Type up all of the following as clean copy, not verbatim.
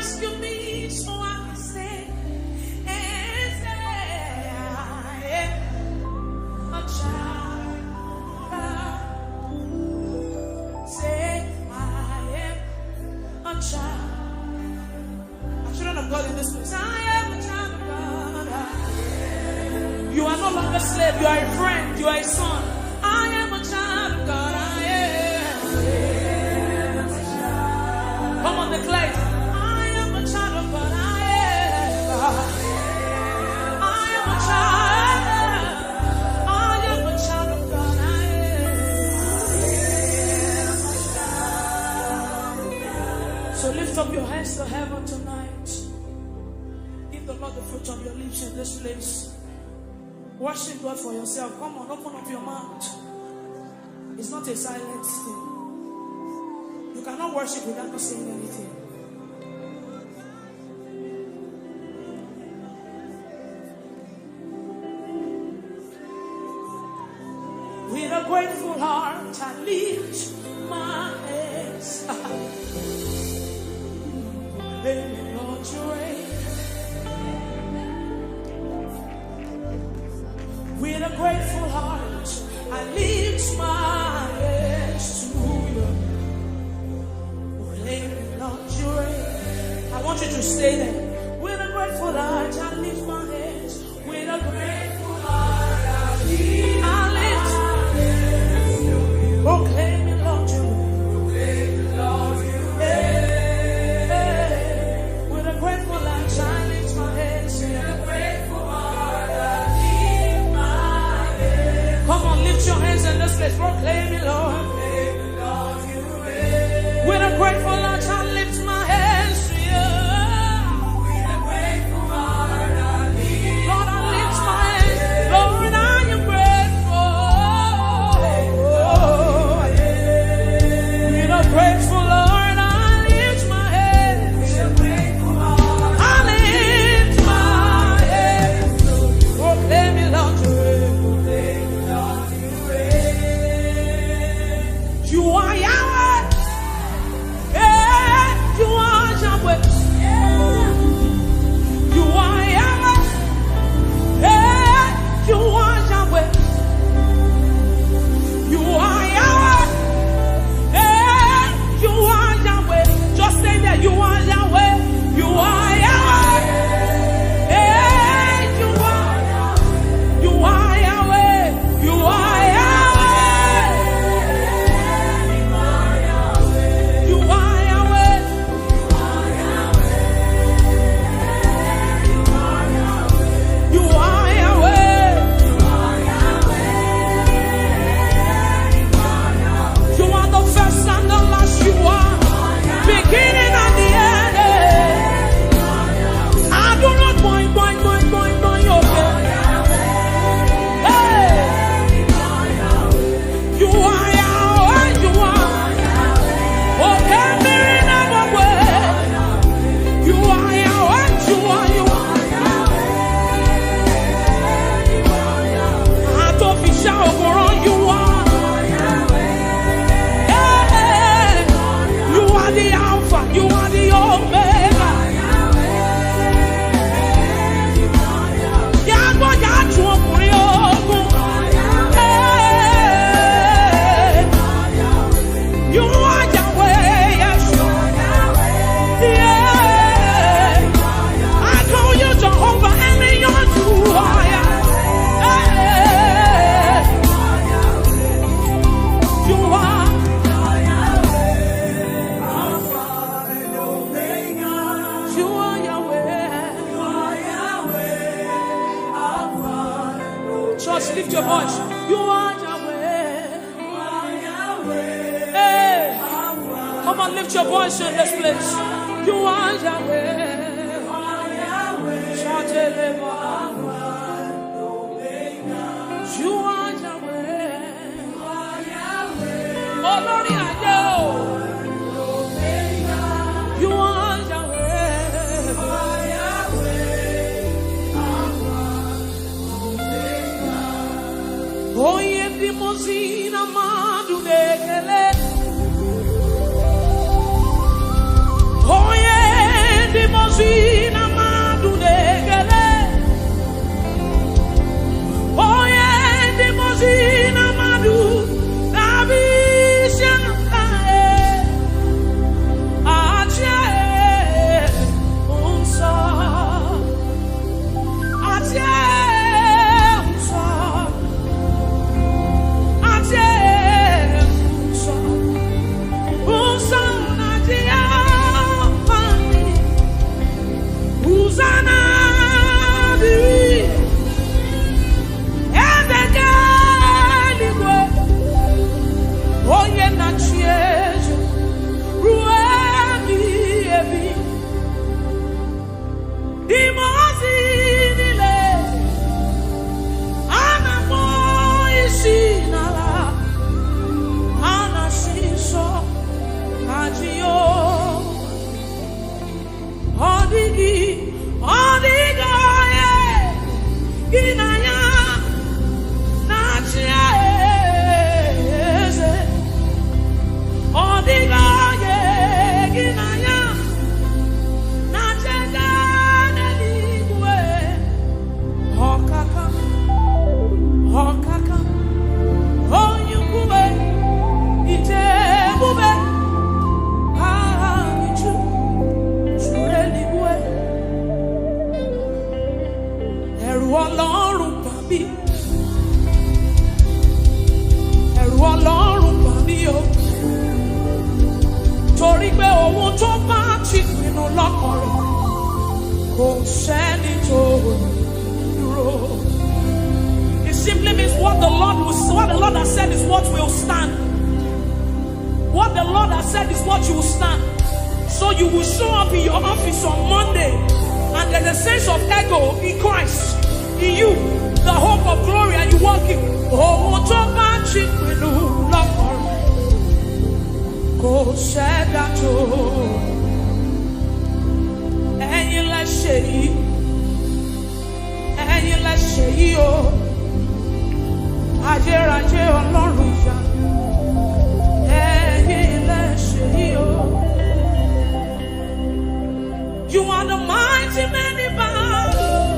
rescue me so I can say, I am a child of God. Say, I am a child. Children of God in this place, I am a child of God. You are no longer a slave, you are a friend, you are a son. I am a child of God. I am a child. Come on, declare it. I am a child of God. I am a child. I am a child of God. I am. So lift up your hands to heaven tonight. Give the Lord the fruit of your lips in this place. Worship God for yourself. Come on, open up your mouth. It's not a silent thing. You cannot worship without not saying anything. With a grateful heart, I lift my hands. Lord, you reign. With a grateful heart, I lift my hands to you. Lord, you reign. I want you to stay there. With a grateful heart, I lift my hands. With a grateful heart, I lift my hands. Proclaim me, Lord, you reign. Lord, you reign. With a grateful heart, I lift my hands. With a grateful heart, I lift my hands. Come on, lift your hands in this place. Proclaim me, Lord. Lord, you reign. With a grateful heart, I lift my hands to you. With a grateful heart, I lift. Lord, I lift my hands. Lord, I am grateful. With a grateful Lord, I lift my hands. With a grateful heart, I lift my hands. Proclaim me, Lord, you reign. Lord, you reign. You are Yahweh. Yeah, you are Yahweh. You are Yahweh. Yeah, you are Yahweh. You are Yahweh. Yeah, you are Yahweh. Just say that you are Yahweh. You are Yahweh. Yeah, you are Yahweh. You are Yahweh. You are Yahweh. You are Yahweh. You are Yahweh. You are the first and the last. You are beginning and the end. I do not mind your hey. You are Yahweh. You are okay, never way. You are Yahweh. You are I don't be shy over you are. Hey, you are the Alpha. You are the Omega. Yahweh, Yahweh, hey, you are Yahweh. Yes, yeah. I call you Jehovah, and you are. Hey, you are. You are Yahweh. Church, lift your voice. You are Yahweh. Hey, come on, lift your voice in this place. You are Yahweh. Shout it, you are Yahweh. Oh, Lord, I know. You are Yahweh. Oh, yeah, the Mosina Madu Dekele. Oh, yeah, the ohun tó bá ti pinnu lọ́kàn rẹ̀ kò sẹ́ni tó dúró. It simply means what the Lord has said is what will stand. What the Lord has said is what you will stand. So you will show up in your office on Monday, and there's a sense of ego in Christ, in you, the hope of glory, and you walk in. Oh, to match it with love. Go said that to and you let's say, oh, Aje Ọlọ́run ya, and you let's say, oh. You are the mighty man in battle.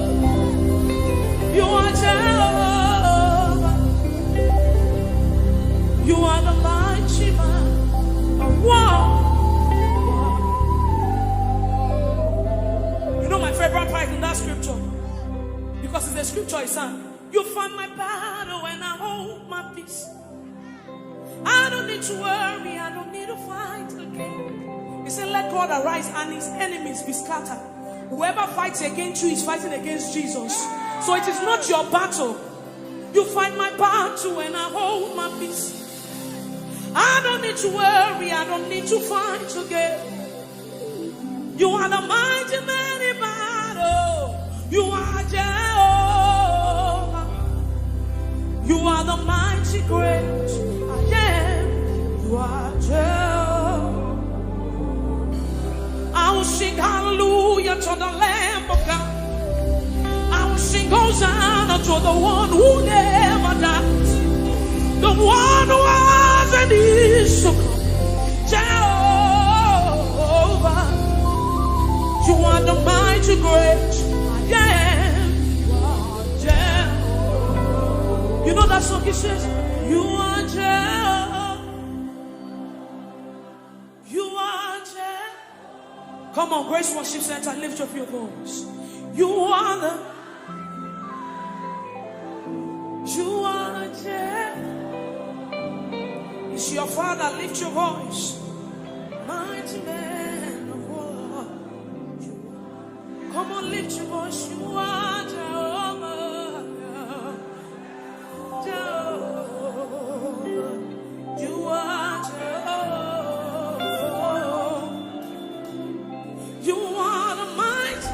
You are Jehovah. You are the mighty man of war. You know my favorite part in that scripture, because it's a scripture it's on. You fight my battle and I hold my peace. I don't need to worry. I don't need to fight again. He said, let God arise and his enemies be scattered. Whoever fights against you is fighting against Jesus. So it is not your battle. You fight my battle and I hold my peace. I don't need to worry. I don't need to fight again. You are the mighty man in battle. You are Jehovah. You are the mighty great I am. You are Jehovah. I will sing hallelujah to the Lamb of God. I will sing Hosanna to the one who never dies, the one who was and is to come. Jehovah, you are the mighty great I am. Jehovah. You know that song he says, you are Jehovah. You are Jehovah. Come on, Grace Worship Center, lift up your voice. You are the, you are Jehovah. It's your Father, lift your voice. Mighty man of war. Come on, lift your voice. You are Jehovah. Jehovah. You are Jehovah. You are the mighty.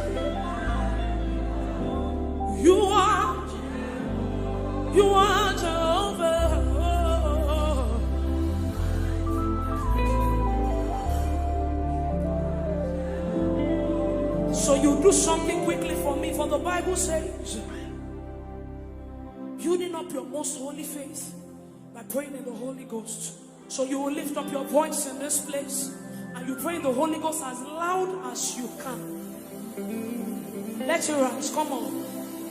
You are Jehovah. So you do something quickly for me, for the Bible says, building up your most holy faith by praying in the Holy Ghost. So you will lift up your voice in this place and you pray in the Holy Ghost as loud as you can. Let your rise, come on.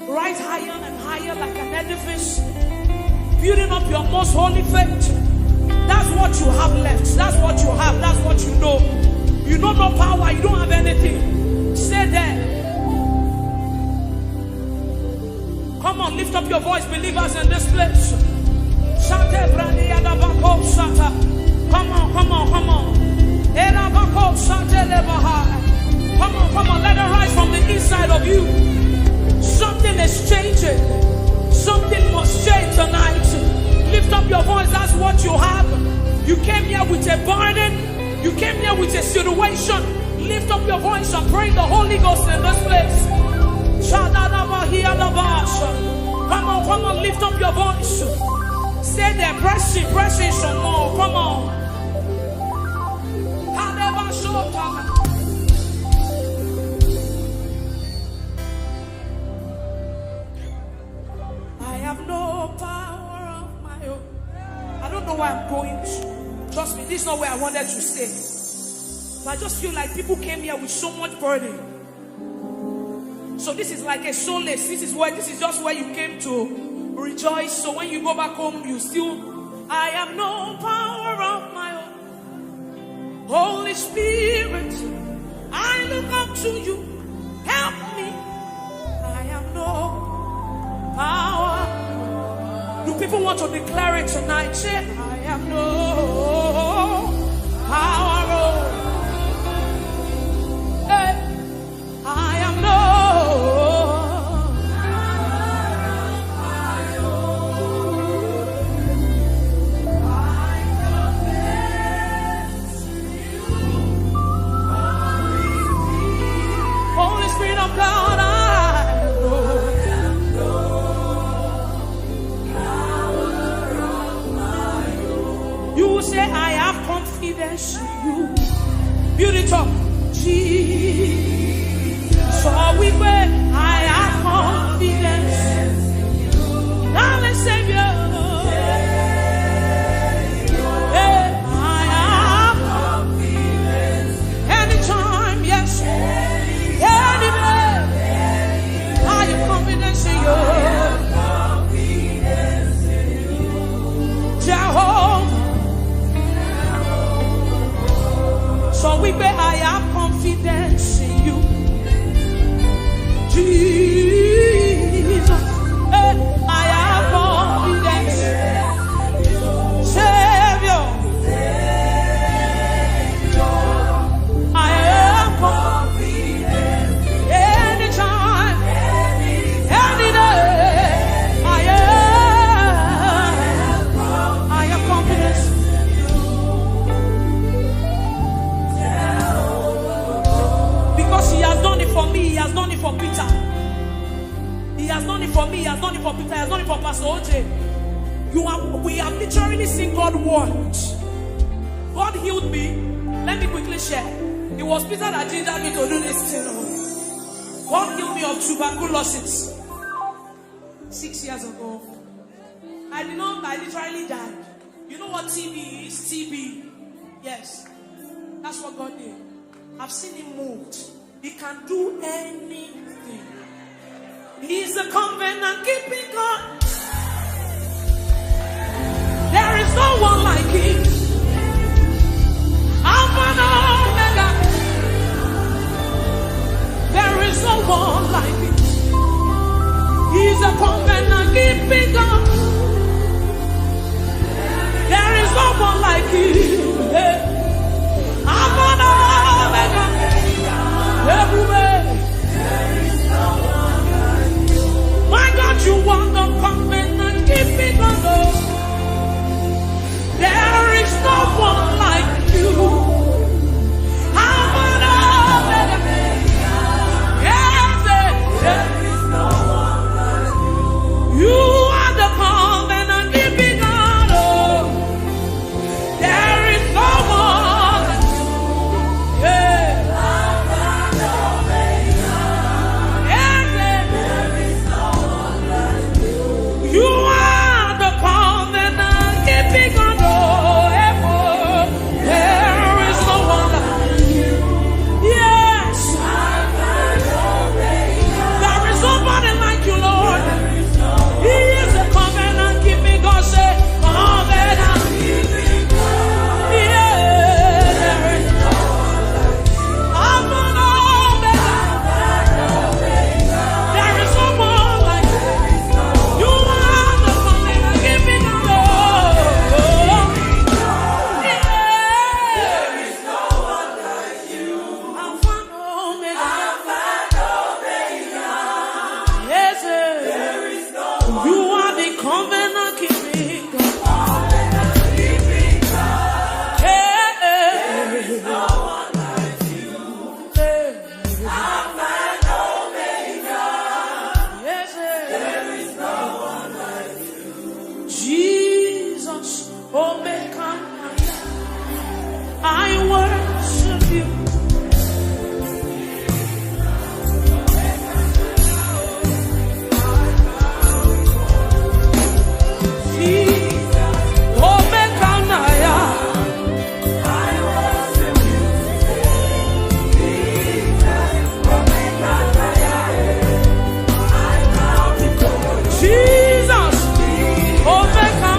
Rise higher and higher like an edifice. Building up your most holy faith. That's what you have left. That's what you have. That's what you know. You know no power. You don't have anything. Stay there. Come on, lift up your voice, believers in this place. Come on, come on, come on. Come on, let it rise from the inside of you. Something is changing. Something must change tonight. Lift up your voice, that's what you have. You came here with a burden. You came here with a situation. Lift up your voice and pray the Holy Ghost in this place. Come on, lift up your voice. Stay there, press in some more. Come on. I have no power of my own. I don't know where I'm going to. Trust me, this is not where I wanted to stay. I just feel like people came here with so much burden. So this is like a solace. This is just where you came to rejoice. So when you go back home, you still, I have no power of my own. Holy Spirit, I look up to you. Help me. I have no power. Do people want to declare it tonight? Say, I have no power. Build it up. Jesus. So we pray, I have confidence. Now let's Savior. So we pray, I have confidence in you, Jesus. I have confidence, Savior. I have confidence. Anytime, any day, I have confidence. He has done it for me, he has done it for Peter. He has done it for me, he has done it for Peter, he has done it for Pastor OJ. We have literally seen God work. God healed me. Let me quickly share. It was Peter that gingered me to do this thing. God healed me of tuberculosis 6 years ago. I literally died. You know what TB is? TB. Yes. That's what God did. I've seen him moved. He can do anything. He's a covenant keeping God. There is no one like him. Alpha and Omega. There is no one like him. He's a covenant keeping God. There is no one like him. Alpha and Omega. Everywhere. My God, you want to come and keep me on. There is no one like you. I'm an Omega. Yes, there is no one like you. You are the covenant keeping God. There is no one like you. Yeah. You are the covenant keeping God. There is no one like you. Yes. There is nobody like you, Lord. He is the covenant keeping God. Say, covenant keeping God. Yeah, there is no one like you. I'm an Omega. There is no one like you. You are the covenant keeping God. There is no one like you. Alpha and Omega. Yes, sir. There is no one. You are the covenant keeping God. Hey, there is no one like you. Alpha and Omega. Yes, sir. There is no one like you. Jesus, Omega. I worship you. Jesus, Omega. I worship you. Jesus, Omega.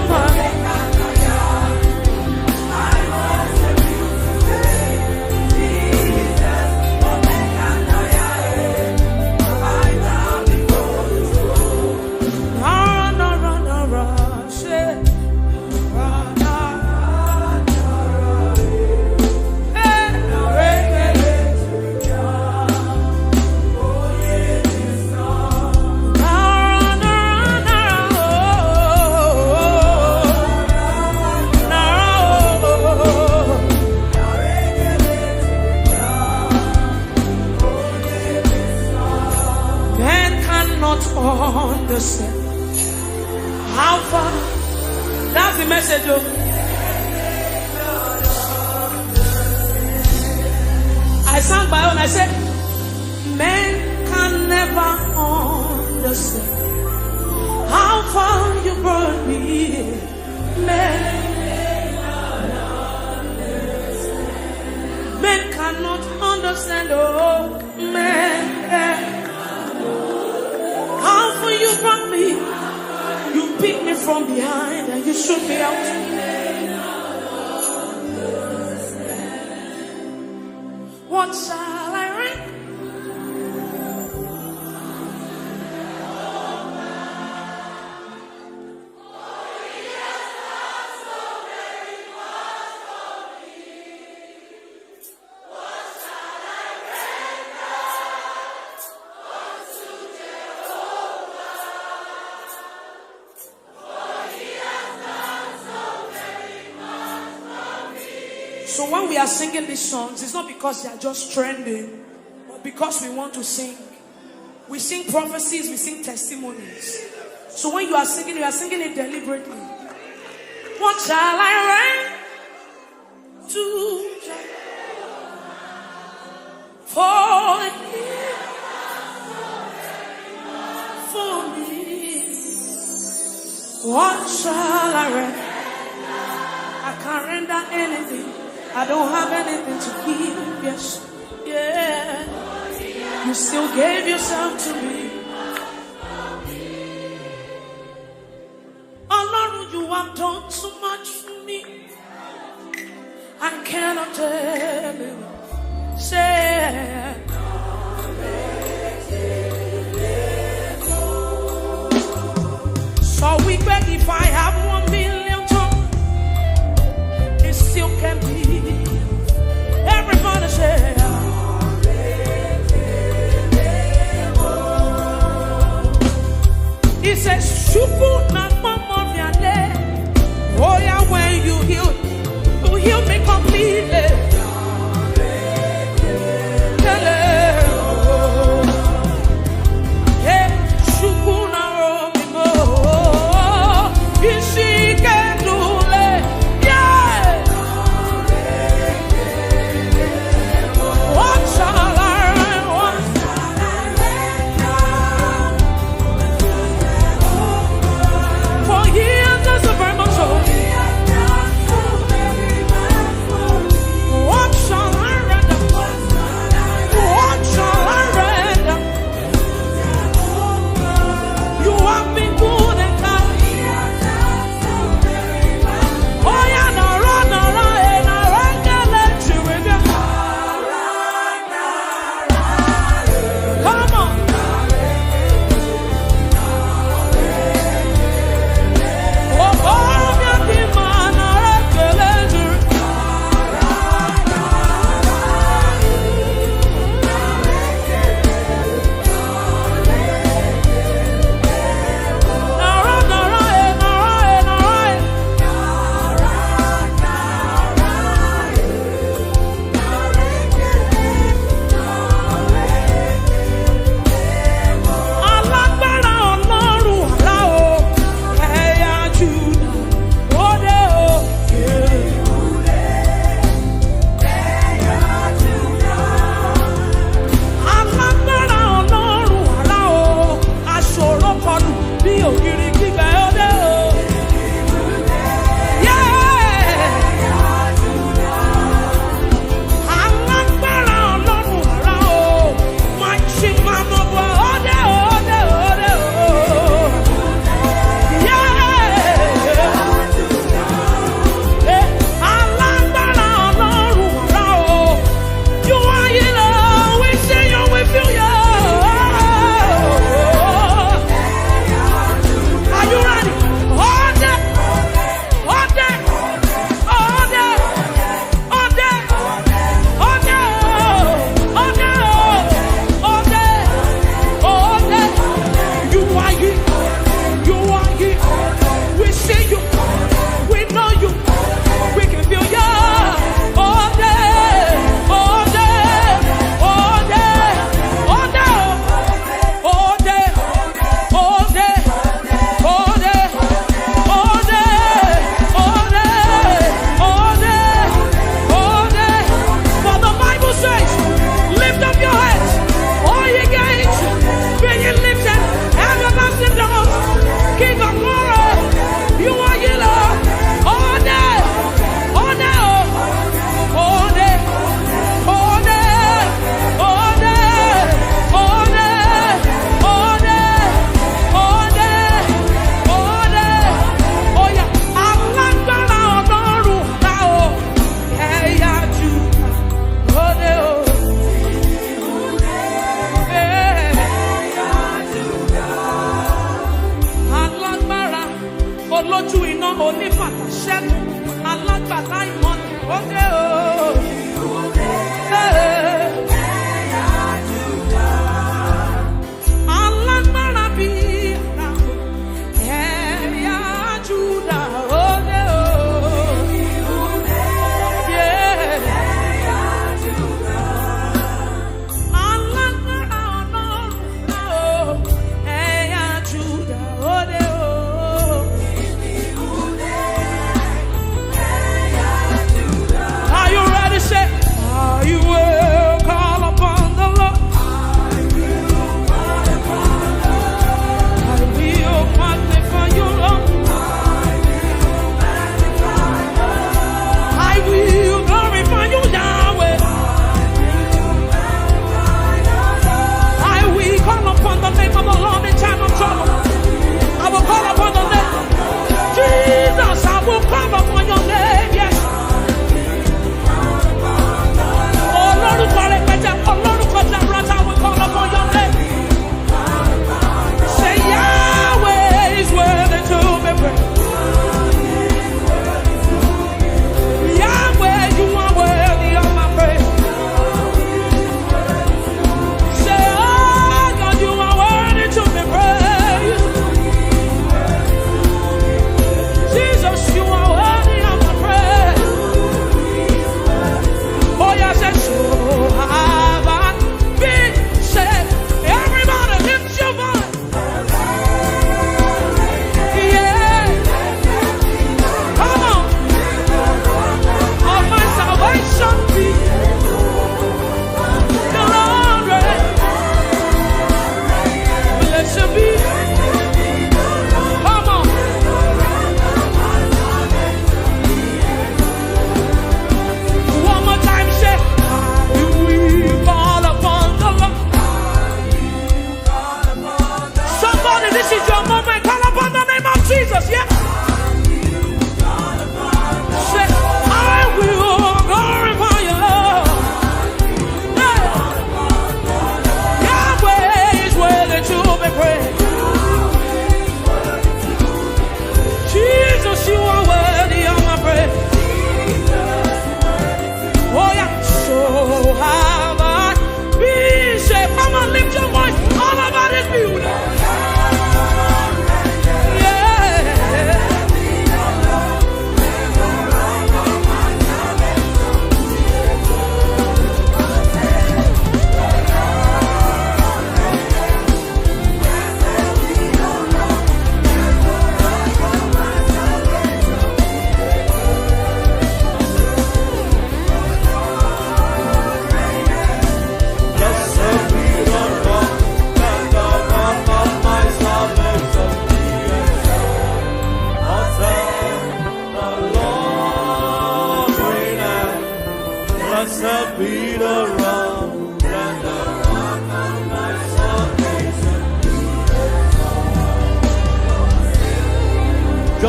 Understand how far. That's the message. I sang my own. I said, men can never understand how far you brought me. Men cannot understand. Oh, men. How far you brought me. You picked me from behind and you shook me out. What shall I render? So when we are singing these songs, it's not because they are just trending, but because we want to sing. We sing prophecies, we sing testimonies. So when you are singing it deliberately. What shall I render to for me? What shall I render? I can't render anything. I don't have anything to give. Yes, yeah. You still gave yourself to me. Oh Lord, you have done so much for me. I cannot tell you. Say, so we beg if I have 1 million tongues, it still can be. Everybody say, he says, Shubu na mama viale. Oh yeah, when you heal me completely. Hey, Shubu na romi mo.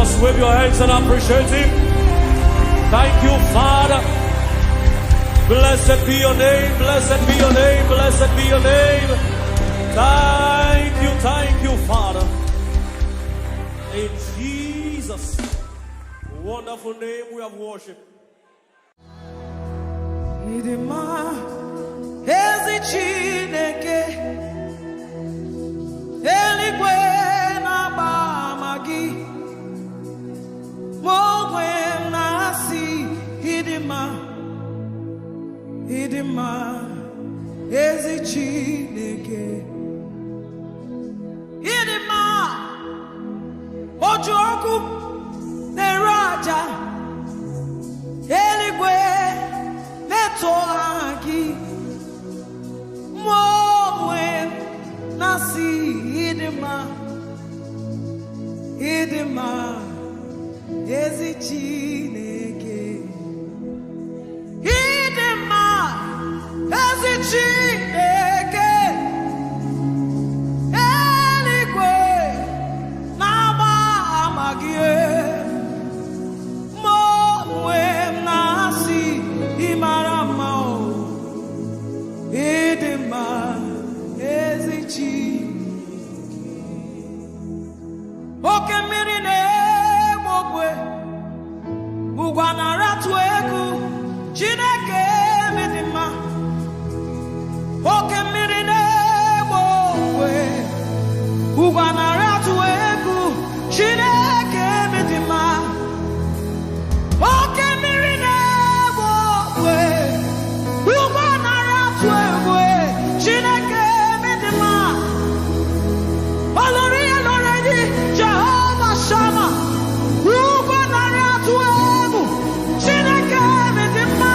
Just wave your hands and appreciate Him. Thank you, Father. Blessed be your name, blessed be your name, blessed be your name. Thank you, Father. In Jesus' wonderful name we have worshiped. Idima ezi Chineke eluigwe na-agba ama gị ma onwe m na-asị Idima ezi Chineke Idima oju ọkụ na-ere aja eluigwe na-eto aha gị ma onwe m na-asị Idima ezi Chineke Idima ezi Chineke eluigwe na-agba ama gị ma onwe m na-asị ịmara mma Idima ezi Chineke oke mmiri na-egbu ogwe ụgwa na-aratụ egwu Chineke dị mma oke mmiri na-egbu ogwe ụgwa na-aratụ egwu Chineke dị mma oke mmiri na-egbu ogwe ụgwa na-aratụ egwu Chineke dị mma olori ya lọrọ gị Jehova Shama ụgwa na-aratụ egwu Chineke dị mma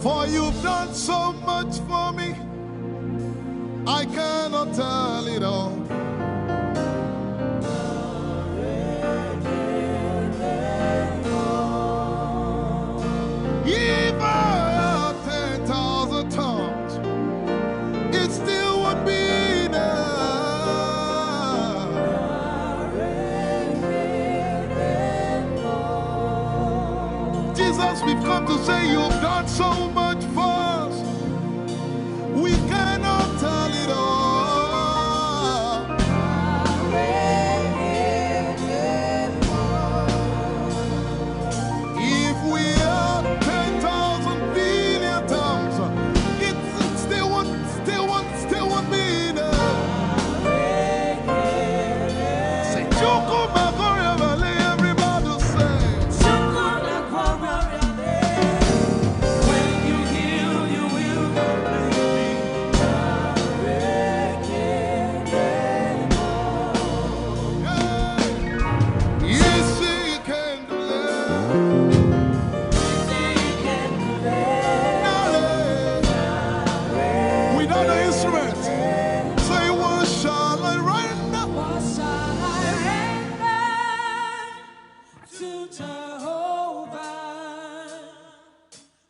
For you've done so much for me, I cannot tell it all. If I had 10,000 tongues, it still would be enough. Jesus, we've come to say you've done so much for us. We cannot tell it all. If we had 10,000 billion tongues, it still won't be enough. Say, Choco Magoria Valley, everybody say. When you heal, you will complete Yeah. Yes, he can do that. Without the instrument, say, what shall I render? What shall I render to Jehovah?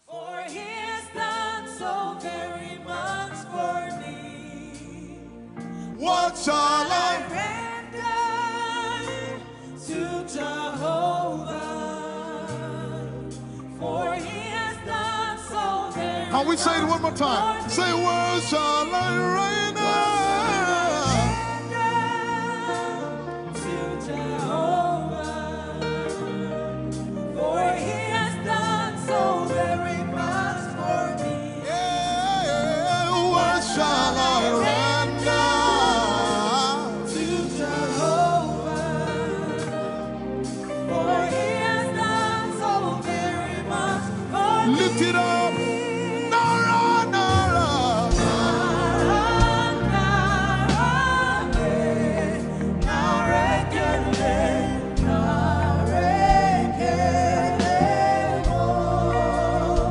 For he has done so very much for me. What shall I? Render to Jehovah. For he has done so very Can we say it one more time? much Say, what shall I render? to Jehovah. For he has done so very much for me. Yeah, what shall I render? To Jehovah. For he has done so very much for me. Lift it up. Nara, Nara.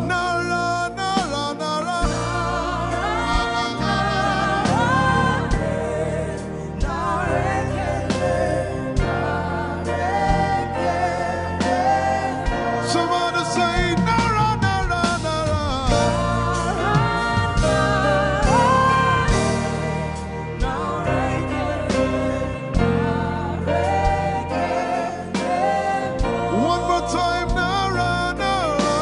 Nara, Nara, Nara. Somebody say, Nara, Nara, Nara. One more time, Nara, Nara.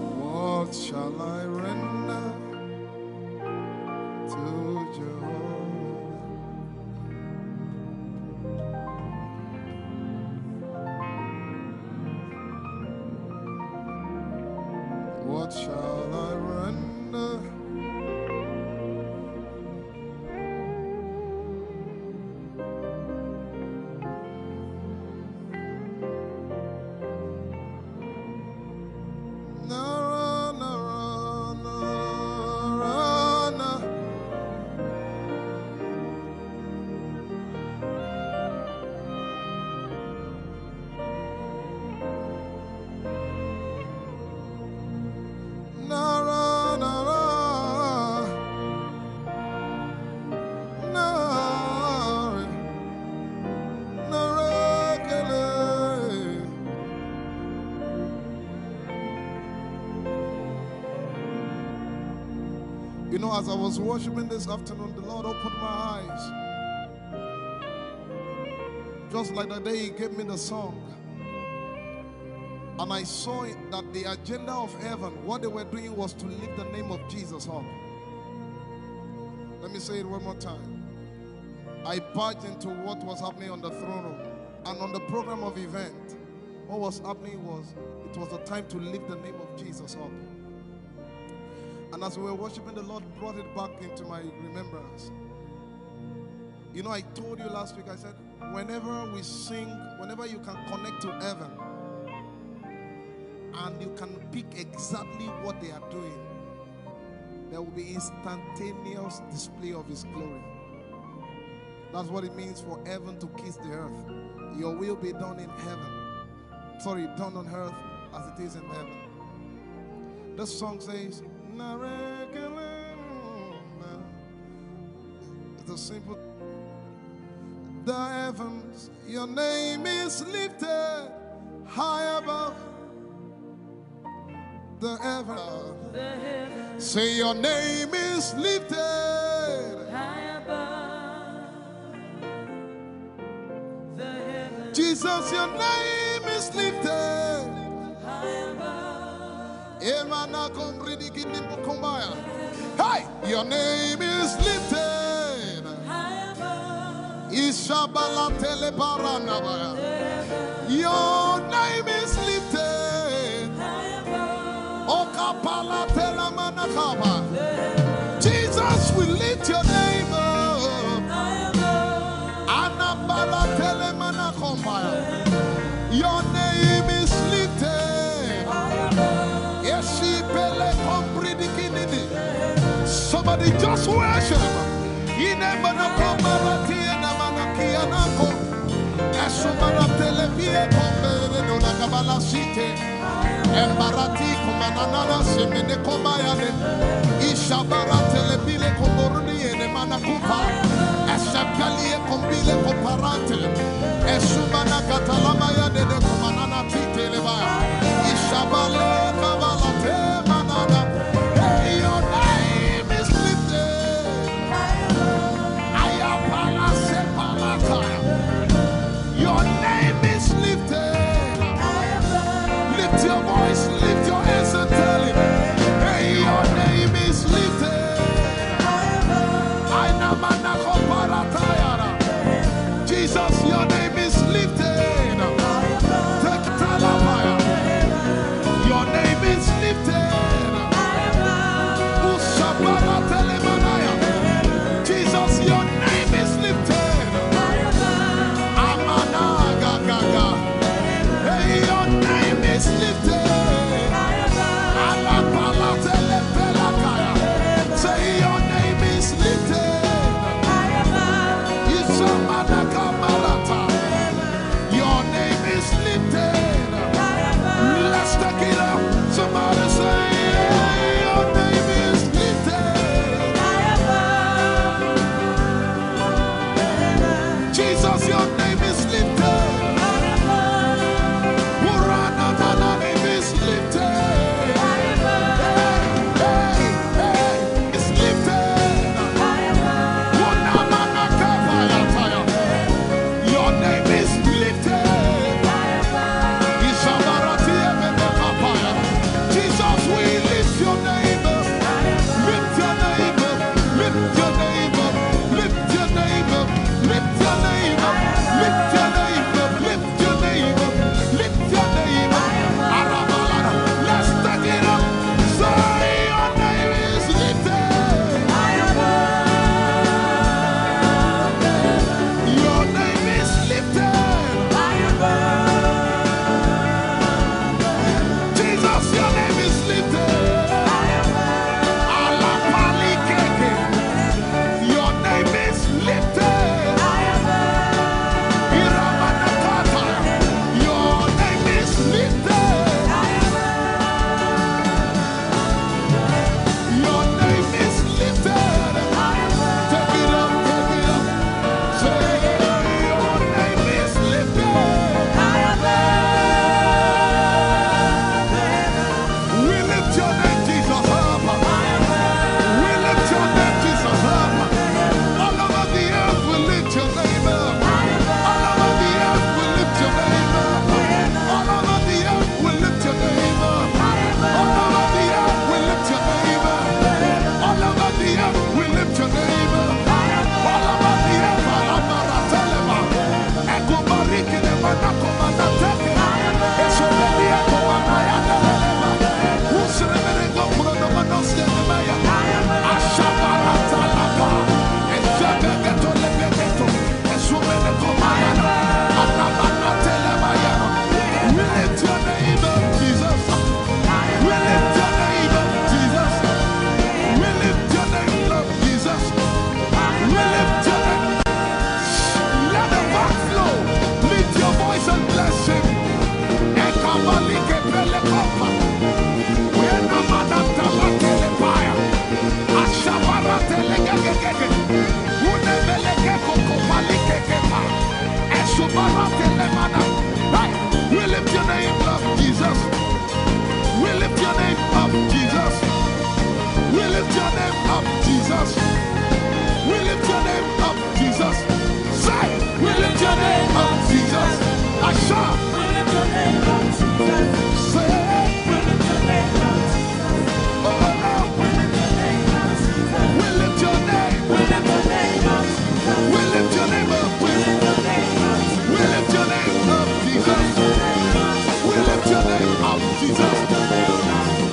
What shall I render to Jehovah? What shall I render? Nara, Nara, Nara, Nara. Nara, Nara, Nara, Nara, Kele. You know, as I was worshiping this afternoon, the Lord opened my eyes. Just like the day He gave me the song. And I saw it that the agenda of heaven, what they were doing was to lift the name of Jesus up. Let me say it one more time. I barged into what was happening on the throne room. And on the program of event, what was happening was, it was a time to lift the name of Jesus up. And as we were worshiping, the Lord brought it back into my remembrance. You know, I told you last week, I said, whenever we sing, whenever you can connect to heaven, and you can pick exactly what they are doing, there will be instantaneous display of His glory. That's what it means for heaven to kiss the earth. Your will be done in heaven. Sorry, done on earth as it is in heaven. This song says, it's a simple. The heavens, your name is lifted high above. The heavens, say your name is lifted High above the heavens, Jesus, your name is lifted high above. Hey, your name is lifted High above Ishabala telebaranabaya. Your name is lifted high above Okapala telamanakaba. Jesus, we lift your name up. high above. Anabala telemanakombaya. Your name is lifted. Yeshipele kompridikinidi. Somebody just worship. Inemanakomarati enamanakianako. Esumaratelevie kombere nonakabala site. Embarati kumanana semene kombayane. Ishabaratelebile komoruni enemanakupa. Eshapalie kombile komparate. Esumana katalamaya de kumanana titelebaya. Ishabale kabalate manana. Hey, your name is lifted. Ayapala sepalataya. Your name is lifted. Lift your voice, lift your hands and tell him, hey, your name is lifted. Jesus, your name is lifted. and bless him. Ekabalike pelekopa. Wena manata matelepaya. Ashabarate legegege. Unebeleke kokopalike kepa. Eshubarate lemana. Hey, we lift your name up, Jesus. We lift your name up, Jesus. We lift your name up, Jesus. We lift your name up, Jesus. Say, we lift your name up, Jesus. Asha, We lift your name up, Jesus. say, We lift your name up, Jesus. oh, We lift your name up, Jesus. we lift your name. We lift your name up, Jesus. We lift your name up. We lift your name up, Jesus.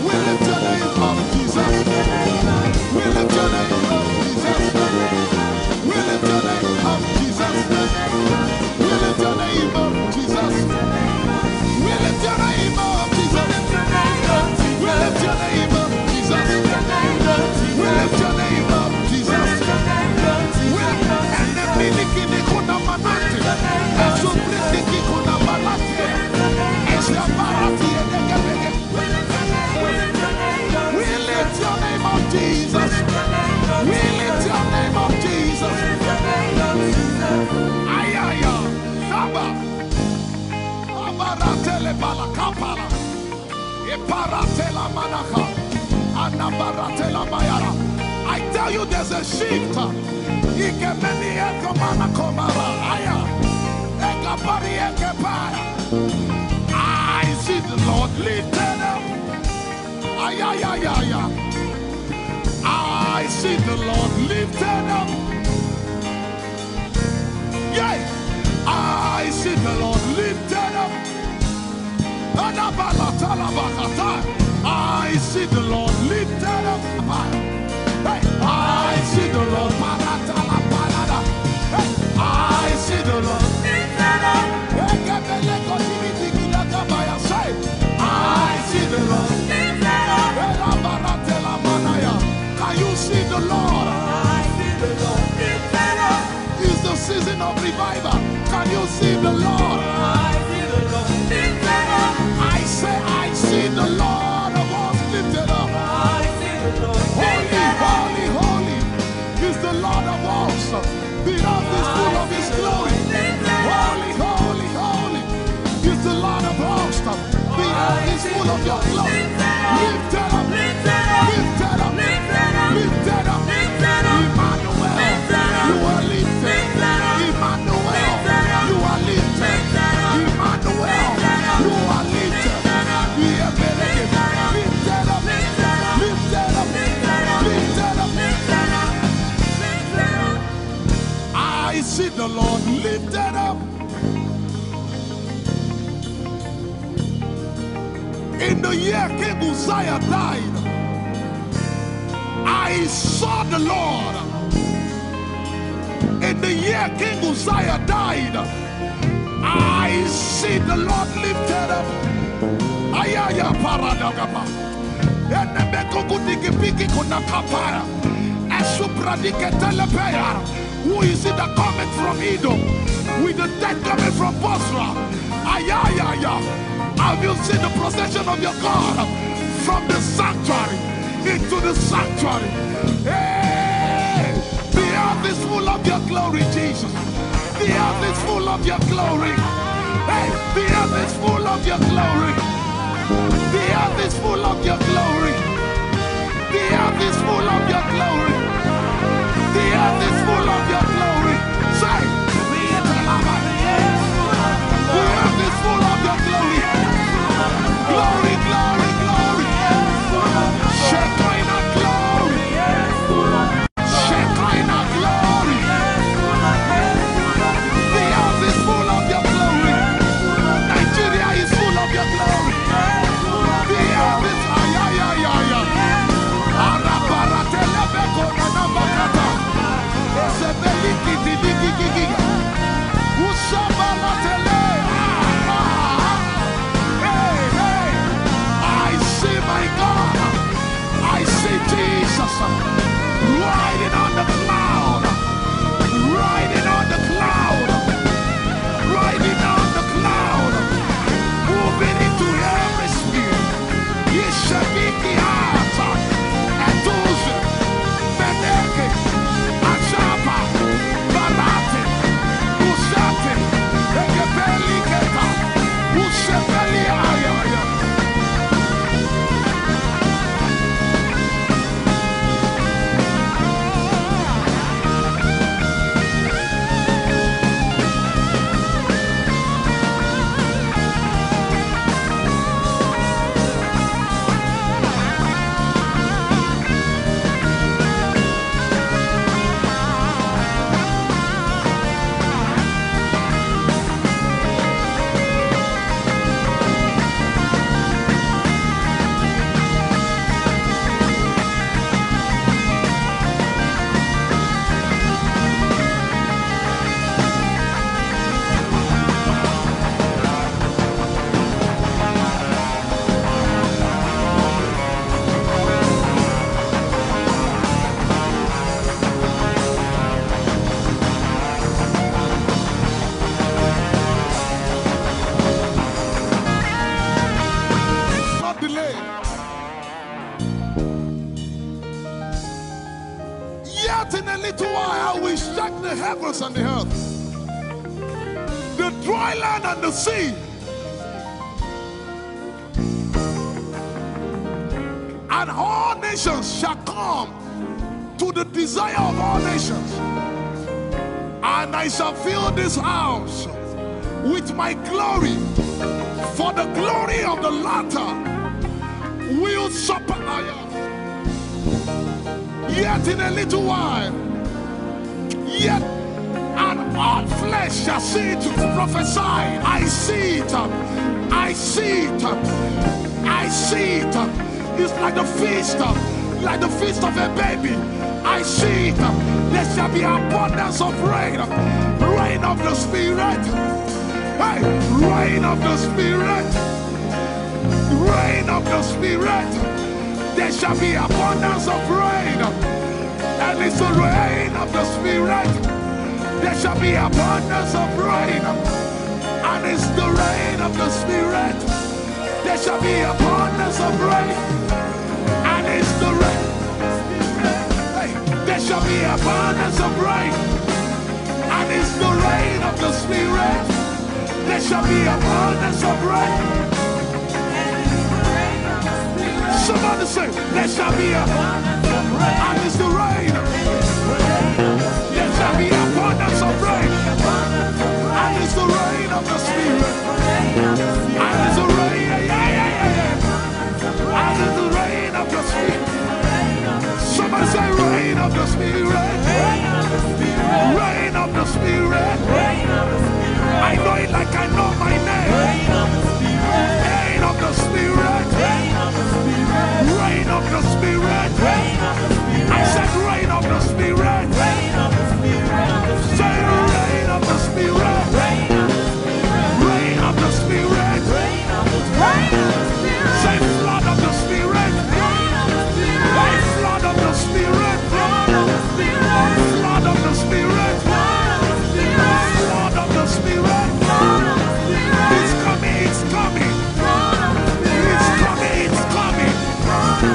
We lift your name up, Jesus. We lift your name up, Jesus. We lift your name up, Jesus. We lift your name up, Jesus. We lift your name up, Jesus. We lift your name up, Jesus. We lift your name up, Jesus. We lift your name up, Jesus. We lift your name up, Jesus. And the miliki kuna manati, and so pretty kuna manati, and the barati and the gabege. We lift your name up, Jesus. We lift your name up, Jesus. Ayaya, Saba, Abaratele balakapala, Eparatela manaka, Anabaratela mayara. I tell you, there's a shift. Ikemeni ekomana komara, aya, ekapari ekepaya. I see the Lord lifted up. Ayayayaya. I see the Lord lifted up. Yeah, I see the Lord lifted up. I see the Lord lifted up. Hey, I see the Lord. Hey, I see the Lord lifted up. Say, I see the Lord lifted up. Can you see the Lord? I see the Lord lifted up. It's the season of revival. Can you see the Lord? I see the Lord lifted up. I say, I see the Lord of us lifted up. I see the Lord Holy, lifted up. holy, holy is the Lord of us. The earth is full of His glory. Holy, holy, holy is the Lord of hosts. The earth is full of your glory. Lifted up, lifted up, lifted up, lifted up. Emmanuel, you are lifted. Emmanuel, you are lifted. Emmanuel, you are lifted. Lifted up, lifted up, lifted up. I see the Lord lifted up. In the year King Uzziah died, I saw the Lord. In the year King Uzziah died, I see the Lord lifted up. Ayaya paradagaba. Enebekogudikipiki kunakapaya. Esupradiketelepea. Who is it that cometh from Edom? With the dead coming from Bosra. Ayaya. Have you seen the procession of your God from the sanctuary into the sanctuary? Hey, the earth is full of your glory, Jesus. The earth is full of your glory. Hey, the earth is full of your glory. The earth is full of your glory. The earth is full of your glory. The earth is full of your glory. Say, the earth is full of your glory. Glory, glory, glory. Shekinah glory. Shekinah glory. The earth is full of your glory. Nigeria is full of your glory. The earth is the heavens and the earth, the dry land and the sea, and all nations shall come to the desire of all nations, and I shall fill this house with my glory, for the glory of the latter will surpass. Yet in a little while, yet and all flesh shall see it. Prophesy. I see it. I see it. I see it. It's like the feast of a baby. I see it. There shall be abundance of rain. Rain of the Spirit. Hey, rain of the Spirit. Rain of the Spirit. There shall be abundance of rain. And it's the rain of the Spirit. There shall be abundance of rain. And it's the rain of the Spirit. There shall be abundance of rain. And it's the rain. Hey, there shall be abundance of rain. And it's the rain of the Spirit. There shall be abundance of rain. Somebody say, there shall be abundance of rain. And it's the rain. There shall be abundance of rain. And it's the rain of the Spirit. And it's the rain, and it's the rain of the Spirit. Somebody say, rain of the Spirit. Rain of the Spirit. I know it like I know my name. Rain of the Spirit. Rain of the Spirit. Rain of the Spirit. I said rain of the Spirit. Say rain of the Spirit. Rain of the Spirit. Say flood of the Spirit. Say flood of the Spirit. Flood of the Spirit. Flood of the Spirit. It's coming, it's coming. It's coming, it's coming.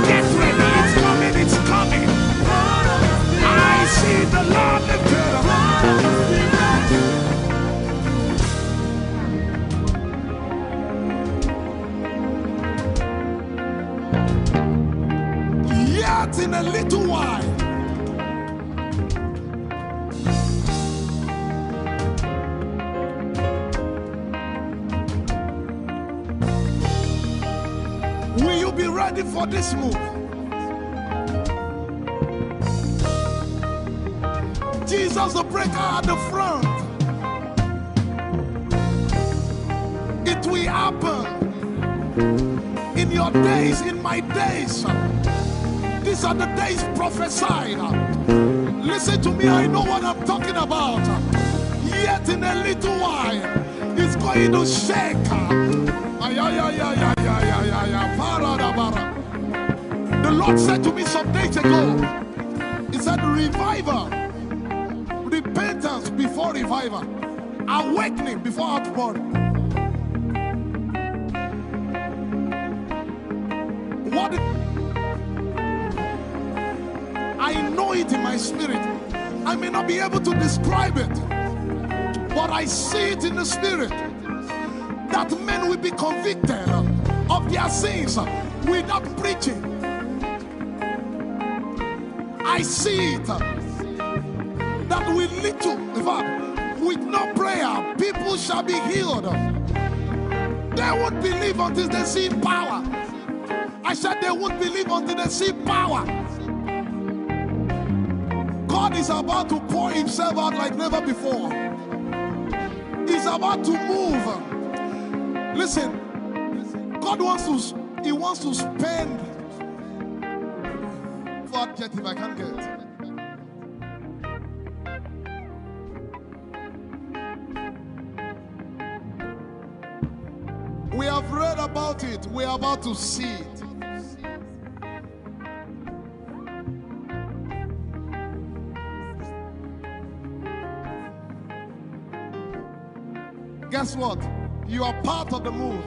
Get ready, it's coming, it's coming. I see the Lord lifted up. Yet in a little while, will you be ready for this move? Jesus the breaker at the front. It will happen in your days, in my days. These are the days prophesied. Listen to me, I know what I'm talking about. Yet in a little while, it's going to shake. The Lord said to me some days ago, He said, revival, repentance before revival, awakening before outpouring. What? I know it in my spirit. I may not be able to describe it, but I see it in the spirit. That men will be convicted of their sins without preaching. I see it. That with little, in fact, with no prayer, people shall be healed. They won't believe until they see power. I said they won't believe until they see power. God is about to pour Himself out like never before. He's about to move. Listen, God wants to spend. For adjective I can't get. We have read about it. We are about to see it. Guess what? You are part of the move.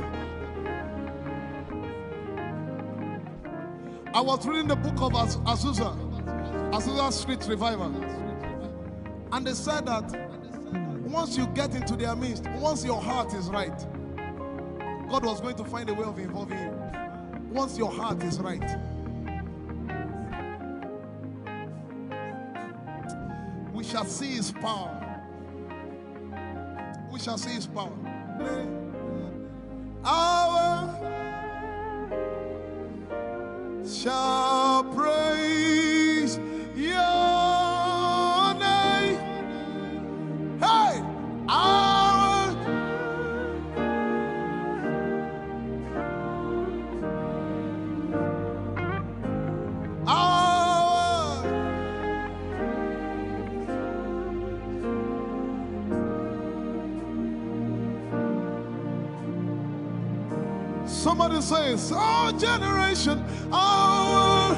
I was reading the book of Azusa Street Revival. And they said that once you get into their midst, once your heart is right, God was going to find a way of involving you. Once your heart is right. We shall see his power. We shall see his power. Our shall praise your name. Hey, our somebody says, our generation, our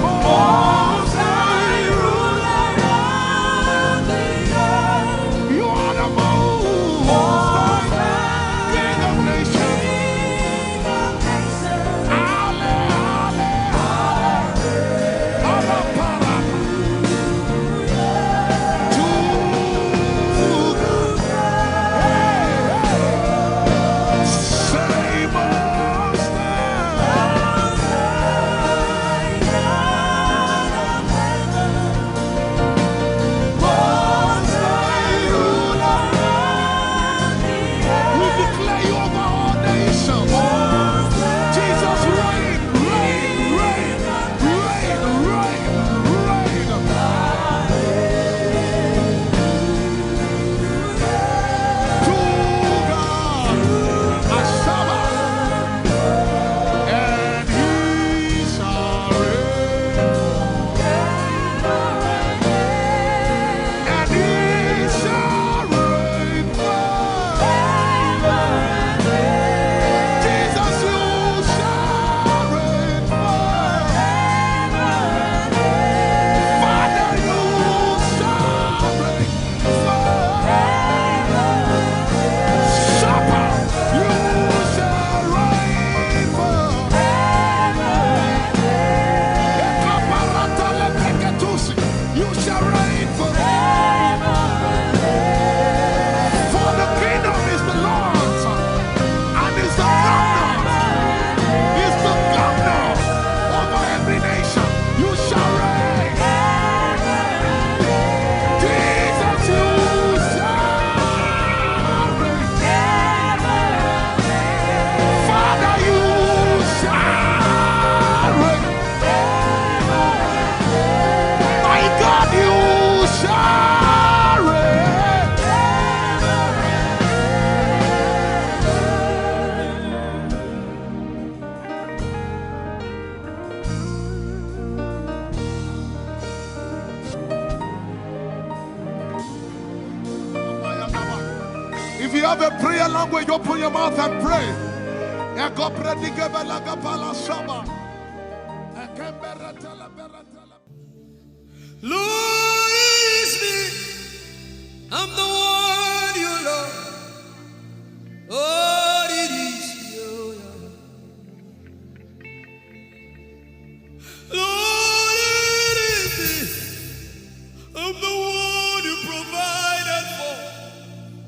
Most High ruler of the earth. You are the Most High King of nations. Ale, ale, ale, para. To the say Most High ruler. We declare you over all nations. Jesus, reign, reign, reign, reign, reign, reign. To God, Ashaba, and He shall reign, and He shall reign forever. Jesus, you shall reign forever. Father, you shall reign forever. Shepherd, you shall reign forever. Ekaparata lepreketusi, you shall reign forever. For the kingdom is the Lord's, and is the governor over every nation. You shall reign. Jesus, you shall reign. Father, you shall reign. My God, you shall reign. If you have a prayer language, open your mouth and pray. Lord, it is me. I'm the one you love. Lord, it is you. Lord, it is me. I'm the one you provided for.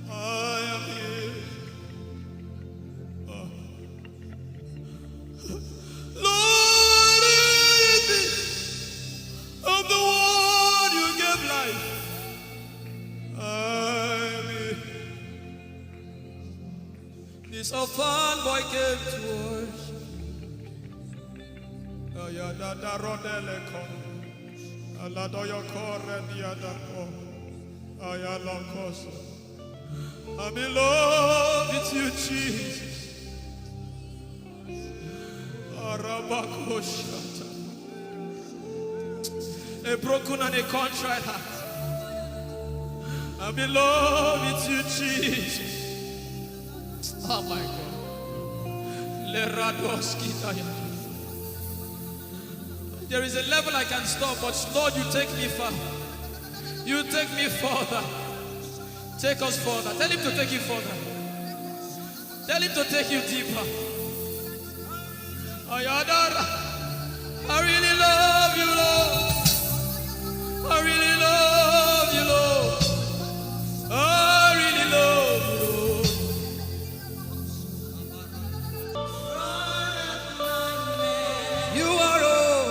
I am here. Lord, it is me. I'm the one you gave life. I'm here. This orphan boy came to worship. Ayadada rodele kon. Aladoyo kore diadako. Ayalokoso. I'm in love with you, Jesus. Arabakoshata. A broken and a contrite heart. I'm in love with you, Jesus. Oh my God. Leradoskitaya. There is a level I can stop, but Lord, you take me far. You take me further. Take us further. Tell him to take you further. Tell him to take you deeper. Ayadara. I really love you, Lord. I really love you, Lord. I really love you, Lord. You are all.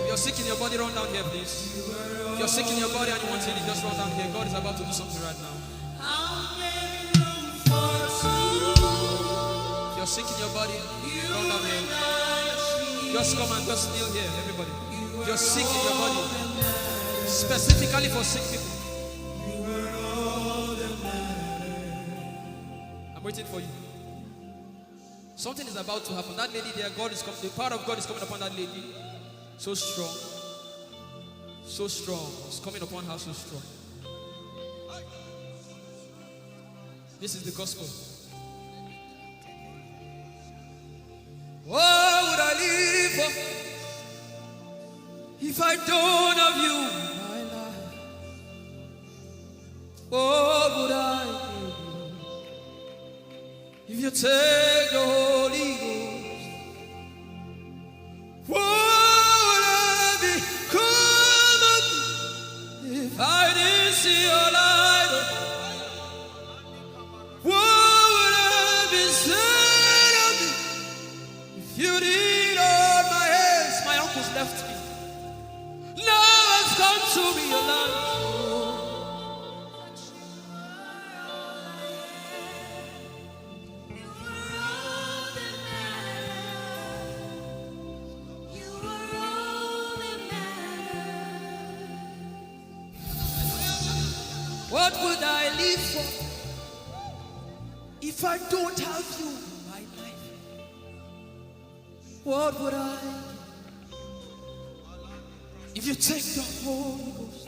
You're sick in your body, run down here, please. If you're sick in your body and you want healing, just run down here. God is about to do something right now. If you're sick in your body, run down here. Just come and just kneel here, everybody. If you're sick in your body, specifically for sick people, I'm waiting for you. Something is about to happen. That lady there, God is coming. The power of God is coming upon that lady. So strong. So strong. It's coming upon her so strong. This is the gospel. Whoa! If I don't have you in my life, what would I do? If you take the Holy Ghost, what would I become of me if I didn't see your light? What would I be said of me if you didn't hold my hands? My uncles left me. Now has come to realize. What would I live for if I don't have you in my life? What would I do if you take the Holy Ghost?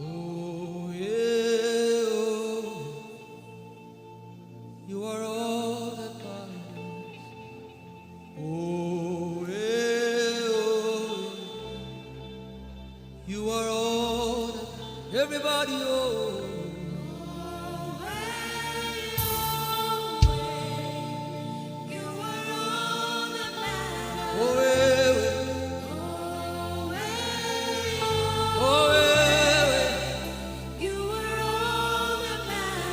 Oh, yeah, oh, you are all that matters. Oh, yeah, oh, you are all that everybody, oh. Oh, yeah, oh, yeah,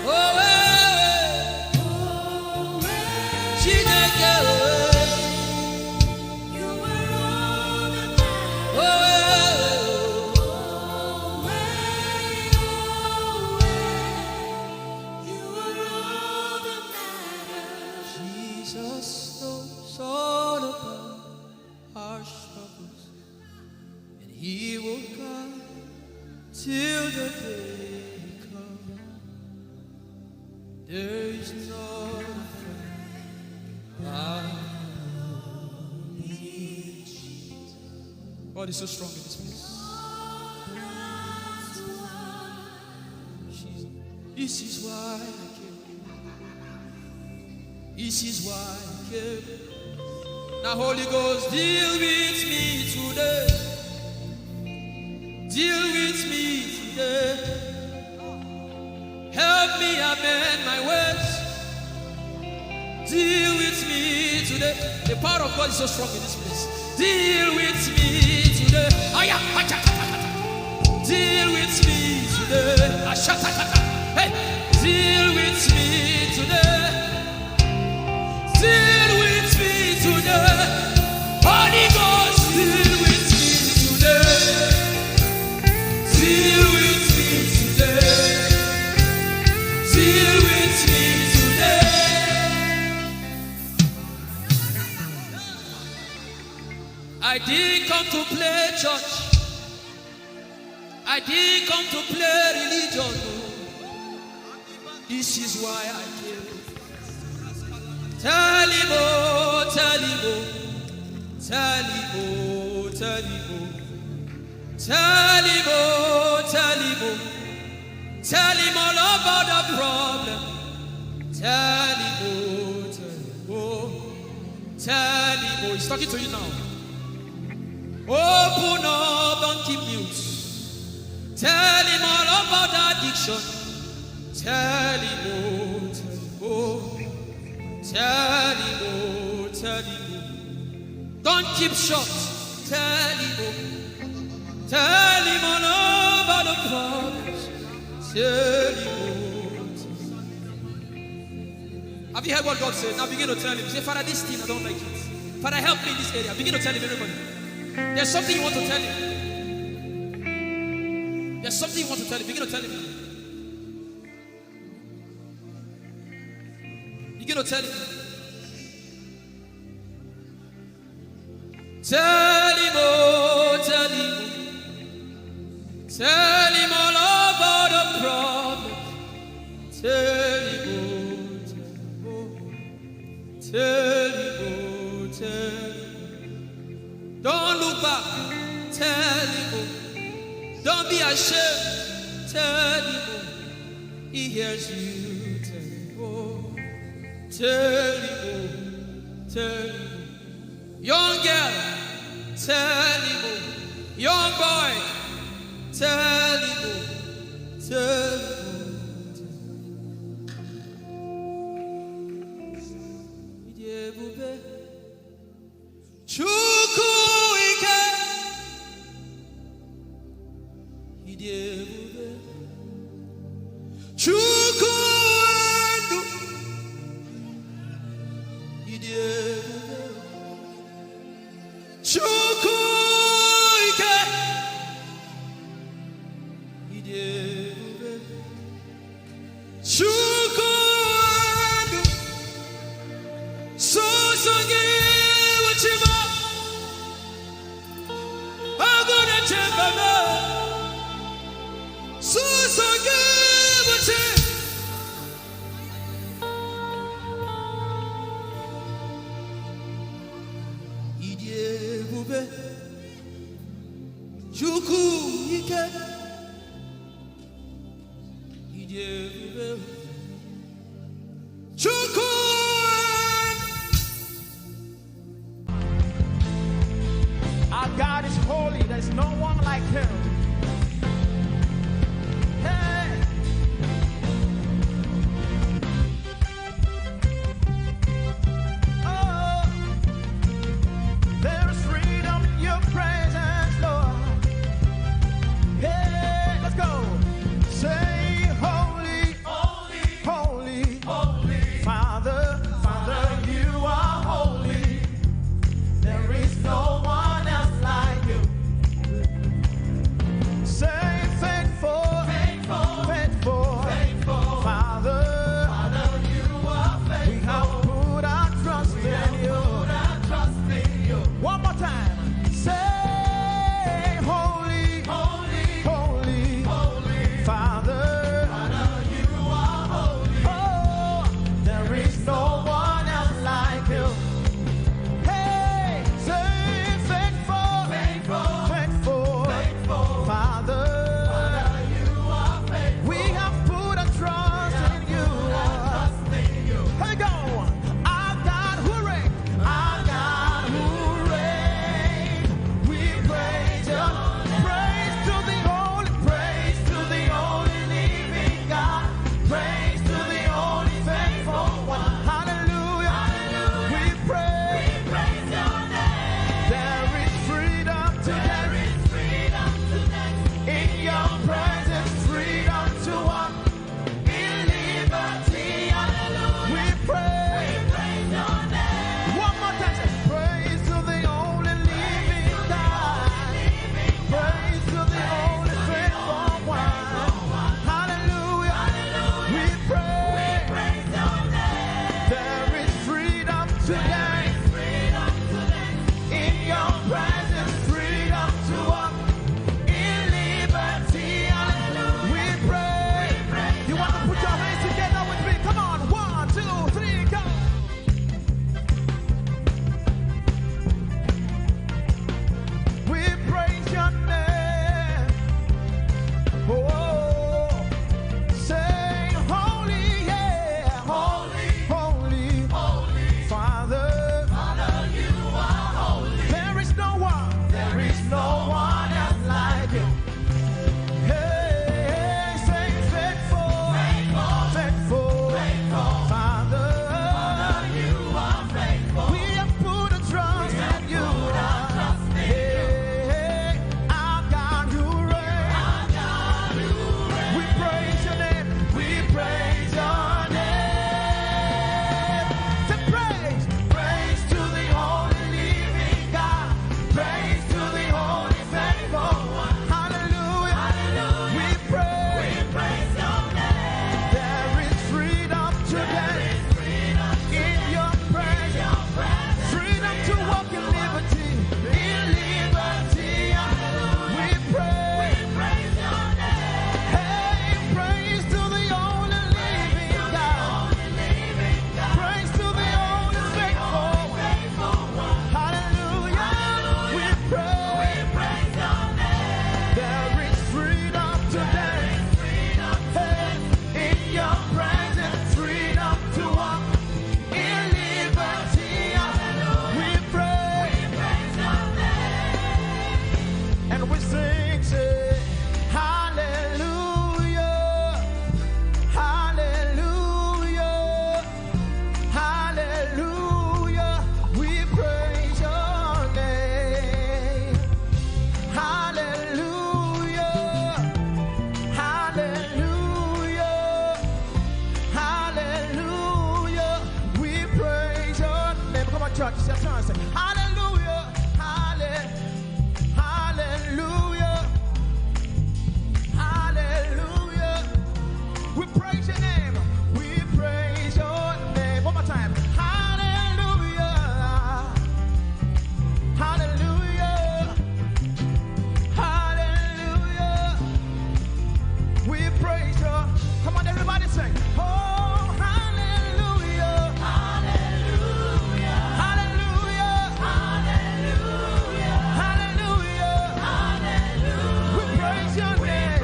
oh, yeah. Chineke, Jesus knows all about our struggles, and He will guide till the day comes. There is not a friend like Jesus. God is so strong in this place. This is why I came. This is why I came. Now, Holy Ghost, deal with me today. Deal with me today. Help me amend my ways. Deal with me today. The power of God is so strong in this place. Deal with me today. Deal with me today. Hey, deal with me today. Deal with me today. Holy Ghost, deal with me today. Deal with me today. Deal with me today. I didn't come to play church. I didn't come to play religion. No. This is why I came. Tell him, oh, tell him, oh, tell him, oh, tell him, oh, tell him, oh, tell him, oh, tell him all about the problem. Tell him, oh, tell him, oh, tell him, oh. He's talking to you now. Open up, don't keep mute. Tell him all about the addiction. Tell him, oh, tell him, oh. Tell him, oh, tell him, oh. Don't keep short. Tell him, oh. Tell him all about the problems. Tell him, oh. Have you heard what God said? Now begin to tell him. Say, Father, this thing I don't like it. Father, help me in this area. Begin to tell him, everybody. There's something you want to tell him. There's something you want to tell him. Begin to tell him. Begin to tell him. Tell him, oh, tell him. Tell him all about the problem. Tell him, oh, tell him, oh, tell him. Don't look back. Tell him, oh. Don't be ashamed. Tell him, oh. He hears you. Terrible, terrible, terrible. Young girl, terrible. Young boy, terrible, terrible. Chukwuike, Idebube, Chukwuendu, Idebube, Chukwuike, Idebube, Chukwuendu, Sosange Wachima, Aguna Chembaba, Sosange Wachima. Idebube, Chukwuike, Idebube, Chukwuendu. Our God is holy. There's no one like him. Hey. Oh, there's freedom in your presence, Lord. Hey, let's go. Say holy, holy, holy, holy. Father, Father, you are holy. There is no one else like you. Hallelujah. Hallelujah. Hallelujah. We praise your name. We praise your name. One more time. Hallelujah. Hallelujah. Hallelujah. We praise you. Come on, everybody sing. Oh, hallelujah. Hallelujah. Hallelujah. Hallelujah. Hallelujah. Hallelujah. We praise your name.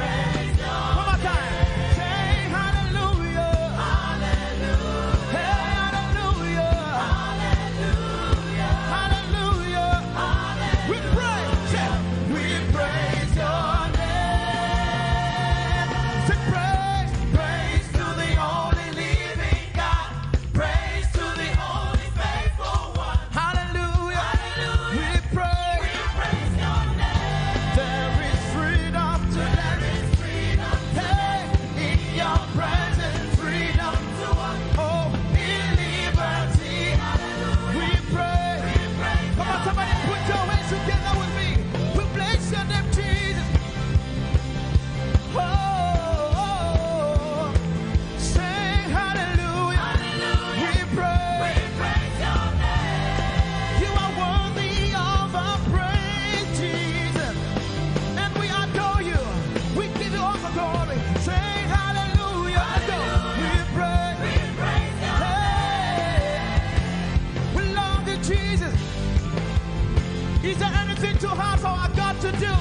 One more time. Say hallelujah. Hallelujah. Hey, hallelujah. Hallelujah. Hallelujah. We praise you. We praise your name. Say praise, praise to the only living God. Praise to the only faithful one. Hallelujah. Hallelujah. We praise your name. There is freedom today. Hey, in your presence, freedom to walk. Oh, in liberty. We pray. Come on, somebody, put your hands together with me. We bless your name, Jesus. Oh, say hallelujah. We praise your name. You are worthy of our praise, Jesus. And we adore you. We give you all the glory. Say hallelujah. Let's go. We praise your name. We love you, Jesus. Is there anything too hard for our God to do?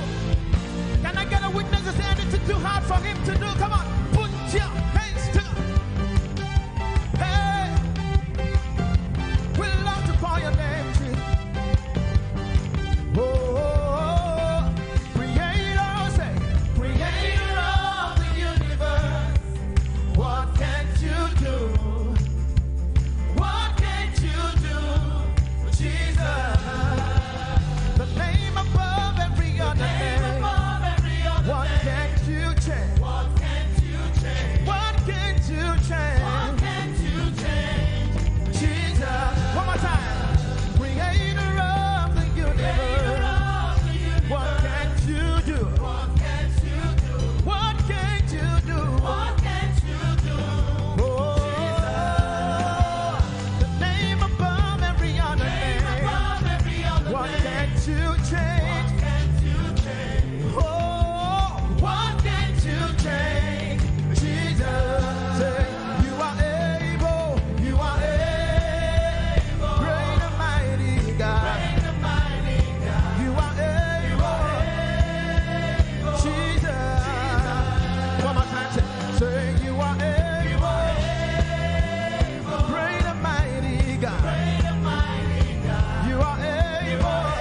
Can I get a witness? Is there anything too hard for him to do? Come on, put your hands together. Hey, we love to call your name, Jesus. Oh, creator, say, creator of the universe. What can't you do? What can't you do, Jesus? The name above every other name. What can't you change? What can't you change? What can't you change? What can't you change? Jesus. One more time. Creator of the universe. What can't you do? What can't you do? What can't you do? What can't you do? Oh, the name above every other name. What can't you change? Oh, what can't you change? Jesus, say, you are able, you are able, great and mighty God, you are able, Jesus. One more time, say, you are able, great and mighty God, you are able,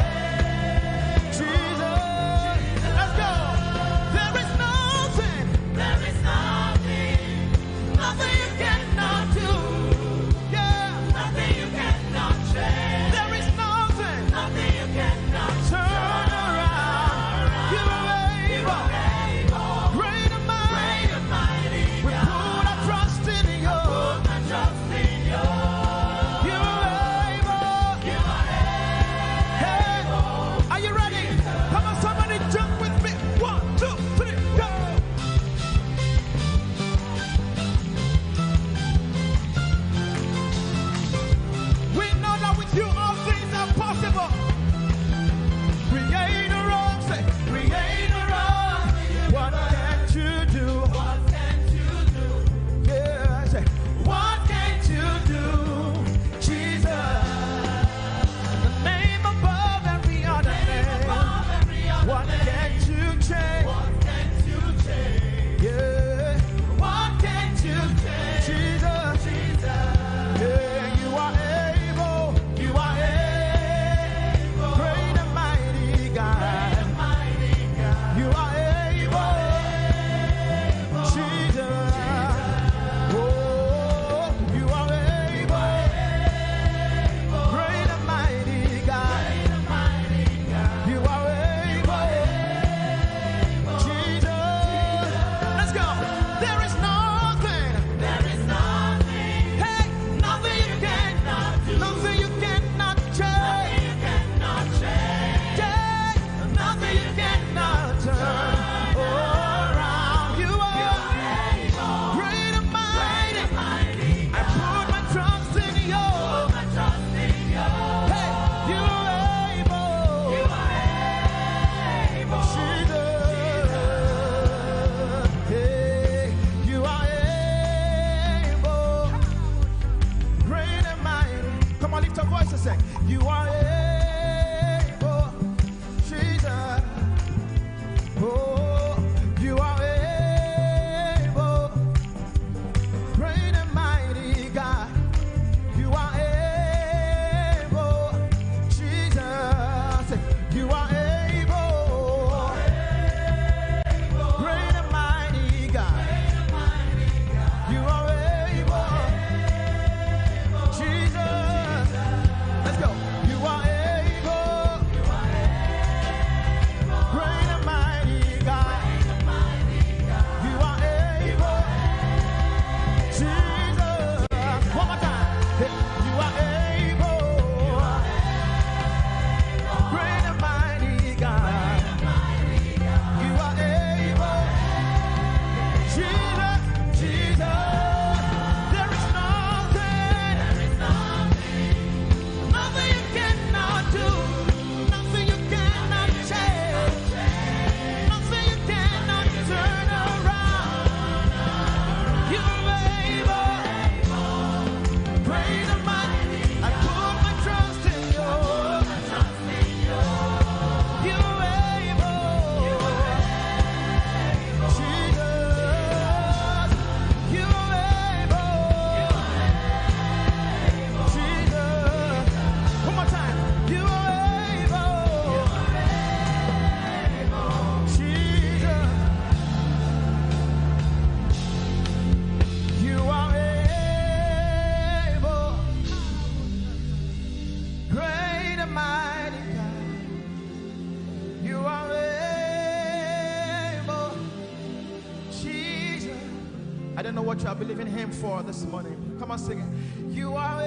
I don't know what you are believing Him for this morning. Come on, sing it. You are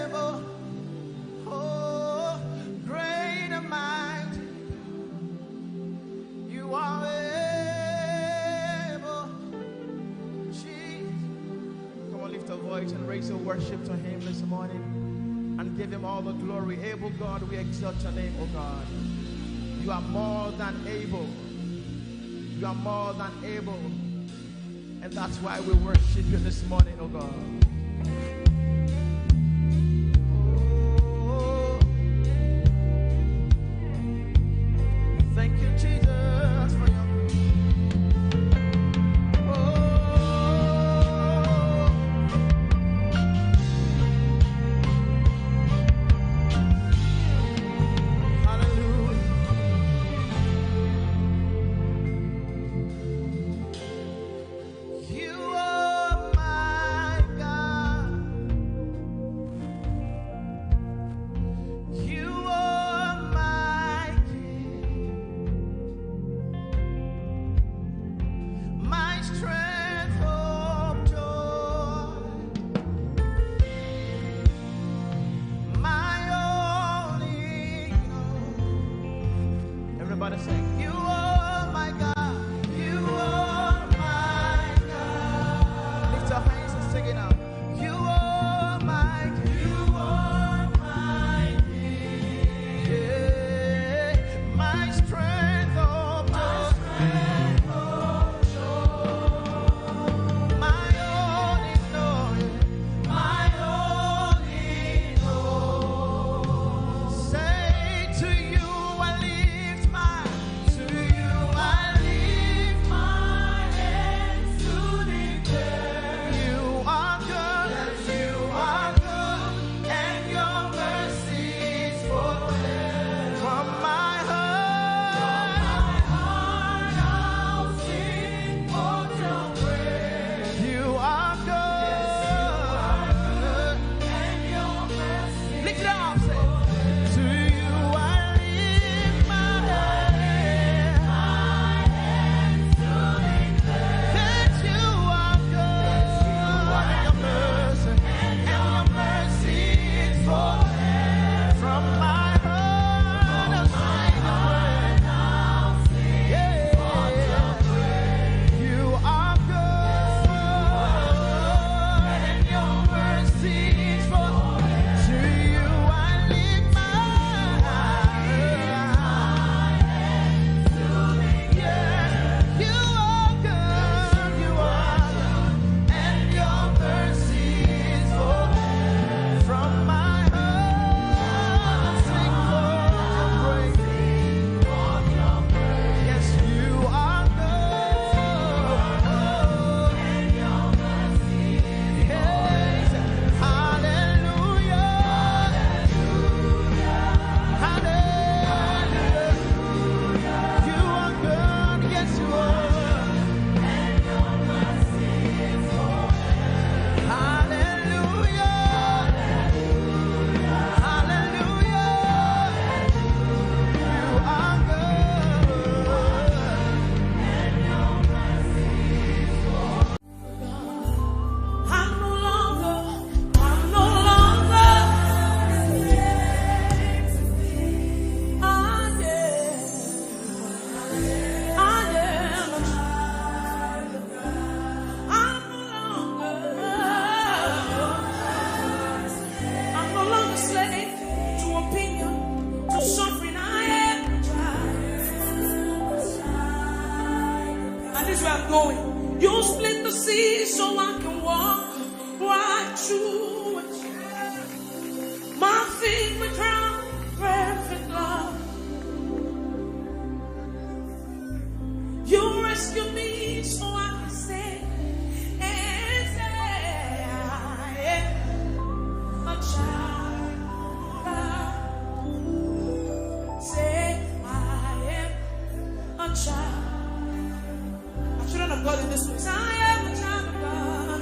able, oh, great and mighty. You are able, Jesus. Come on, lift a voice and raise your worship to Him this morning and give Him all the glory. Able God, we exalt your name, oh God. You are more than able. You are more than able. And that's why we worship you this morning, oh God. Oh, thank you, Jesus, for your going. You split the sea so I can walk right through it. My feet were crowned perfect love. You rescued me so I can say and say I am a child of God. Say I am a child. Children of God in this place, I am a child of God.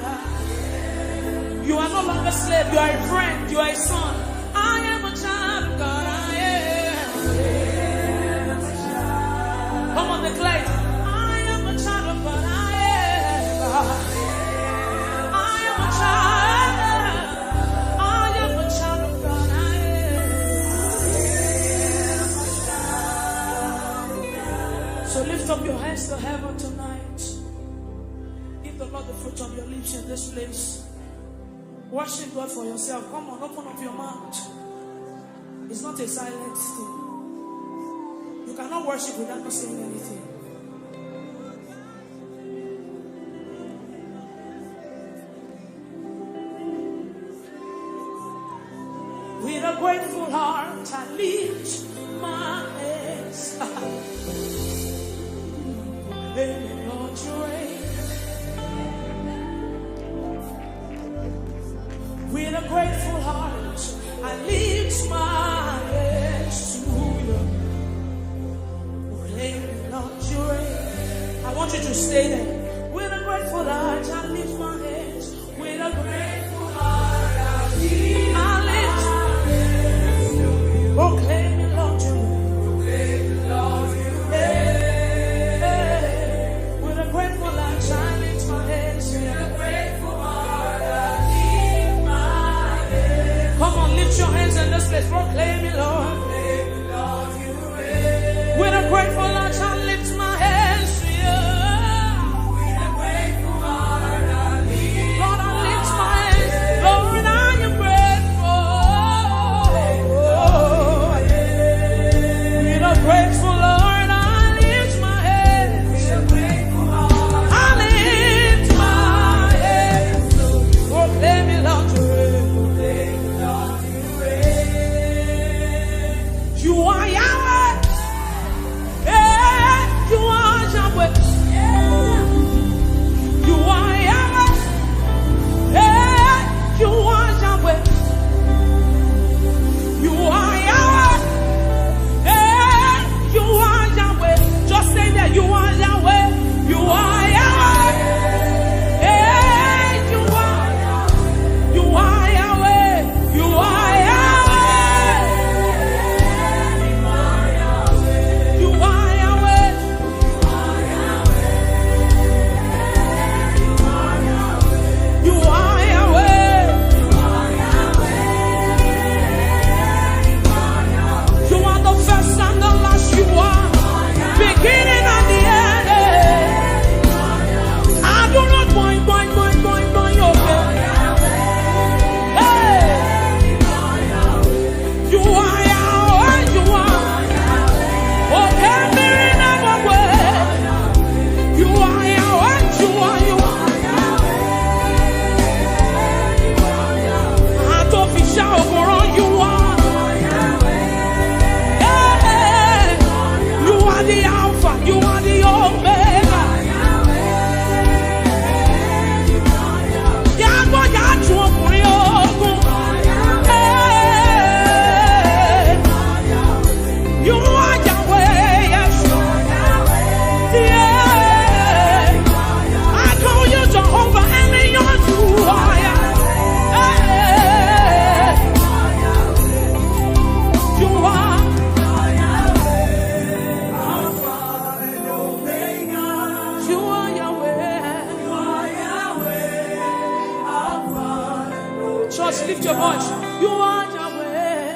You are no longer a slave, you are a friend, you are a son. I am a child of God. I am. Come on, declare it. I am a child of God. I am. Lift up your hands to heaven tonight. Give the Lord the fruit of your lips in this place. Worship God for yourself. Come on, open up your mouth. It's not a silent thing. You cannot worship without not saying anything. With a grateful heart, I lift my hands. Lord, you reign. With a grateful heart, I lift my hands to you. Lord, you reign. I want you to stay there. With a grateful heart, I lift my hands. With a grateful heart, I lift my hands. Proclaim it, Lord, you reign. With a grateful heart, I lift my hands. With a grateful heart, I lift my hands. Come on, lift your hands in this place. Proclaim it, Lord. With a grateful heart, I lift my hands to you. With a grateful heart, I lift. Lord, I lift my hands. Lord, I am grateful. With a grateful Lord, I lift my hands. With a grateful heart, I lift my hands. Proclaim it, Lord, you reign. You are Yahweh. You are Yahweh. You are Yahweh. You are Yahweh. You are Yahweh. You are Yahweh. Just say that you are Yahweh. You are Yahweh. You are Yahweh. You are Yahweh. You are Yahweh. You are Yahweh. You are Yahweh. You are the first and the last. You are beginning and the end. I do not boing, boing, boing, boing, boing, okay. Hey. You are Yahweh. You are. Okay, mirror number way. You are Yahweh. You are. You are. I don't be shy over on you are. Hey. You are the Alpha. You are the Omega. Yago yachu okuri ogun. Hey. You are Yahweh. Yes. Yeah. I call you Jehovah Elion. You are Yahweh. Hey. You are. You are Yahweh. Church, lift your voice. You are Yahweh.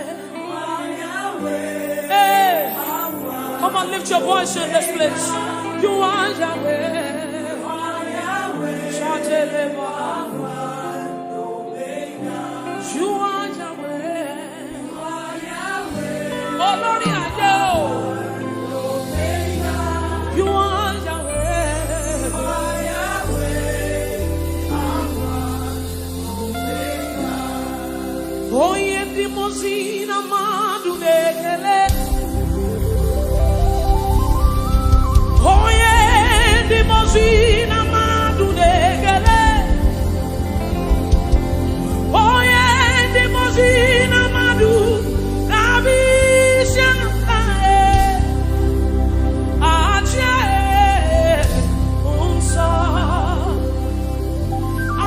Hey. Come on, lift your voice in this place. You are Yahweh. Shout it, you are Yahweh. Oh, Lord, I know. You are Yahweh. Oh, yeah, the Mosina Madunekele. Oh, yeah, the Mosina Madunekele. Oh, yeah, the Mosina Madu. Rabisha. Ache. Unsa.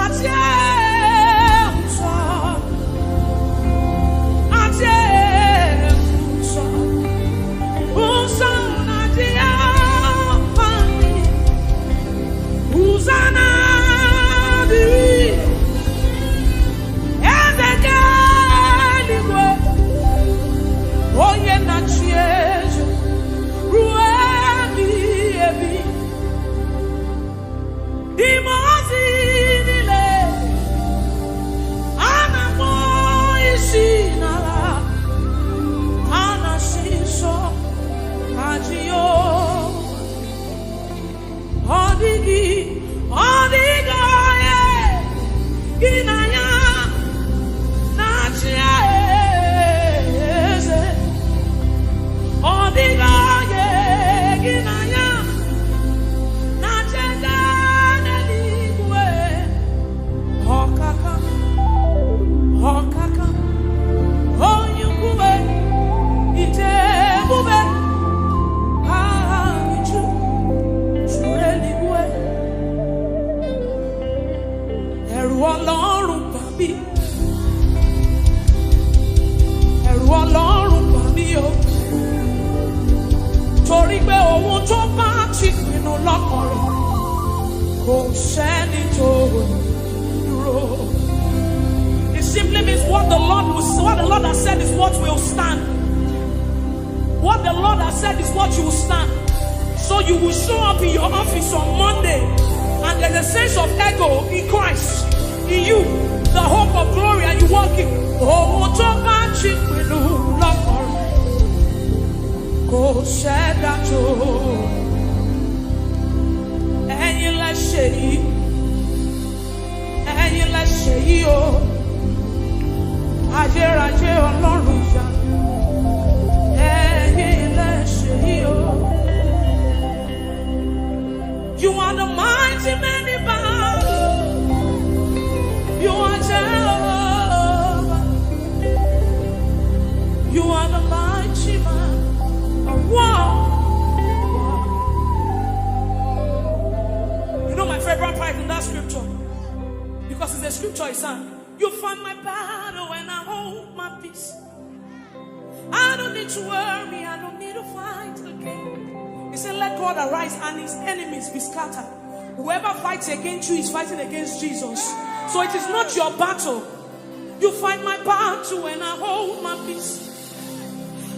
Ache. Unsa. Ache. Unsa. Unsa. Uzana di Ezekiel Oye na chieje Ruemi what will stand. What the Lord has said is what you will stand. So you will show up in your office on Monday, and there's a sense of ego in Christ, in you, the hope of glory, and you walk in. Oh, to match it with go said that and you let say, and you let say, oh, Aje Ọlọ́run ya, and you let say, oh. You are the mighty man in battle. You are Jehovah. You are the mighty man of war. You know my favorite part in that scripture, because it's a scripture I sang. You fight my battle and I hold my peace. I don't need to worry. I don't need to fight again. He said, let God arise and his enemies be scattered. Whoever fights against you is fighting against Jesus. So it is not your battle. You fight my battle and I hold my peace.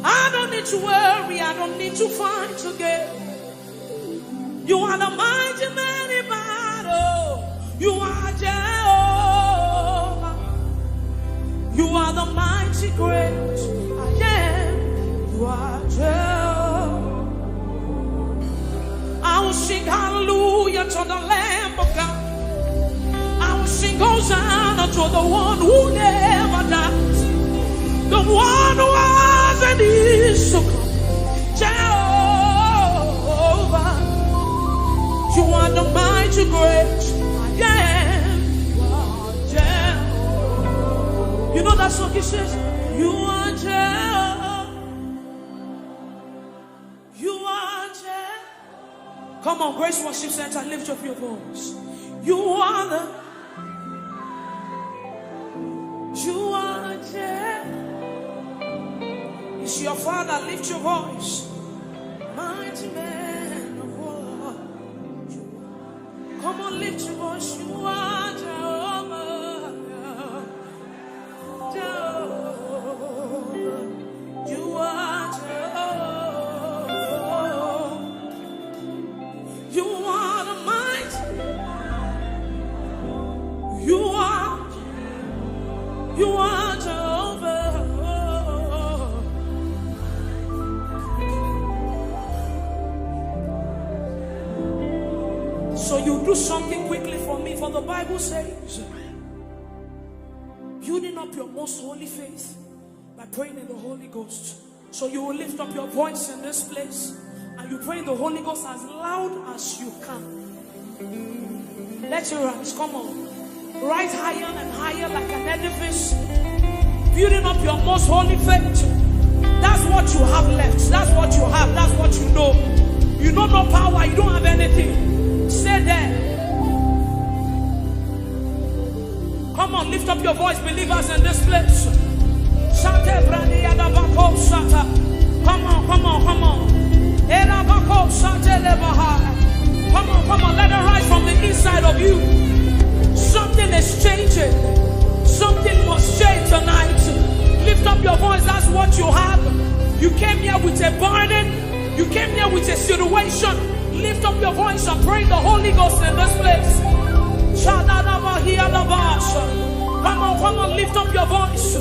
I don't need to worry. I don't need to fight again. You are the mighty man in battle. You are Jehovah. You are the mighty great I am. You are Jehovah. I will sing hallelujah to the Lamb of God. I will sing Hosanna to the one who never dies, the one who was and is to come. Jehovah, you are the mighty great I am. You know that song? He says, you are Jehovah. You are Jehovah. Come on, Grace Worship Center, lift up your voice. You are the, you are Jehovah. It's your Father, lift your voice. Mighty man of war. Come on, lift your voice. You are Jehovah. Jehovah. You are Jehovah. You are the mighty. You are Jehovah. So you do something quickly for me, for the Bible says, building up your most holy faith by praying in the Holy Ghost. So you will lift up your voice in this place and you pray in the Holy Ghost as loud as you can. Let your rise, come on. Rise higher and higher like an edifice, building up your most holy faith. That's what you have left. That's what you have. That's what you know. You know no power. You don't have anything. Stay there. Come on, lift up your voice, believers in this place. Come on, come on, come on. Come on, let it rise from the inside of you. Something is changing. Something must change tonight. Lift up your voice, that's what you have. You came here with a burden. You came here with a situation. Lift up your voice and pray the Holy Ghost in this place. Come on, lift up your voice.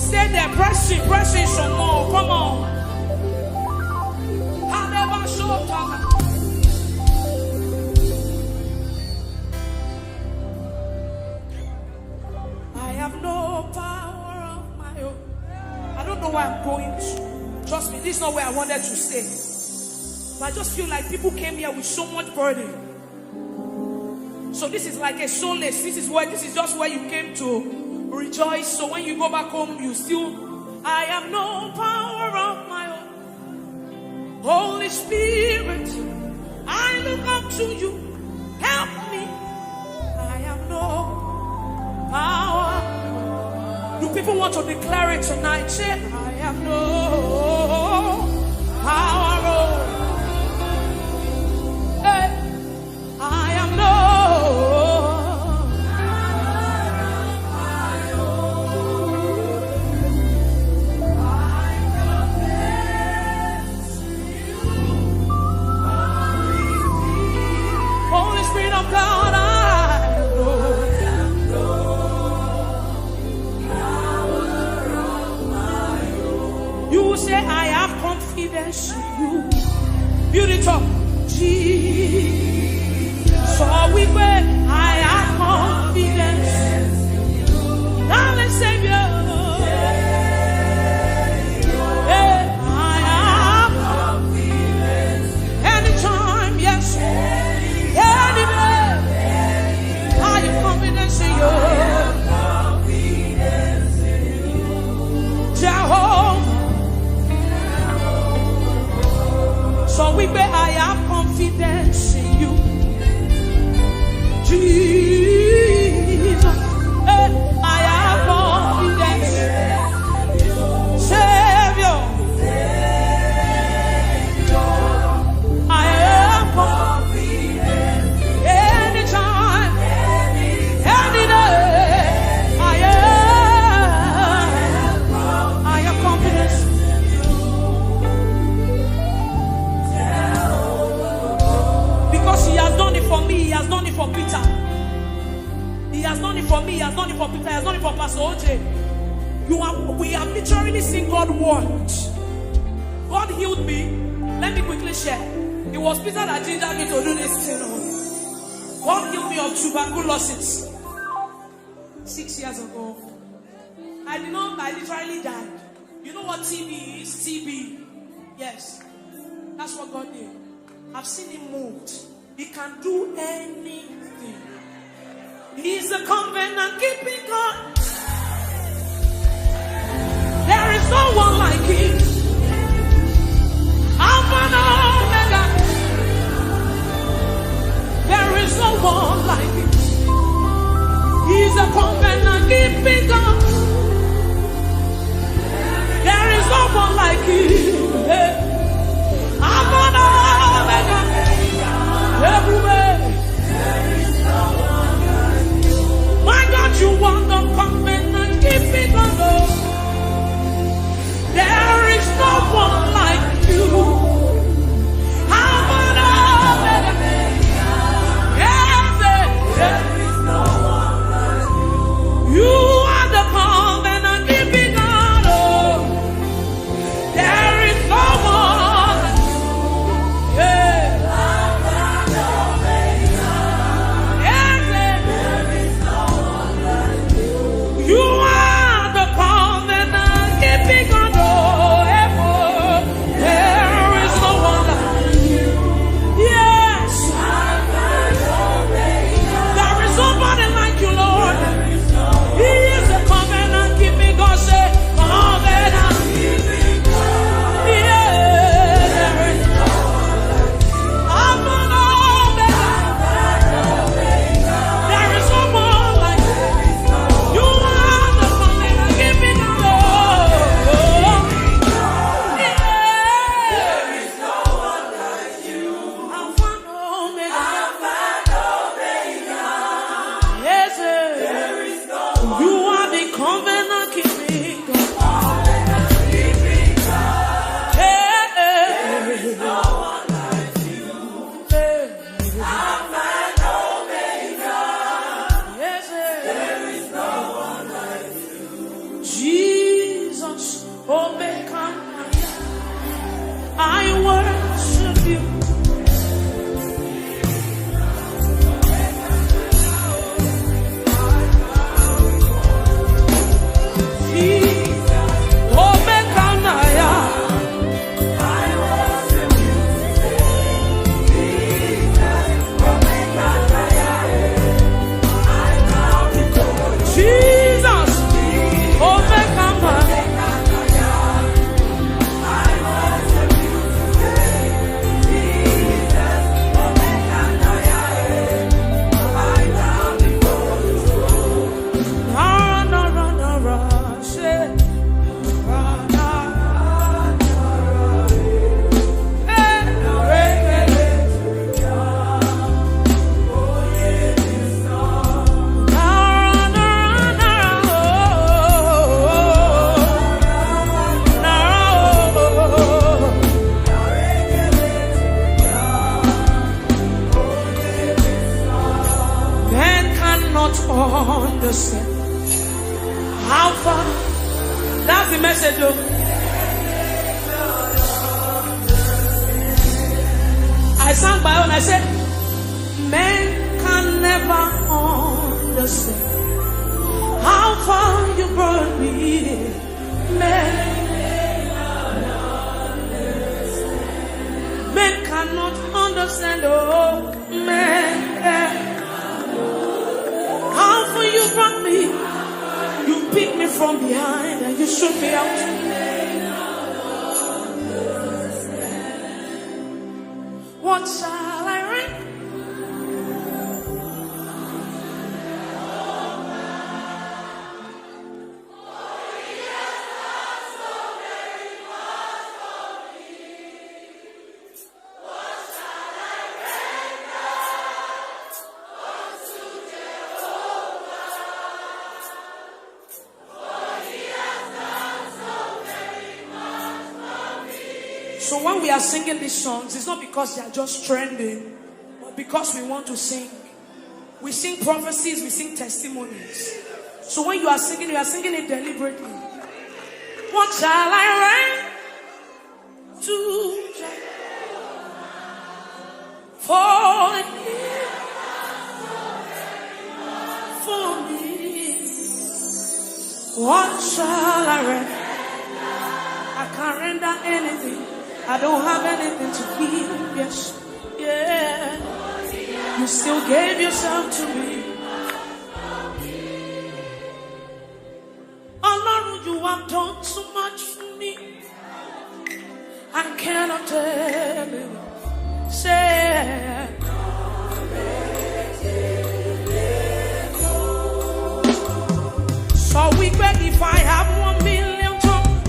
Stay there, pressing some more. Come on. I have no power of my own. I don't know where I'm going to. Trust me, this is not where I wanted to stay. But I just feel like people came here with so much burden. So this is like a solace. This is just where you came to rejoice. So when you go back home, you still, I have no power of my own. Holy Spirit, I look up to you. Help me. I have no power. Do people want to declare it tonight? Say, I have no power. I am no. say, I have confidence in you. Build it up. Jesus. So we pray, I have confidence. Darling Savior. I have confidence. Anytime, yes. Anywhere. I have confidence in you. Jehovah. So we pray, I have confidence in you. Jesus. I have confidence. Savior. I have confidence. Anytime. Any day. I have confidence. Because he has done it for me, he has done it for Peter. He has done it for me, he has done it for Peter, he has done it for Pastor OJ. We have literally seen God work. God healed me. Let me quickly share. It was Peter that gingered me to do this thing. God healed me of tuberculosis 6 years ago. I literally died. You know what TB is? TB. Yes. That's what God did. I've seen him moved. He can do anything. He's a covenant keeping God. There is no one like him. Alpha and Omega. There is no one like him. He's a covenant keeping God. There is no one like him. Alpha and Omega. Everywhere. My God, you want to come. and I said, men can never understand how far you brought me. Men cannot understand, oh, men. How far you brought me. You picked me from behind and you shook me out. What shall I render? So when we are singing these songs, it's not because they are just trending, but because we want to sing. We sing prophecies, we sing testimonies. So when you are singing it deliberately. What shall I render to for me? What shall I render? I can't render anything. I don't have anything to give. Yes, yeah. You still gave yourself to me. Oh Lord, you have done so much for me. I cannot tell you. Say, so we beg if I have 1 million tongues,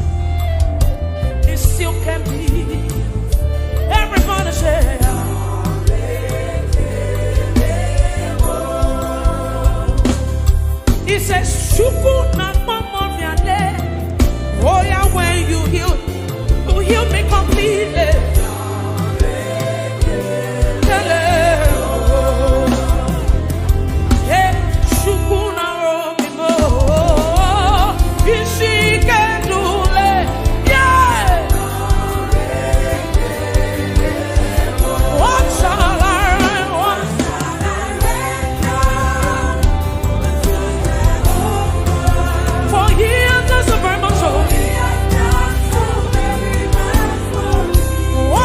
it still can be. Everybody say, he says, Shuku na mama vyale. Oh yeah, when you heal me completely. Hey, Shuku na robi mo. Isi kendule. Yeah. What shall I for he has done so very much for me. What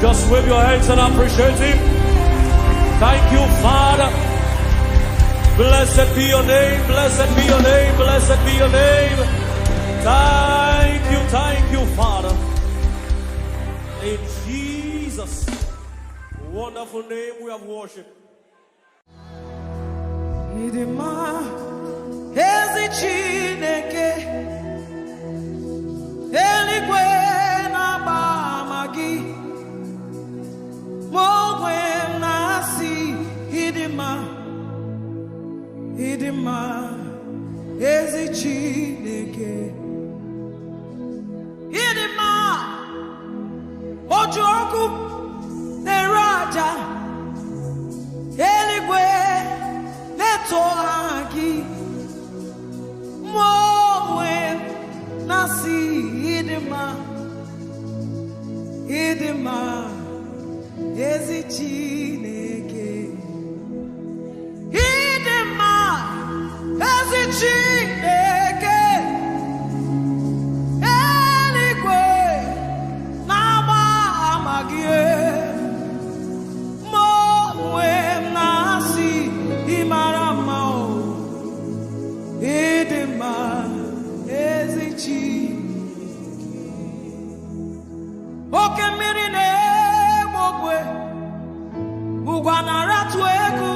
Just wave your hands and appreciate Him. Thank you, Father. Blessed be your name, blessed be your name, blessed be your name. Thank you, Father. In Jesus' wonderful name we have worshiped. Idima ezi Chineke eluigwe na-agba ama gị ma onwe m na-asị ịdịmma ezi Chineke ịdịmma oju ọkụ na-ere aja eluigwe na-eto aha gị ma onwe m na-asị ịdịmma ezi Chineke ịdịmma ezi Chineke eluigwe na-agba ama gị ma onwe m na-asị ịmara mma ịdịmma ezi Chineke oke mmiri na-egbu ogwe ugwa na-aratu egwu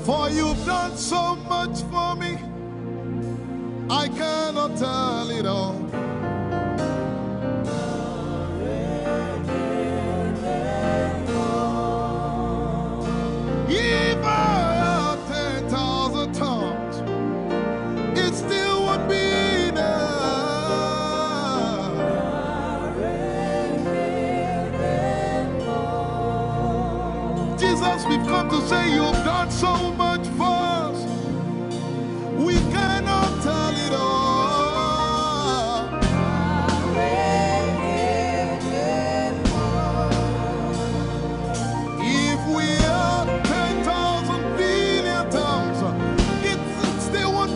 For you've done so much for me, I cannot tell it all. If I had 10,000 tongues, it still would be enough. Jesus, we've come to say you've done so much for us. We cannot tell it all. If we had 10,000 billion tongues, it still won't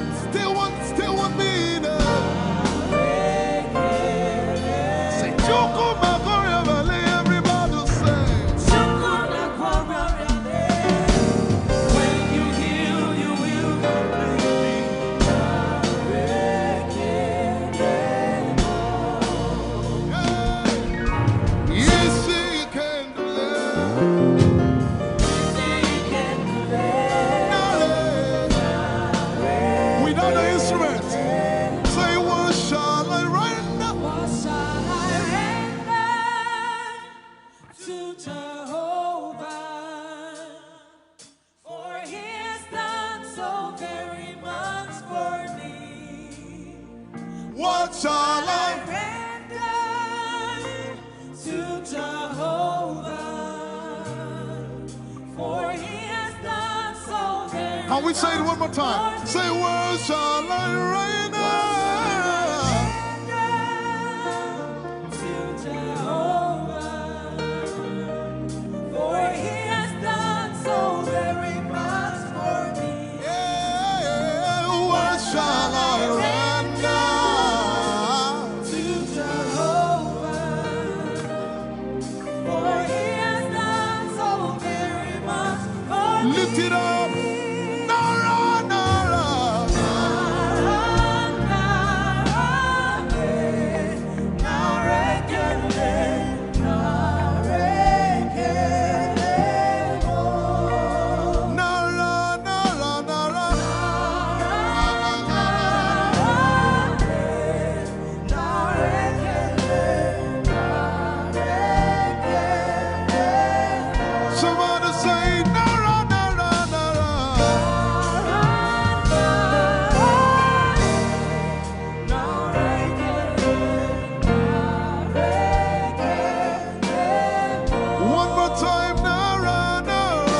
instrument. Say, what shall I render? What shall I render to Jehovah? For he has done so very much for me. What shall I render to Jehovah? For he has done so very much. Can we say it one more time? Say, what shall I render? To Jehovah, for he has done so very much for me. Yeah, what shall I render? To Jehovah, for he has done so very much for me. Lift it up. Nara, Nara. Nara, Nara, Nara. Somebody say, Nara, Nara, Nara. One more time, Nara, Nara.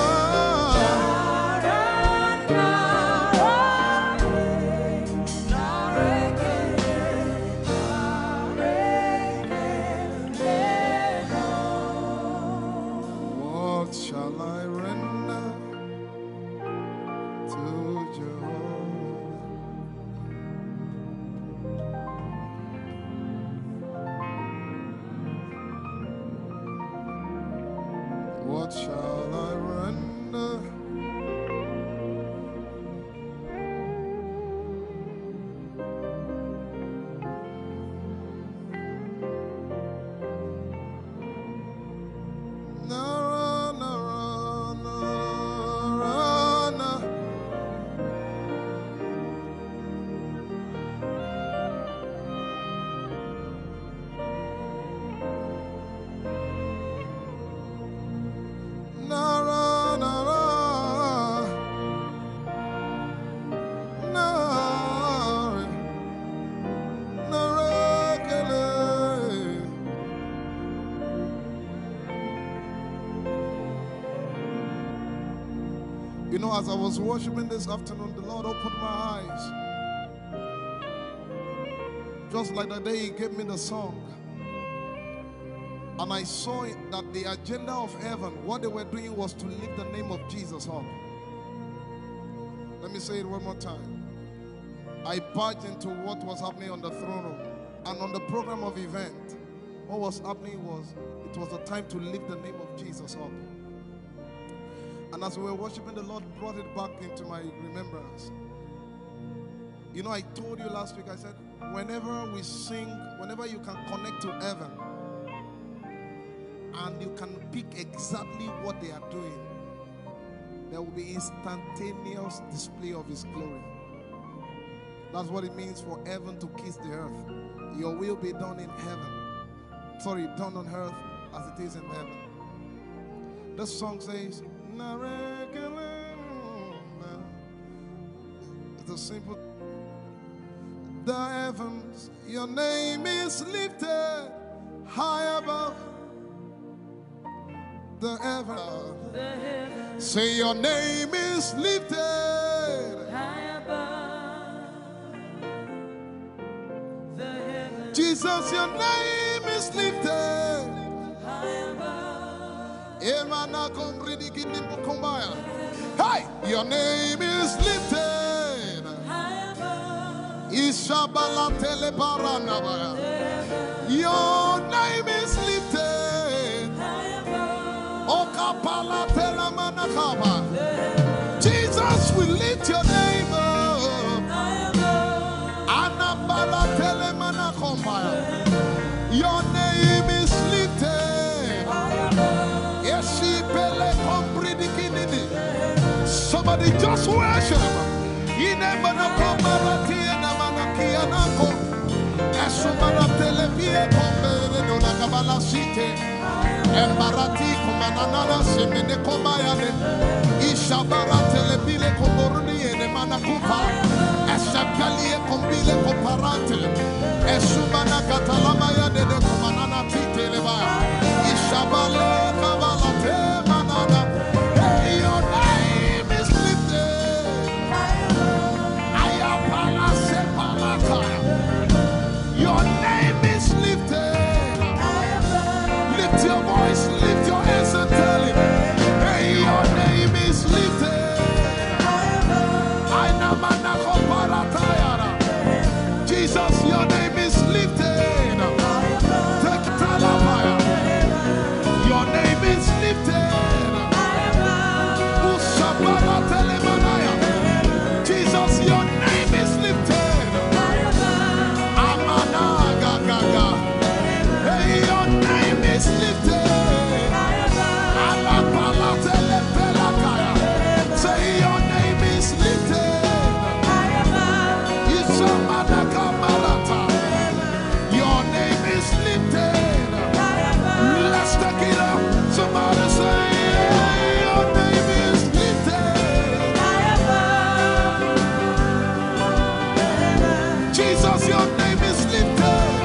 What shall I render to Jehovah? What shall I render? Nara, Nara, Nara, Nara. Nara, Nara, Nara, Nara, Kele. You know, as I was worshiping this afternoon, the Lord opened my eyes. Just like the day He gave me the song. And I saw it that the agenda of heaven, what they were doing was to lift the name of Jesus up. Let me say it one more time. I barged into what was happening on the throne room. And on the program of event, what was happening was, it was the time to lift the name of Jesus up. And as we were worshiping, the Lord brought it back into my remembrance. You know, I told you last week, I said, whenever we sing, whenever you can connect to heaven, and you can pick exactly what they are doing, there will be instantaneous display of His glory. That's what it means for heaven to kiss the earth. Your will be done in heaven. Sorry, done on earth as it is in heaven. This song says, it's a simple. The heavens, your name is lifted high above. The heavens, say your name is lifted High above the heavens, Jesus, your name is lifted high above. Hey, your name is lifted High above Ishabala telebaranabaya. Your name is lifted high above Okapala telamanakaba. Jesus, we lift your name up. high above. Anabala telemanakombaya. Your name is lifted. Esipele kompridikinini. Somebody just worship. Inemanakomarati site. Embarati kumanana semene komayane. Ishabara telebile koboruni ene manakupa. Eshapelie kombile koparate. Esumana katalamaya de kumanana tite levaya. Ishabale kabalate manana. Hey, your name is lifted. Ayapala sepalataya. Your name is lifted. Lift your voice, lift your hands and tell him, hey, your name is lifted. Jesus, your name is lifted. Your name is lifted. Jesus, your name is lifted. Hey, your name is lifted. Say your name is lifted. Your name is lifted. Let's take it up. Somebody say your name is lifted. Jesus, your name is lifted.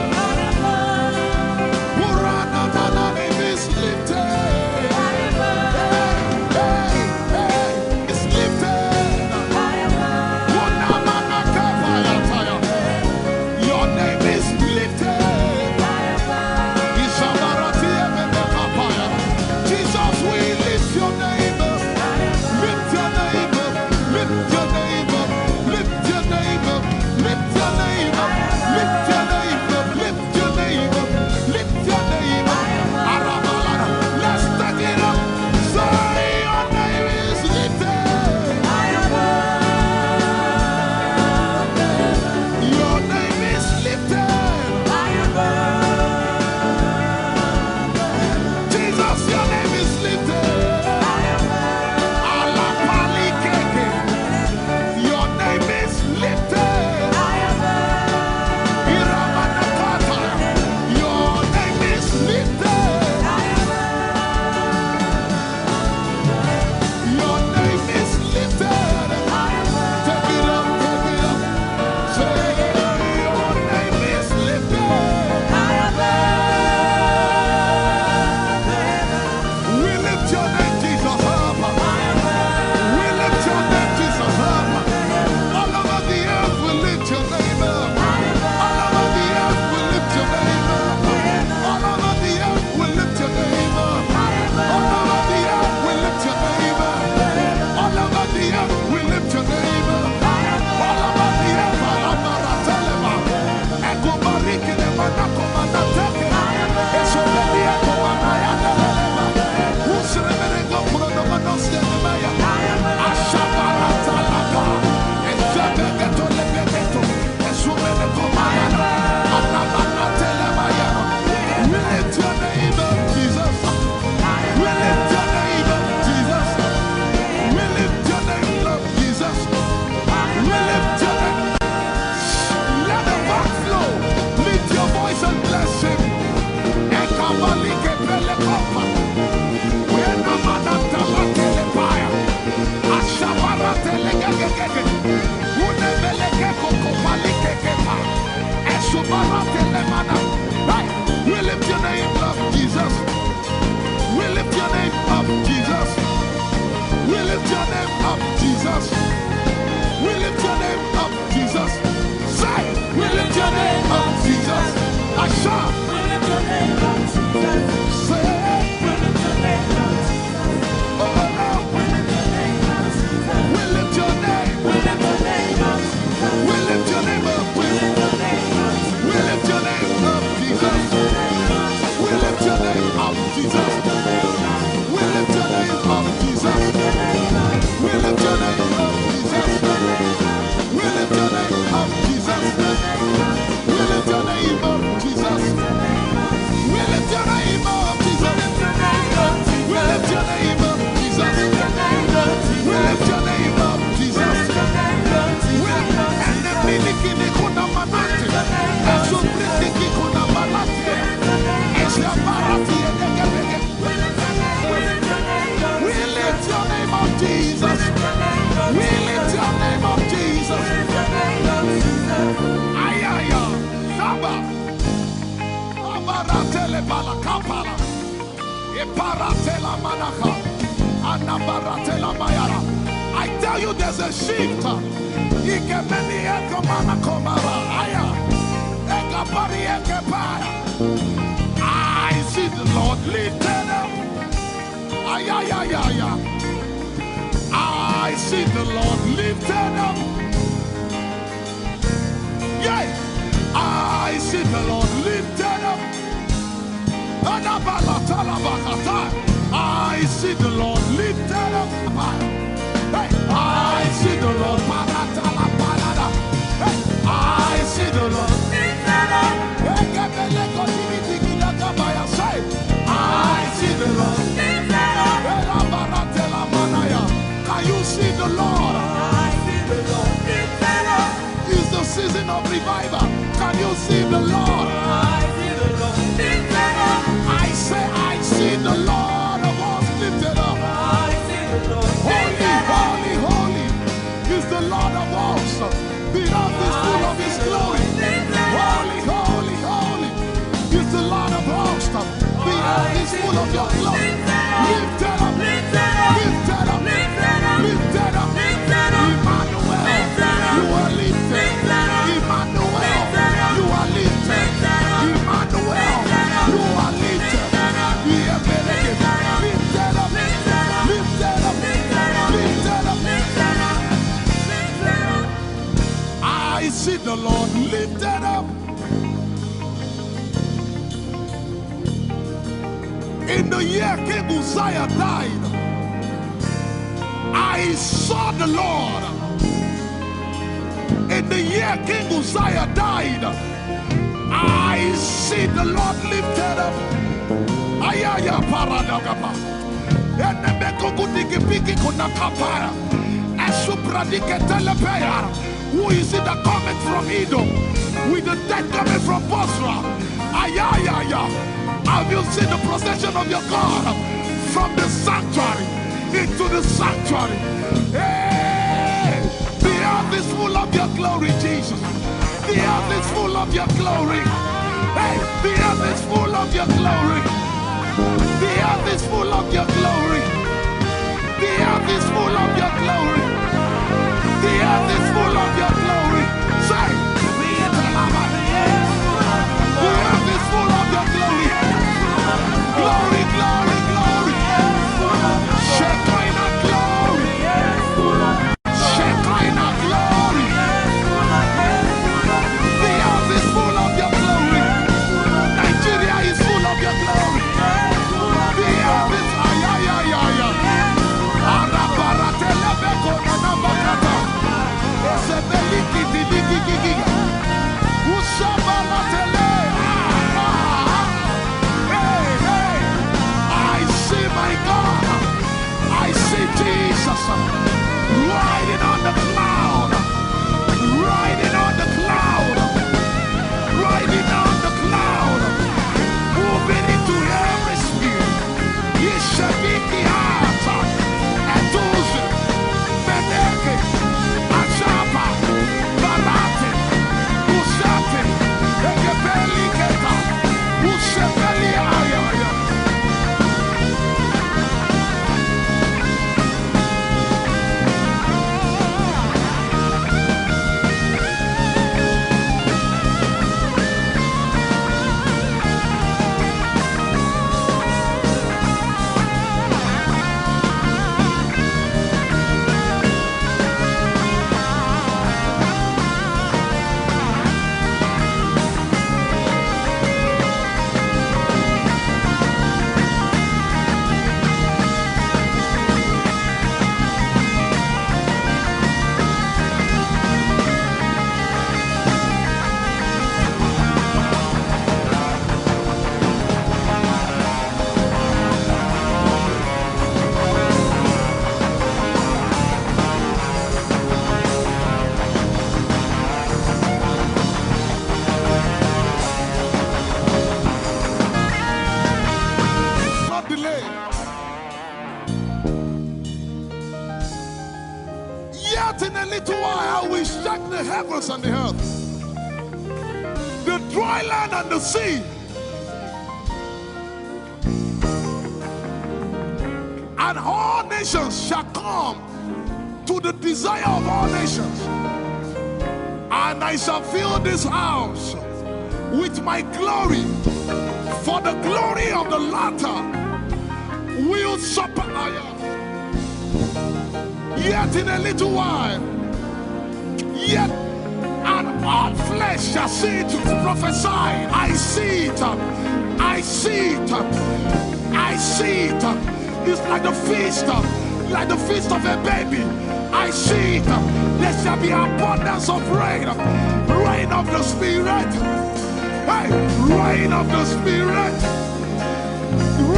Anabala kapala. Iparatela manaka. Anabaratela mayara. I tell you there's a shift. Ikemeni ekomana komara. Aya. Ekapari ekepaya. I see the Lord lifted up. Ay, ay, ay, ay, ay. I see the Lord lifted up. Yeah, I see the Lord lifted up. I see the Lord lifted up. Hey, I see the Lord. Hey, I see the Lord lifted up. I see the Lord lifted up. Can you see the Lord? I see the Lord lifted up. It's the season of revival. Can you see the Lord? I see the Lord lifted up. I say, I see the Lord of us lifted up. I see the Lord. Holy, holy, holy is the Lord of us. The earth is full of His glory. Holy, holy, holy is the Lord of hosts. The earth is full of Your glory. Lifted up, lifted up, lifted up, lifted up, lifted up, lifted up. Emmanuel, You are lifted. Emmanuel, You are lifted. Emmanuel, You are lifted. Lifted up, lifted up, lifted up, lifted up, lifted up. I see the Lord lifted up. In the year King Uzziah died, I saw the Lord. In the year King Uzziah died, I see the Lord lifted up. Ayaya paradagaba. Enemeko kudigipiki kunakapaya. Esupradike telepaya. Who is it that cometh from Edom? With the dead coming from Bosra. Ayaya. Have you seen the procession of your God from the sanctuary into the sanctuary? Hey, the earth is full of Your glory, Jesus. The earth is full of Your glory. Hey, the earth is full of Your glory. The earth is full of Your glory. The earth is full of Your glory. The earth is full of Your glory. Say, the earth is full of Your glory. Glory, glory, glory. Shekinah glory. Shekinah glory. The earth is full of Your glory. Nigeria is full of Your glory. The earth is ayayayaya. Arabaratelebeko nanabakata. Esebelikidiligigigi. Usabalatele. My God, I see Jesus riding on the cloud, riding on the cloud, riding on the cloud, moving into every sphere. Yeshabiki Hata, Etuze, Beneke, Achapa, Barate, Usate, Ekebeli Keta, Usebeli Ayaya. Heavens and the earth, the dry land and the sea nations shall come to the desire of all nations, and I shall fill this house with my glory, for the glory of the latter will surpass. Yet in a little while, yet and all flesh shall see it. Prophesy. I see it. I see it. I see it. It's like the feast of a baby. I see it. There shall be abundance of rain. Rain of the Spirit. Hey, rain of the Spirit.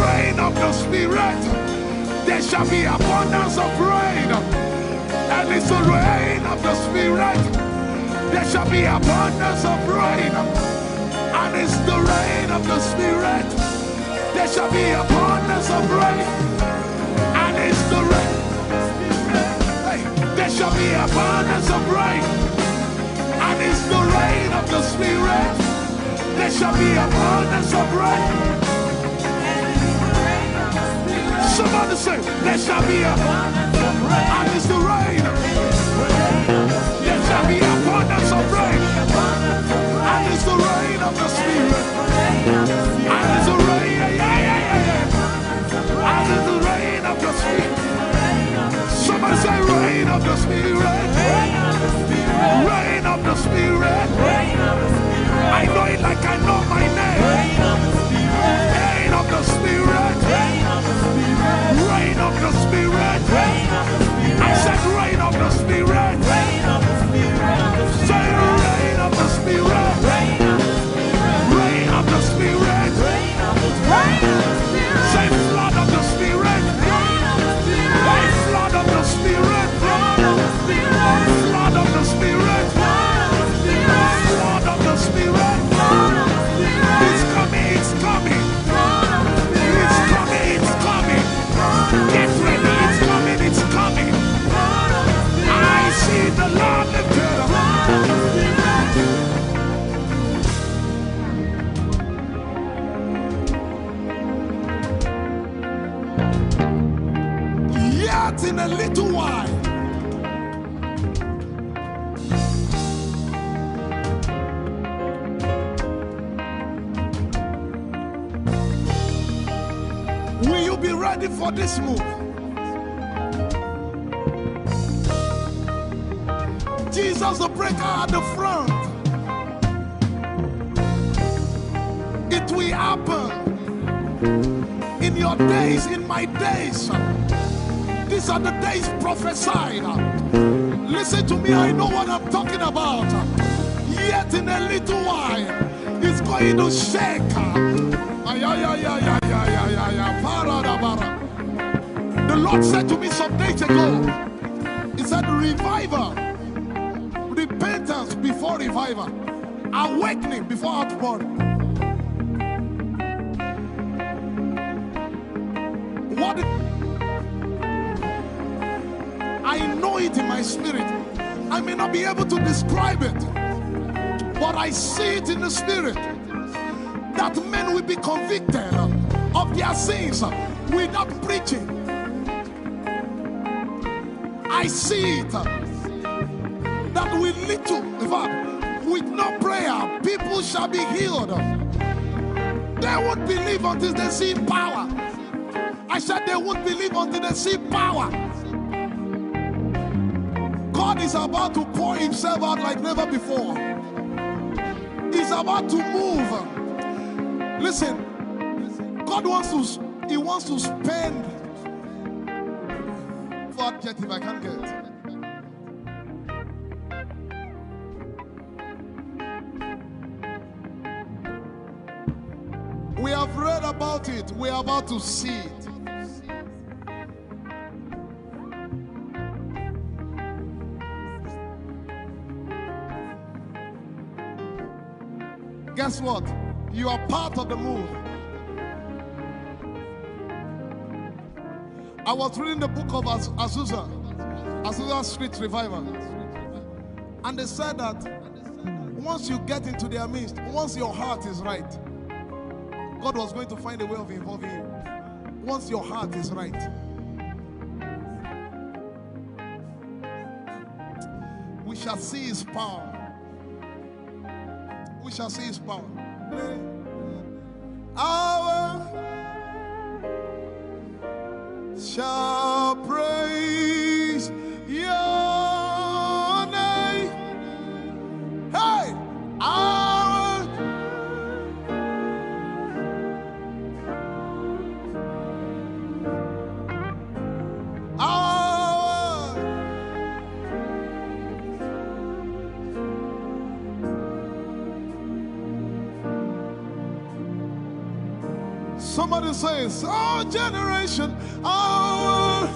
Rain of the Spirit. There shall be abundance of rain. And it's the rain of the Spirit. There shall be abundance of rain. And it's the rain of the Spirit. There shall be abundance of rain. And it's the rain. Hey, there shall be abundance of rain. And it's the rain of the Spirit. There shall be abundance of rain. Somebody say, there shall be abundance of rain. And it's the rain. There shall be abundance of rain. And it's the rain of the Spirit. And it's the rain, and it's the rain of the Spirit. Somebody say, rain of the Spirit. Rain of the Spirit. I know it like I know my name. Rain of the Spirit. Rain of the Spirit. I said rain of the Spirit. Say rain of the Spirit. Rain of the Spirit. Say flood of the Spirit. Say flood of the Spirit. Flood of the Spirit. Flood of the Spirit. It's coming, it's coming. It's coming, it's coming. Get ready, it's coming, it's coming. I see the Lord lifted up. Yet in a little while, will you be ready for this move? Jesus the breaker at the front. It will happen in your days, in my days. These are the days prophesied. Listen to me, I know what I'm talking about. Yet in a little while, it's going to shake. The Lord said to me some days ago, He said, revival, repentance before revival, awakening before outpouring. What? I know it in my spirit. I may not be able to describe it, but I see it in the spirit. That men will be convicted of their sins without preaching. I see it. That with little, in fact, with no prayer, people shall be healed. They won't believe until they see power. I said they won't believe until they see power. God is about to pour Himself out like never before. He's about to move. Listen, God wants to spend. For adjective I can't get. We have read about it. We are about to see it. Guess what? You are part of the move. I was reading the book of Azusa Street Revival. And they said that once you get into their midst, once your heart is right, God was going to find a way of involving you. Once your heart is right. shall see his power. We shall see his power. Our shall praise your name. Hey, our somebody says, our generation, our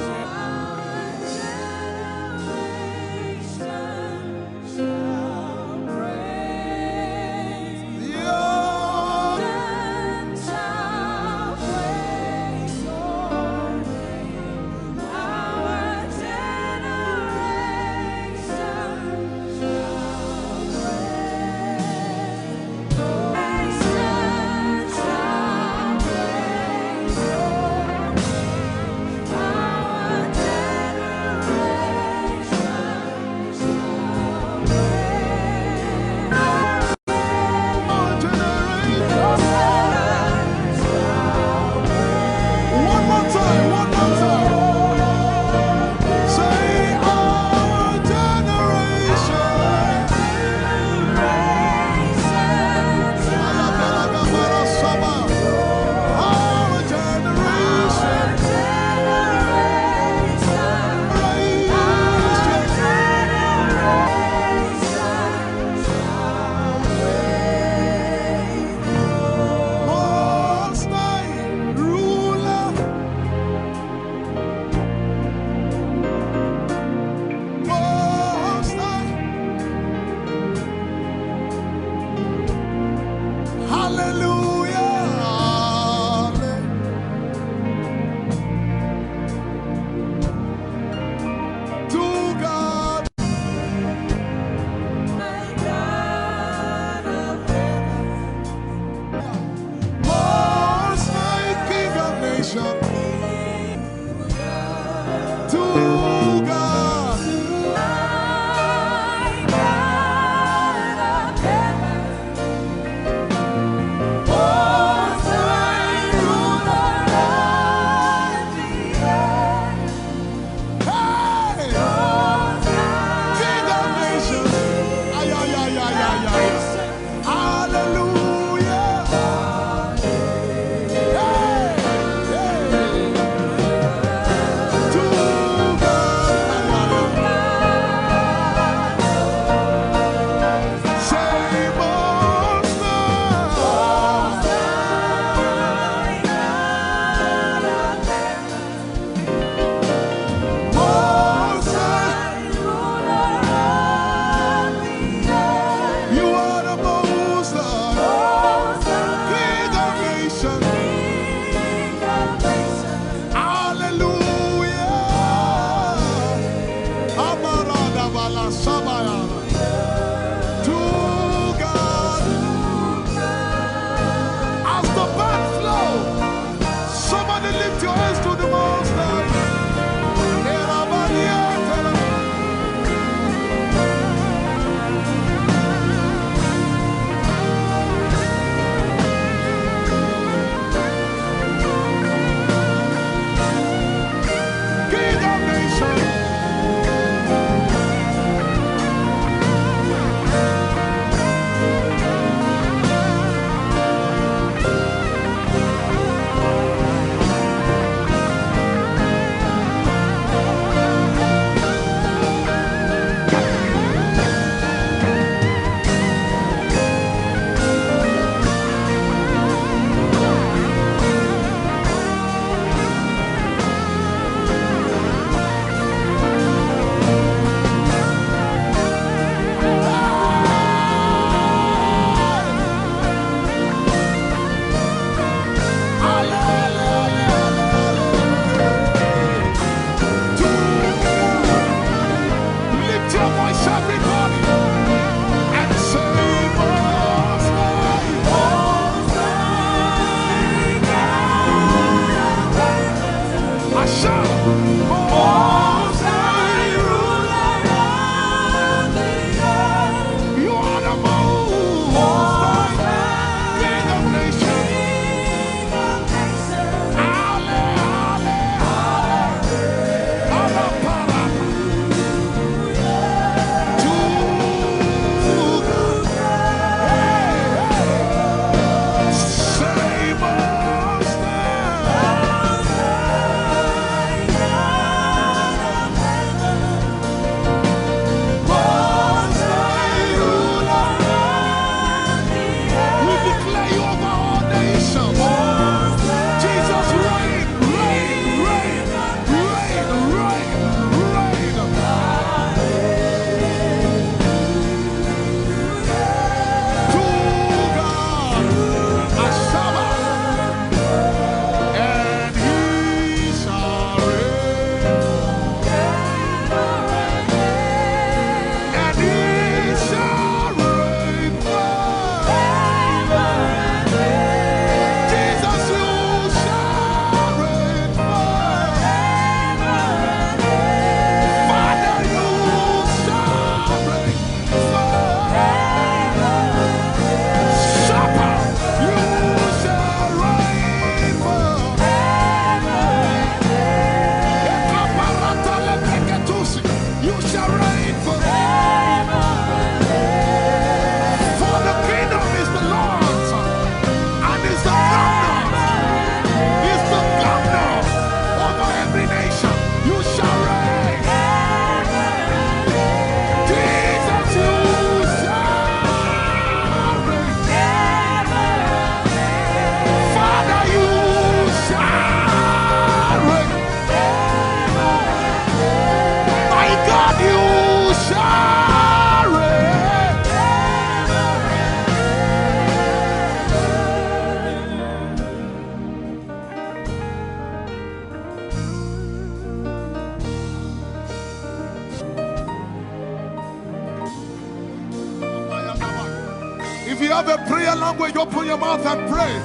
If you have a prayer language, open your mouth and pray.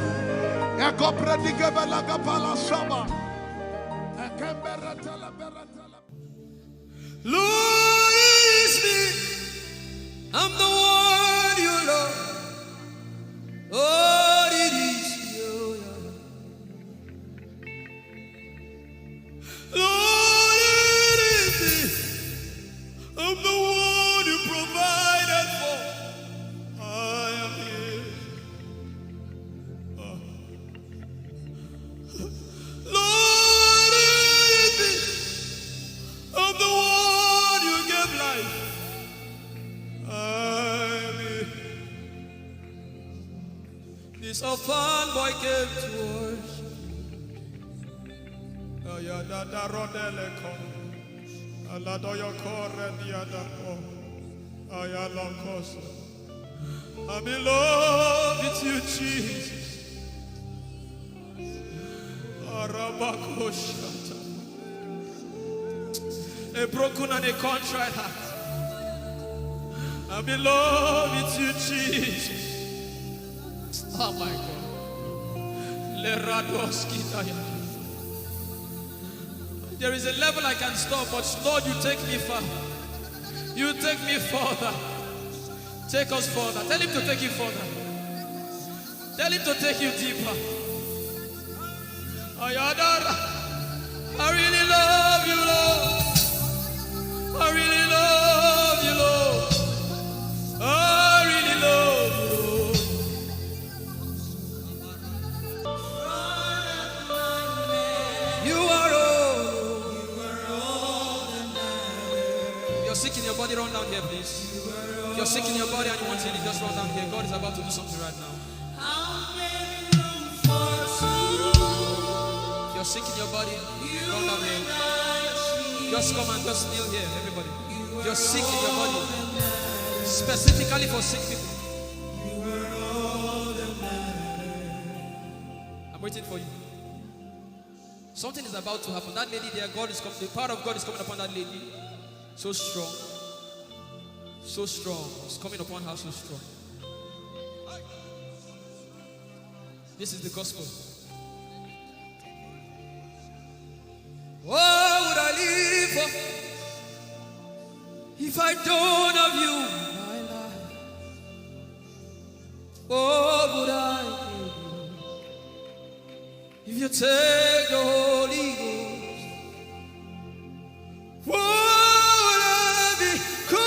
Lord, it's me. I'm the one you love. Lord, it is you. Lord, it is me. I'm the one you provided for. I am here. Lord, it is me. I'm the one you gave life. I'm here. This orphan boy came to worship. Ayadada rodele kom. Aladoyo kore diadapo. Ayalokoso. I'm in love with you, Jesus. Arabakoshata. A broken and a contrite heart. I'm in love with you, Jesus. Oh my God. There is a level I can stop, but Lord, you take me far. You take me further. Take us further. Tell him to take you further. Tell him to take you deeper. Ayadara. I really love you, Lord. I really love you, Lord. I really love you, Lord. You are all. You're sick in your body, run down here, please. If you're sick in your body and you want healing, just run down here. God is about to do something right now. If you're sick in your body, run down here. Just come and just kneel here, everybody. If you're sick in your body, specifically for sick people, I'm waiting for you. Something is about to happen. That lady there, God is coming. The power of God is coming upon that lady. So strong. So strong. It's coming upon her so strong. This is the gospel. What would I live for if I don't have you in my life? What would I do if you take the Holy Ghost? What would I become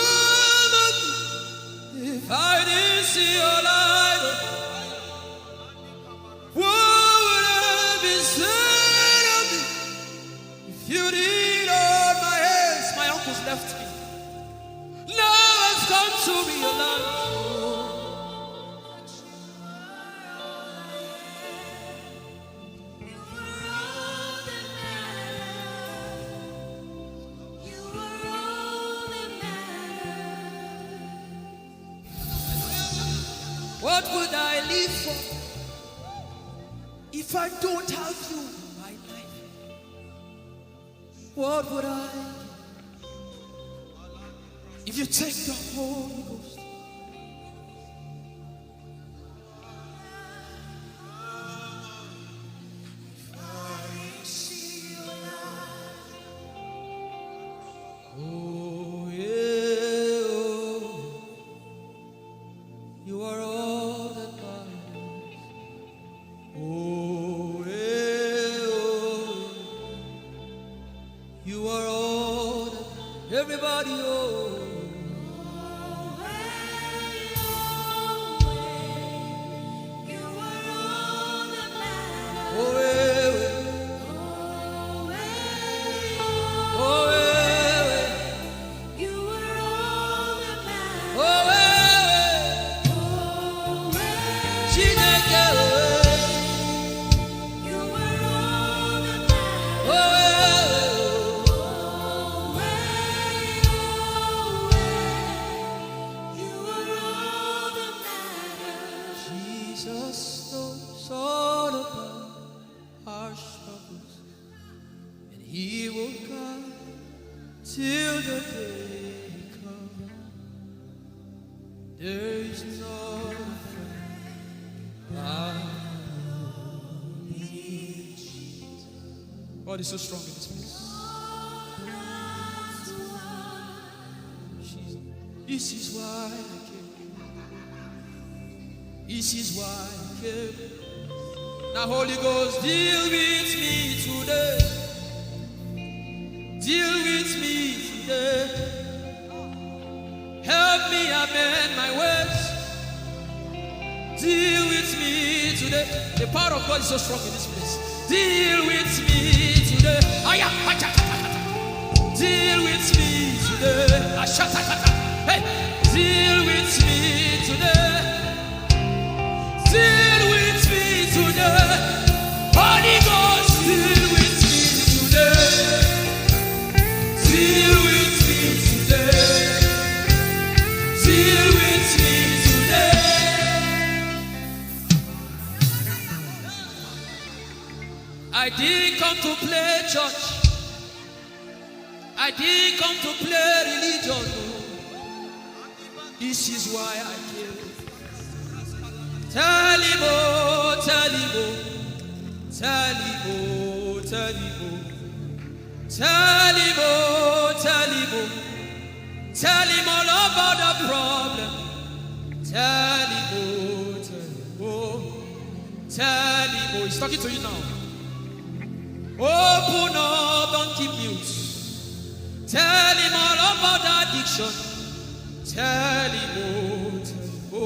if I didn't see your light? What would I be said of me if you did all my hands? My uncles left me. Now I've come to realize. What would I live for if I don't have you in my life? What would I do if you take the Holy Ghost? Oh yeah, oh. You are all that matters. Oh yeah, oh. You are all that everybody, oh. Jesus knows all about our struggles, and He will guide till the day comes. There is nothing God is so strong in this place. This is why I came. This is why I came. Now, Holy Ghost, deal with me today. Deal with me today. Help me amend my ways. Deal with me today. The power of God is so strong in this place. Deal with me today. Deal with me today. Hey, deal with me today. Deal with me today. Holy Ghost, deal with me today. Deal with me today. Deal with me today. I didn't come to play church. I didn't come to play religion. No. This is why I came. Tell him, oh, tell him, oh, tell him, oh, tell him, oh, tell him, oh, tell him, oh, tell him all about the problem. Tell him, oh, tell him, oh, tell him, oh. He's talking to you now. Open up, don't keep mute. Tell him all about the addiction. Tell him, oh,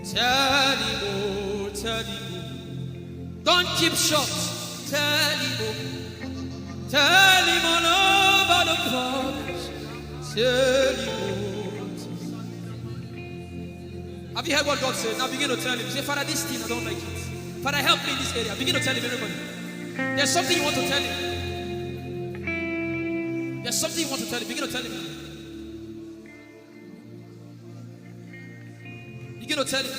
tell him, oh, tell him, oh. Don't keep short. Tell him, oh, tell him all about the problems. Tell him, oh. Have you heard what God said? Now begin to tell him. Say, Father, this thing I don't like it. Father, help me in this area. Begin to tell him, everybody. There's something you want to tell him. There's something you want to tell him. Begin to tell him. Begin to tell him.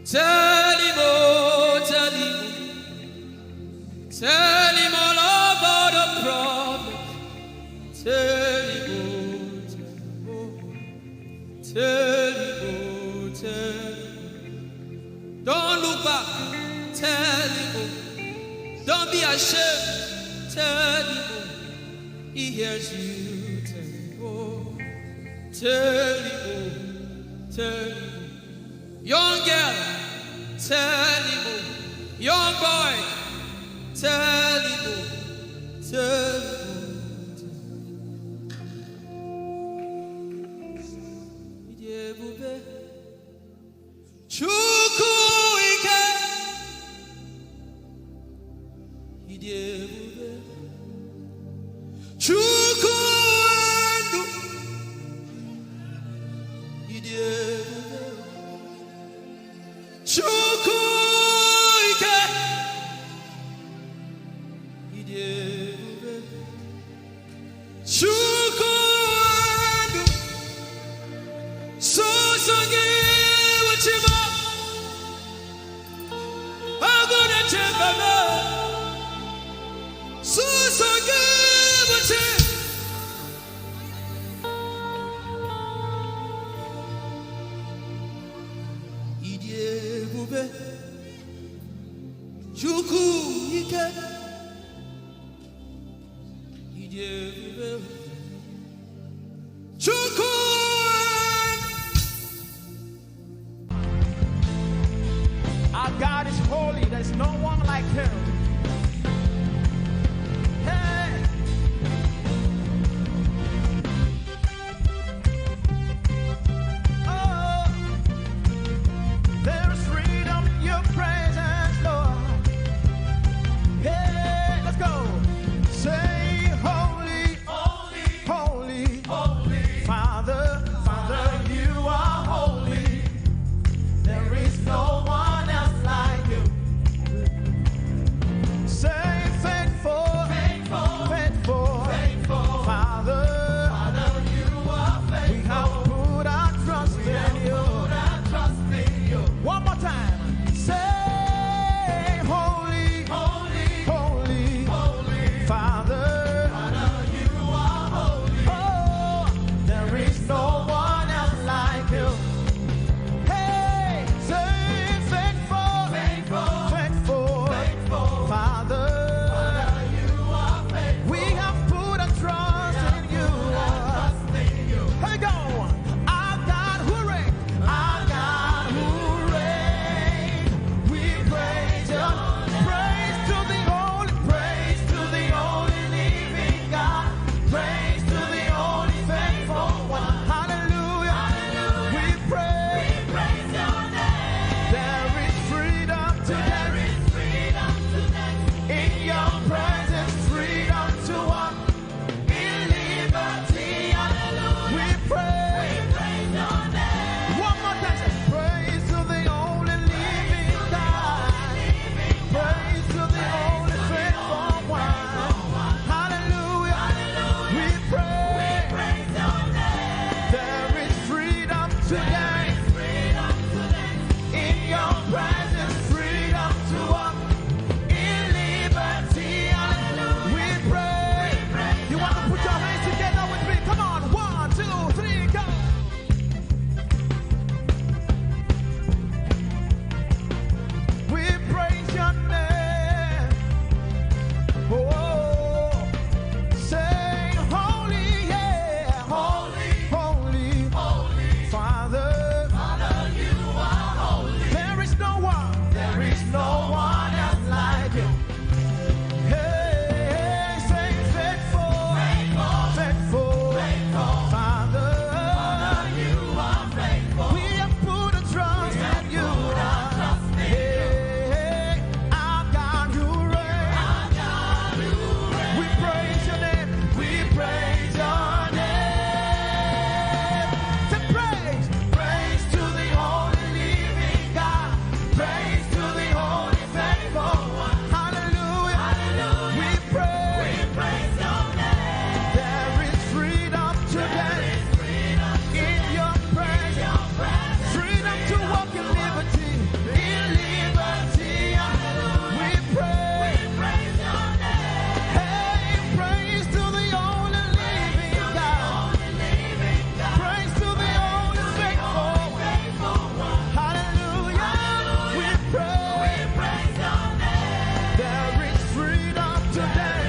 Tell him, oh, tell him. Tell him all about the problem. Tell him, oh, tell him, oh, tell him. Don't look back. Tell him, oh. Don't be ashamed. Tell him, oh. He hears you. Tell him, oh. Tell him, oh. Tell him, oh. Young girl, tell him, oh. Young boy, tell him, oh. Tell him, oh. Chukwuike, Idebube, Chukwuendu, Idebube, Chukwuike, Idebube, Chukwuendu, Sosogi Wachima. Our God is holy, there's no one like him. Hey. Oh, there is freedom in your presence, Lord. Hey, let's go. Say holy, holy, holy, holy. Father, Father, you are holy. There is no one else like you. today. In your presence, freedom to walk in liberty. Hallelujah. We pray. You want to put your hands together with me? Come on. 1, 2, 3, go. We praise your name. Oh, say holy, yeah, holy, holy, holy, Father. You are holy. There is no one else like you. Hey, say faithful, faithful, Father. You are faithful. We have put a trust in you. Hey, our God, you reign. We praise your name. We praise your name. Say praise, praise to the only living God. Praise to the only faithful one. Hallelujah. Hallelujah. We praise your name. There is freedom today. In your presence. Freedom to walk in liberty. In liberty. We praise your name. Hey, praise to the only living God. Praise to the only faithful one. Hallelujah. We praise your name. There is freedom today.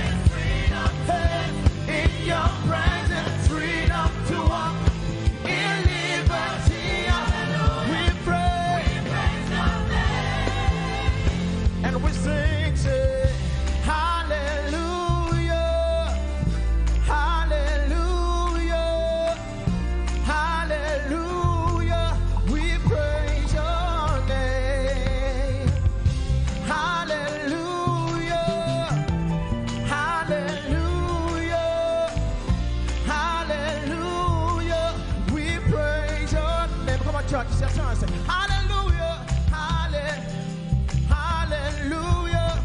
Hey, in your presence, freedom to walk in liberty. We praise your name. And we sing, say, hallelujah, hallelujah, hallelujah. We praise your name. Hallelujah, hallelujah, hallelujah. We praise your name. Come on, church. Say, hallelujah, hallelujah,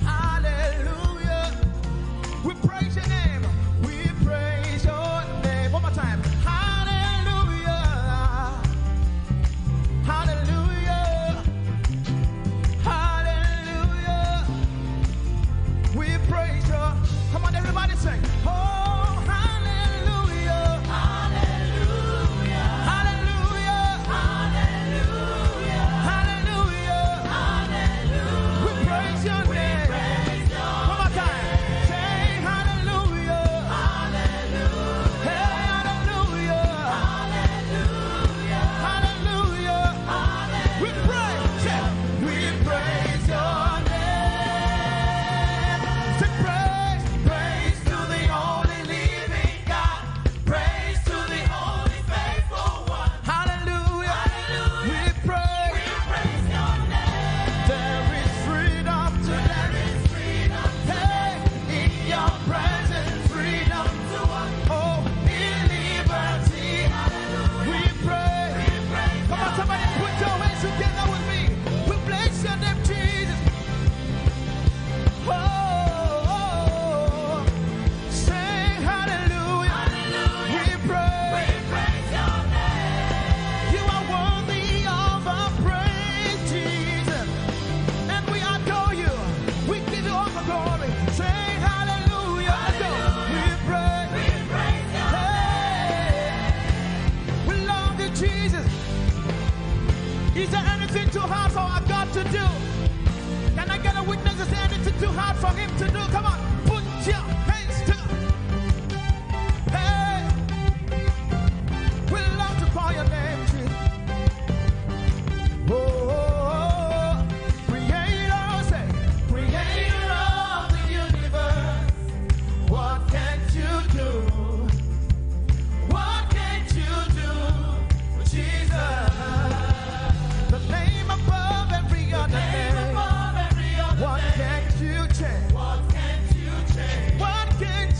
hallelujah. We praise your name. We praise your name. One more time. Hallelujah, hallelujah, hallelujah. We praise your. Come on, everybody sing. Oh, hallelujah, hallelujah, hallelujah, hallelujah, hallelujah. We praise your name. One more time. Say hallelujah, hallelujah, hey, hallelujah, hallelujah, hallelujah. We praise your name. Say praise to the only living God. Praise to the only faithful one. Hallelujah. We praise your name. There is freedom today. Hey, in your presence, freedom to walk. Oh, in liberty. We pray. Come on, somebody, put your hands together with me. We bless your name, Jesus. Oh, sing hallelujah. We praise your name. You are worthy of our praise, Jesus. And we adore you. We give you all the glory. Sing hallelujah. Let's go. We praise your name. We love you, Jesus. Is there anything too hard for our God to do? Can I get a witness? Is there anything too hard for him to do? Come on, put your hands together. Hey, we love to call your name, Jesus. Oh, creator, say, creator of the universe. What can't you do? What can't you do, Jesus? The name above every other name. What can't you change? What can't you change? What can't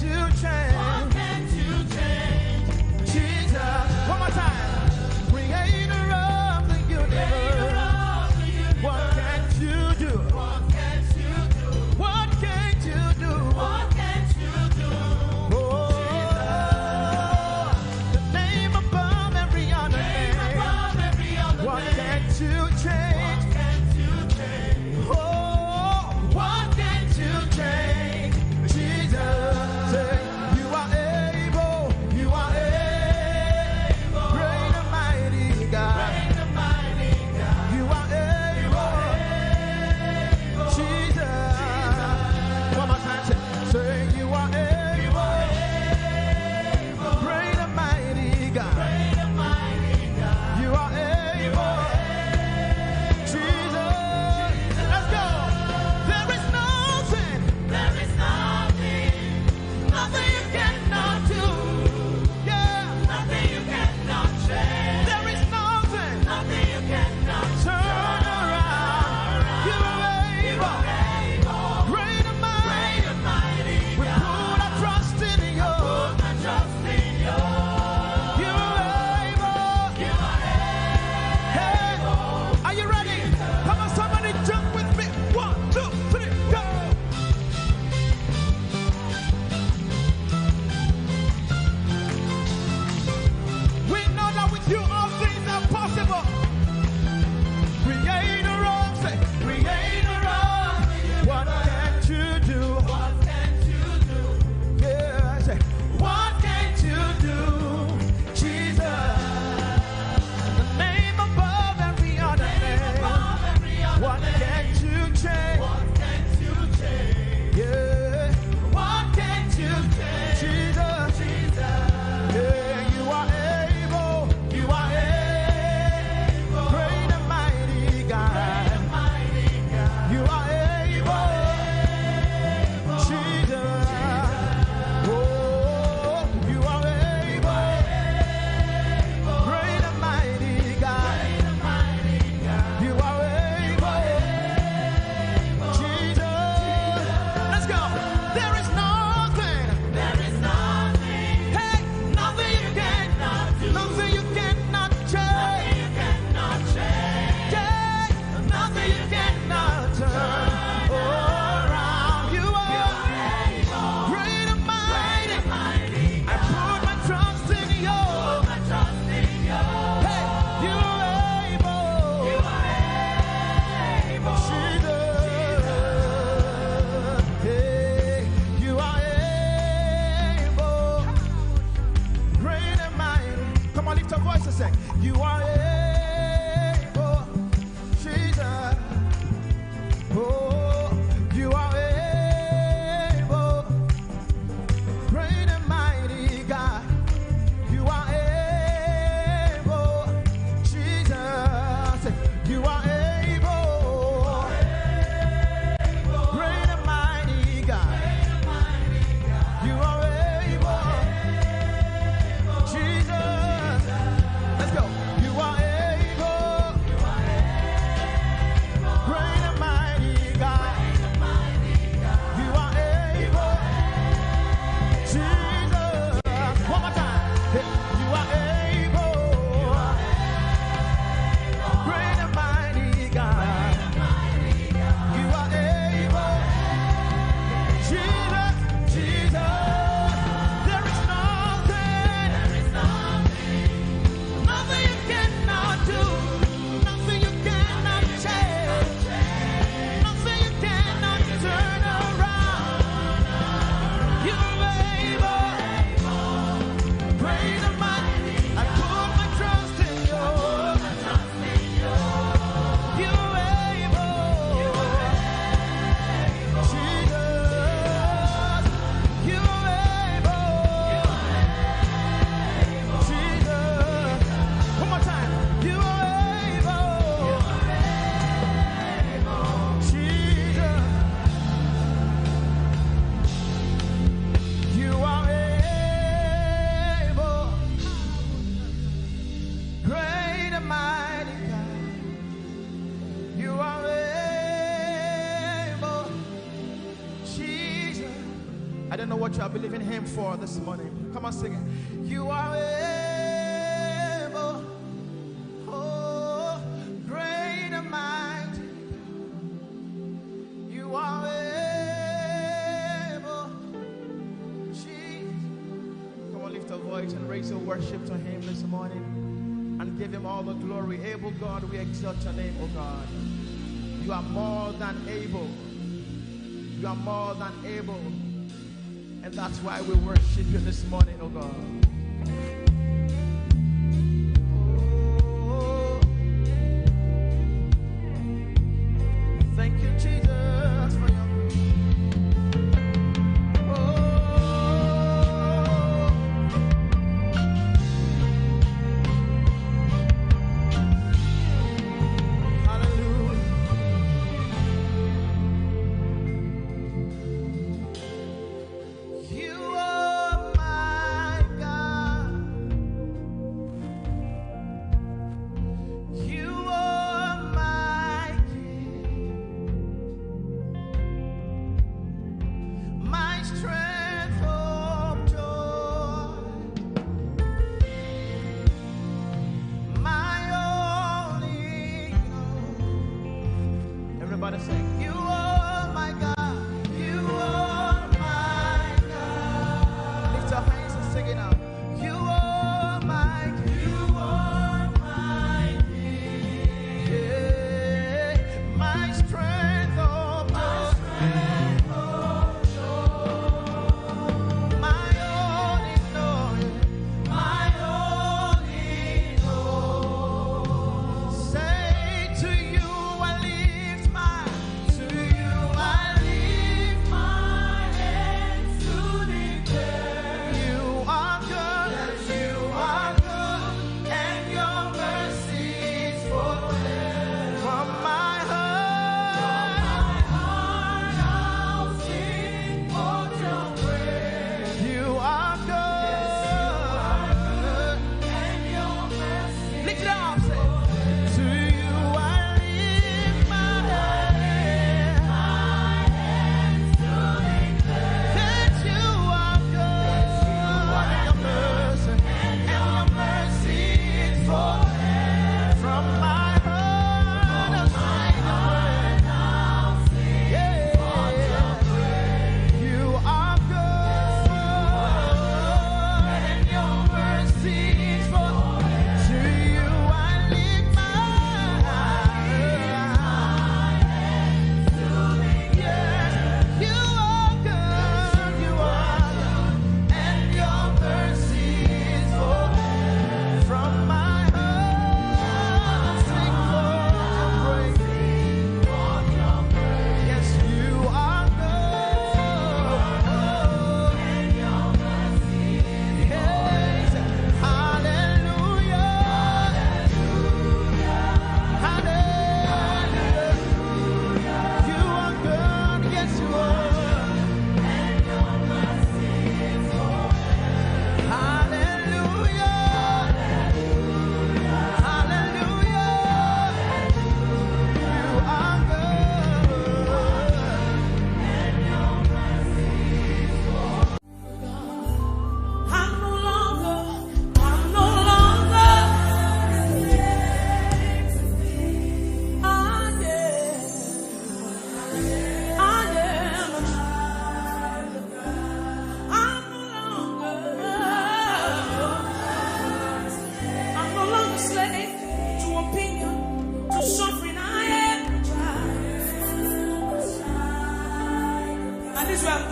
on, lift your voice and say, you are able, Jesus. Oh, you are able, great and mighty God. You are able, Jesus. You are able. Great and mighty God. You are able. Jesus. Let's go. You are able. Great and mighty God. You are able. Jesus. One more time. You are able. Great and mighty God. You are able. Jesus, Jesus. There is nothing you cannot do, nothing you cannot change, nothing you cannot turn around. You are able, great and mighty. I put my trust in you. You are able, Jesus. You are able, Jesus. One more time. You are able, Jesus. You are able, great and mighty God. You are able, Jesus. I don't know what you are believing Him for this morning. Come on, sing it. You are able, oh, great and mighty. You are able, Jesus. Come on, lift a voice and raise your worship to Him this morning and give Him all the glory. Able God, we exalt your name, oh God. You are more than able. You are more than able. And that's why we worship you this morning, oh God. Oh, thank you, Jesus, for your. Oh, hallelujah. You are my God.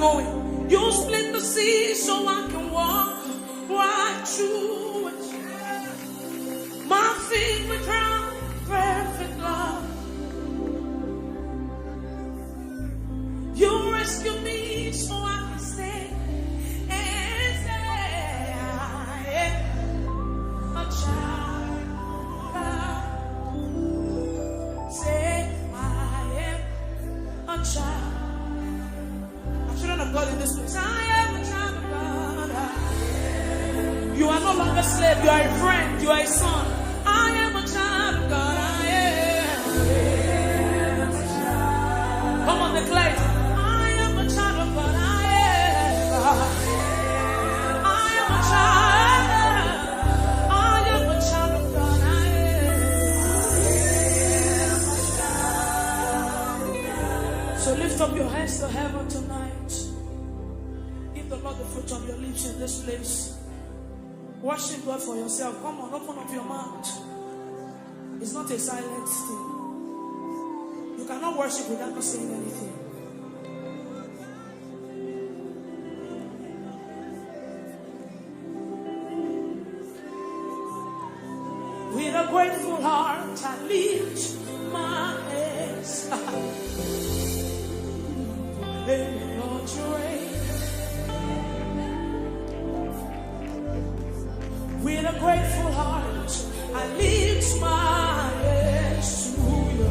going. You split the sea so I can walk right through it. My feet were drowned, perfect love. You rescue me so I can stay and say I am a child of God. Say I am a child. I'm children of God in this place. I am a child of God. You are no longer a slave. You are a friend. You are a son. I am a child of God. I am a child. Come on, declare it. So lift up your hands to heaven tonight. Give the Lord the fruit of your lips in this place. Worship God for yourself. Come on, open up your mouth. It's not a silent thing. You cannot worship without not saying anything. With a grateful heart, I lift my hands. Lord, you reign. With a grateful heart, I lift my hands to you.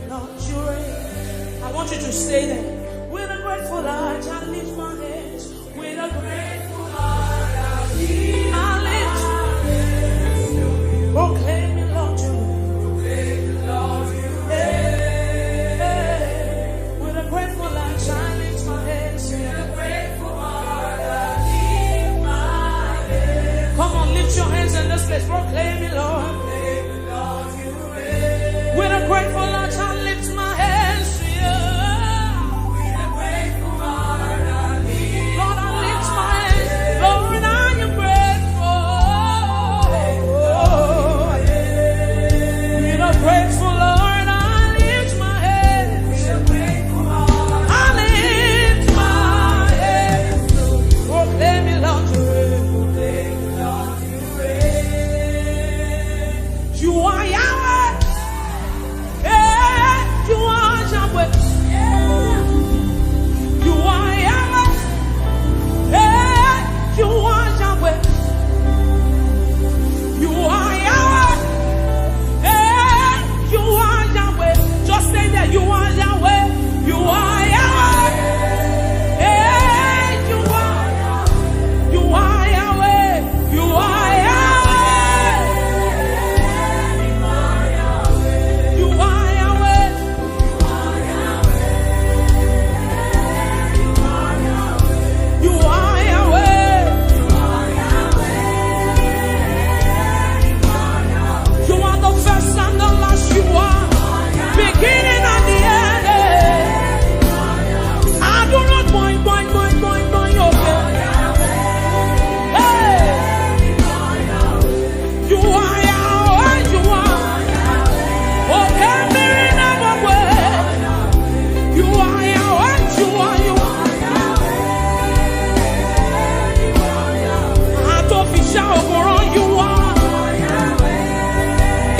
Lord, you reign. I want you to stay there. With a grateful heart, I lift my hands. With a grateful heart, I lift my hands. Proclaim me, Lord, you reign. Lord, you reign. With a grateful heart, I lift my hands. With a grateful heart, I lift my hands. Come on, lift your hands in this place. Proclaim me, Lord. Lord, you reign. With a grateful heart, I lift my hands to you. With a grateful heart, I lift. Lord, I lift my hands. Lord, I am grateful. With a grateful Lord, I lift my hands. With a grateful heart, I lift my hands. Proclaim me, Lord, you reign. Lord, you reign. You are Yahweh. Yeah, you are Yahweh. You are Yahweh. Yeah, you are Yahweh. You are Yahweh. Yeah, you are Yahweh. Just say that you are Yahweh. You are Yahweh. Yeah, you are. You are Yahweh. You are Yahweh. You are Yahweh. You are Yahweh. You are the first and the last. You are beginning and the end. I do not mind, okay. Hey, you are Yahweh. You are. Okay, me never way. You are Yahweh. You are. I don't be shy over on you are.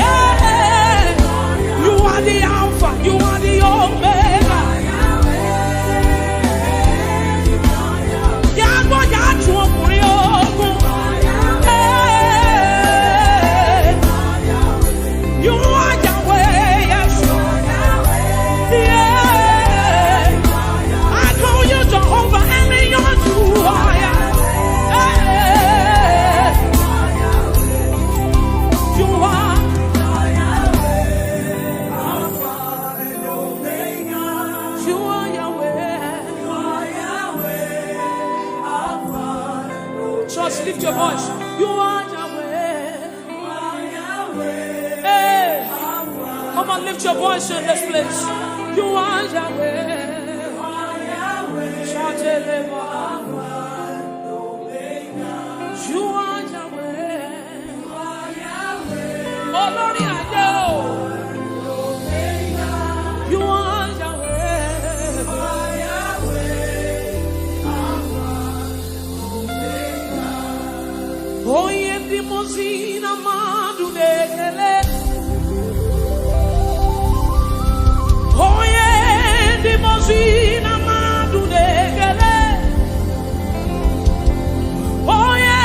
Hey, you are the Alpha. You are the Omega. Yahweh, Yahweh, hey, you are Yahweh. Yes. Yeah. I call you Jehovah Elion. You are. Hey, you are. You are Yahweh. Church, lift your voice. You are Yahweh. Hey, come on, lift your voice in this place. You are Yahweh. Shout it, you are Yahweh. Oh, Lord, I know. You are Yahweh. Oye dimosina madu negele. Oye dimosina madu negele. Oye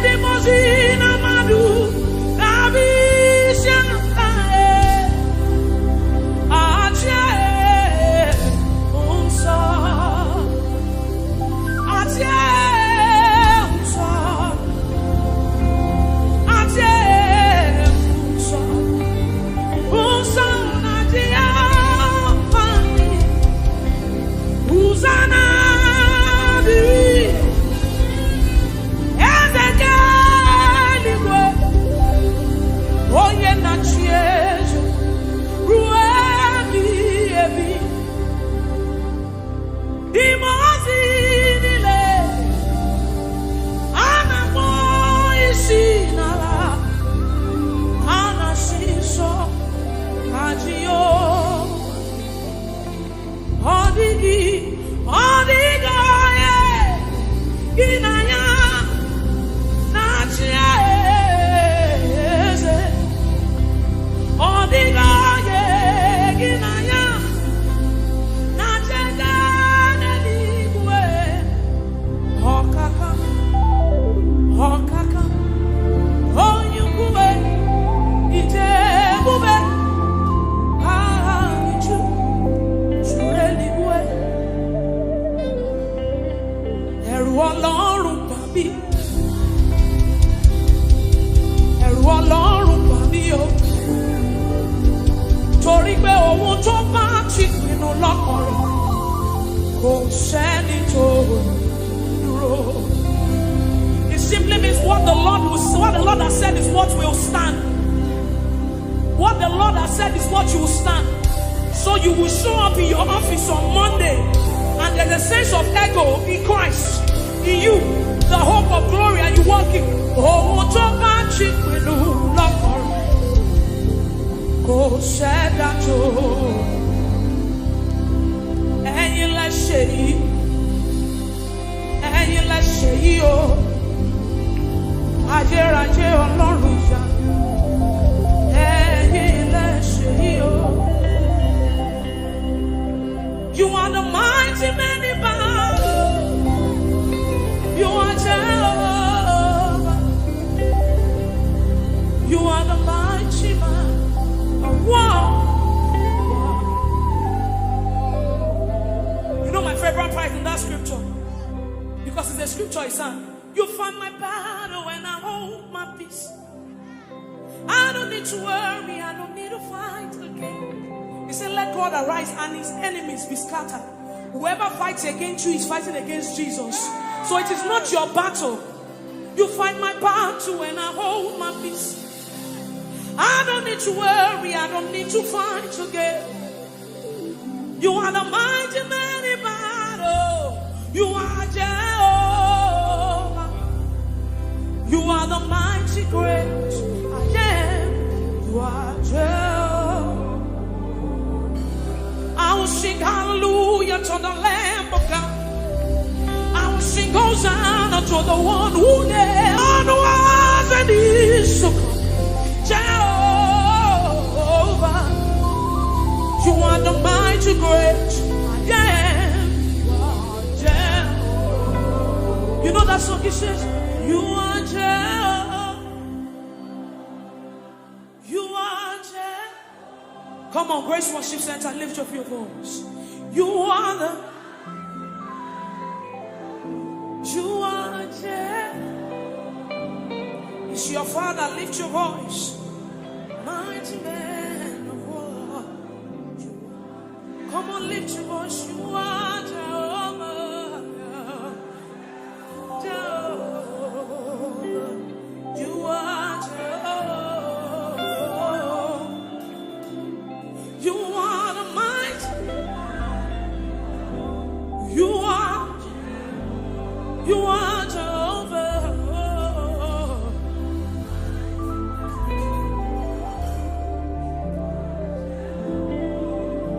dimosina madu nabisha tae. Ache unsa. Ache unsa. Ache unsa. Unsa nadia fani. Uzana di. Oye na chieje, ruemi ebi, dimozi nile, ana mo isinala, ana shiso, ajio, odiga ye, inaya, na chieze. Odiga ye ginaya na chega neligwe okaka onyukwe itebube anichu sureligwe ẹ̀rù Ọlọ́run bà mí ẹ̀rù Ọlọ́run bà mí o. Torí pé ohun tó bá ti pinnu lọ́kàn rẹ̀ kò sẹ́ni tó dúró. It simply means what the Lord has said is what will stand. What the Lord has said is what you will stand. So you will show up in your office on Monday, and there's a sense of ego in Christ, in you, the hope of glory, and you walk in. Ohun tó bá ti pinnu lọ́kàn rẹ̀. Kò ṣẹ́dá tó ẹ̀yin lẹ ṣe yìí o ayérayé Ọlọ́run ìyá ẹ̀yin lẹ ṣe yìí o. You are the mighty man in battle. You are Jehovah. You are the mighty man. Wow. You know my favorite part in that scripture? Because it's a scripture I sang. You fight my battle when I hold my peace. I don't need to worry, I don't need to fight again. He said, let God arise and his enemies be scattered. Whoever fights against you is fighting against Jesus. So it is not your battle. You fight my battle when I hold my peace. I don't need to worry, I don't need to fight again. You are the mighty man in battle. You are Jehovah. You are the mighty great I am. You are Jehovah. I will sing hallelujah to the Lamb of God. I will sing Hosanna to the one who never was and is to come. Jehovah, you are the mighty great I am. You are Jehovah. You know that song he says, you are Jehovah. You are Jehovah. Come on, Grace Worship Center, lift up your voice. You are Jehovah. It's your Father, lift your voice. Mighty man of war. Come on, lift your voice. You are Jehovah. Jehovah. You are Jehovah. You are the mighty. You are Jehovah.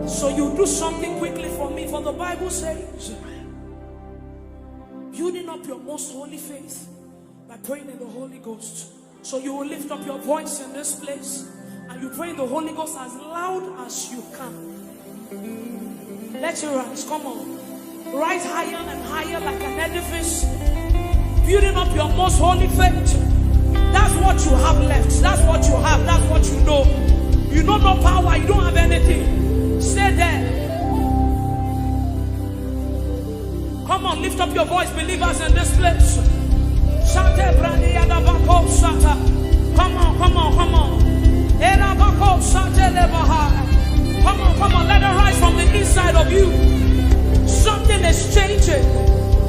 So you do something quickly for me, for the Bible says, building up your most holy faith by by praying in the Holy Ghost. So you will lift up your voice in this place and you pray in the Holy Ghost as loud as you can. Let your rise, come on. Rise higher and higher like an edifice, building up your most holy faith. That's what you have left. That's what you have. That's what you know. You know no power. You don't have anything. Stay there. Come on, lift up your voice, believers in this place. Come on, come on, come on. Come on, let it rise from the inside of you. Something is changing.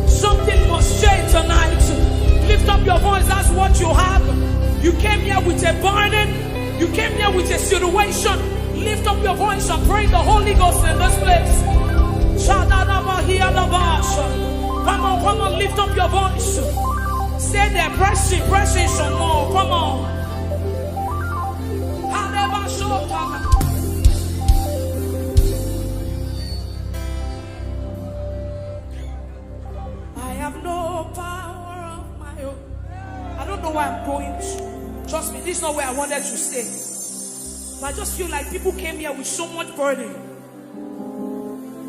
Something must change tonight. Lift up your voice, that's what you have. You came here with a burden. You came here with a situation. Lift up your voice and pray the Holy Ghost in this place. Come on, lift up your voice. Stay there, press in some more. Come on. I have no power of my own. I don't know where I'm going to. Trust me, this is not where I wanted to stay. But I just feel like people came here with so much burden.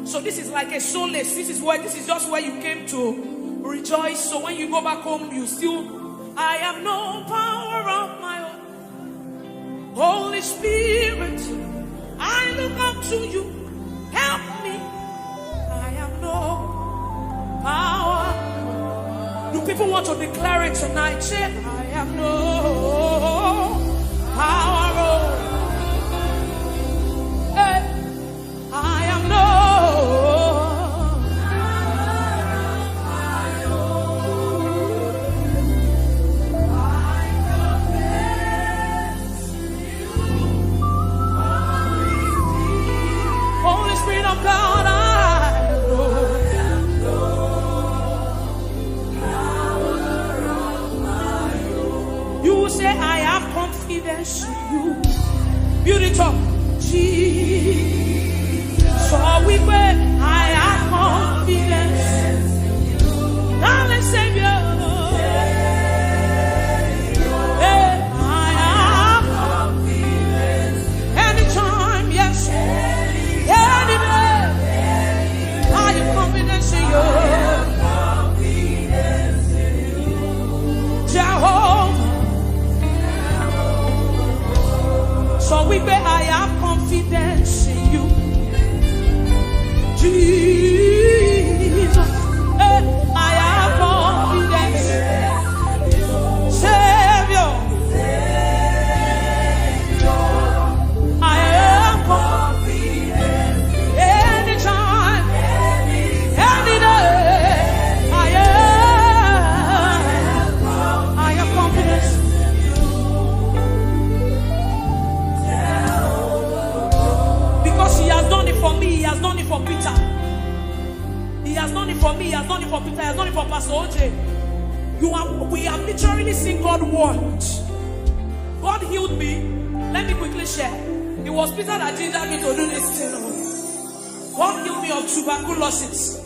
So this is like a solace. This is just where you came to rejoice. So when you go back home, you still, I have no power of my own. Holy Spirit, I look up to you. Help me. I have no power. Do people want to declare it tonight? Say, I have no power. Hey, I have no. Holy Spirit of God, I say I have confidence in you. Build it up. Jesus. So we pray, I have confidence in you. Darling Savior. Hey, I have confidence. Anytime, yes. Any day. I have confidence in you. Jehovah. So we pray, I have confidence in you. Jesus, I have confidence. Savior, I have confidence. Anytime, any day, I have confidence. He has done it for me, he has done it for Peter. He has done it for me, he has done it for Peter, he has done it for Pastor OJ. We have literally seen God work. God healed me. Let me quickly share. It was Peter that gingered me to do this thing. God healed me of tuberculosis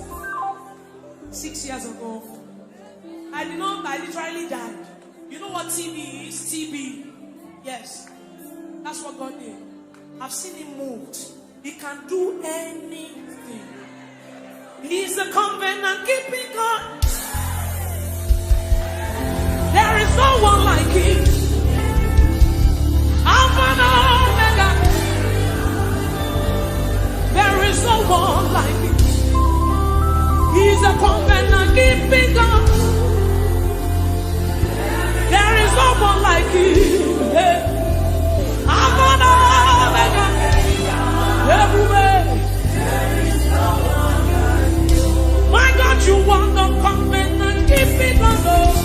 6 years ago. I literally died. You know what TB is? TB. Yes. That's what God did. I've seen him moved. He can do anything. He's a covenant keeping God. There is no one like him. Alpha and Omega. There is no one like him. He's a covenant keeping God. There is no one like him. Alpha and Omega. Everywhere. There is no one like you. My God, you want the covenant keeping God.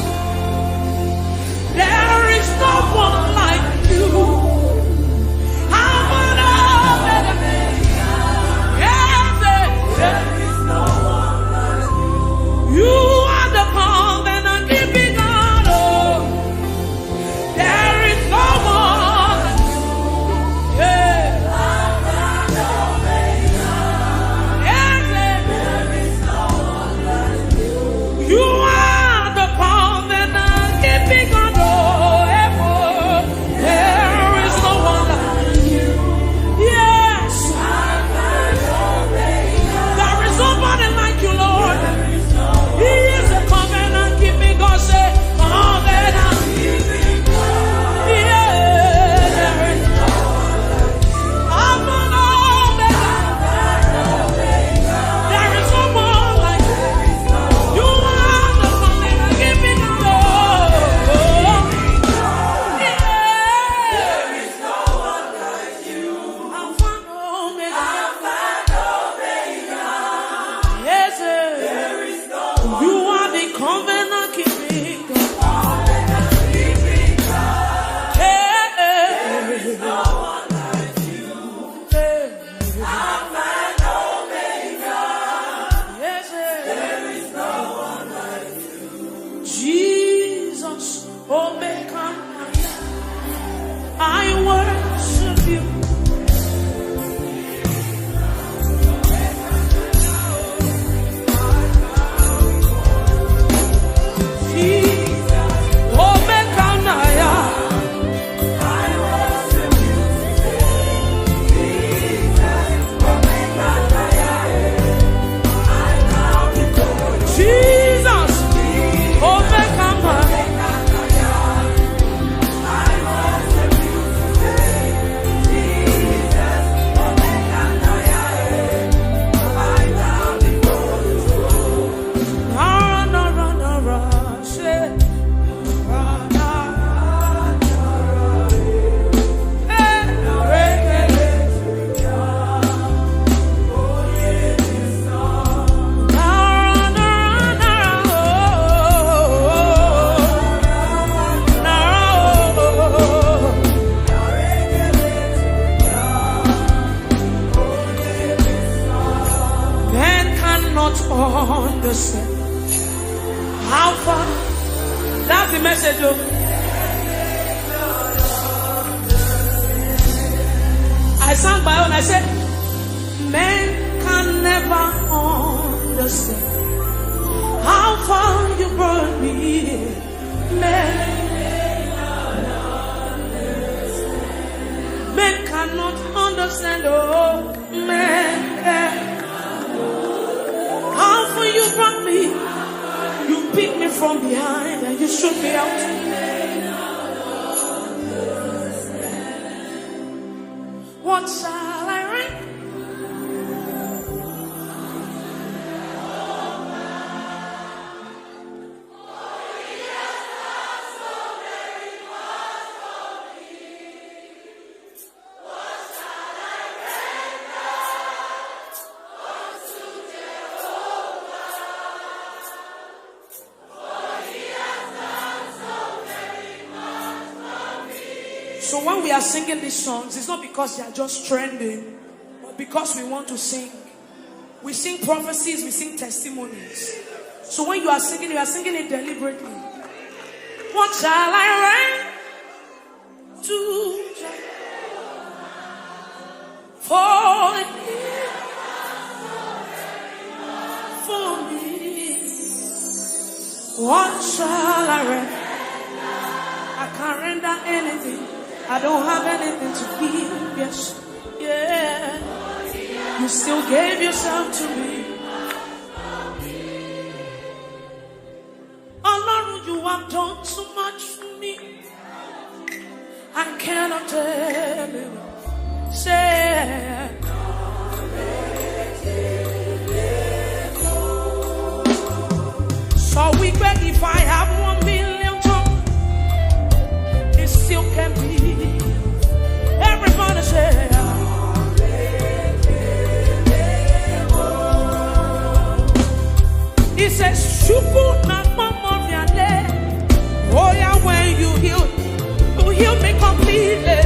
message. Oh. I sang my own. I said, men can never understand how far you brought me. Men cannot understand. Oh, men. How far you brought me. You picked me from behind and you shook me out. What shall I write? So when we are singing these songs, it's not because they are just trending, but because we want to sing. We sing prophecies, we sing testimonies. So when you are singing it deliberately. What shall I write to for me? What shall I write? I can't render anything. I don't have anything to give, yes, yeah. You still gave yourself to me. Oh Lord, you have done so much for me. I cannot tell you. Say, so we beg if I have 1 million tongues, it still can be. Everybody say, he says, Shuku na mama vyale. Oh yeah, when you heal me completely.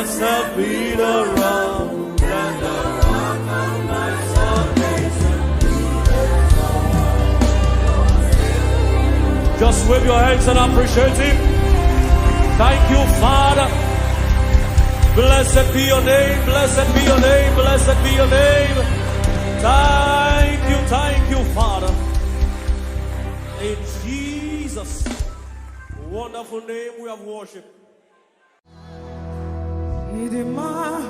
Blessed be the rock and the rock of my salvation. Just wave your hands and appreciate Him. Thank you, Father. Blessed be your name, blessed be your name, blessed be your name. Thank you, Father. In Jesus' wonderful name we have worshiped. Idima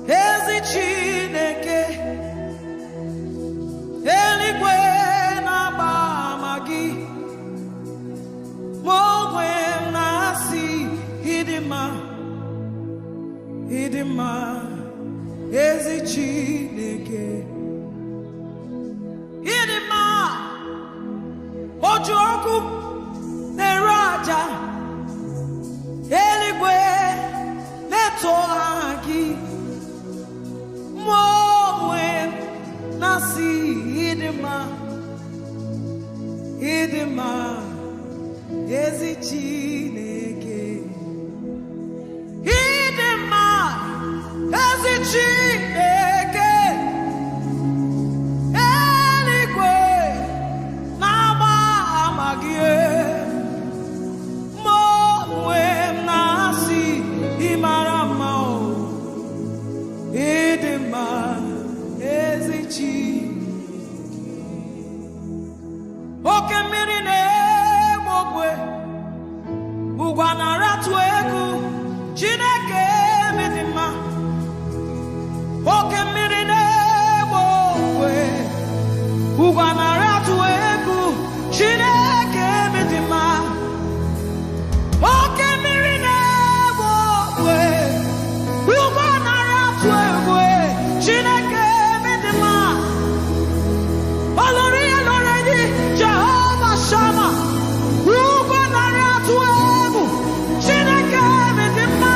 ezi Chineke eluigwe na-agba ama gị ma onwe m na-asị Idima ezi Chineke Idima oju ọkụ na-eru aja eluigwe na-eto aha gị ma onwe m na-asị Idima ezi Chineke Idima ezi Chineke eluigwe na-agba ama gị ma onwe m na-asị ịmara mma Idima ezi Chineke oke mmiri na-egbu ogwe ụgwa na-aratụ egwu Chineke dị mma oke mmiri na-egbu ogwe ụgwa na-aratụ egwu Chineke dị mma oke mmiri na-egbu ogwe ụgwa na-aratụ egwu Chineke dị mma olori ya lore dị Jehova Shama ụgwa na-aratụ egwu Chineke dị mma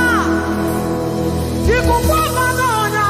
ikuku ọma n'ọnya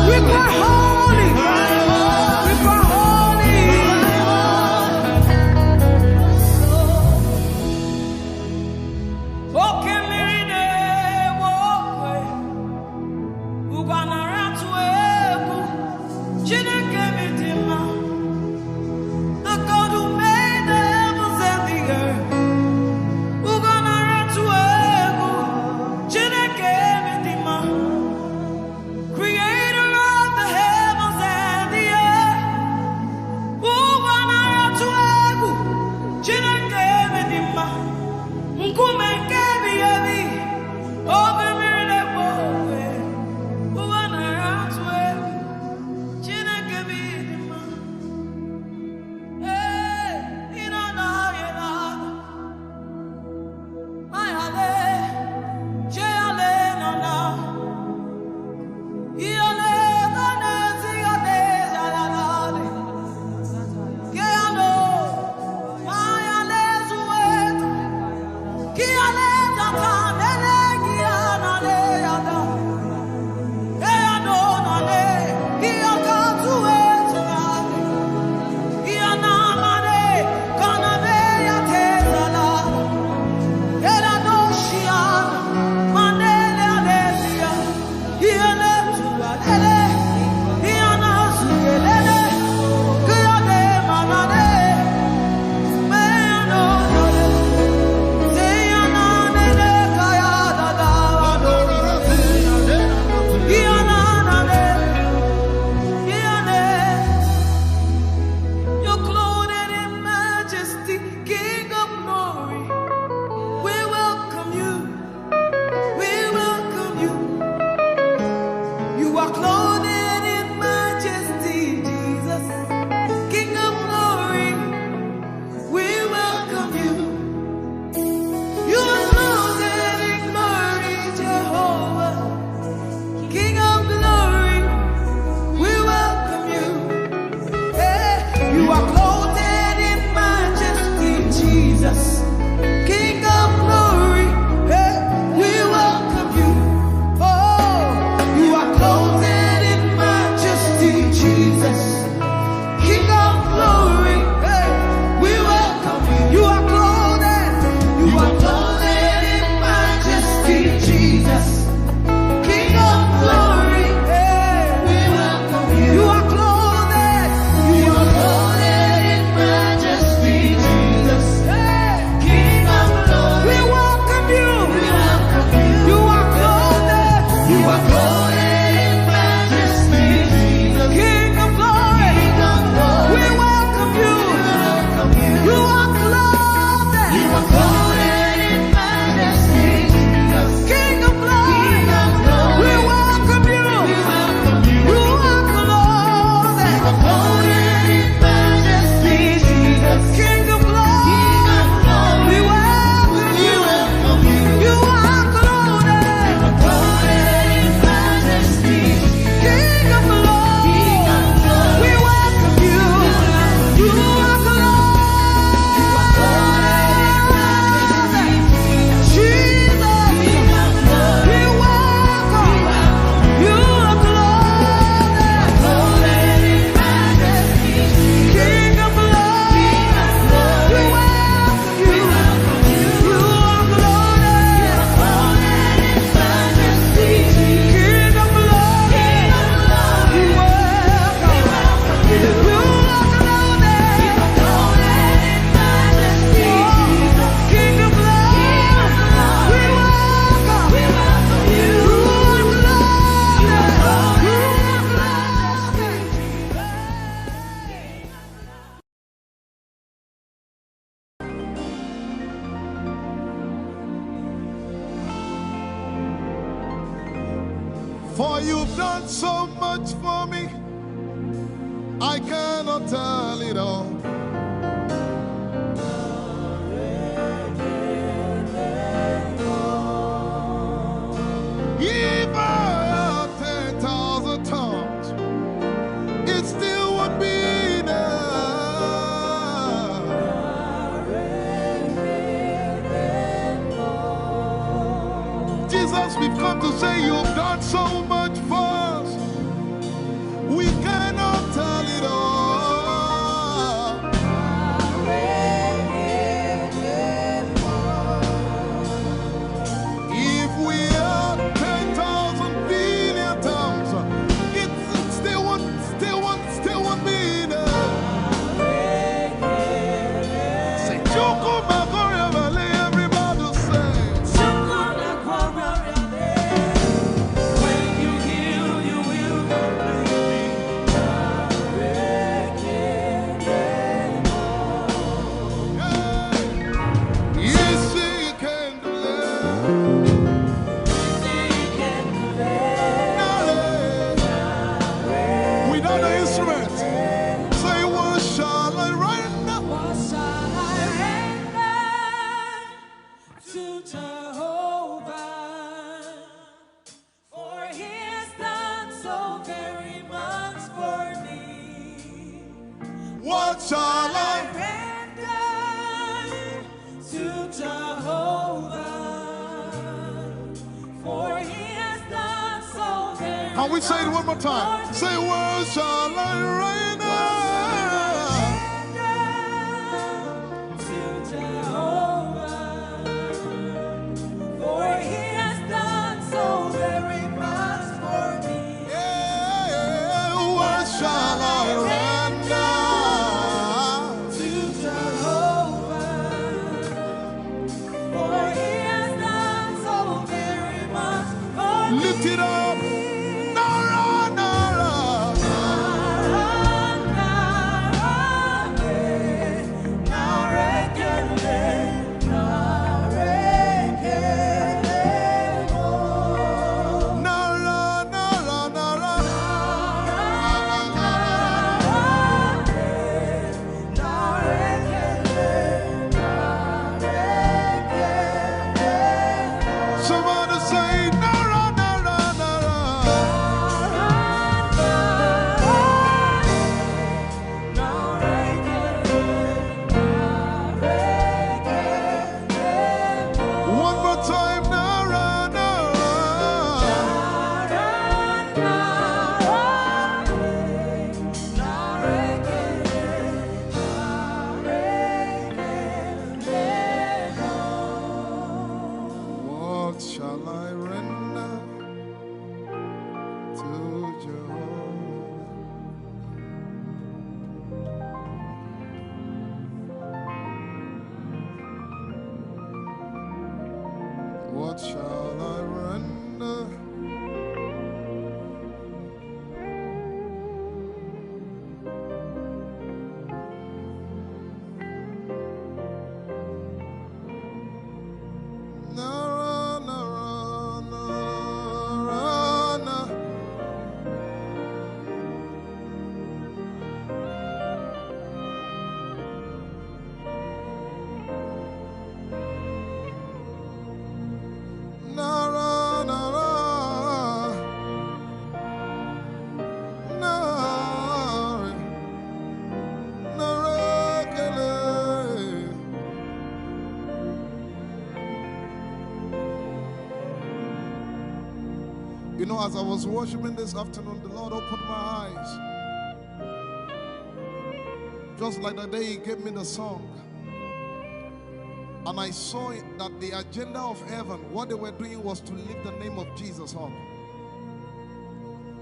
We cry holy. We cry holy. Okay, miride wokwe. Uganara tueku. Chineke mitima. The God who made the heavens and the earth. Uganara tueku. Chineke mitima. Creator of the heavens and the earth. Uganara tueku. Chineke mitima. Nkume nke ebi. Oge mmiri wokwe. Uganara tueku. Chineke mitima. You're clothed in majesty, King of glory. We welcome you. We welcome you. You are clothed in majesty, Jesus, King of glory. We welcome you. You are clothed in glory, Jehovah, King of glory. We welcome you. Hey, you are clothed in majesty, Jesus, King of glory. Hey, we welcome you. Oh, you are clothed in majesty, Jesus, King of glory. Hey, we welcome you. You are clothed in majesty, Jesus, King of glory. Hey, we welcome you. You are clothed in majesty, Jesus, King of glory. We welcome you. You are clothed in majesty, Jesus, King of glory. We welcome you. You are clothed in majesty, Jesus, King of glory. We welcome you. You are clothed in majesty, Jesus, King of glory. We welcome you. You are clothed in majesty, King of glory. We welcome you. You are clothed, Jesus. We welcome you. Are clothed in majesty, King of glory. We welcome you. You are clothed in majesty, King of glory. We welcome you. You are clothed in majesty, King of glory. We welcome you. You are For you've done so much for me, I cannot tell it all. If I had 10,000 tongues, it still would be enough. Jesus, we've come to say you've done so much for us. all the instruments. Say, what shall I render? What shall I render to Jehovah? For he has done so very much for me. What shall I? Render to Jehovah. For he has done so very Can we say it one more time? Say, what shall I render? to Jehovah. For he has done so very much for me. Yeah, what shall I render? To Jehovah. For he has done so very much for me. Lift it up. Nara, Nara. Nara, Nara, Nara. Somebody say, Nara, Nara, Nara. One more time, Nara, Nara. What shall I render to Jehovah? What shall I render? Nara, Nara, Nara, Nara. Nara, Nara, Nara, Nara, Kele. You know, as I was worshiping this afternoon, the Lord opened my eyes. Just like the day He gave me the song. And I saw that the agenda of heaven, what they were doing was to lift the name of Jesus up.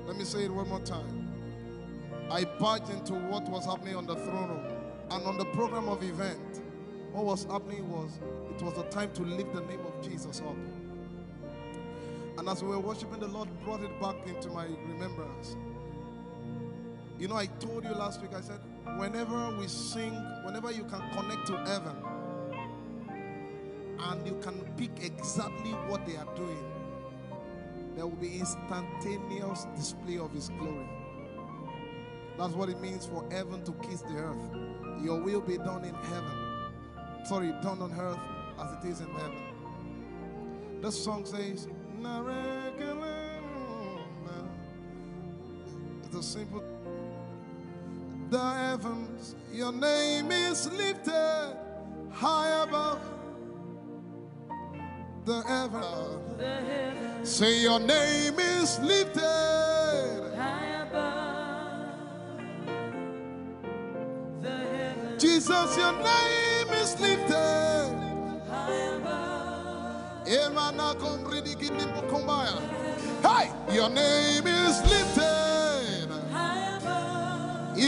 Let me say it one more time. I barged into what was happening on the throne room. And on the program of event, what was happening was, it was the time to lift the name of Jesus up. And as we were worshiping, the Lord brought it back into my remembrance. You know, I told you last week, I said, whenever we sing, whenever you can connect to heaven, and you can pick exactly what they are doing, there will be instantaneous display of His glory. That's what it means for heaven to kiss the earth. Your will be done in heaven. Sorry, done on earth as it is in heaven. This song says, it's a simple. The heavens, your name is lifted high above. The heavens, say your name is lifted High above the heavens, Jesus, your name is lifted high above, hey, your name is lifted high above,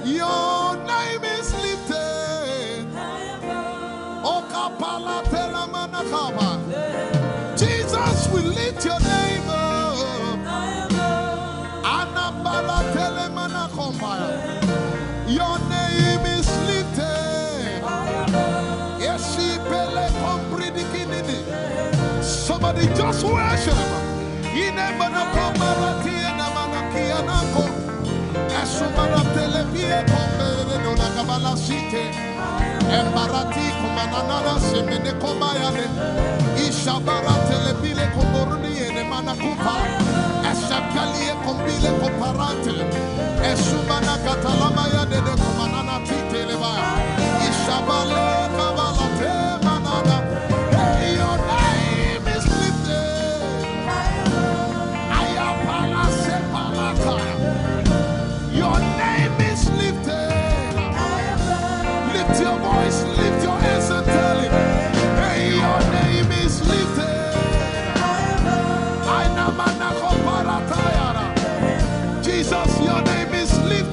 your name is lifted. high above, Jesus, we lift your name up. high above, Your name is lifted. Somebody just worship. In Ine manako maratia na manakia nako. Esumana telepie kombere no nakabala site. Embarati kumanana semene komayane. Ishabara telepile komboruni ene manakupa. Eshapalie kombile komparate. Esumana katalama ya dede kumanana titeleba. Ishabale kabalate manana. Hey, your name is lifted. Ayapala sepalataya. Your name is lifted. Lift your voice, lift your hands and tell him, hey, your name is lifted. Jesus, your name is lifted.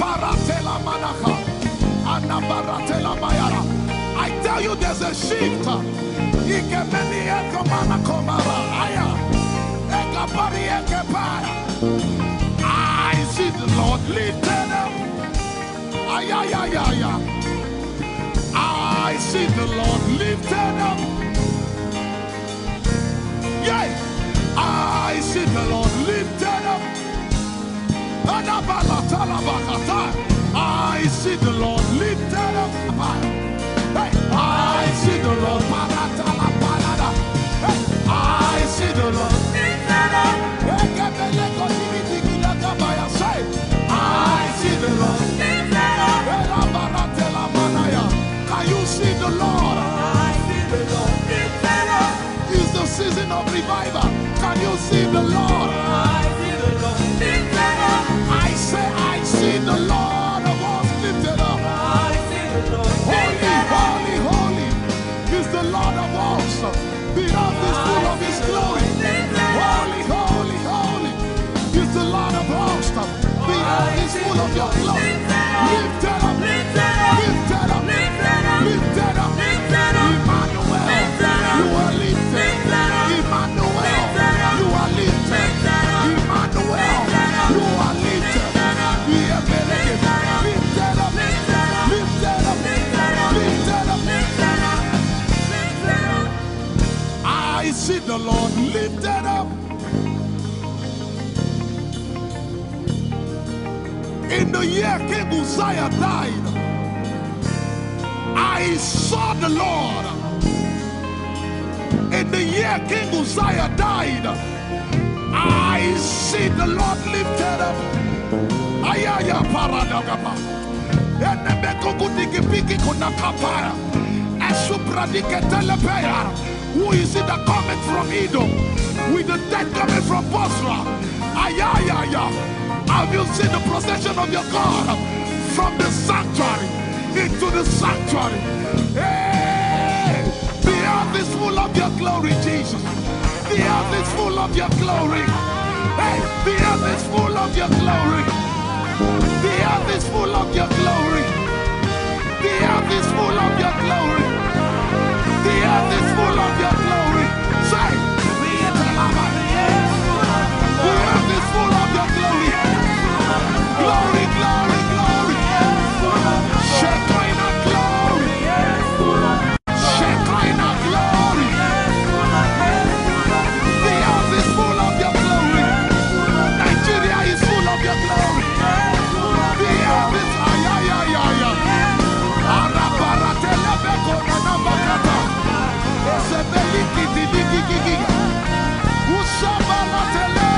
Paratela Manacha. Anabaratela Mayara. I tell you there's a shift. Ikemeni Ekomana Komara. Aya. Ekapari Ekepaya. I see the Lord lifted up. Ayayayaya. I see the Lord lifted up. Yeah. I see the Lord lifted up. I see the Lord lifted up. Hey, I see the Lord. Hey, I see the Lord lifted up. I see the Lord lifted up. Can you see the Lord? I see the Lord lifted up. It's the season of revival. Can you see the Lord? I see the Lord lifted up. I say, I see the Lord of us lifted up. I see the Lord. Holy, holy, holy is the Lord of us. The earth is full of His glory. Holy, holy, holy is the Lord of us. The earth is full of Your glory. Lifted up, lifted up, lifted up, lifted up, lifted up, lifted up. Emmanuel, You are lifted. Emmanuel, You are lifted. Emmanuel, You are lifted. Lifted up, lifted up, lifted up, lifted up, lifted up. I see the Lord lifted up. In the year King Uzziah died, I saw the Lord. In the year King Uzziah died, I see the Lord lifted up. Ayaya paradagaba. Enemeko gudiki piki kunakapaya. Esupradike telepaya. Who is it that cometh from Edom? With the dead coming from Bosra. Ayaya. Have you seen the procession of your God from the sanctuary into the sanctuary? Hey, the earth is full of Your glory, Jesus. The earth is full of Your glory. Hey, the earth is full of Your glory. The earth is full of Your glory. The earth is full of Your glory. The earth is full of Your glory. Say, the earth is full of Your glory. Glory, glory, glory. Shekinah glory. Shekinah glory. The earth is full of Your glory. Nigeria is full of Your glory. The earth is ayayayaya. Arabaratelebeko nanabakata. Esebeliki diligigigi. Usabalatele.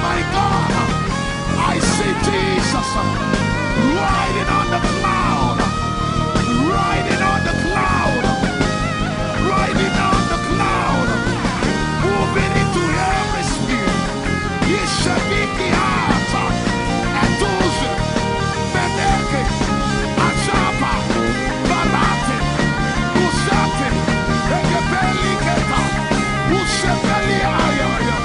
My God, I see Jesus riding on the cloud, riding on the cloud, riding on the cloud, moving into every sphere. Yeshabiki Hata, Etuzi, Beneke, Achapa, Barate, Usate, Ekepeli Keta, Usepeli Ayaya.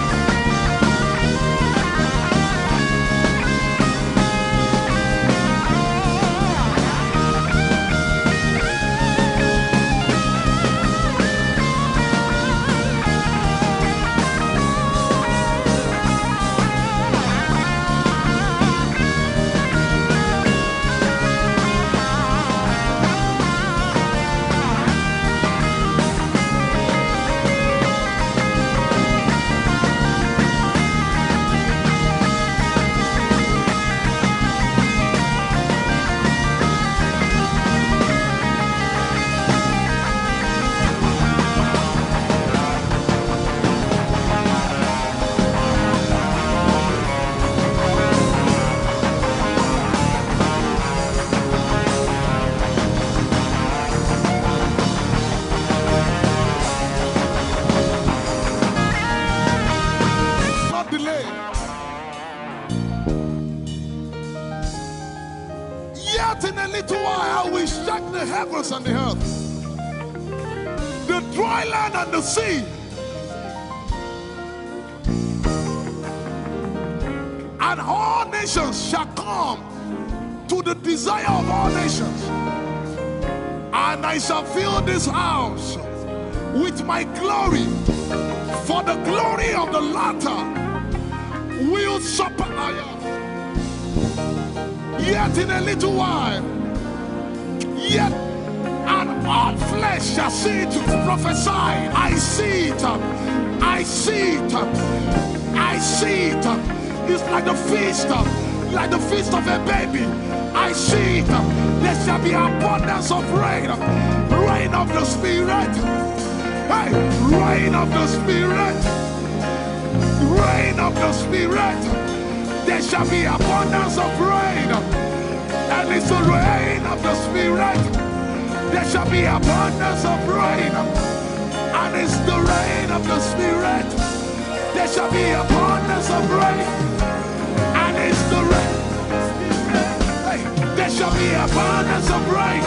The heavens and the earth, the dry land and the sea. and all nations shall come to the desire of all nations. And I shall fill this house with my glory, for the glory of the latter will surpass. Yet in a little while, yet and all flesh shall see it. Prophesy. I see it. I see it. I see it. It's like the feast of a baby. I see it. There shall be abundance of rain. Rain of the Spirit. Hey, rain of the Spirit. Rain of the Spirit. There shall be abundance of rain. And it's the rain of the Spirit. There shall be abundance of rain. And it's the rain of the Spirit. There shall be abundance of rain. And it's the rain. Hey, there shall be abundance of rain.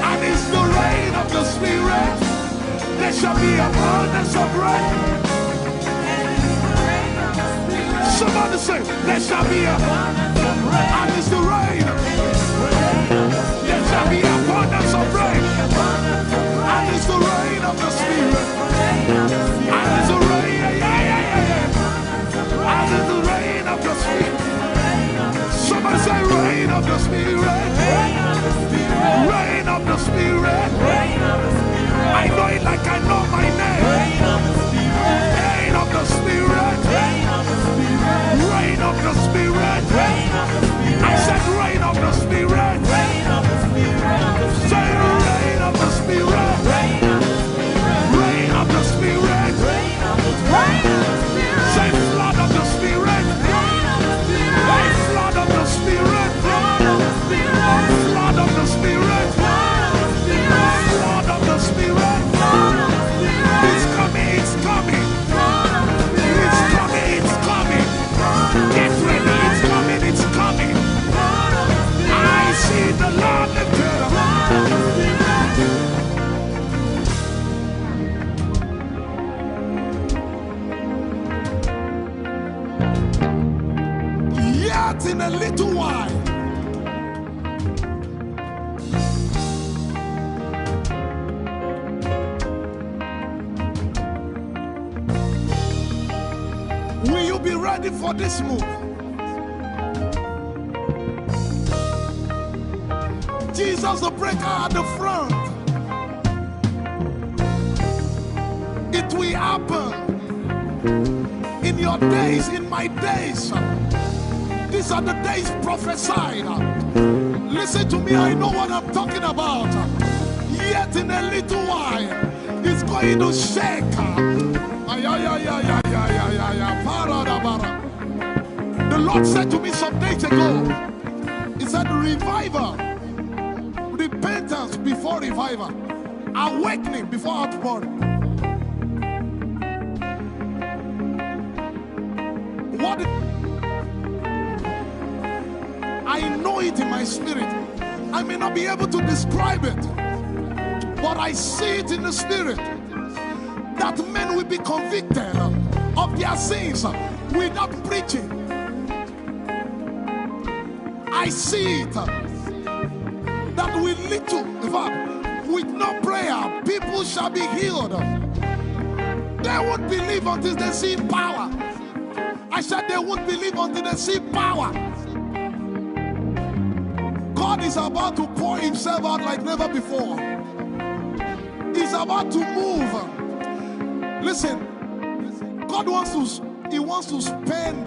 And it's the rain of the Spirit. There shall be abundance of rain. Somebody say, there shall be abundance of rain. And it's the rain. There shall be abundance of rain. And it's the rain of the Spirit. And it's the rain. And it's the rain of the Spirit. Somebody say, rain of the Spirit. Rain of the Spirit. I know it like I know my name. Rain of the Spirit. Rain of the Spirit. Rain of the Spirit. I said rain of the Spirit. Say rain of the Spirit. Rain of the Spirit. Say flood of the Spirit. Say flood of the Spirit. Flood of the Spirit. Flood of the Spirit. It's coming, it's coming. It's coming, it's coming. Get ready, it's coming, it's coming. I see the Lord lifted up. Yet in a little while, will you be ready for this move? Jesus the breaker at the front. It will happen in your days, in my days. These are the days prophesied. Listen to me, I know what I'm talking about. Yet in a little while, it's going to shake. The Lord said to me some days ago, He said, revival, repentance before revival, awakening before outpouring. What? I know it in my spirit. I may not be able to describe it, but I see it in the spirit. That men will be convicted of their sins without preaching. I see it. That with little, in fact, with no prayer, people shall be healed. They won't believe until they see power. I said they won't believe until they see power. God is about to pour Himself out like never before. He's about to move. Listen, God wants to spend.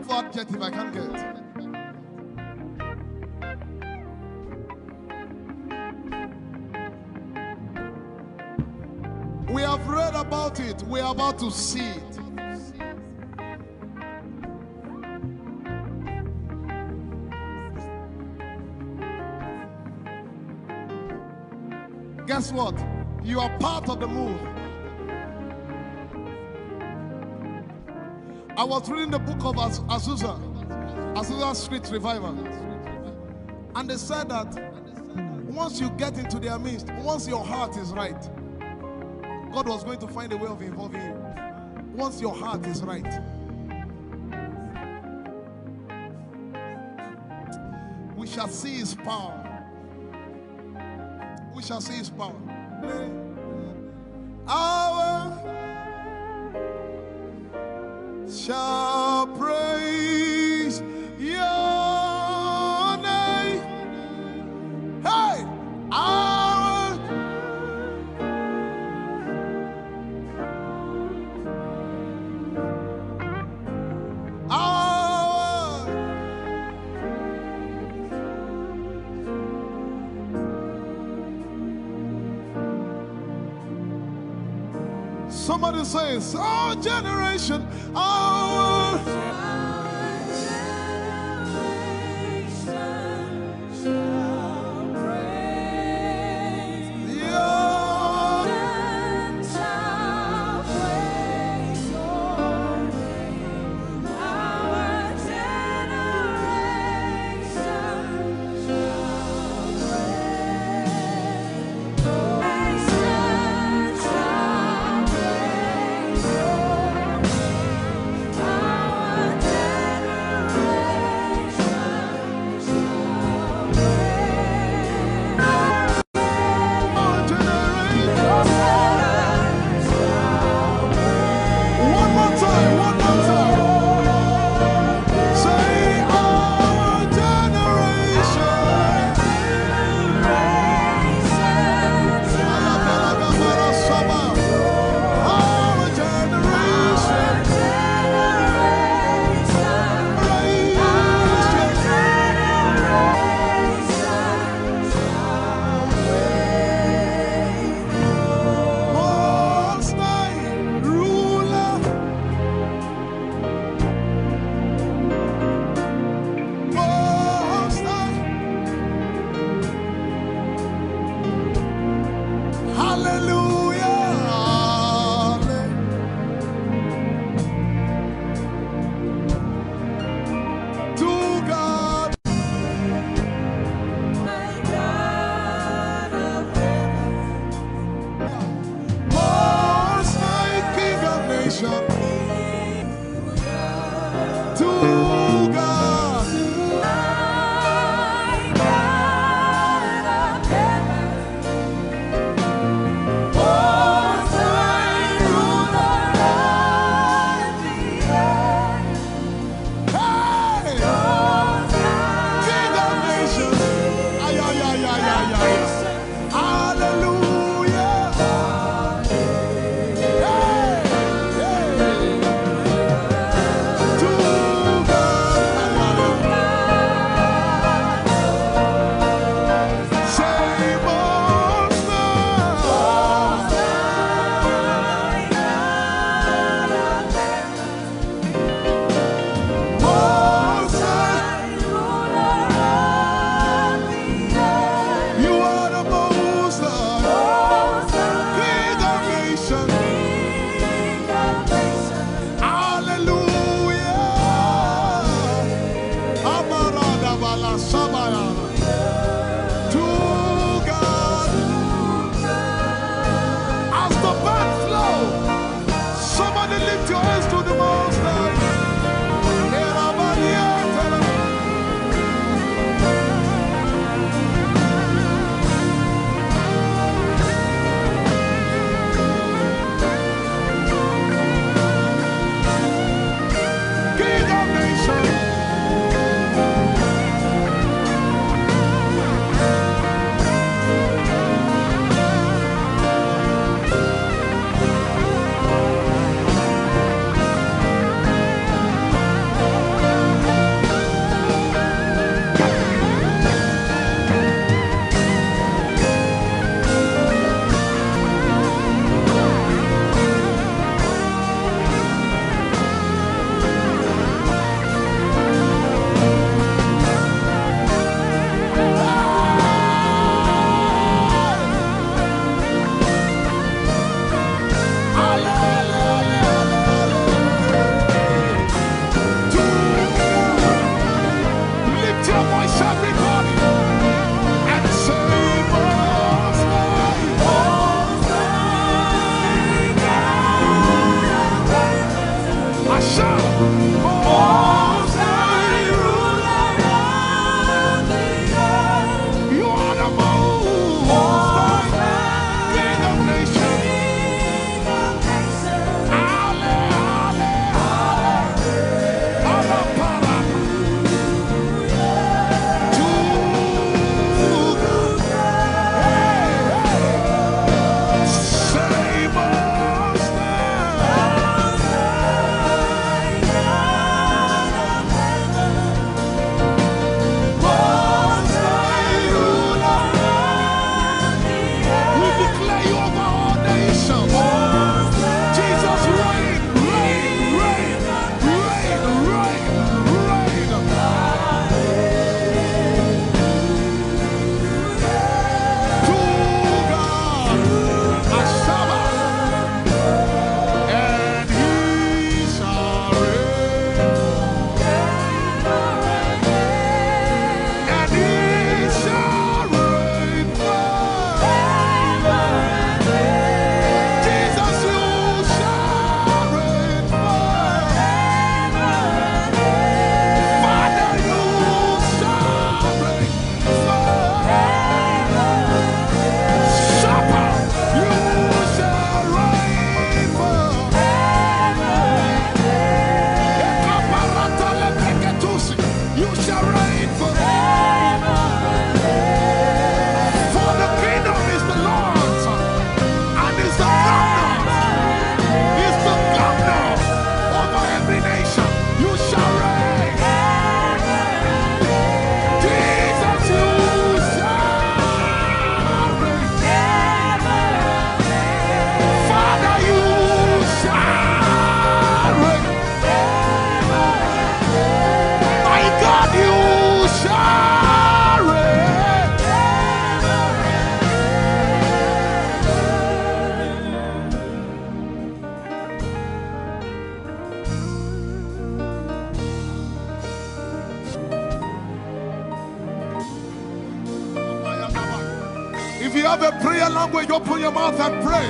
What adjective I can't get. We have read about it. We are about to see it. Guess what? You are part of the move. I was reading the book of Azusa Street Revival. And they said that once you get into their midst, once your heart is right, God was going to find a way of involving you. Once your heart is right. shall see his power. We shall see his power. Our shall praise your name. Hey, our somebody says, our generation, our If you have a prayer language, open your mouth and pray.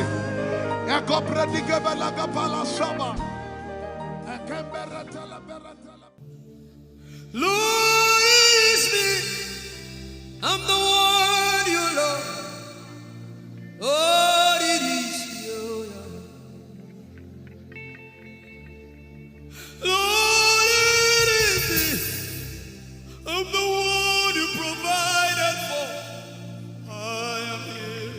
Lord, it's me. I'm the one you love. Lord, it is you. Lord, it is me. I'm the one you provided for. I am here.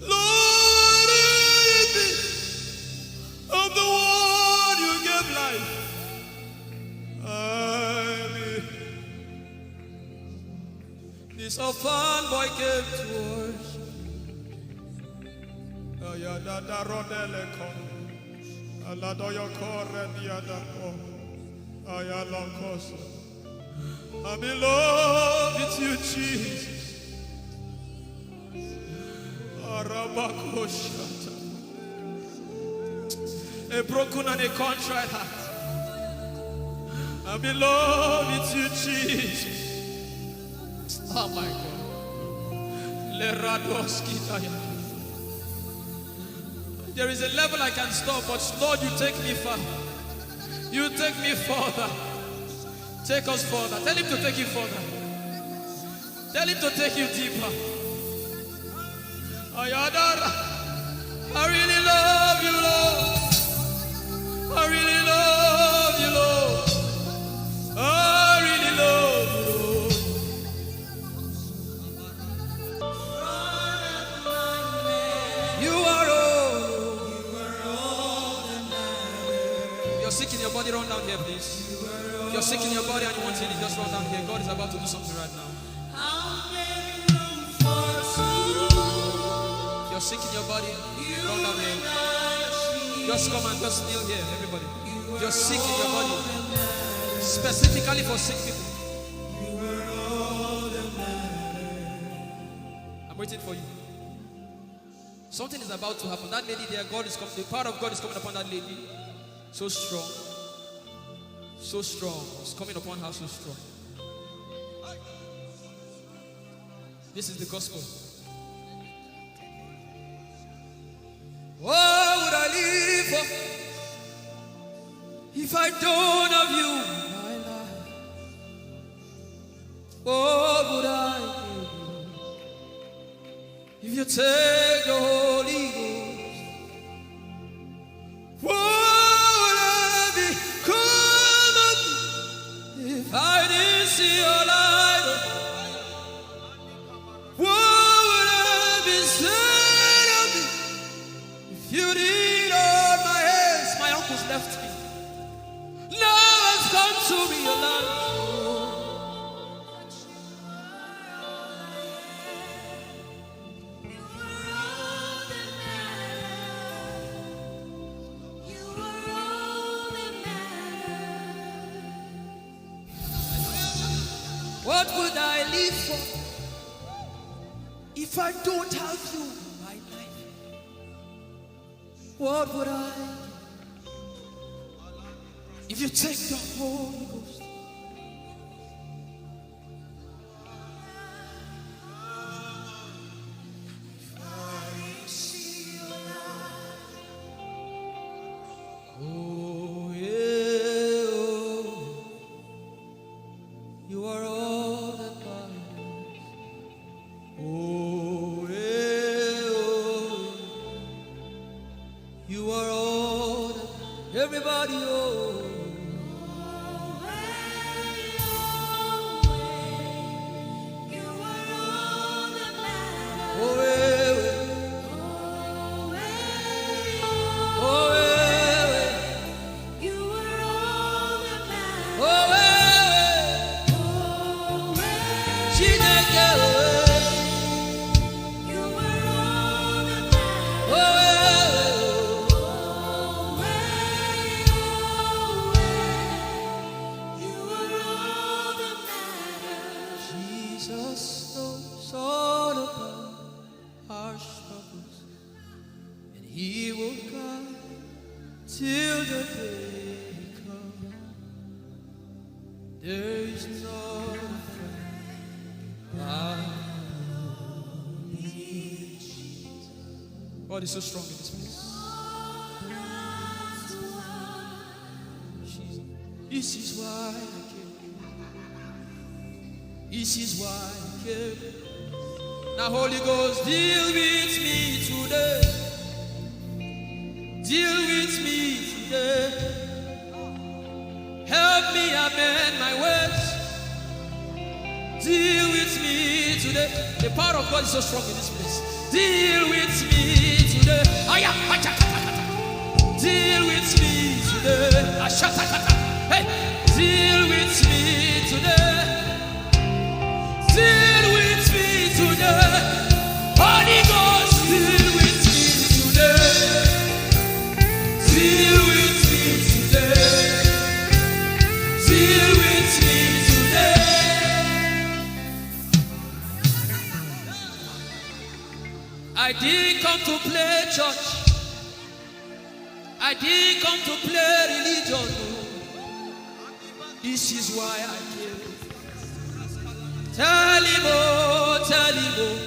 Lord, it is me. I'm the one you gave life. I'm here. This orphan boy came to worship. I'm in love with you, Jesus. A broken and a contrite heart. I'm in love with you, Jesus. Oh my God. There is a level I can stop, but Lord, you take me far. You take me further. Take us further. Tell him to take you further. Tell him to take you deeper. I really love you, Lord. I really love you, Lord. I really love you, Lord. You are all. You're sick in your body, run down here, please. If you're sick in your body and you want healing, just run down here. God is about to do something right now. If you're sick in your body, run down here. Just come and just kneel here, everybody. If you're sick in your body, specifically for sick people, I'm waiting for you. Something is about to happen. That lady there, God is coming. The power of God is coming upon that lady. So strong. So strong. It's coming upon her so strong. This is the gospel. What would I live for if I don't have you in my life? What would I do if you take the Holy Ghost? What would I become of me if I didn't see your light? What would I be said of me if you didn't hold my hands? My uncles left me. Now has come to realize. What would I live for if I don't have you in my life? What would I if you take the Holy Ghost? Oh, yeah, oh. You are all that matters. Oh, yeah, oh. You are all that everybody, oh. Jesus knows all about our struggles, and He will guide till the day comes. There is no friend God is so strong in this place. This is why I came. This is why I came. Now, Holy Ghost, deal with me today. Deal with me today. Help me amend my ways. Deal with me today. The power of God is so strong in this place. Deal with me today. Deal with me today. Hey, deal with me today. Deal with me today. Holy Ghost, deal with me today. Deal with me today. Deal with me today. I didn't come to play church. I didn't come to play religion. This is why I came. Tell him, oh, tell him, oh,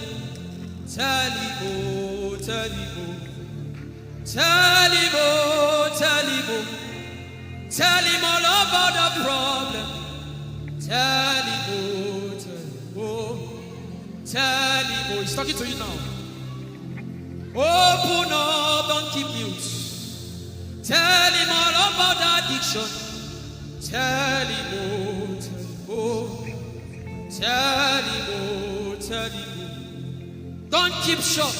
tell him, oh, tell him, oh, tell him, oh, tell him, oh, tell him all about the problem. Tell him, oh, tell him, oh, tell him, oh. He's talking to you now. Open up, don't keep mute. Tell him all about the addiction. Tell him, oh, tell him, oh. Tell him, oh, tell him, oh. Don't keep short.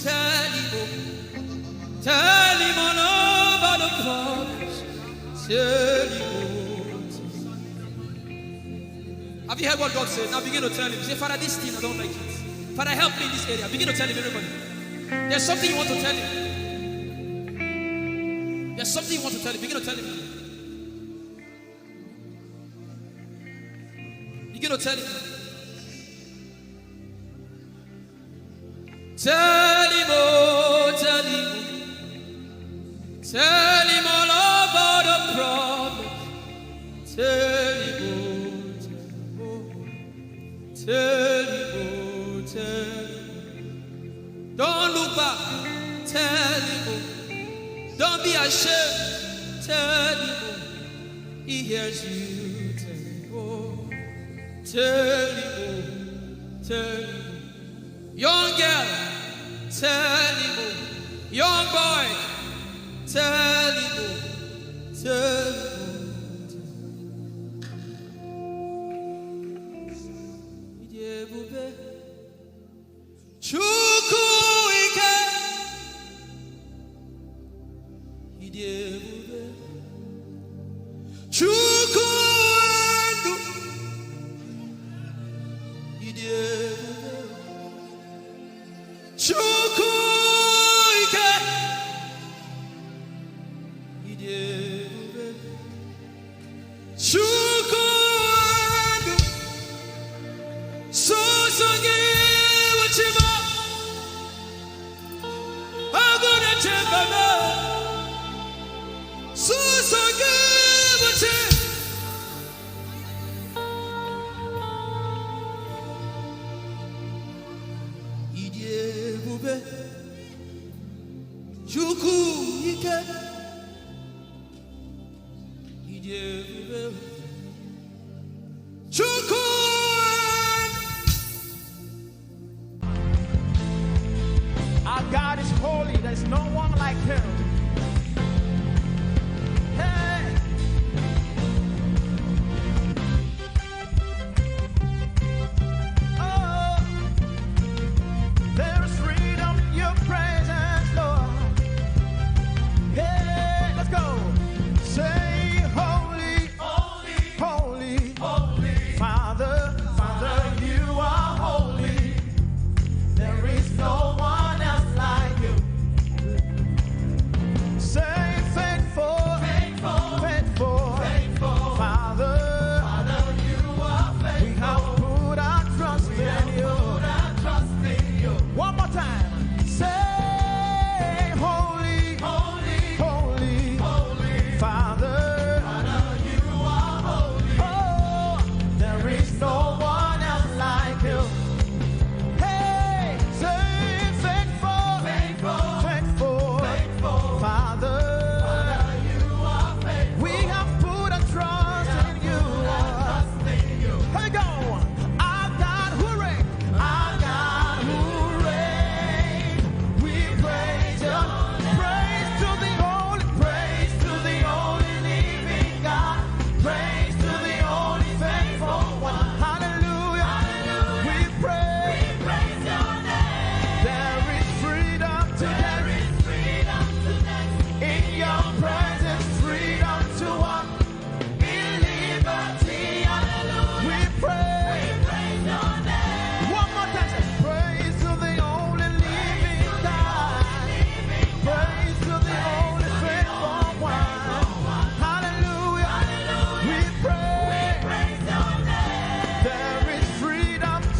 Tell him, oh. Tell him all about the problems. Tell him, oh. Have you heard what God said? Now begin to tell him. Say, Father, this thing I don't like it. Father, help me in this area. Begin to tell him, everybody. There's something you want to tell him. There's something you want to tell him. Begin to tell him. Begin to tell him. Tell him, oh, tell him. Tell him all about the problem. Tell him, oh, tell him, oh, tell him. Don't look back. Tell him, oh. Don't be ashamed. Tell him, oh. He hears you. Tell him, oh. Tell him, oh. Tell him, oh. Young girl, tell him, oh. Young boy, tell him, oh. Tell him, oh. Chukwuike, Idebube, Chukwuendu, Idebube, Chukwuike, Idebube, Chukwuendu, Sosogi Uchima, Agune Chembana, Sosogi Uchima. Idebube, Chukwuike, Idebube, Chukwuike. Our God is holy. There's no one like him. Hey. Oh, there's freedom in your presence, Lord. Hey, let's go. Say holy, holy, holy, holy. Father, Father, you are holy. There is no one else like you.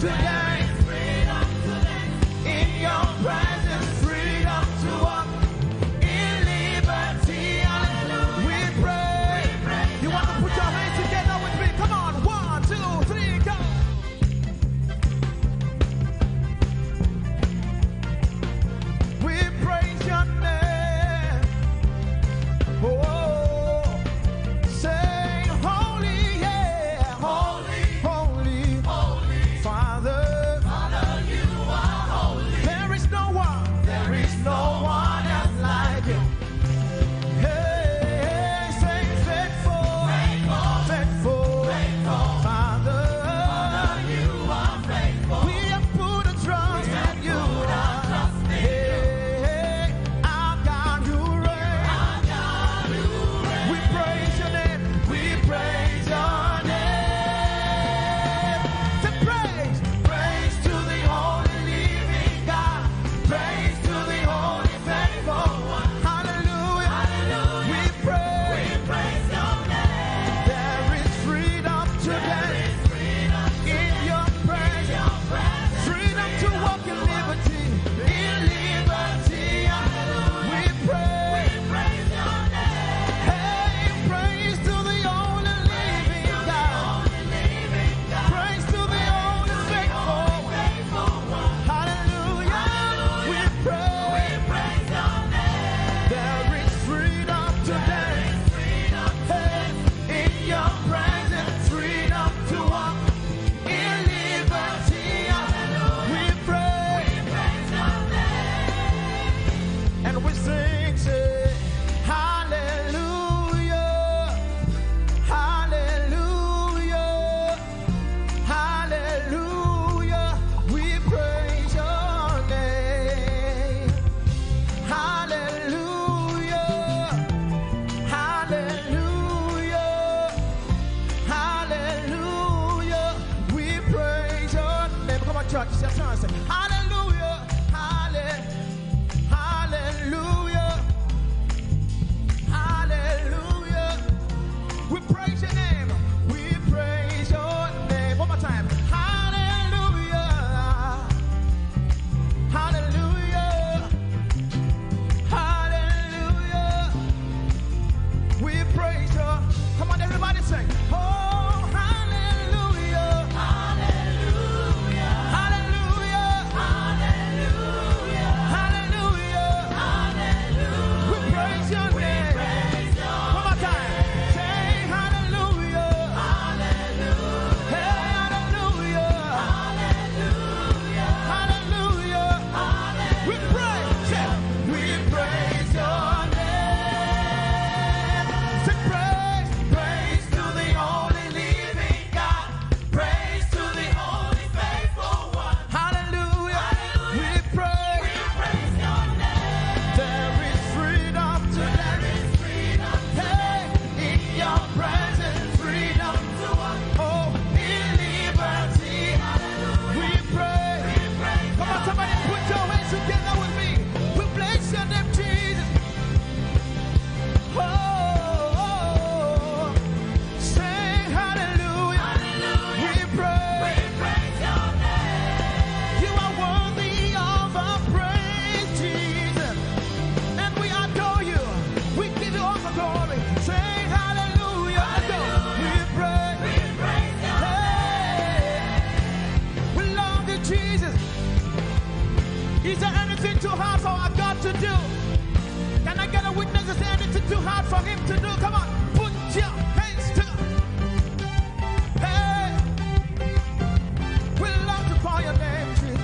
today. In your presence, freedom to walk in liberty. Hallelujah. We pray. You want to put your hands together with me? Come on. 1, 2, 3, go. We praise your name. Oh, say holy, yeah. Holy, holy, holy. Father, you are holy. There is no one else like you. Hey, say faithful, faithful. Father, you are faithful. We have put a trust in you. Hey, our God, you reign. We praise your name. We praise your name. Say praise, praise to the only living God. Praise to the only faithful one. Hallelujah. We praise your name. There is freedom today. In your presence. Freedom to walk in liberty. In liberty. We praise your name. Hey, praise to the only living God. Praise to the only faithful one. Hallelujah. We praise your name. There is freedom today. Hey, in your presence, freedom to walk in liberty. We praise your name. And we sing, say, hallelujah, hallelujah, hallelujah. We praise your name. Hallelujah, hallelujah, hallelujah. We praise your name. Come on, church. Say, hallelujah, hallelujah, hallelujah. We praise your name. We praise your name. One more time. Hallelujah, hallelujah, hallelujah. We praise your. Come on, everybody sing. Oh, hallelujah, hallelujah, hallelujah, hallelujah, hallelujah. We praise your name. One more time. Say hallelujah, hallelujah, hey, hallelujah, hallelujah, hallelujah. We praise your name. Say praise, praise to the only living God. Praise to the only faithful one. Hallelujah. We praise your name. There is freedom today. Hey, in your presence, freedom to walk. Oh, in liberty. We pray. Come on, somebody put your hands together with me. We bless your name, Jesus. Oh, sing hallelujah. We praise your name. You are worthy of our praise, Jesus. And we adore you. We give you all the glory. Sing hallelujah. We praise your name. We love you, Jesus. Is there anything too hard for our God to do? Can I get a witness? Is there anything too hard for him to do? Come on, put your hands together. Hey, we love to call your name, Jesus.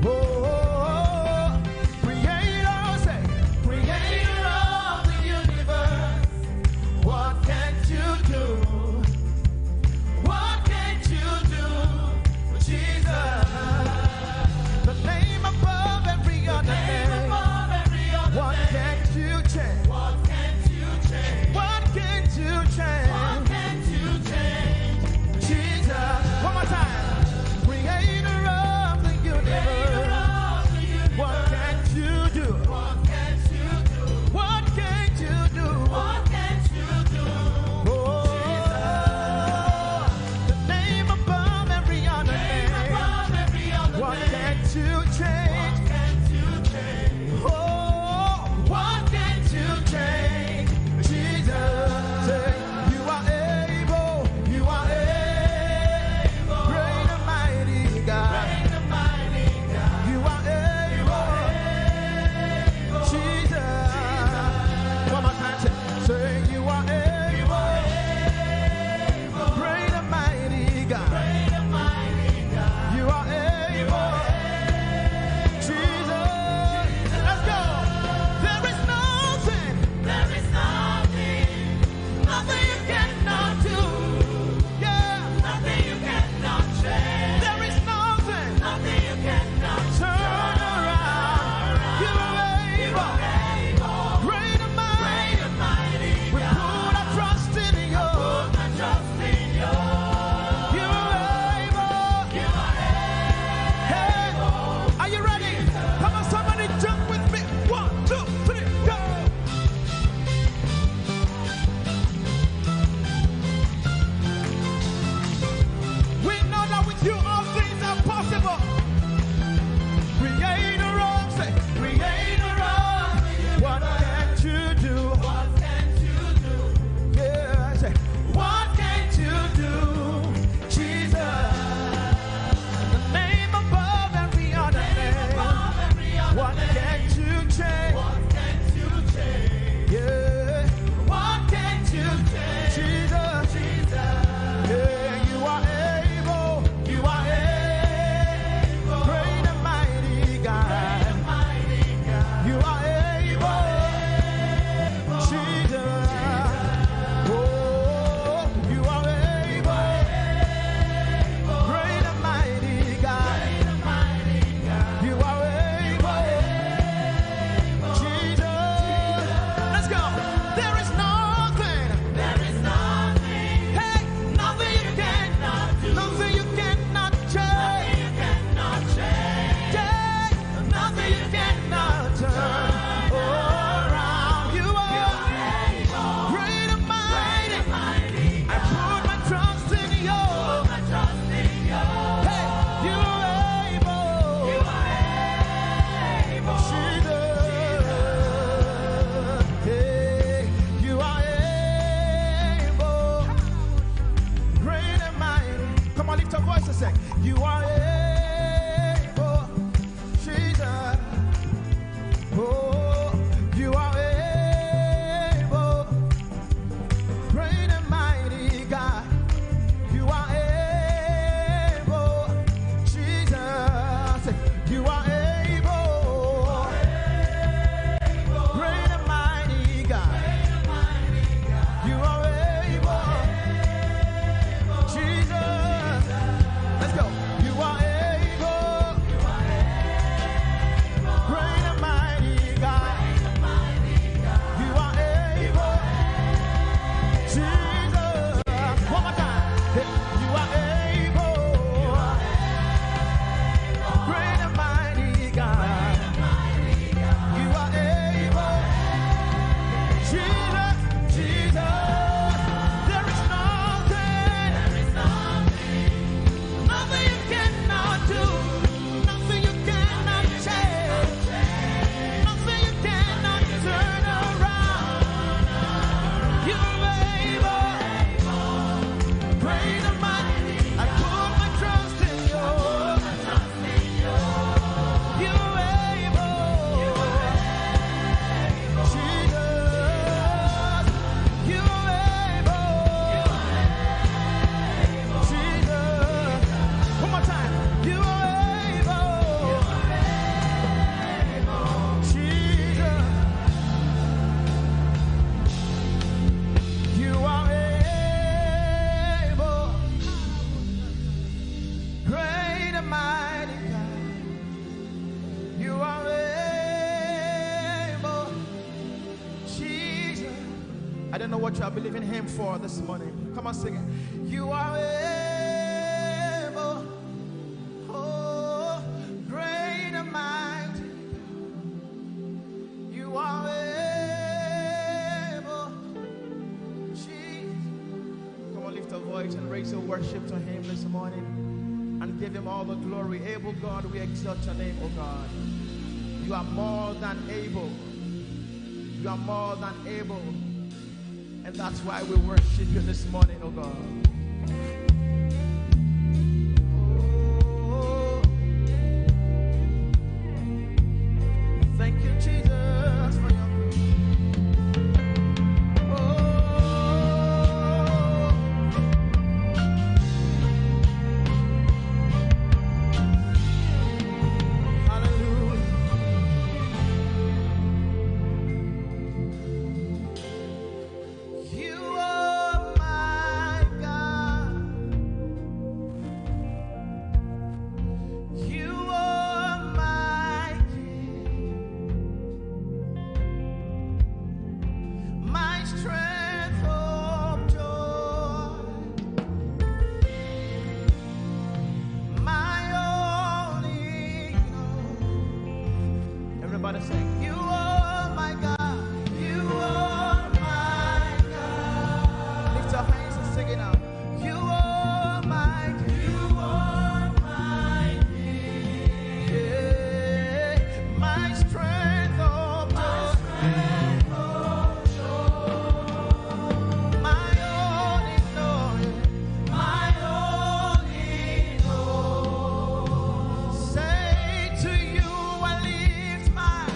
Oh, creator, say, creator of the universe. What can't you do? What can't you do, Jesus? The name above every other name. What can't you change? What can't you change? What voice and say, you are able, Jesus. Oh, you are able, great and mighty God. You are able, Jesus. You are able, great and mighty God. You are able, Jesus. Let's go. You are able, great and mighty God. You are able, Jesus. One more time. You are able, great and mighty God. You are able, Jesus, Jesus. There is nothing you cannot do, nothing you cannot change, nothing you cannot turn around. You're able, great and mighty. I put my trust in you. You're able, Jesus. You're able, Jesus. One more time. You are able, Jesus. You are able, great and mighty God. You are able, Jesus. I don't know what you are believing Him for this morning. Come on, sing it. You are able, oh, great and mighty. You are able, Jesus. Come on, lift a voice and raise your worship to Him this morning and give Him all the glory. Able God, we exalt your name, oh God. You are more than able. You are more than able. And that's why we worship you this morning, oh God. Oh, thank you, Jesus, for your hallelujah. You are my God. You are my King. My strength of joy. My only hope. Everybody sing. You are my God. You are my God. Lift your hands and sing it out. You are my King. You are my King. Yeah. My strength of joy. My only glory. My only hope. Say to you I lift my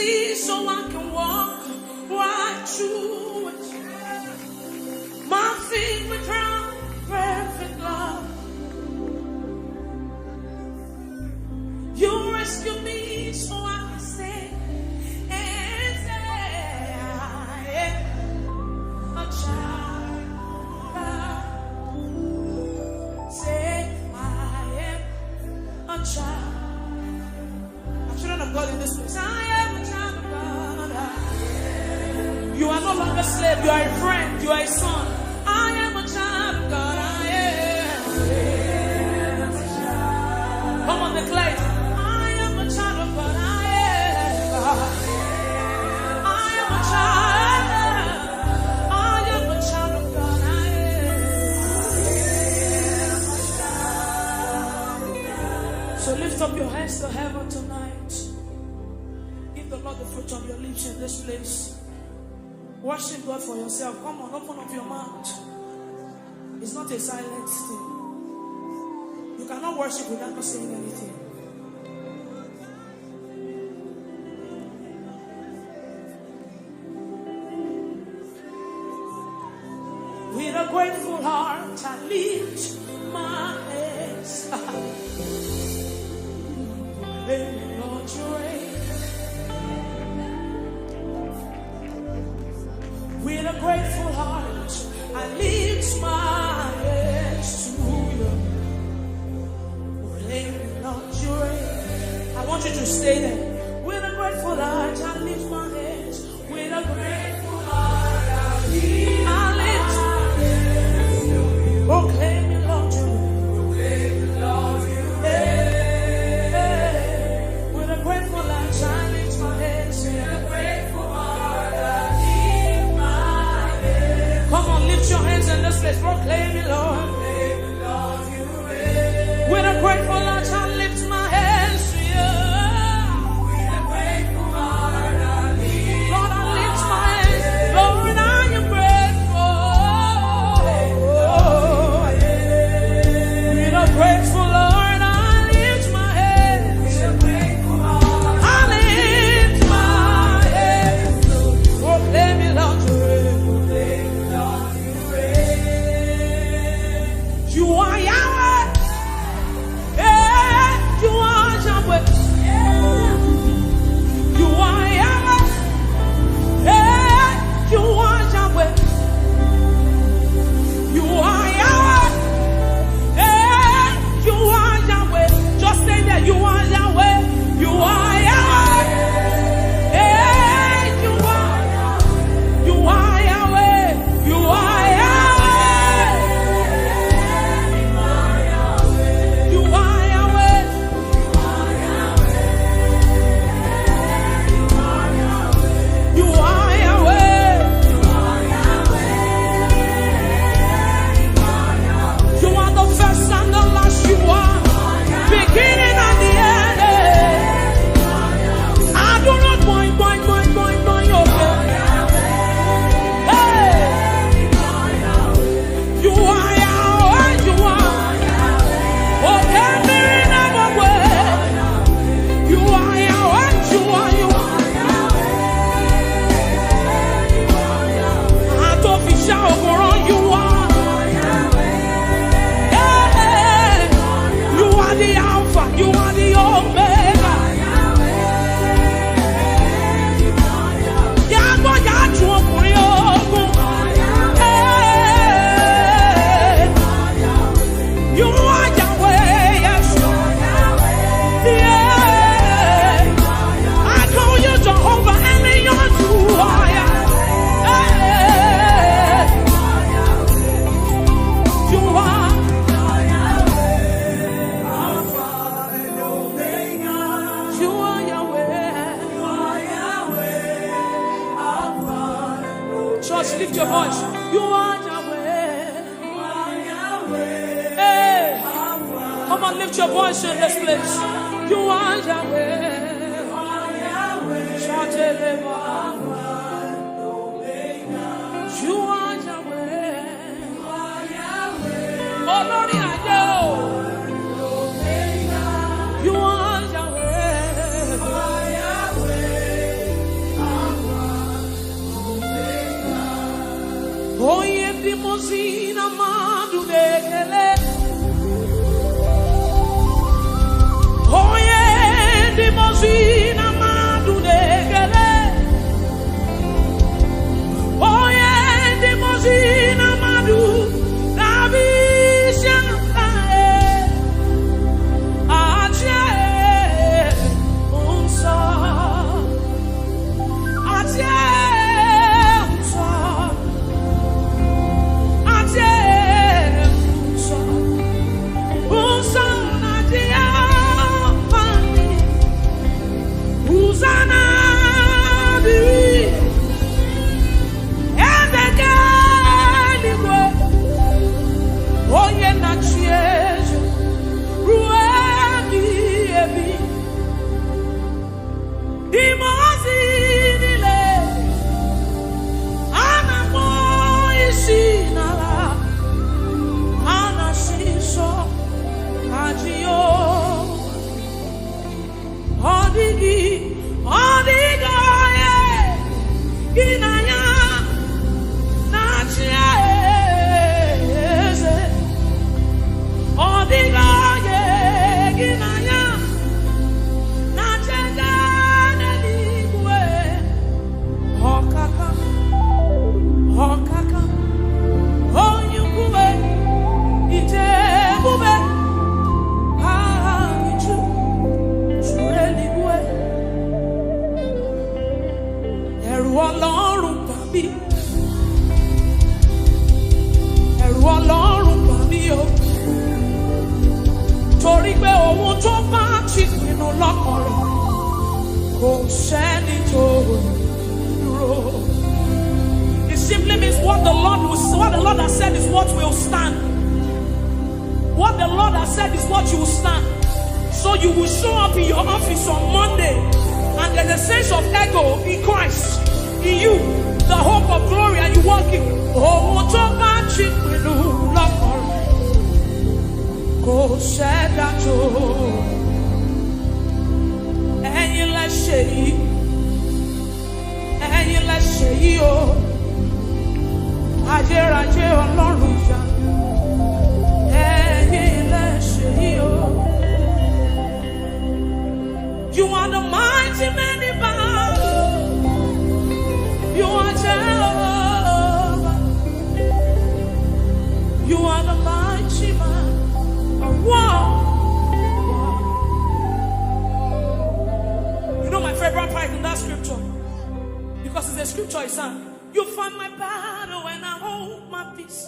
me so I can walk right through it. My feet were crowned perfect love. You rescued me so I can say and say I am a child of God. Say I am a child. Children of God in this place. I am a child of God. You are no longer a slave. You are a friend. You are a son. I am a child of God. I am. Come on, declare it. I am a child of God. I am. I am a child. I am a child of God. I am. So lift up your hands to heaven tonight. Give the Lord the fruit of your lips in this place. Worship God for yourself. Come on, open up your mouth. It's not a silent thing. You cannot worship without not saying anything. With a grateful heart, I lift my hands. Lord, you reign. With a grateful heart, I lift my hands to you. Lord, you reign. I want you to stay there. With a grateful heart, I lift my hands. With a grateful heart, I lift my hands. Proclaim me, Lord, you reign. With a grateful heart, I lift my hands. With a grateful heart, I lift my hands. Come on, lift your hands in this place. Proclaim me, Lord. With a grateful heart, I lift my hands to you. With a grateful heart, I lift. Lord, I lift my hands. Lord, I am grateful. With a grateful Lord. Lift your voice. You are Yahweh. Hey, come on, lift your voice in this place. You are Yahweh. Shout it, you are Yahweh. Oh, Lord, I know. You are Yahweh. Oye dimosina madudekele. Oye dimosina madudekele. Oye dimosina madu navisha ache unsa ache It simply means what the Lord has said is what will stand. What the Lord has said is what you will stand. So you will show up in your office on Monday, and there's a sense of ego in Christ, in you, the hope of glory, and you walk in. Go said that and you let's say, and you let's say, oh, Ajé Ọlọ́run ya, and you let's say, oh, you are the mighty man in battle, you are Jehovah, you are the mighty man of war. My favorite part in that scripture, because it's a scripture I sang. You fight my battle when I hold my peace.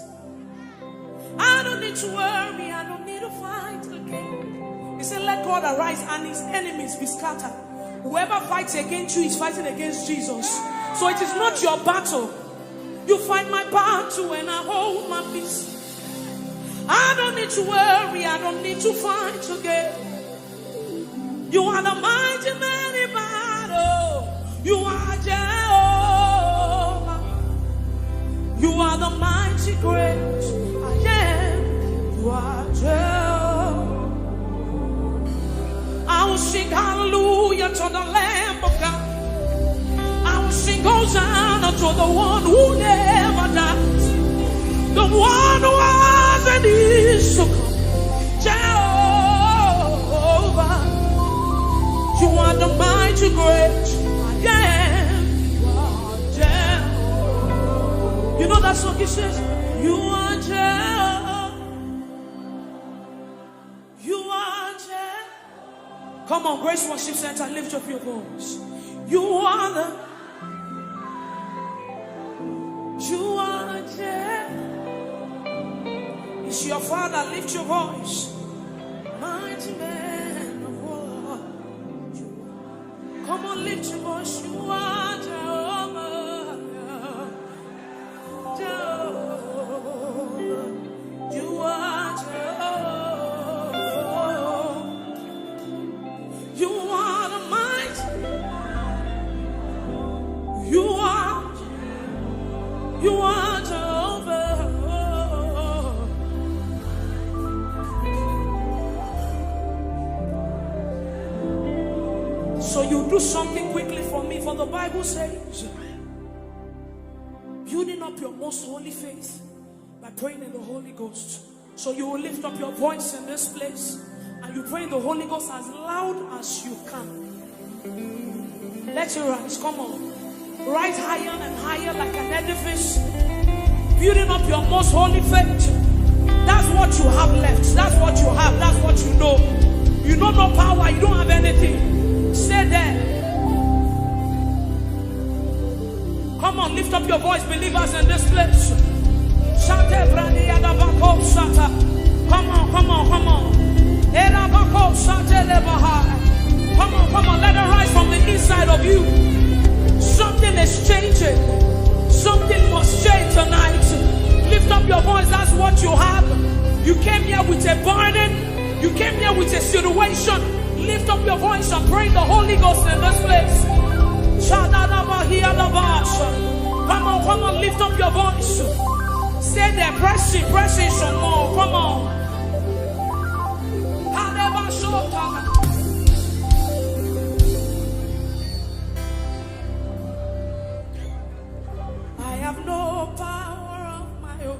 I don't need to worry, I don't need to fight again. He said, let God arise and his enemies be scattered. Whoever fights against you is fighting against Jesus. So it is not your battle. You fight my battle when I hold my peace. I don't need to worry, I don't need to fight again. You are the mighty man in battle. You are Jehovah. You are the mighty great I am. You are Jehovah. I will sing hallelujah to the Lamb of God. I will sing Hosanna to the one who never dies. The one who has and is to come. Jehovah. You are the mighty great I am. You are Jehovah. You know that song? It says, you are Jehovah. You are Jehovah. Come on, Grace Worship Center, lift up your voice. You are the. You are Jehovah. It's your Father, lift your voice. Mighty man of war. Come on, lift your voice. You are Jehovah. Jehovah. You are Jehovah. You are the mighty. You are Jehovah. So you do something quickly for me, for the Bible says, you building up your most holy faith by praying in the Holy Ghost. So you will lift up your voice in this place and you pray in the Holy Ghost as loud as you can. Let it rise, come on. Rise higher and higher like an edifice. Building up your most holy faith. That's what you have left. That's what you have. That's what you know. You know no power. You don't have anything. Stay there. Come on, lift up your voice, believers in this place. Come on, come on, come on. Come on, let it rise from the inside of you. Something is changing. Something must change tonight. Lift up your voice, that's what you have. You came here with a burden. You came here with a situation. Lift up your voice and pray the Holy Ghost in this place. Come on, lift up your voice. Stay there, pressing some more. Come on. I have no power of my own.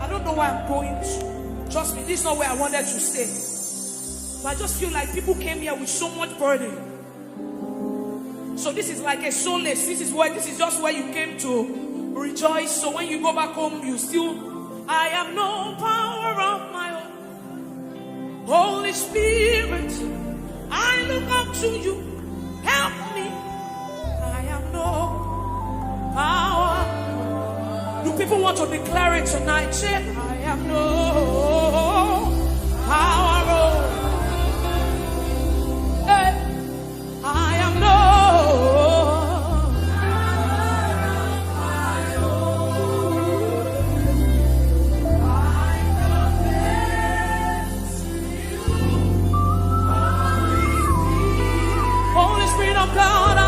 I don't know where I'm going to. Trust me, this is not where I wanted to stay. But I just feel like people came here with so much burden. So this is like a solace. This is just where you came to rejoice. So when you go back home, you still, I have no power of my own. Holy Spirit, I look up to you. Help me. I have no power. Do people want to declare it tonight? Say, I have no power. Hey, I have no. Holy Spirit of God, I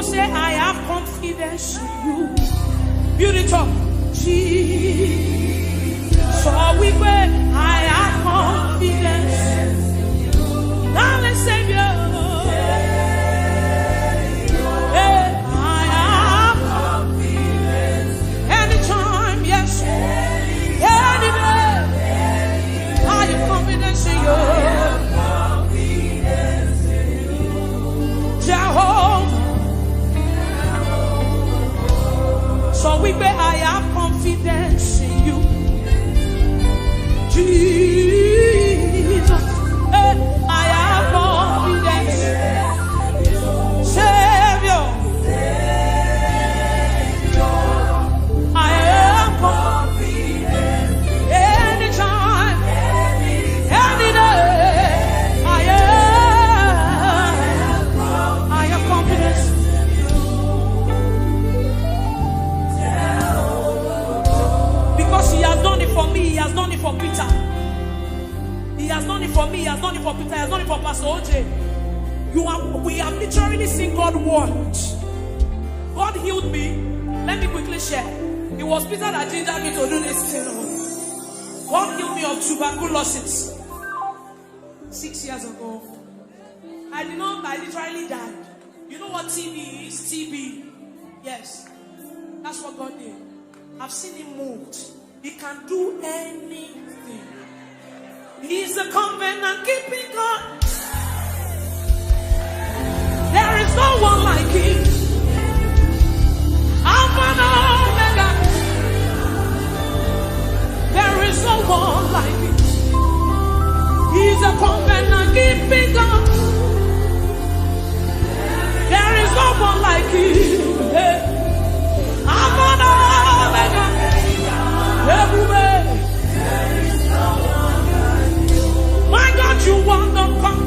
say I have confidence in you. Build it up. Jesus. So we pray, I have confidence in you. Darling Savior. Hey, I have confidence. Anytime, yes. Any day. I have confidence in you. Jehovah. So we pray, I have confidence in you. Jesus, I have confidence. Savior, I have confidence. Anytime, any day, I have confidence. He has done it for me, he has done it for Peter. He has done it for me, he has done it for Peter, he has done it for Pastor OJ. We have literally seen God once. God healed me. Let me quickly share. It was Peter that gingered me to do this thing. God healed me of tuberculosis 6 years ago. I literally died. You know what TB is? TB. Yes. That's what God did. I've seen him moved. He can do anything. He's a covenant keeping God. There is no one like him. Alpha and Omega. There is no one like him. He's a covenant keeping God. There is no one like him. Alpha and Omega. Everywhere. My God, you want to come.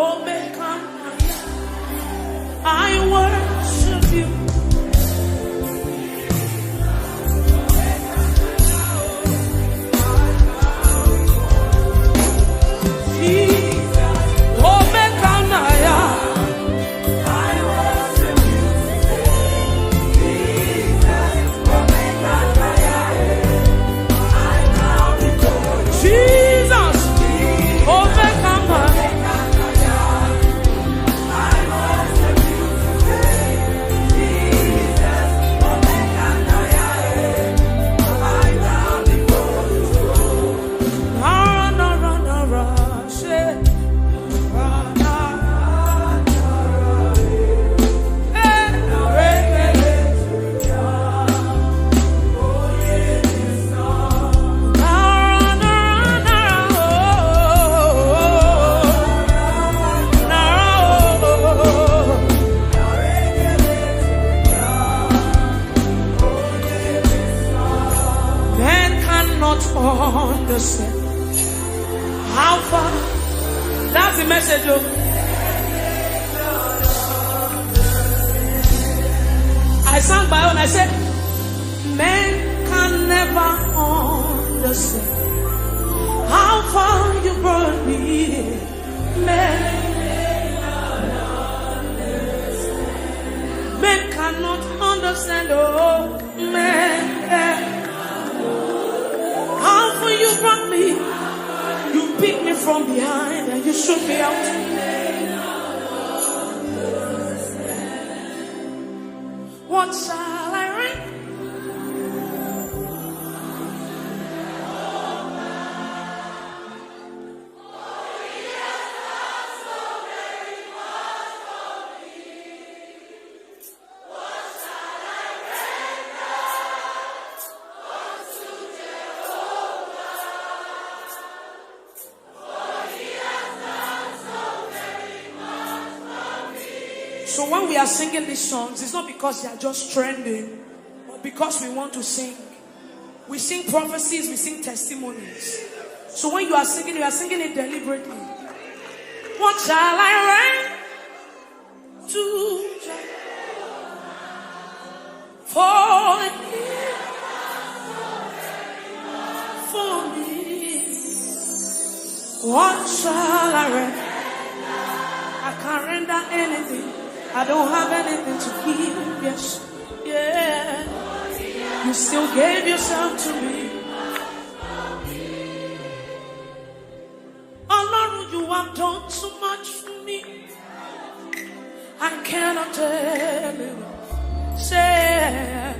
Omega. I worship you. Understand how far. That's the message of I sang by own. I said men can never understand how far you brought me. Men cannot understand. Oh, men. How far you brought me. You picked me from behind and you shook me out. What shall I write? So when we are singing these songs, it's not because they are just trending, but because we want to sing. We sing prophecies, we sing testimonies. So when you are singing it deliberately. What shall I write to for me? What shall I write? I can't render anything. I don't have anything to give, yes, yeah. You still gave yourself to me. Oh Lord, you have done so much for me. I cannot tell you. Say,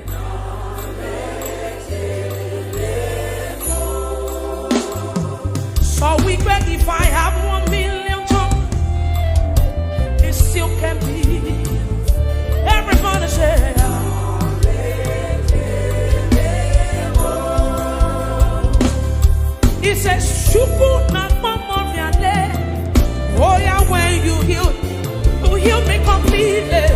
so we beg if I have 1 million tongues, it still can be. Everybody say, he says, Shuku na mama vyale. Oh yeah, when you heal me completely.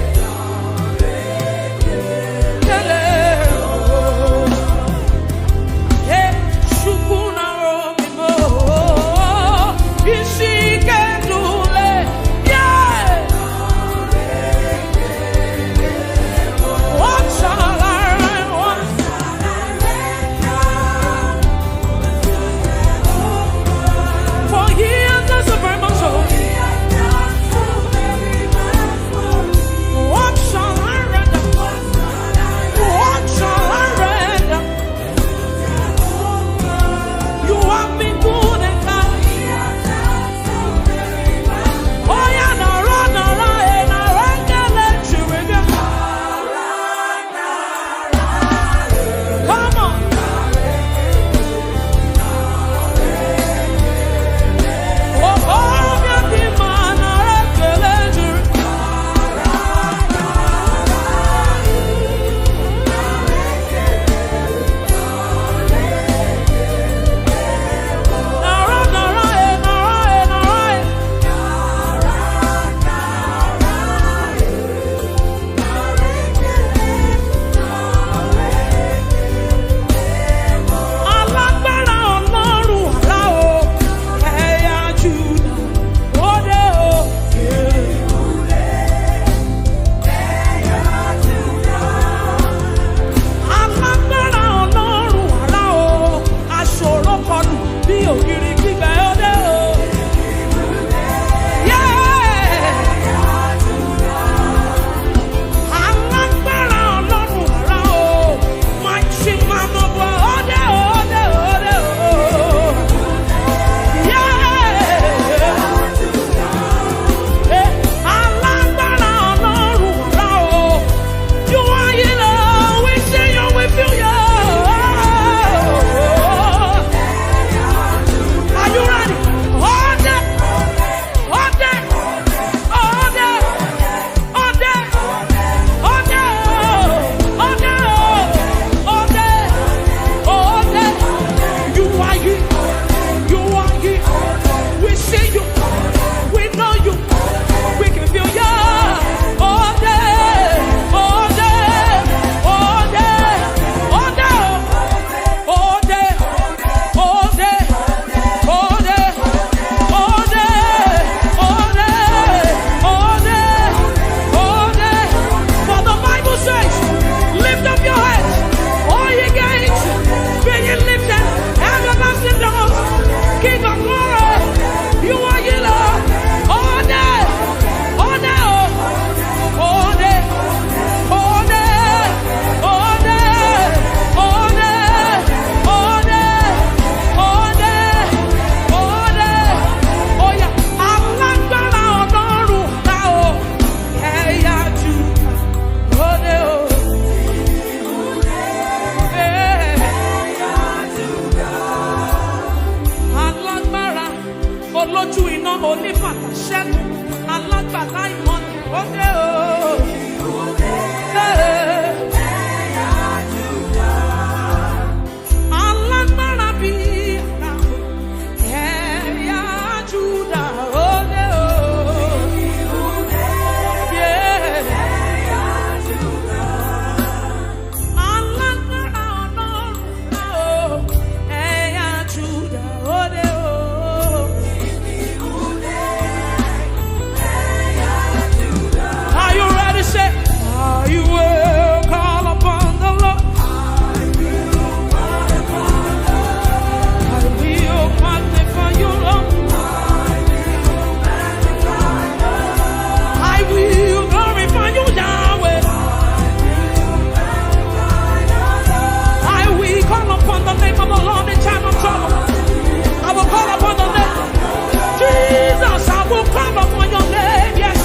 iná onífàtà ṣẹ́gun alágbàlá ìmọ̀lẹ̀ òde o. Alágbára bí àrá ẹ̀yà Júdà òde o. Alágbára Ọlọ́run ẹ̀yà Júdà òde o. Are you ready? Say, are you will call upon the Lord? I will magnify you, Lord. I will glorify you, Yahweh. I will call upon the name of the Lord in time of trouble. I will call upon the name. Jesus, I will call upon your name, yes.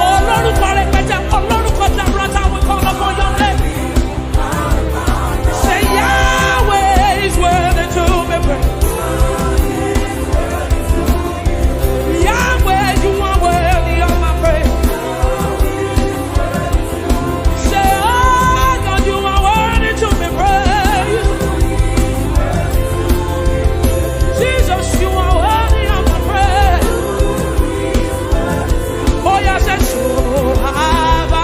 Olórúkọ rẹpẹtẹ, olórúkọ jaburata, I will call upon your name. Say Yahweh is worthy to be praised. Yahweh, you are worthy of my praise. Say, oh God, you are worthy to be praised. Jesus, you are worthy of my praise. Oh yes, and so have I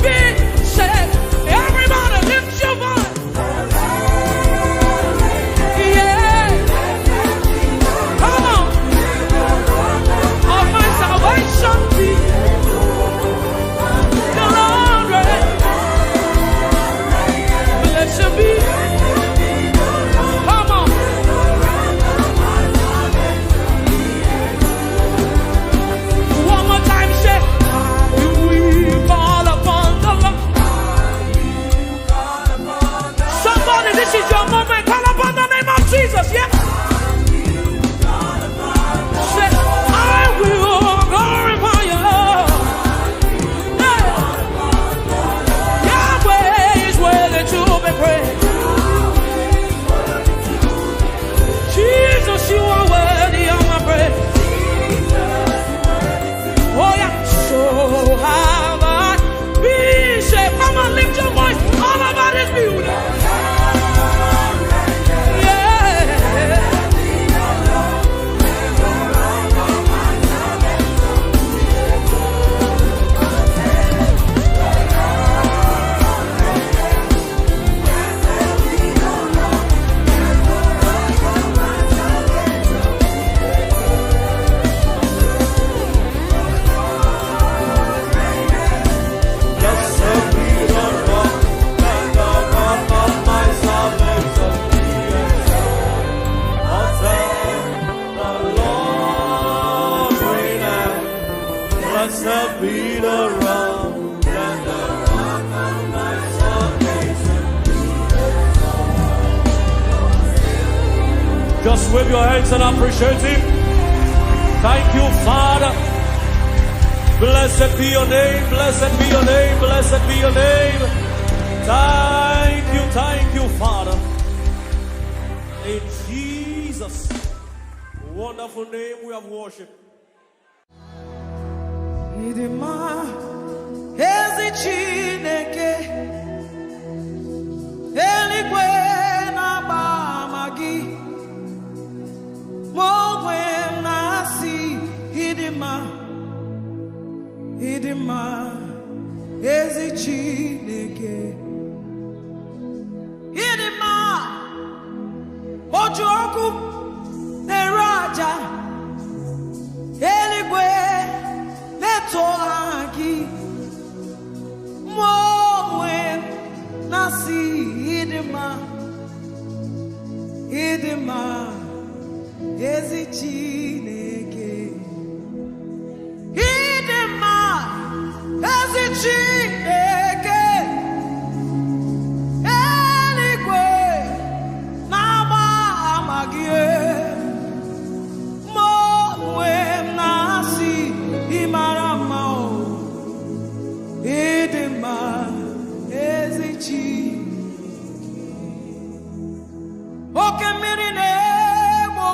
been saved. Everybody lift your voice. Yeah. Come on. Of my salvation be the Lord reign. Blessed be. Come on. One more time, say, I will call upon the Lord. Somebody, this is your moment. Call upon the name of Jesus, yeah? Say, I will glorify you, Lord. Yeah. Yahweh is worthy to be praised. Jesus, you are worthy of my praise. Oh yeah, so have I been saved. Come on, lift your voice all over this building. Yeah. Blessed be the rock and the rock of my salvation. Just wave your hands and appreciate Him. Thank you, Father. Blessed be your name, blessed be your name, blessed be your name. Thank you, Father. In Jesus' wonderful name we have worshipped. Idima ezi Chineke eluigwe na-agba ama gị ma onwe m na-asị ịdịmma ezi Chineke ịdịmma oju ọkụ na-eru aja eluigwe na-eto aha gị ma onwe m na-asị ịdịmma ezi Chineke ịdịmma ezi Chineke eluigwe na-agba ama gị ma onwe m na-asị ịmara mma ịdịmma ezi Chineke oke mmiri na-egbu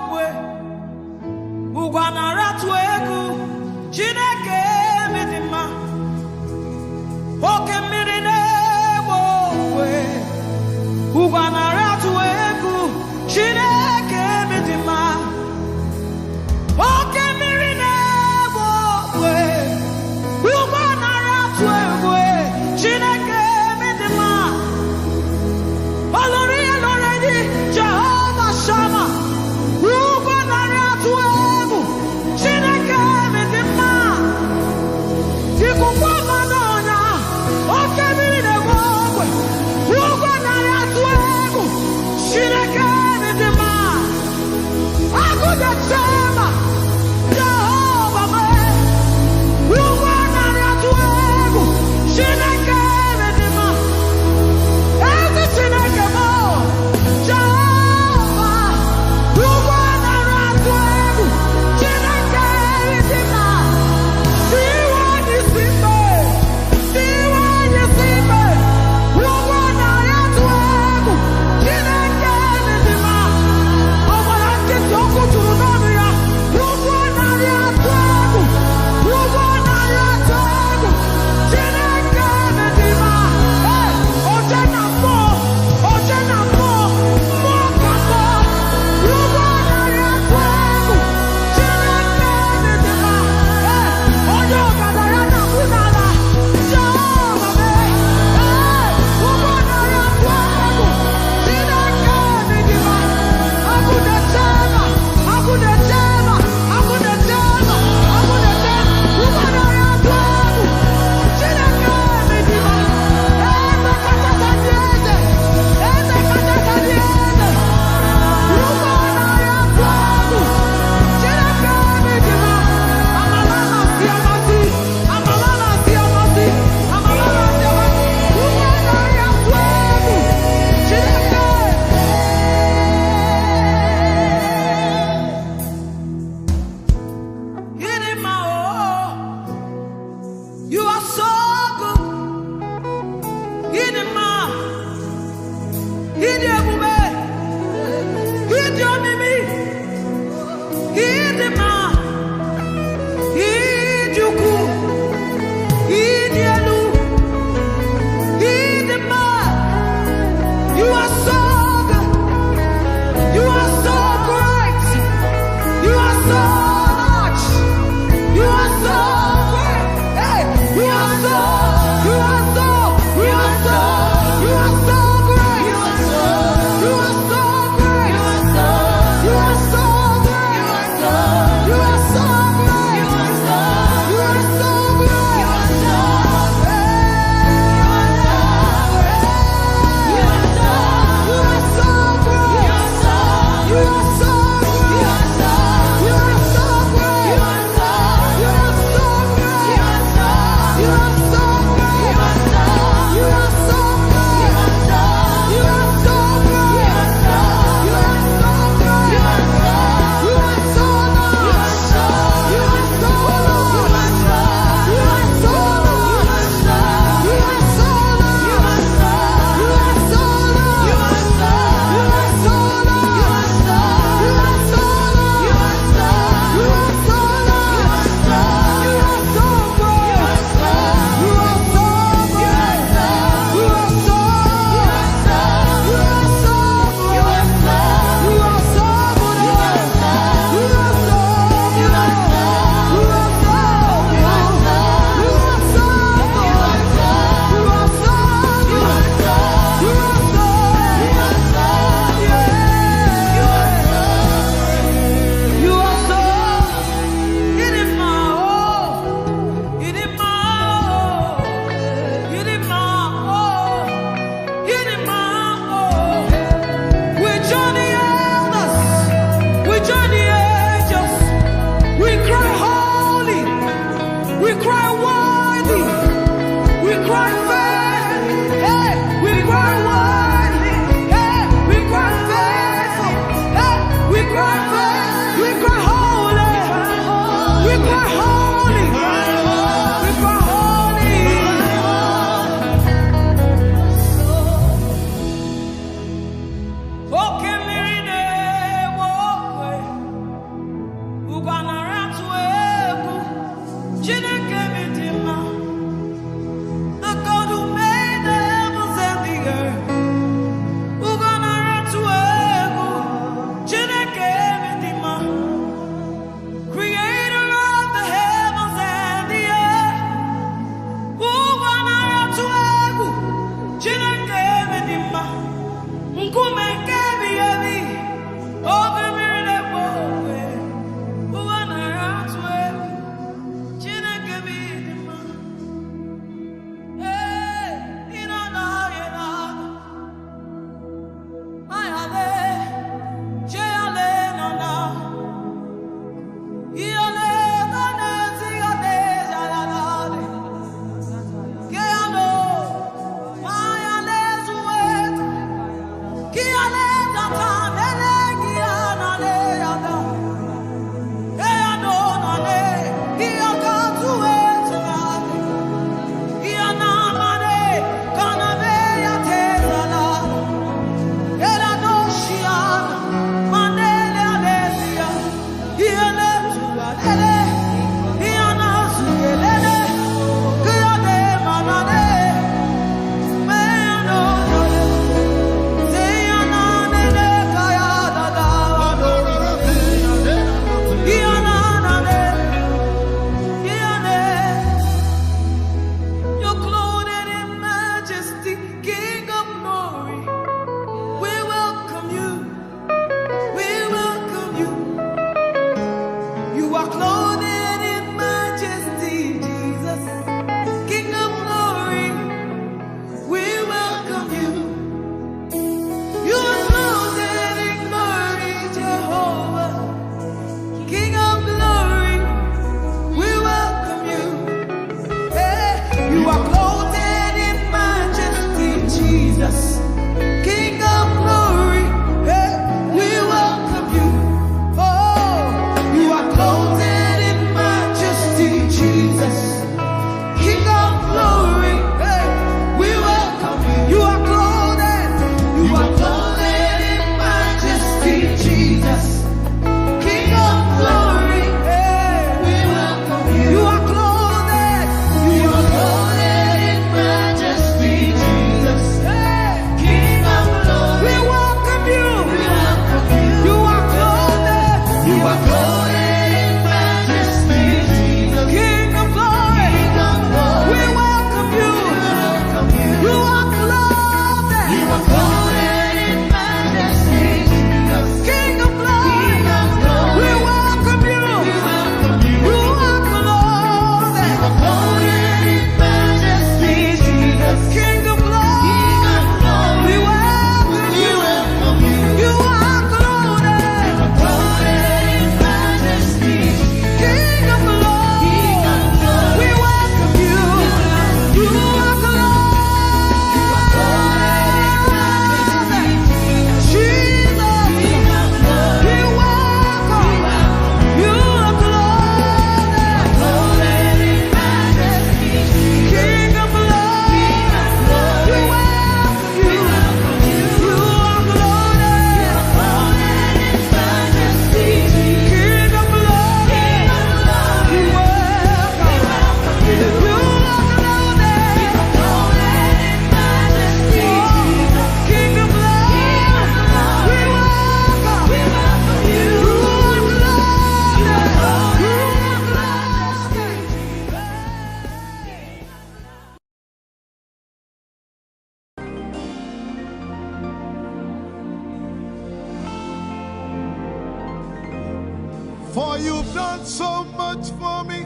For you've done so much for me,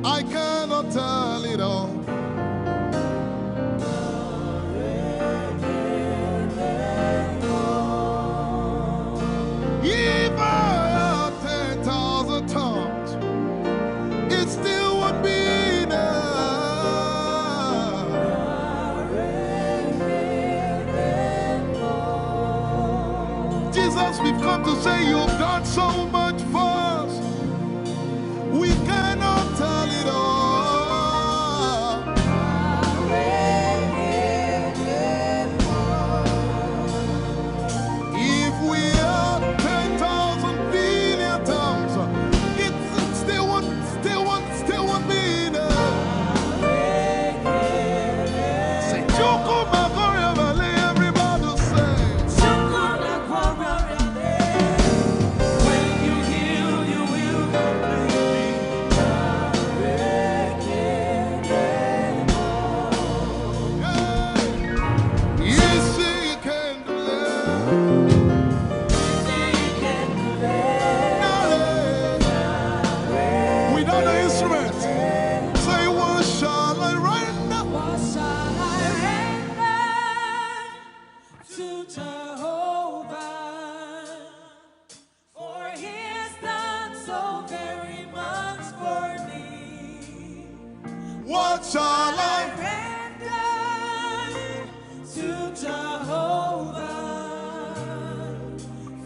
I cannot tell it all. If I had 10,000 tongues, it still would be enough. Jesus, we've come to say you've done so much for us. We cannot tell it all. If we had 10,000 billion tongues, it still won't be enough. Say, Choco Magoria Valley, everybody say. When you heal, you will Yes, you can do that. Without the instrument, say, what shall I render? What shall I render to Jehovah? For he has done so very much for me. What shall I? Render to Jehovah,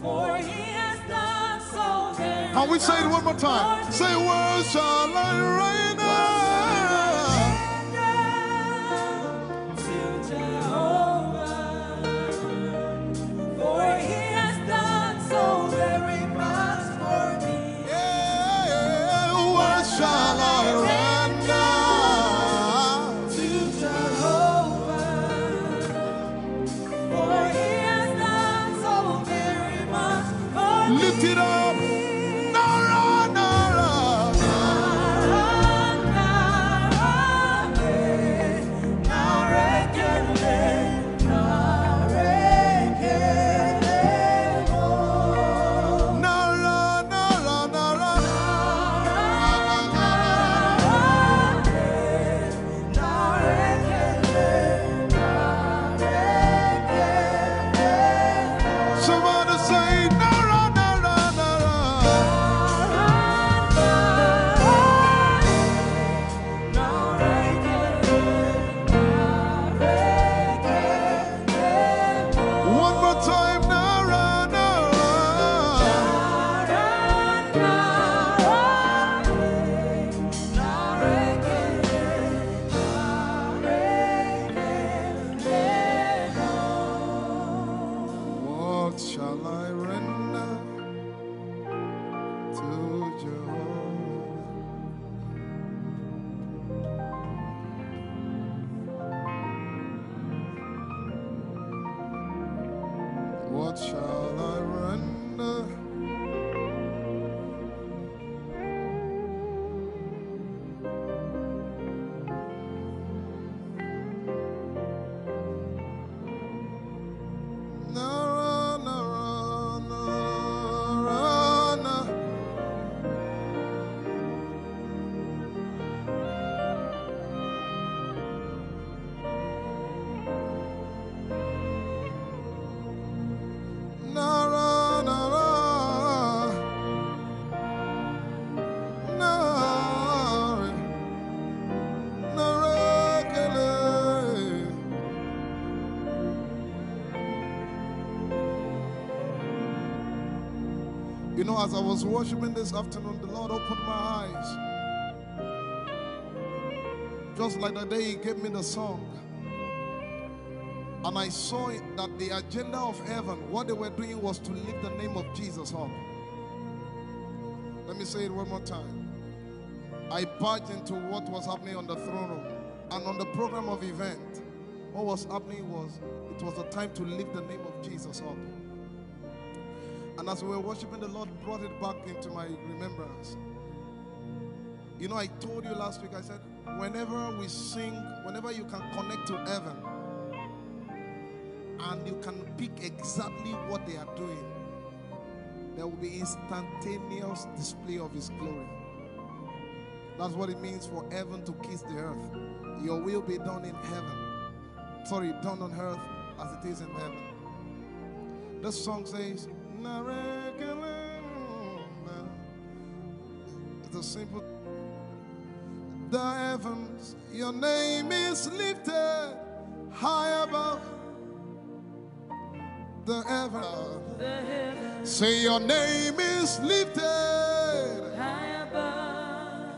for he has done so very Can we say it one more time? Say, what shall I render? to Jehovah, for he has done so very much for me. Yeah, what shall I render? To Jehovah, for he has done so very much for me. Lift it up. Nara, Nara. Nara, Nara, Nara. Somebody say, Nara, Nara, Nara. One more time, Nara, Nara. What shall I render to Jehovah? What shall I render? Nara, Nara, Nara, Nara. Nara, Nara, Nara, Nara, Kele. You know, as I was worshiping this afternoon, the Lord opened my eyes. Just like the day He gave me the song. And I saw it that the agenda of heaven, what they were doing was to lift the name of Jesus up. Let me say it one more time. I barged into what was happening on the throne room. And on the program of event, what was happening was, it was a time to lift the name of Jesus up. And as we were worshiping, the Lord brought it back into my remembrance. You know, I told you last week, I said, whenever we sing, whenever you can connect to heaven, and you can pick exactly what they are doing, there will be instantaneous display of His glory. That's what it means for heaven to kiss the earth. Your will be done in heaven. Sorry, done on earth as it is in heaven. This song says, it's a simple. The heavens, your name is lifted high above the heavens. Say your name is lifted high above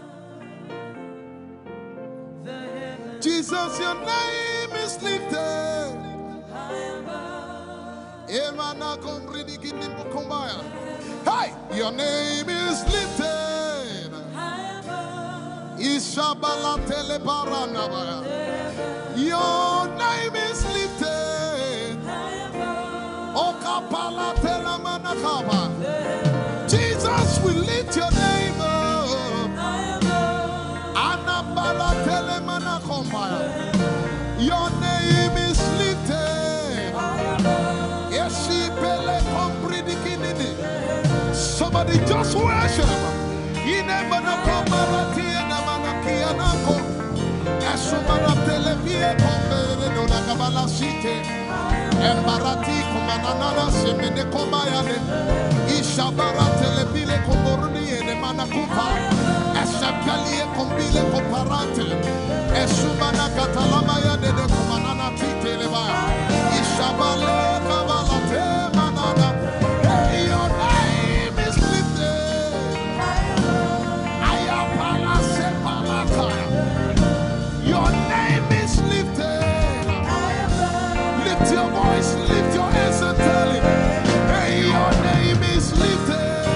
the heavens. Jesus, your name is lifted High above. Emana kombridi kinimbo kombaya. Hey, your name is lifted High above. Ishabala telebaranabaya. Your name is lifted High above. Okapala telamanakaba. Jesus, we lift your name up. High above. Anabala telemanakombaya. Your name is lifted. Eshipele kombridikinidi. Somebody just worship. Inemanakomarati enamanakianako. Eshumanatelevie kombere donakabala site. Embarati komanana semene komayane. Ishabaratelebile komboruni enemanakupa. Eshapalie kombile komparate. Esumana katalamaya de komanana titeleba. Ishabale kabalate manana. Hey, your name is lifted. Ayapala sepalakaya. Your name is lifted. Lift your voice, lift your hands and tell him. Hey, your name is lifted.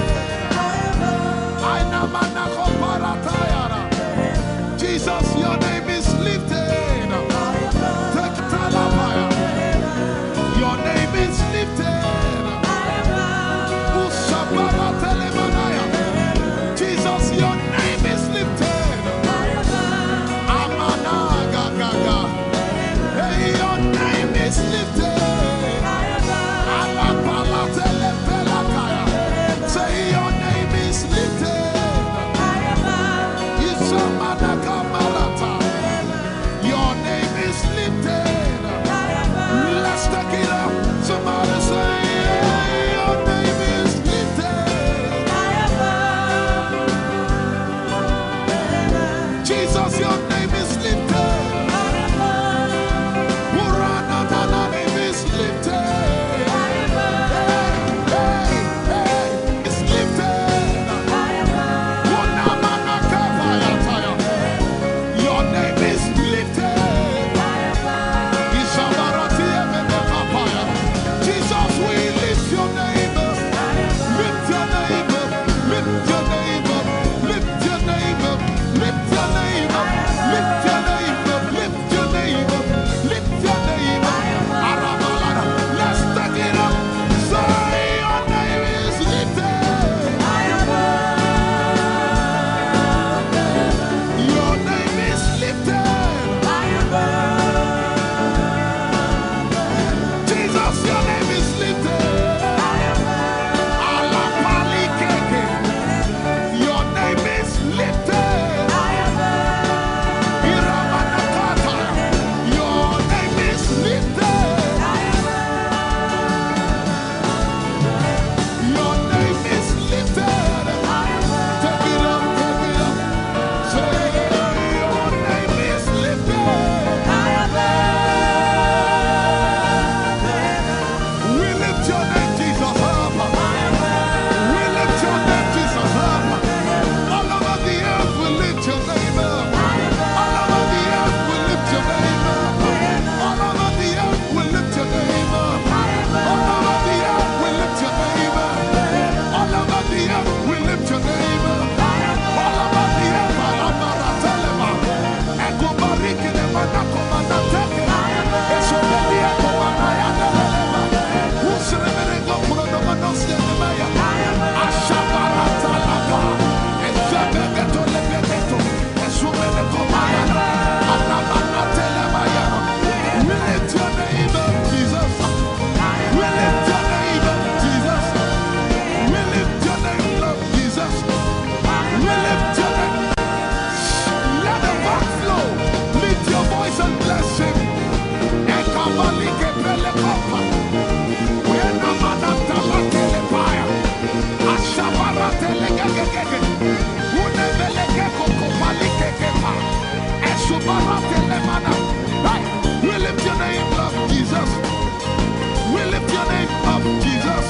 We lift your name up, Jesus. We lift your name up, Jesus.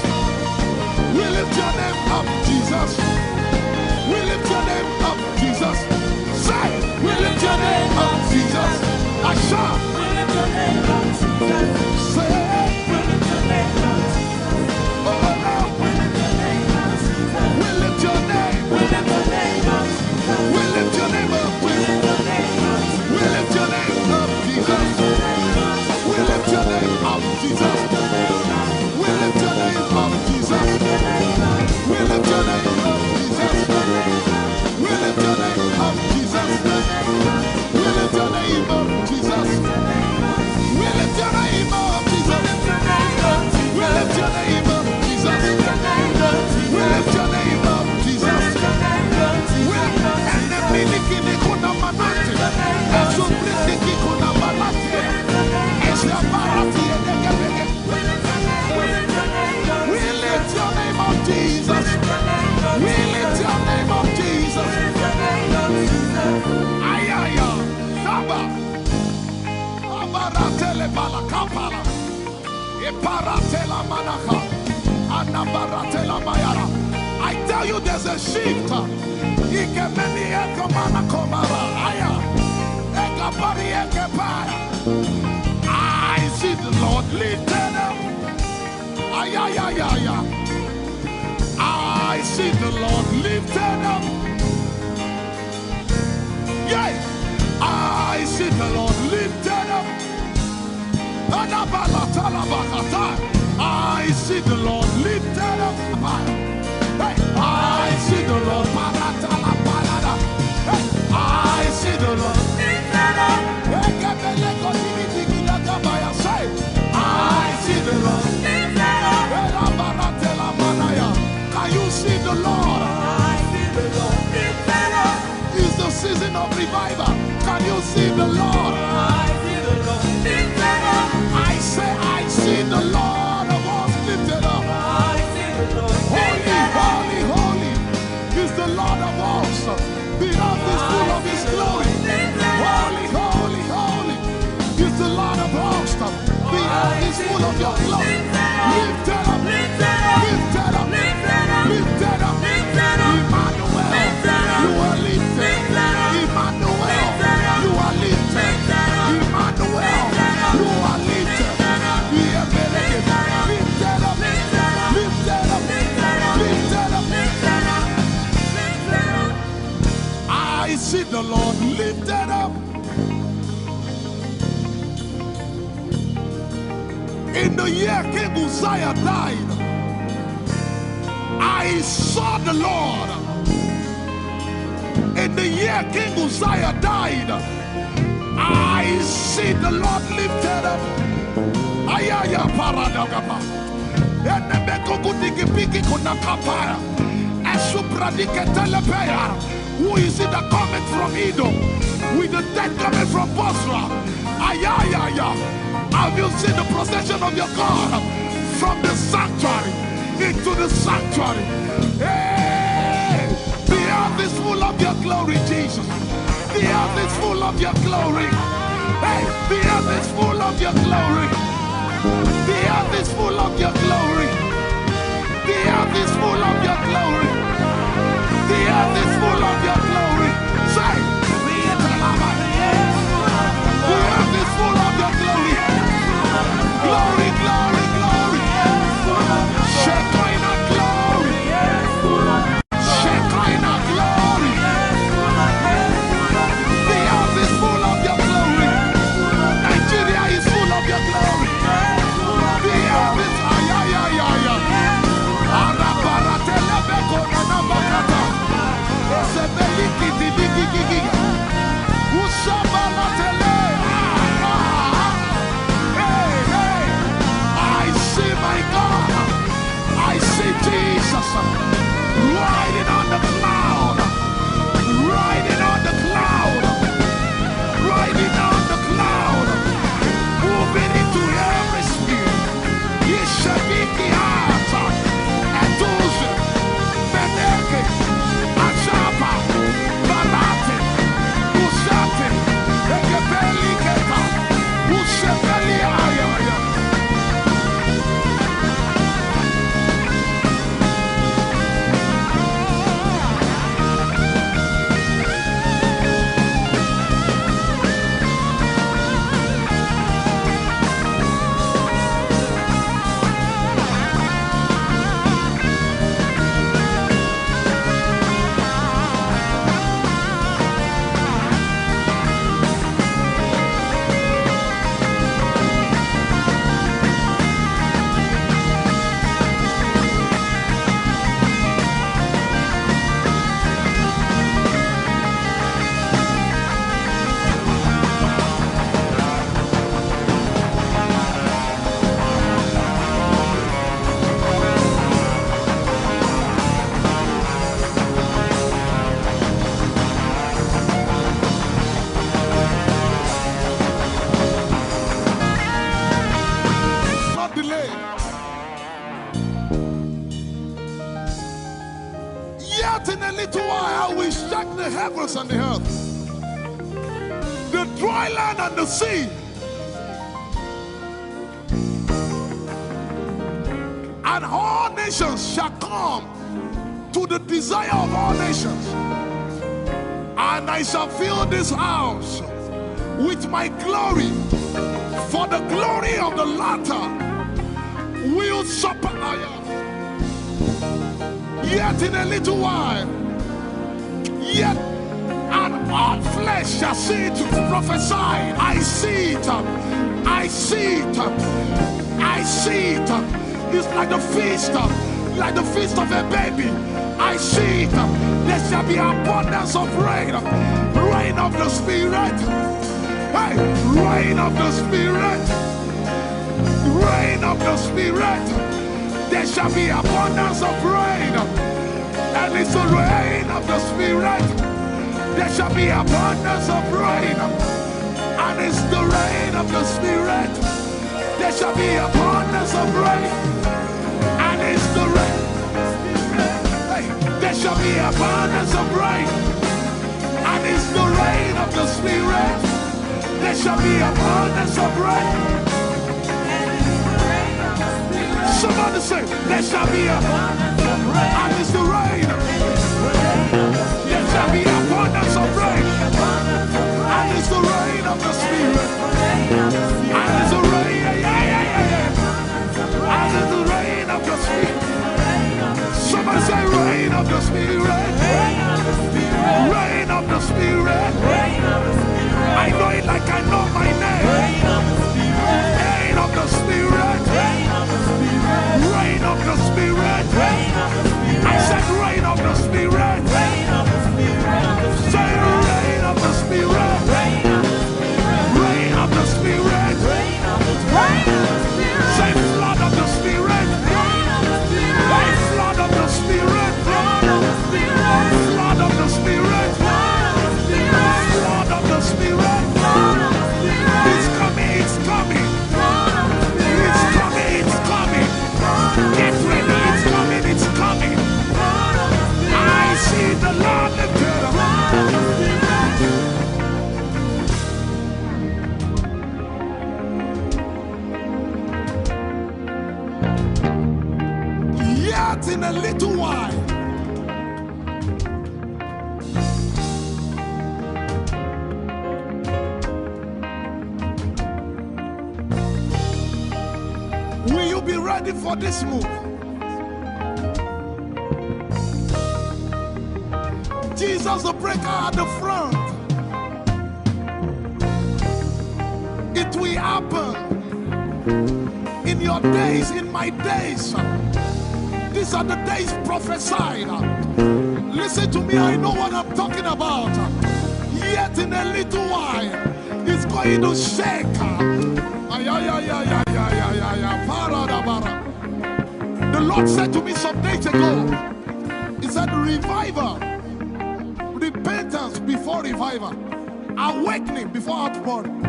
We lift your name up, Jesus. We lift your name up, Jesus. Say, we lift your name up, Jesus. Asha, We lift your name up, Jesus. say, We lift your name up, Jesus. oh, We lift your name up, Jesus. we lift your name. We lift your name up, Jesus. We lift your name up. We lift your name up, We lift your name up, Jesus. We lift your name up, Jesus. We lift your name up, Jesus. We lift your name up, Jesus. We lift your name up, Jesus. We lift your name up, Jesus. We lift your name up, Jesus. We lift your name up, Jesus. We lift your name up, Jesus. And the miliki kuna manati, and so brindiki kuna balati, and the barati and the gabege. We lift your name up, Jesus. We lift your name up, Jesus. Ayaya, Saba, Abaratele balakapala, Eparatela manaka, Anabaratela mayara. I tell you, there's a shift. Ikemeni ekomana komara, aya, ekapari ekepaya. I see the Lord lifted up. Ayayayaya. I see the Lord lifted up. Yay! I see the Lord lifted up. I see the Lord lifted up. Hey, I see the Lord. Hey, I see the Lord lifted up. Say, I see the Lord lifted up. Can you see the Lord? I see the Lord lifted up. It's the season of revival. Can you see the Lord? I see the Lord lifted up. I say, I see the Lord of hosts lifted up. I see the Lord Holy, lifted up. holy, holy is the Lord of hosts. The earth is full of His glory. Holy, holy, holy is the Lord of hosts. The earth is full of Your glory. Lifted up, lifted up, lifted up. Emmanuel, You are lifted. Emmanuel, You are lifted. Emmanuel, You are lifted. Lifted up, lifted up, lifted up. I see the Lord lifted up. In the year King Uzziah died, I saw the Lord. In the year King Uzziah died, I see the Lord lifted up. Ayaya paradagaba. Enemeko kudigipiki kunakapaya. Esupradike telepeya. Who is it that cometh from Edom? With the dead coming from Bosra. Ayaya. Have you seen the procession of your God from the sanctuary into the sanctuary? Hey, the earth is full of Your glory, Jesus. The earth is full of Your glory. Hey, the earth is full of Your glory. The earth is full of Your glory. The earth is full of Your glory. The earth is full of Your glory. Say, the earth is full of Your glory. Glory, glory, glory. Shekinah glory. Shekinah glory. The earth is full of Your glory. Nigeria is full of Your glory. The earth is ayayayaya. Arabaratele beko Yet in a little while I will shake the heavens and the earth, the dry land and the sea. And all nations shall come to the desire of all nations. And I shall fill this house with my glory, for the glory of the latter will supper. Yet in a little while, yet and all flesh shall see it. Prophesy. I see it. I see it. I see it. It's like the feast of a baby. I see it. There shall be abundance of rain, rain of the Spirit. Hey, rain of the Spirit, rain of the Spirit. There shall be abundance of rain, and it's the rain of the Spirit. There shall be abundance of rain, and it's the rain of the Spirit. There shall be abundance of rain, and it's the rain. Hey, there shall be abundance of rain, and it's the rain of the Spirit. There shall be abundance of rain. Somebody say, there shall be abundance of rain, and it's the rain. There shall be abundance of rain, and it's the rain of the Spirit. And it's the rain, and it's the rain of the Spirit. Somebody say, rain of the Spirit. Rain of the Spirit. I know it like I know my name. Rain of the Spirit. Rain of the Spirit. I said rain of the Spirit. Say rain of the Spirit. Rain of the Spirit. Say flood of the Spirit. Say flood of the Spirit. Flood of the Spirit. Flood of the Spirit. It's coming, it's coming. It's coming, it's coming. Get ready, it's coming, it's coming. I see the Lord lifted up. Yet in a little while, will you be ready for this move? Jesus the breaker at the front. It will happen in your days, in my days. These are the days prophesied. Listen to me, I know what I'm talking about. Yet in a little while, it's going to shake. The Lord said to me some days ago, He said, revival, repentance before revival, awakening before outpouring.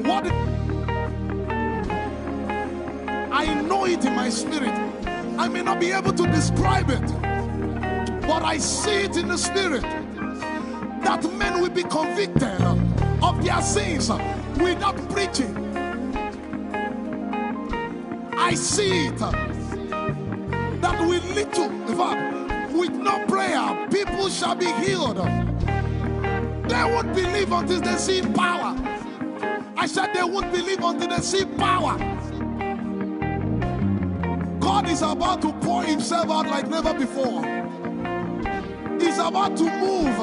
What? I know it in my spirit. I may not be able to describe it, but I see it in the spirit that men will be convicted of their sins without preaching. I see it that with little, in fact, with no prayer, people shall be healed. They won't believe until they see power. I said they won't believe until they see power. God is about to pour Himself out like never before. He's about to move.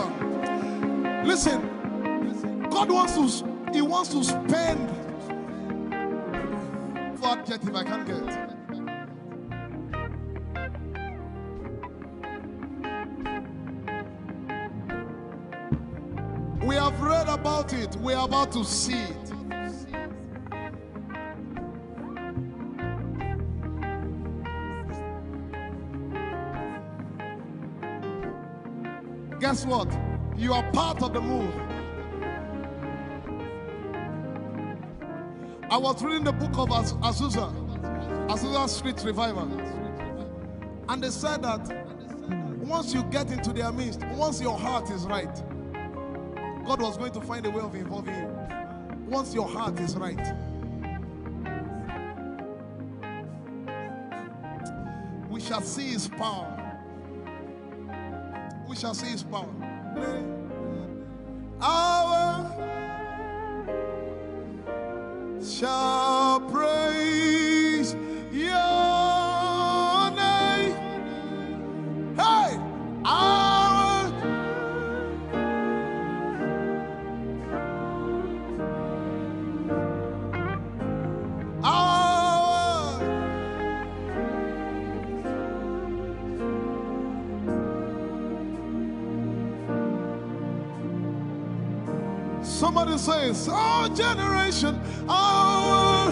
Listen, God wants to spend. Get if I can't get. We have read about it. We are about to see it. Guess what? You are part of the move. I was reading the book of Azusa. Azusa Street Revival. And they said that once you get into their midst, once your heart is right, God was going to find a way of involving you. Once your heart is right. We shall see his power. We shall see his power. Our shall praise your name. Hey, our somebody says, our generation, our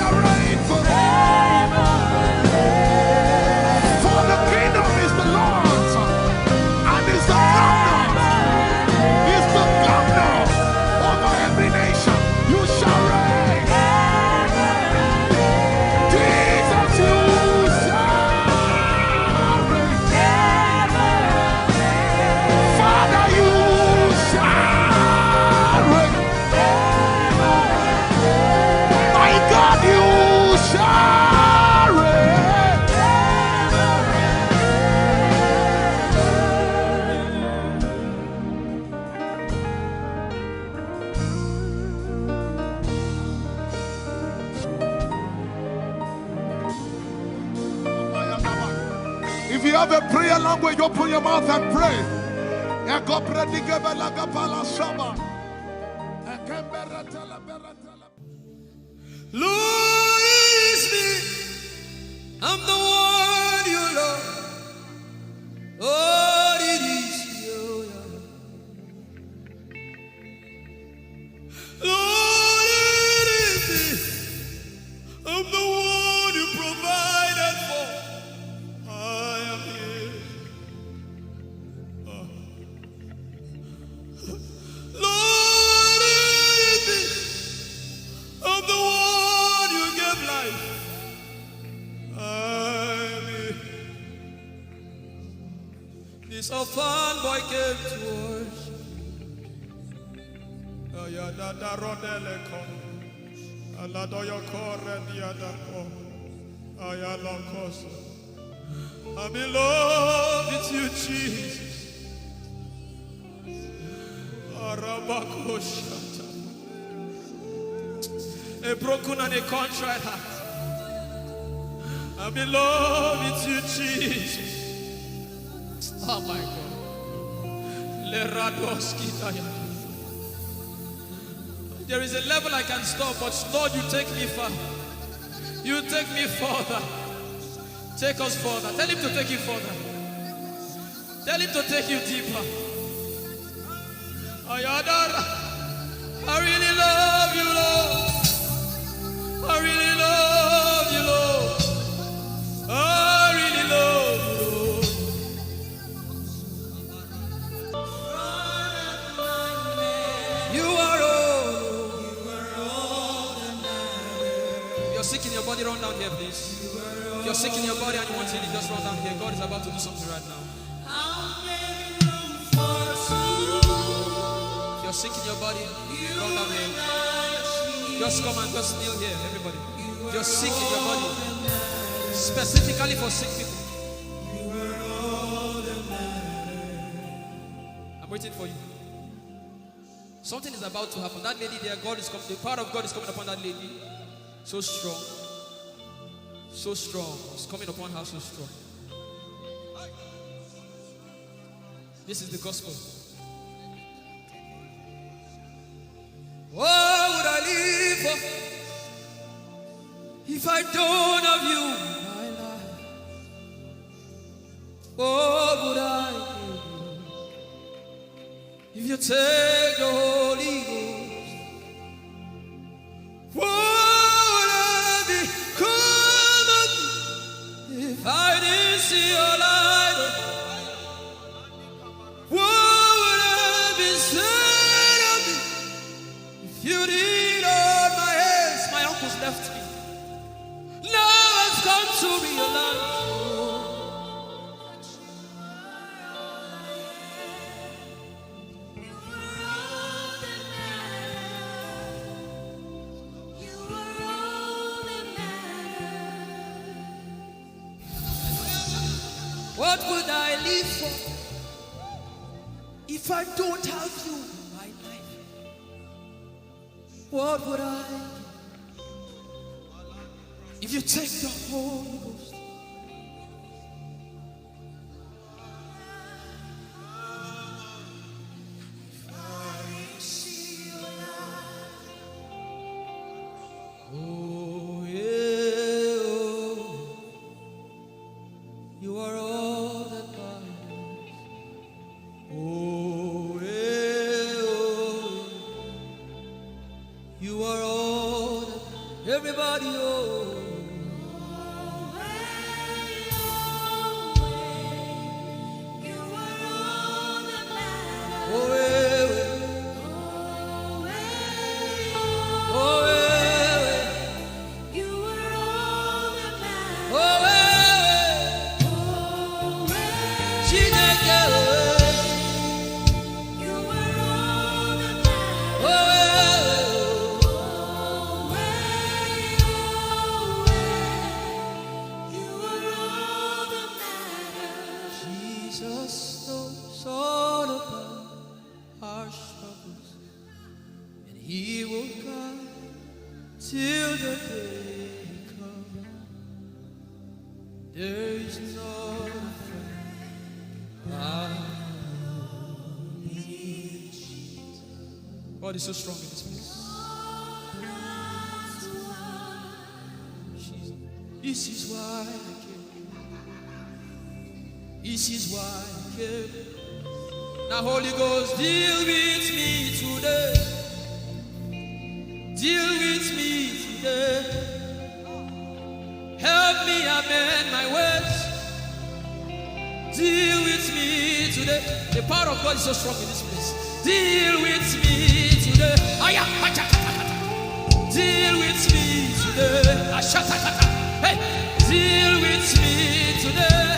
shall reign forever. For the kingdom is the Lord's, and is the governor over every nation. You shall reign. Jesus, you shall reign. Father, you shall reign. My God, you shall reign. If you have a prayer language, open your mouth and pray. Lord, it's me. I'm the one you love. Oh, it is you. Lord, it is me. I'm the one you provided for. I am here. Lord, it is me. I'm the one you gave life. I'm here. This orphan boy came to worship. Ayadada rodele kom. Aladoyo kore diadako. Ayalokoso. I'm in love with you, Jesus. Arabakoshata. A broken and a contrite heart. I'm in love with you, Jesus. Oh my God. Leradoskitaya. There is a level I can stop, but Lord, you take me far. You take me further. Take us further. Tell him to take you further. Tell him to take you deeper. Ayadara. I really love you, Lord. I really love you, Lord. I really love you, Lord. You are all. You're sick in your body, run down here, please. If you're sick in your body and you want healing, just run down here. God is about to do something right now. If you're sick in your body, run down here. Just come and just kneel here, everybody. If you're sick in your body, specifically for sick people. I'm waiting for you. Something is about to happen. That lady there, God is coming. The power of God is coming upon that lady. So strong. So strong. It's coming upon her so strong. This is the gospel. What would I live for if I don't have you in my life? What would I do if you take the Holy Ghost? What would I become of me if I didn't see your light? What would I be said of me if you did all my hands? My uncles left me. Now I've come to realize. What would I live for if I don't have you in my life? What would I do if you take the Holy Ghost? Oh, yeah, oh. You are all that matters. Oh, yeah, oh. You are all that everybody, oh. There is no God is so strong in this place. This is why I came. This is why I came. Now, Holy Ghost, deal with me today. Deal with me today. Help me amend my ways. Deal with me today. The power of God is so strong in this place. Deal with me today. Deal with me today. Hey, deal with me today.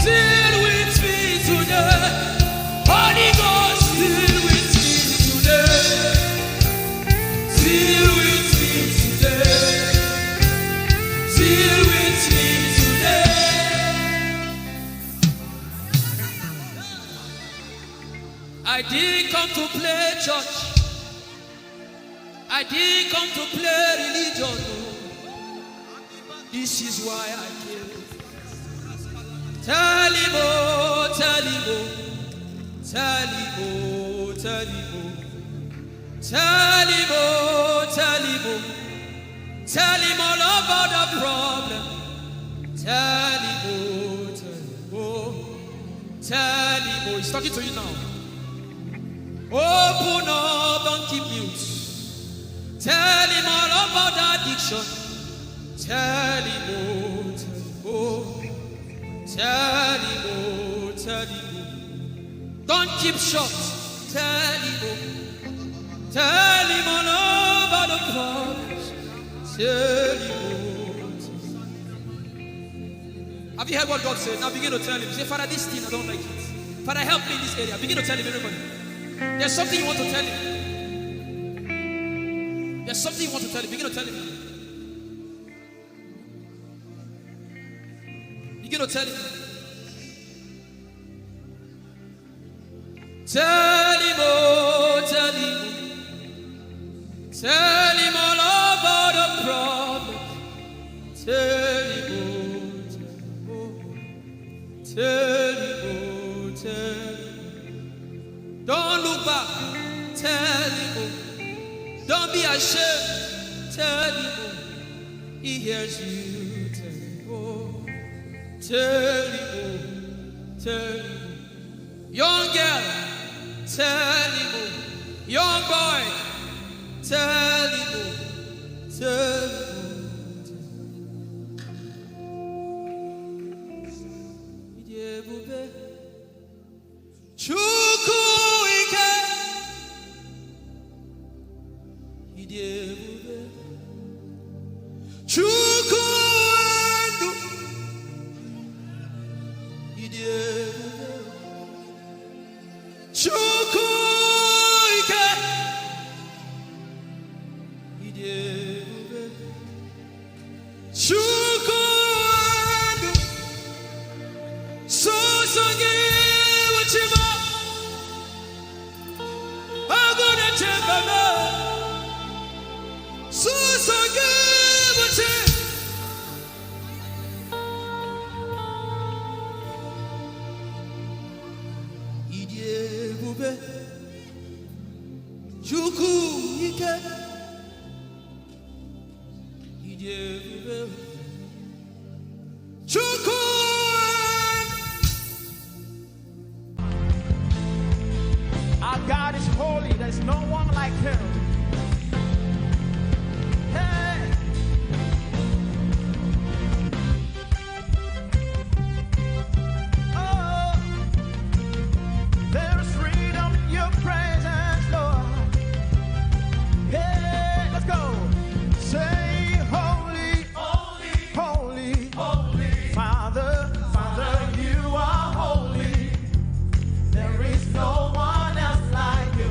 Deal with me today. Holy Ghost, deal with me today. Deal with me today. Deal with me today. I didn't come to play church. I didn't come to play religion. This is why I came. Tell him, oh, tell him, oh, tell him, oh, tell him, oh, tell him, oh, tell him, oh, tell him all about the problem. Tell him, oh, tell him, oh, tell him, oh. He's talking to you now. Open up, don't keep mute. Tell him all about the addiction. Tell him, oh, tell him, oh, tell him, oh, tell him, oh. Don't keep short. Tell him, oh, tell him all about the problems. Tell him, oh, tell him. Have you heard what God said? Now begin to tell him. Say, Father, this thing I don't like it. Father, help me in this area. Begin to tell him, everybody. There's something you want to tell him. There's something you want to tell him. Begin to tell him. Begin to tell him. Tell him, oh, tell him. Tell him all about the problem. Tell him, oh, tell him, oh, tell him. Don't look back. Tell him, oh. Don't be ashamed. Tell him, oh. He hears you. Tell him, oh. Tell him, oh. Tell him, oh. Young girl. Tell him, oh. Young boy. Tell him, oh. Tell him, oh. Chukwuike. Chukwuendu. Chukwuike. Chukwuendu. Sosongi wachima. Agone chembama. Sosongi wachima. Idiebube. Chukwuike. Idiebube. Our God is holy. There's no one like him. Hey. Oh, there is freedom in your presence, Lord. Hey, let's go. Say holy, holy, holy, holy. Father, Father, you are holy. There is no one else like you.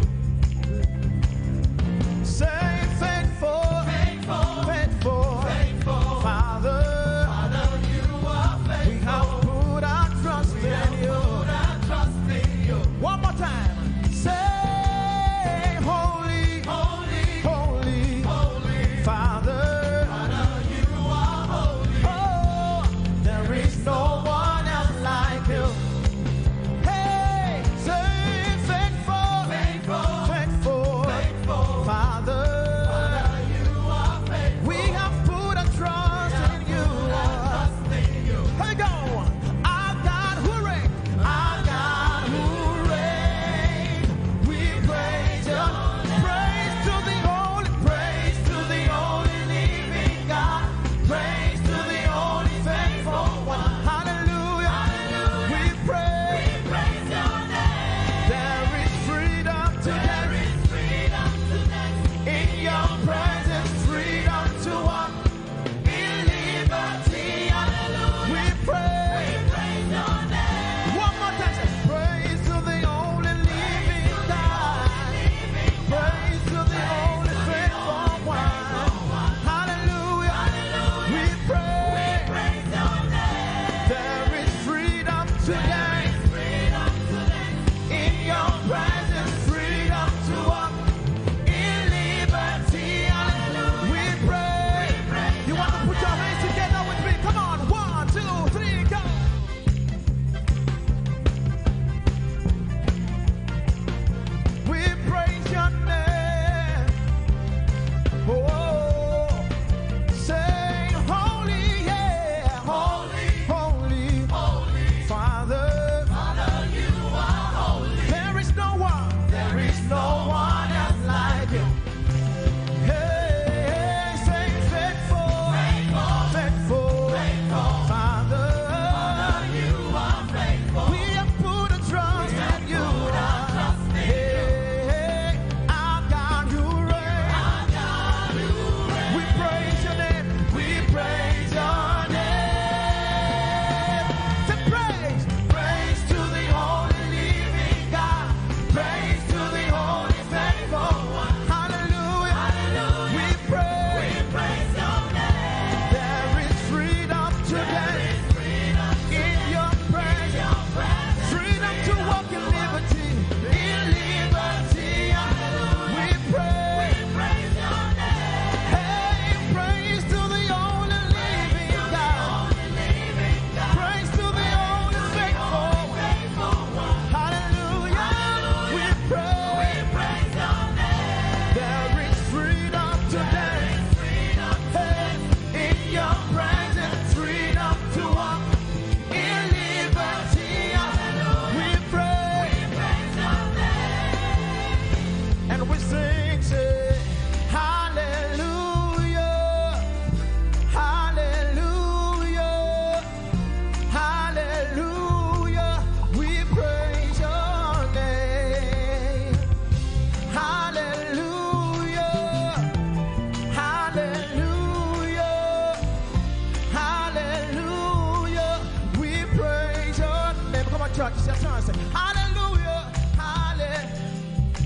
church. It's your turn. Say, hallelujah,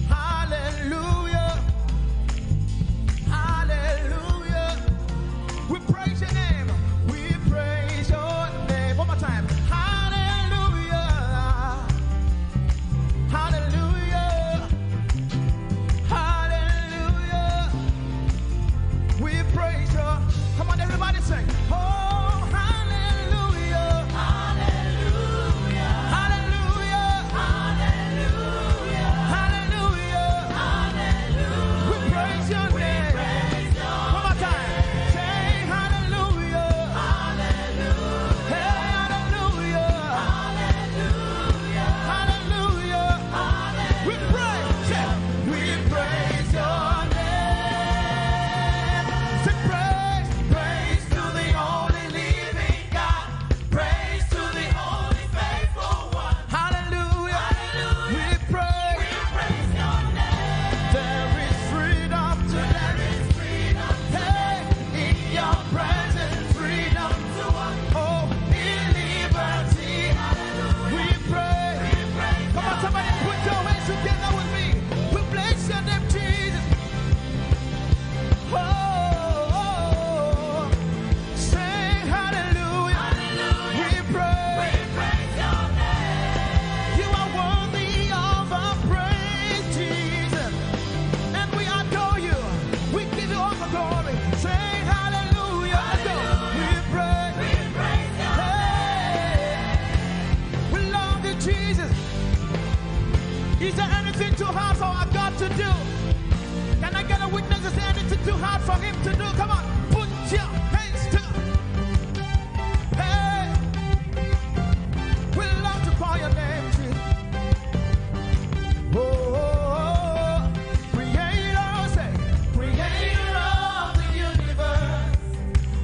hallelujah, hallelujah. We praise your name. We praise your name. One more time. Hallelujah, hallelujah, hallelujah. We praise your. Come on, everybody sing. Oh, hallelujah, hallelujah, hallelujah, hallelujah, hallelujah, hallelujah. We praise your name. One more time. Say hallelujah, hallelujah, hey, hallelujah, hallelujah, hallelujah. We praise, say, we praise your name. Say praise, praise to the only living God. Praise to the only faithful one. Hallelujah, hallelujah. We praise your name. There is freedom today. There is freedom today. In your presence, freedom to walk. Oh, in liberty. Hallelujah. We pray. Come on, somebody put your hands together with me. We bless your name, Jesus. Oh, sing hallelujah. We praise your name. You are worthy of our praise, Jesus. And we adore you. We give you all the glory. Sing hallelujah. Let's go. We praise your name. We love you, Jesus. Is there anything too hard for our God to do? Can I get a witness? Is there anything too hard for him to do? Come on, put your hands together. Hey, we love to call your name, Jesus. Oh, creator, say, creator of the universe.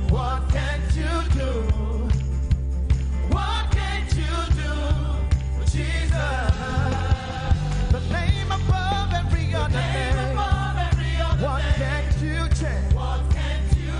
What can't you do? What can't you do, Jesus? The name above every other name. What can't you change? What can't you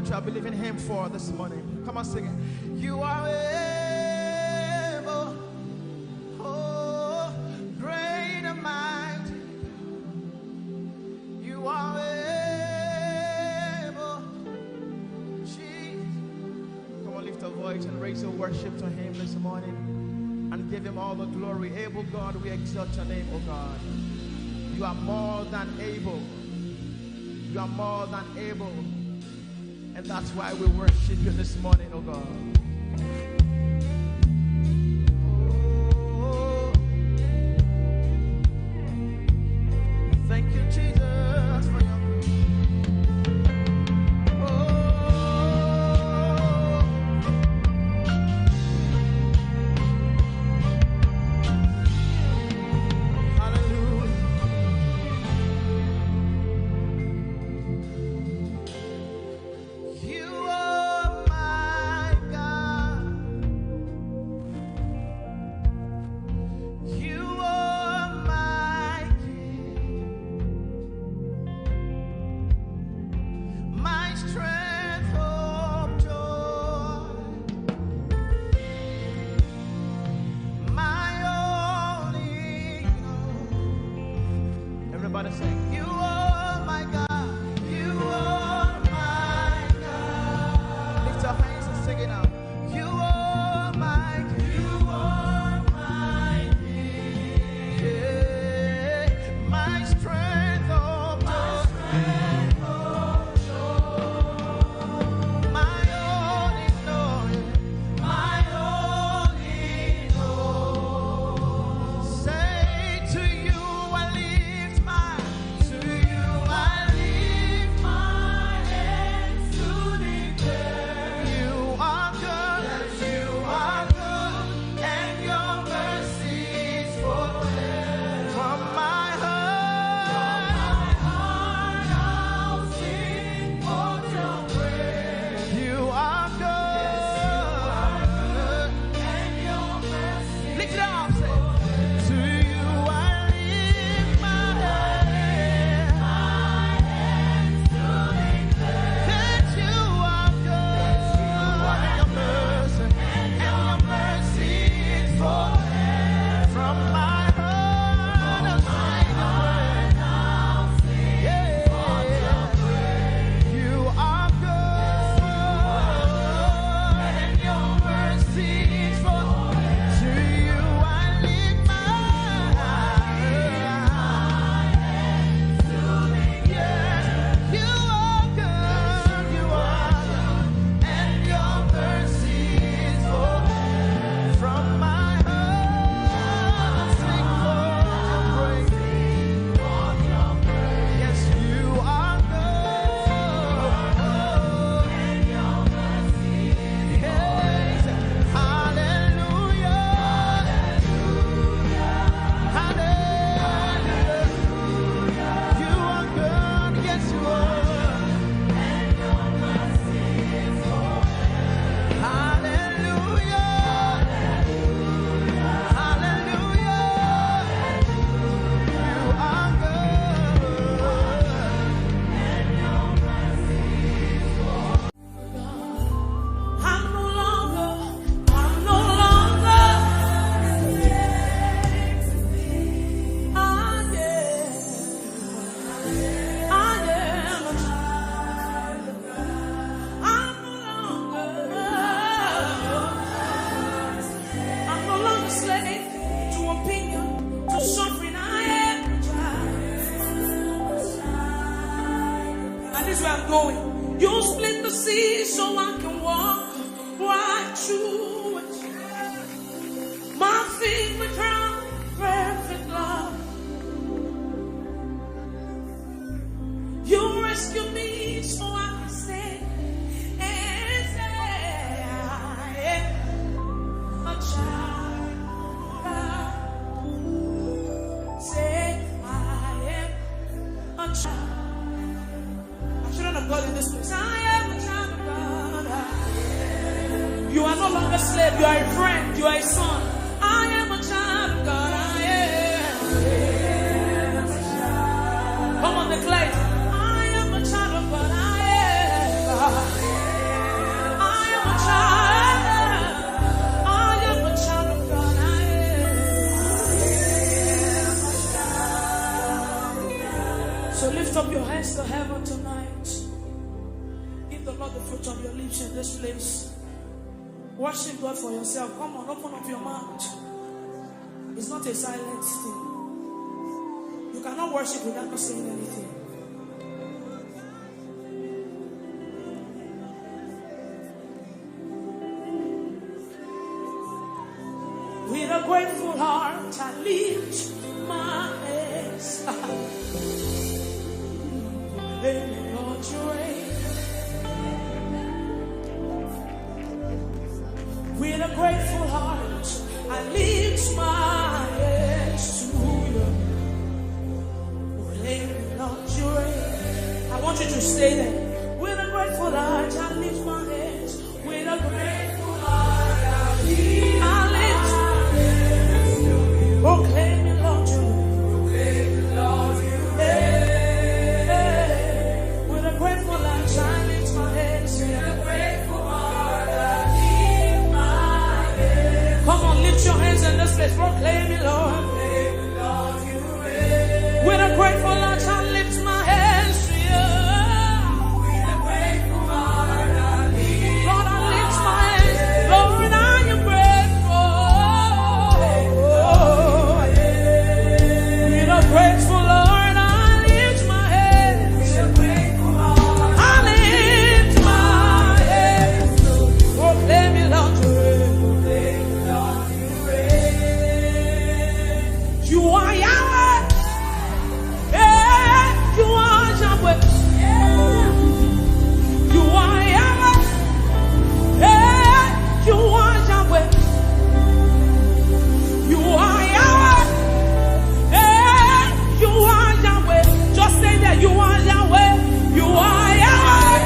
what you are believing Him for this morning. Come on, sing it. You are able, oh, great and mighty. You are able, Jesus. Come on, lift a voice and raise your worship to Him this morning and give Him all the glory. Able God, we exalt your name, oh God. You are more than able. You are more than able. And that's why we worship you this morning, oh God. Oh, thank you, Jesus, for your going. You split the sea so I can walk right through it. My feet were crowned perfect love. You rescued me so I can stay and say I am a child of God. Say I am a child. I shouldn't have got in this place. I am a child of God. You are no longer a slave. You are a friend. You are a son. I am a child of God. I am a child. Come on, declare it. I am a child of God. I am. this place. Worship God for yourself. Come on, open up your mouth. It's not a silent thing. You cannot worship without not saying anything. With a grateful heart, I lift my hands. Lord, you reign. With a grateful heart, I lift my hands to you. Lord, you reign. I want you to stay there. With a grateful heart, I lift my hands. With a grateful heart, I lift my hands. Proclaim me, Lord, you reign. With a grateful heart, I lift my hands. With a grateful heart, I lift my hands. Come on, lift your hands in this place. Proclaim me, Lord. With a grateful heart, I lift my hands to you. With a grateful heart, I lift. Lord, I lift my hands. Lord, I am grateful. With a grateful Lord, I lift my hands. With a grateful heart, I lift my hands. Proclaim me, Lord, you reign. You are Yahweh. Yeah, you are Yahweh. You are Yahweh. Yeah, you are Yahweh. You are Yahweh. Yeah, you are Yahweh. Just say that you are Yahweh. You are Yahweh.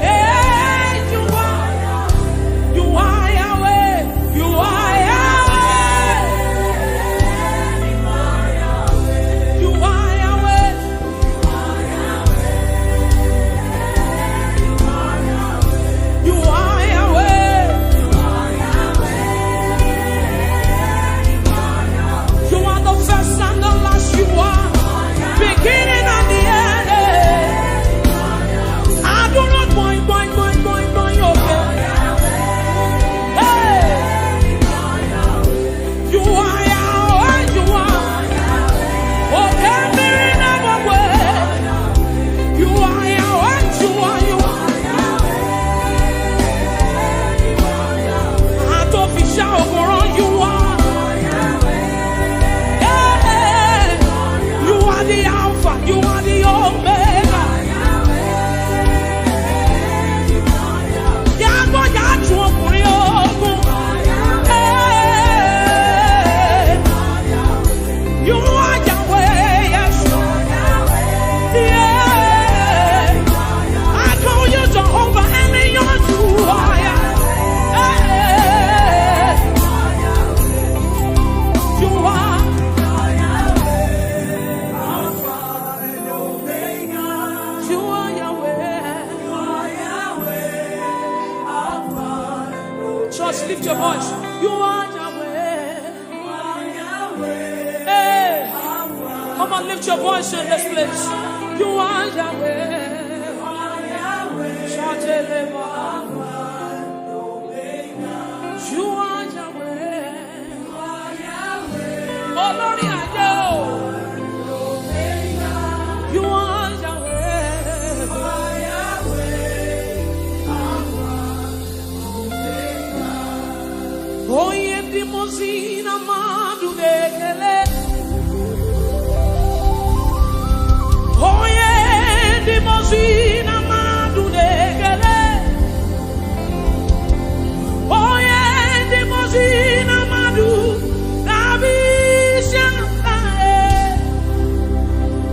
Yeah, you are Yahweh. You are Yahweh. You are Yahweh. You are Yahweh. You are Yahweh. You are the first and the last. You are beginning and the end. I do not mind, okay. Hey. You are Yahweh. You are. Okay, never way. You are Yahweh. You are. I don't be shy over on you are. Yeah. You are the Alpha. You are the Omega. Yahweh, Yahweh, you are Yahweh. Yes. Yeah. I call you Jehovah, and yours you are. Yeah. You are. You are Yahweh. Church, lift your voice. You are Yahweh. Hey. Come on, lift your voice in this place. You are Yahweh. Shout it, you are Yahweh. Oh, Lord, I know. You are Yahweh. Oh, yeah, the Mosina Madu Dekele. Oh, yeah, the Mosina Madu Dekele. Oh, yeah, the Mosina Madu Navisha.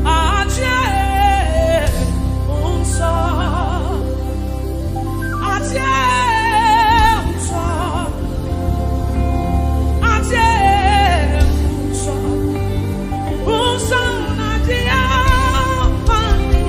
Ache, unsa. Ache, unsa. Ache, unsa. Unsa, Nadia, Pani.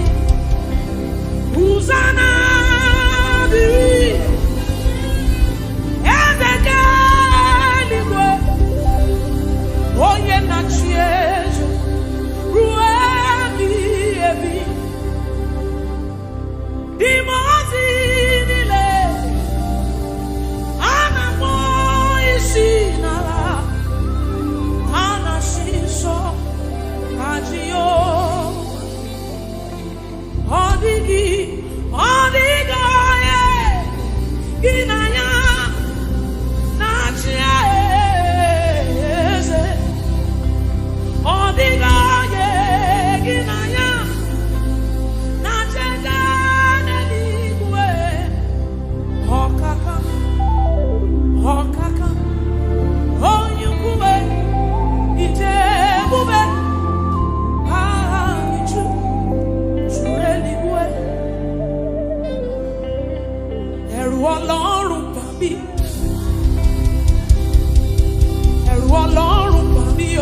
ẹ̀rù Ọlọ́run bà mí. Ẹ̀rù Ọlọ́run bà mí o.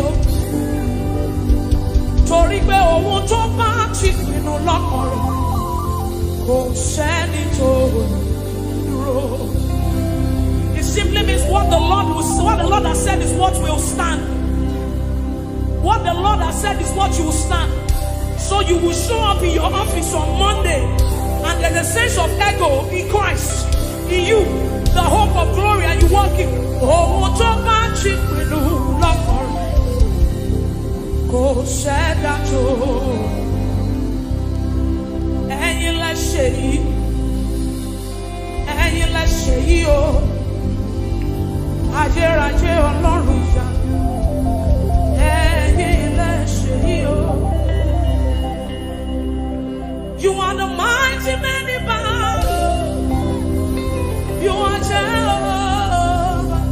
Torí pé ohun tó bá ti pinnu lọ́kàn rẹ̀ kò sẹ́ni tó dúró. It simply means what the Lord has said is what will stand. What the Lord has said is what you will stand. So you will show up in your office on Monday, and there's a sense of ego in Christ, in you, the hope of glory, and you walk in. Oh, to match it with love, go said that to. And you let's say, oh, Aje Ọlọ́run ya. You are the mighty man in battle. You are Jehovah.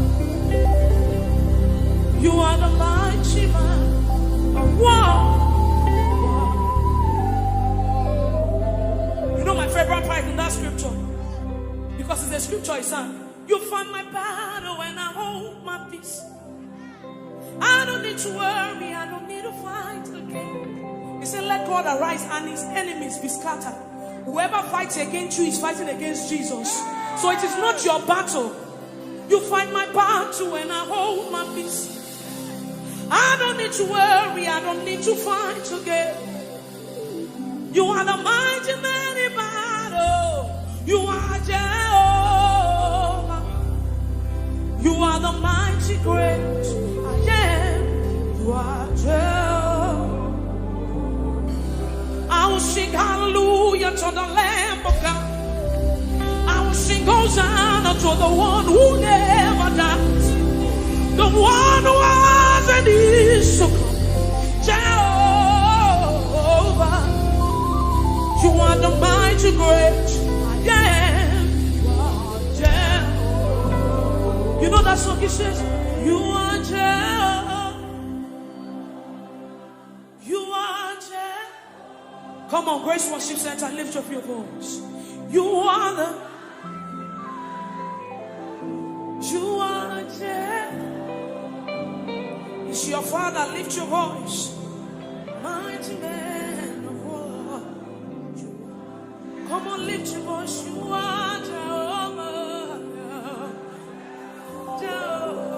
You are the mighty man of war. You know my favorite part in that scripture, because it's a scripture it's on. You find my battle when I hold my peace. I don't need to worry, I don't need to fight again. He said, let God arise and his enemies be scattered. Whoever fights against you is fighting against Jesus. So it is not your battle. You fight my battle when I hold my peace. I don't need to worry, I don't need to fight again. You are the mighty man in battle. You are Jehovah. You are the mighty great I am. You are Jehovah. I will sing hallelujah to the Lamb of God. I will sing Hosanna to the one who never dies, the one who was and is to come. Jehovah, you are the mighty great I am. You are Jehovah. You know that song he says, you are Jehovah. You are Jehovah. Come on, Grace Worship Center, lift up your voice. You are the, you are Jehovah. It's your Father, lift your voice. Mighty man of war. Come on, lift your voice. You are Jehovah. Jehovah.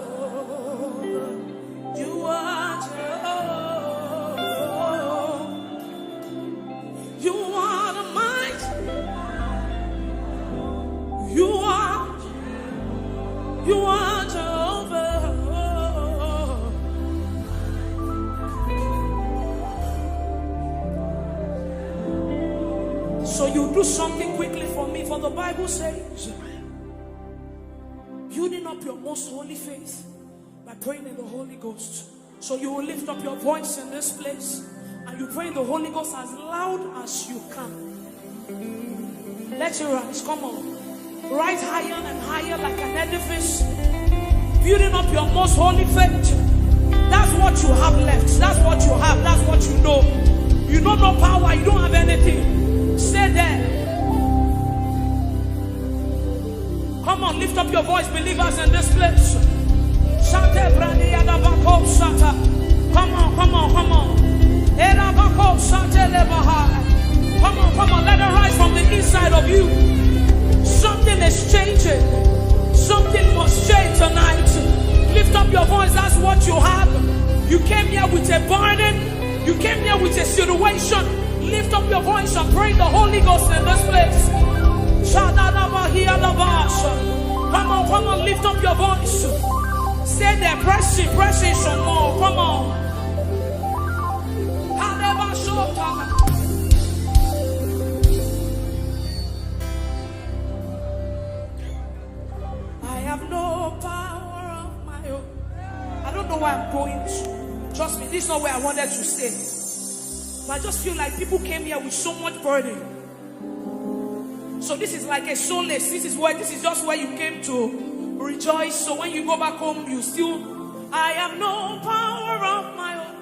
You are Jehovah. You are the mighty. You are Jehovah. So you do something quickly for me, for the Bible says, building up your most holy faith by praying in the Holy Ghost. So you will lift up your voice in this place and you pray in the Holy Ghost as loud as you can. Let it rise, come on. Rise higher and higher like an edifice. Building up your most holy faith. That's what you have left. That's what you have. That's what you know. You don't know power. You don't have anything. Stay there. Come on, lift up your voice, believers in this place. Come on, come on, come on. Come on, let it rise from the inside of you. Something is changing. Something must change tonight. Lift up your voice, that's what you have. You came here with a burden. You came here with a situation. Lift up your voice and pray the Holy Ghost in this place. Come on, lift up your voice. Stay there, press it some more. Come on. I have no power of my own. I don't know where I'm going to. Trust me, this is not where I wanted to stay. But I just feel like people came here with so much burden. So this is like a solace. This is just where you came to rejoice. So when you go back home, you still, I have no power of my own.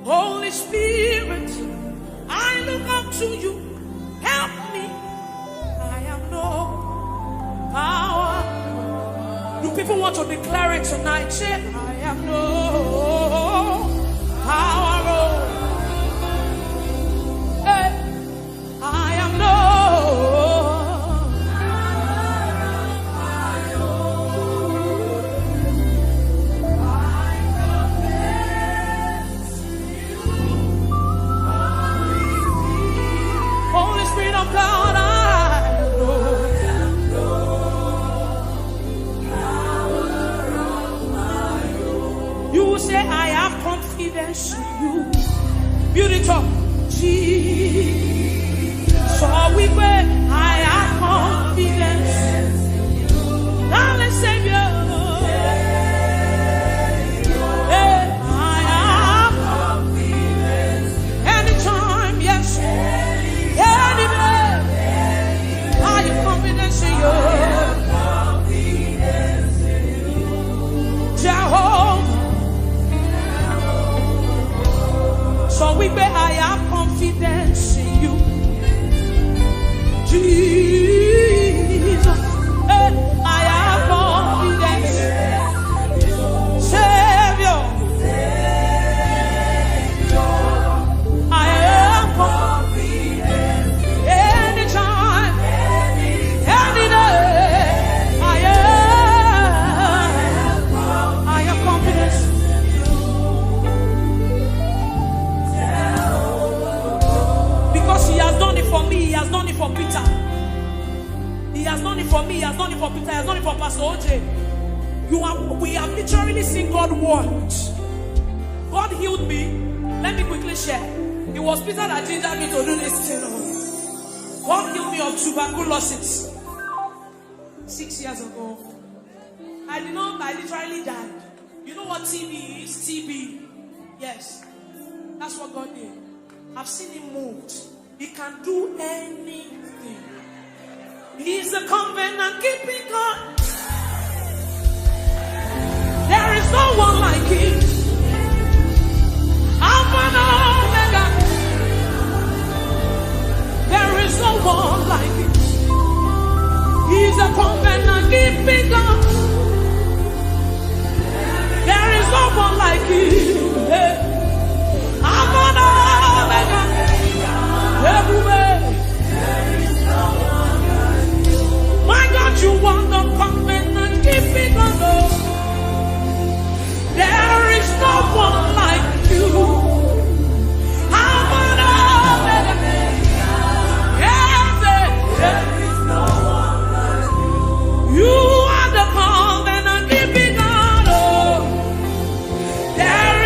Holy Spirit, I look up to you. Help me. I have no even want to declare it tonight. Say, I have no power. Hey, I am no. Holy Spirit of God, I you say, I have confidence in you. Build it up. Jesus. So we pray, I have confidence in you. Now let's Savior. Hey, I have confidence. Anytime, yes. Anywhere. I have confidence in you. Jehovah. So we pray, I have confidence in you. Jesus, I have confidence. Savior, I have confidence. Anytime, any day, I have confidence. Because he has done it for me, he has done it for Peter. He has done it for me, he has done it for Peter, he has done it for Pastor OJ. We have literally seen God work. God healed me. Let me quickly share. It was Peter that gingered me to do this thing. God healed me of tuberculosis 6 years ago. I literally died. You know what TB is? TB. Yes. That's what God did. I've seen him moved. He can do anything. He's a covenant keeping God. There is no one like him. Alpha and Omega. There is no one like him. He's a covenant keeping God. There is no one like him. Alpha and Omega. Everywhere. My God, you want the covenant keeping God. There is no one like you. Alpha and Omega. There is no one like you. You are the covenant keeping God. There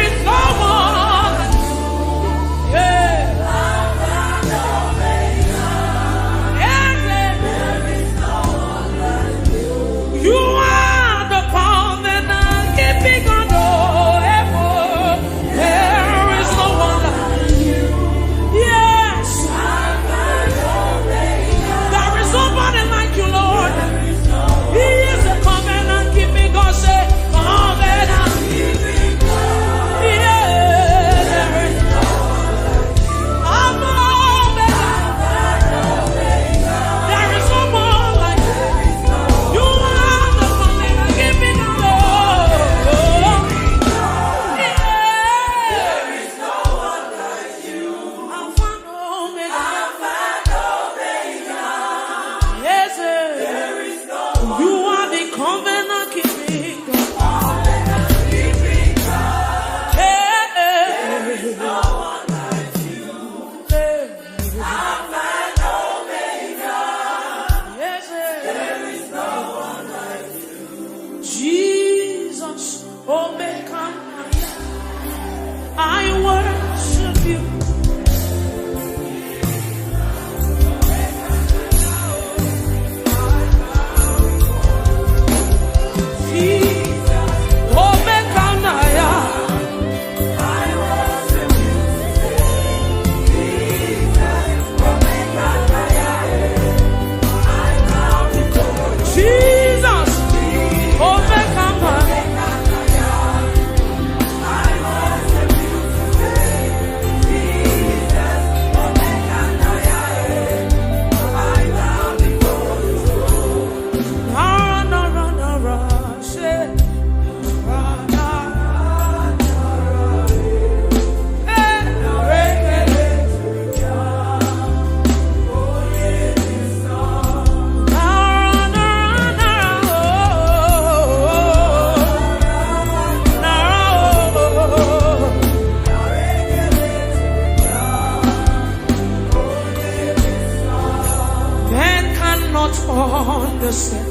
understand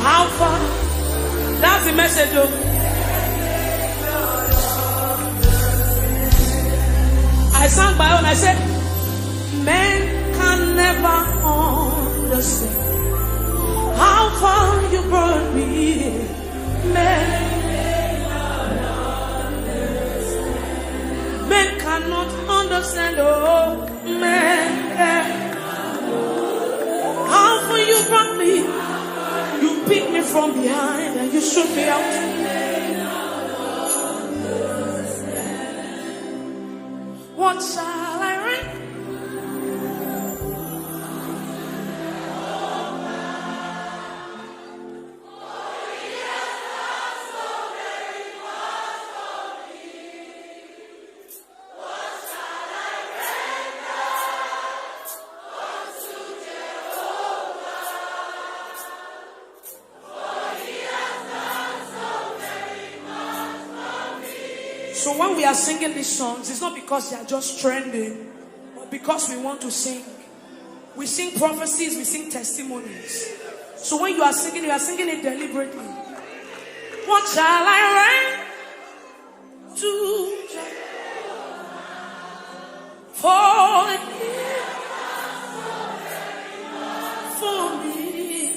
how far. That's the message of. I sang my own. I said, men can never understand how far you brought me. Men cannot understand. Oh, men can. How far you brought me. You picked me from behind and you shook me out. What shall I write? So when we are singing these songs, it's not because they are just trending, but because we want to sing. We sing prophecies, we sing testimonies. So when you are singing it deliberately. What shall I write to for me?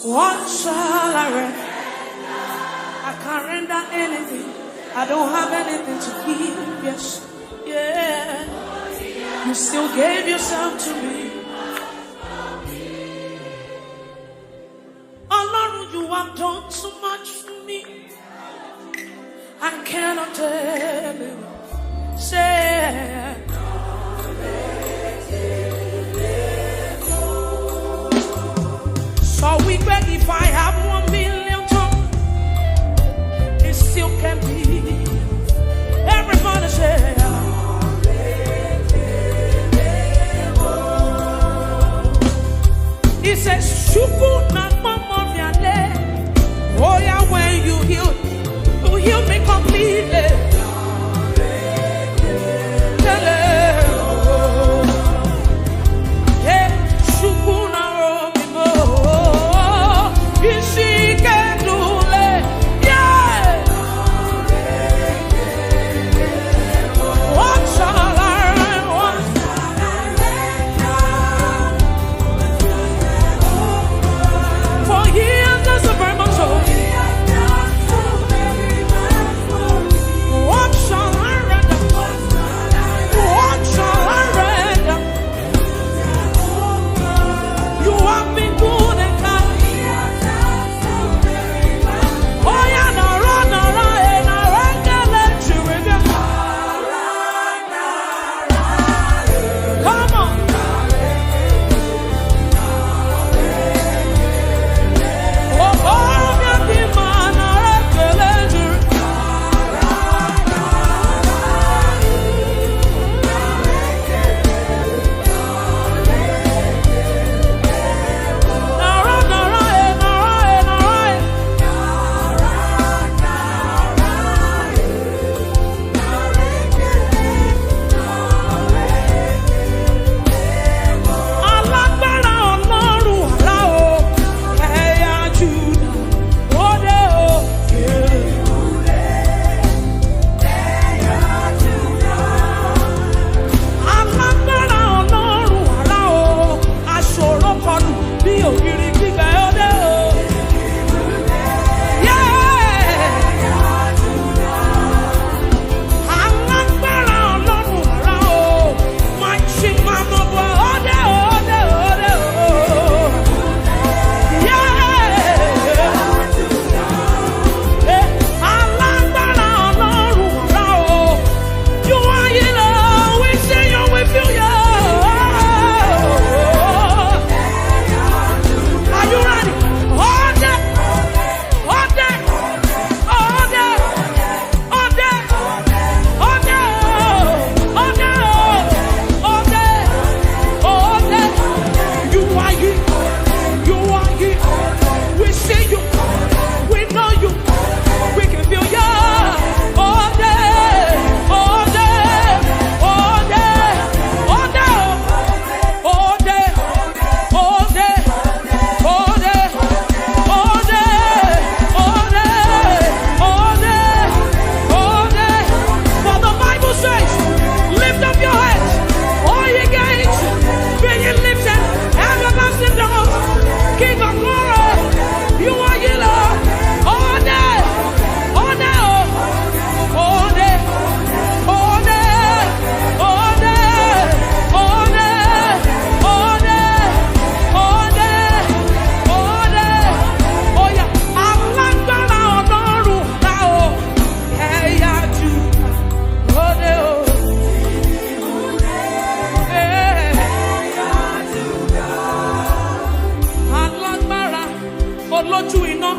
What shall I write? I can't render anything. I don't have anything to give, yes, yeah. You still gave yourself to me. Oh Lord, you have done so much for me. I cannot tell you. Say, so we beg if I have 1 million tongues, it still can be. Everybody say, he says, Shuku na mama vyale. Oh yeah, when you heal me completely. Hey, Shuku na romimo. Isi kendule. Yeah. What shall I want? For he has done so very much.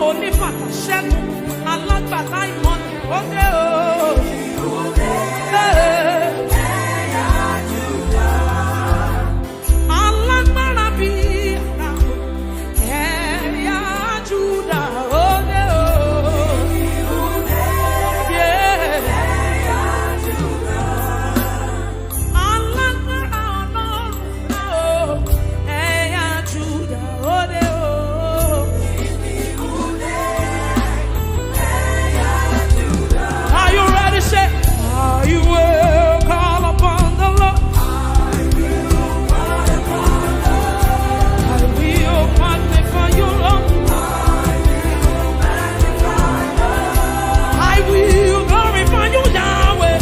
onífàtà ṣẹ́gun alágbàlá ìmọ̀ni òde o. Alágbára bí ara ẹ̀yà Júdà òde o. Alágbára Ọlọ́run ẹ̀yà Júdà òde o. Are you ready? Say, are you will call upon the Lord? I will magnify you, Lord. I will glorify you, Yahweh.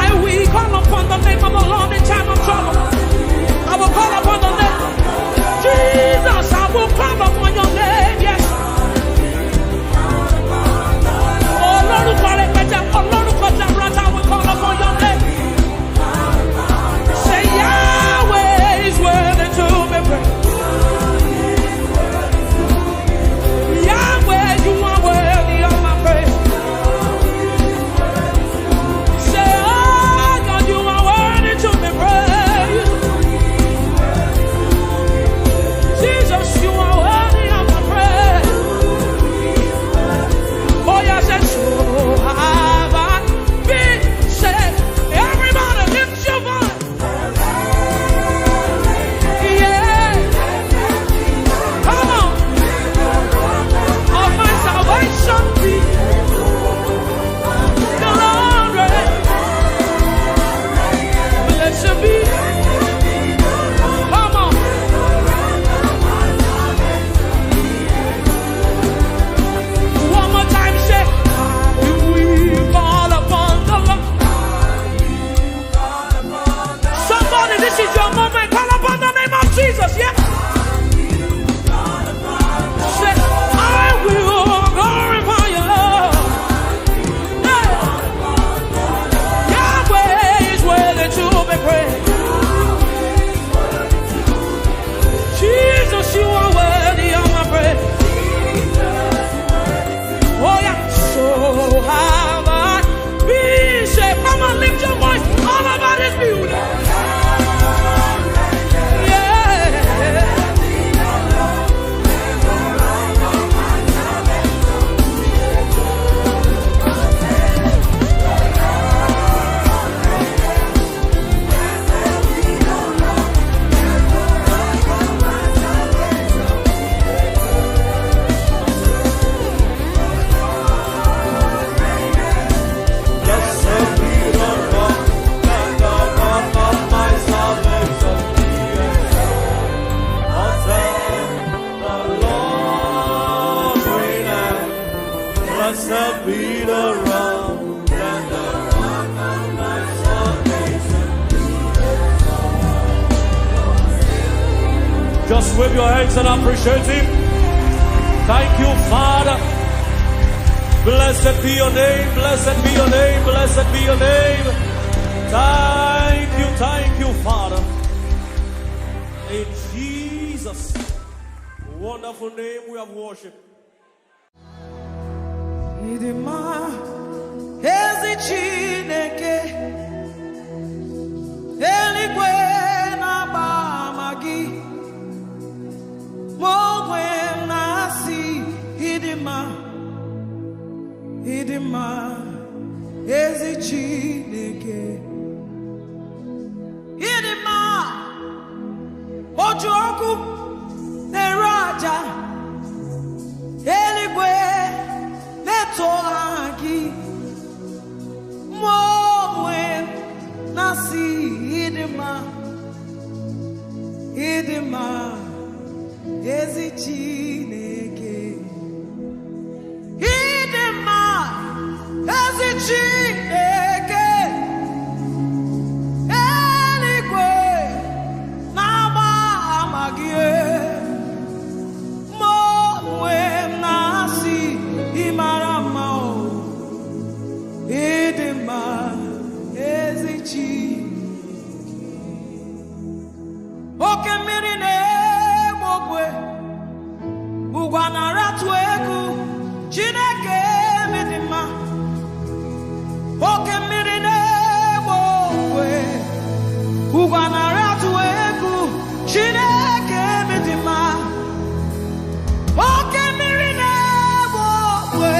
I will call upon the name of the Lord in time of trouble. I will call upon the name. Jesus, I will call upon your name, yes. Olórúkọ rẹpẹtẹ, olórúkọ jaburata, I will call upon your name. Say Yahweh is worthy to be praised. Yahweh, you are worthy of my praise. Say, oh God, you are worthy to be praised. Jesus, you are worthy of my praise. Oh yes, and so have I been saved. Everybody lift your voice. Yeah. Come on. Of my salvation be the Lord reign. Blessed be. Come on. One more time, say, we call upon the Lord. Somebody, this is your moment. Call upon the name of Jesus, yeah? Say, I will glorify you, Lord. Hey. Yahweh is worthy to be praised. Jesus, you are worthy of my praise. Oh yeah, so have I been saved. Come on, lift your voice all over this building. Yeah. Blessed be the rock and the rock of my salvation. Just wave your hands and appreciate Him. Thank you, Father. Blessed be your name, blessed be your name, blessed be your name. Thank you, Father. In Jesus' wonderful name we have worshiped. Idima ezi Chineke eluigwe na-agba ama gị ma onwe m na-asị ịdịmma ezi Chineke ịdịmma oju ọkụ na-eru aja eluigwe na-etoghị ma onwe m na-asị ịdịmma ezi Chineke ịdịmma ezi Chineke eluigwe na-agba ama gị ma onwe m na-asị ịmara mma ịdịmma ezi Chineke oke mmiri na-egbu ogwe Ugwanara tuegu, Chineke midima. Oke mirine wowe. Ugwanara tuegu, Chineke midima. Oke mirine wowe.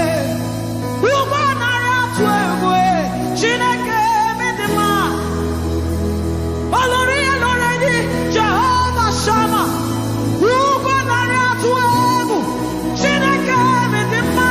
Ugwanara tuegu, Chineke midima. Olori eloredi, Jehovah Shammah. Ugwanara tuegu, Chineke midima.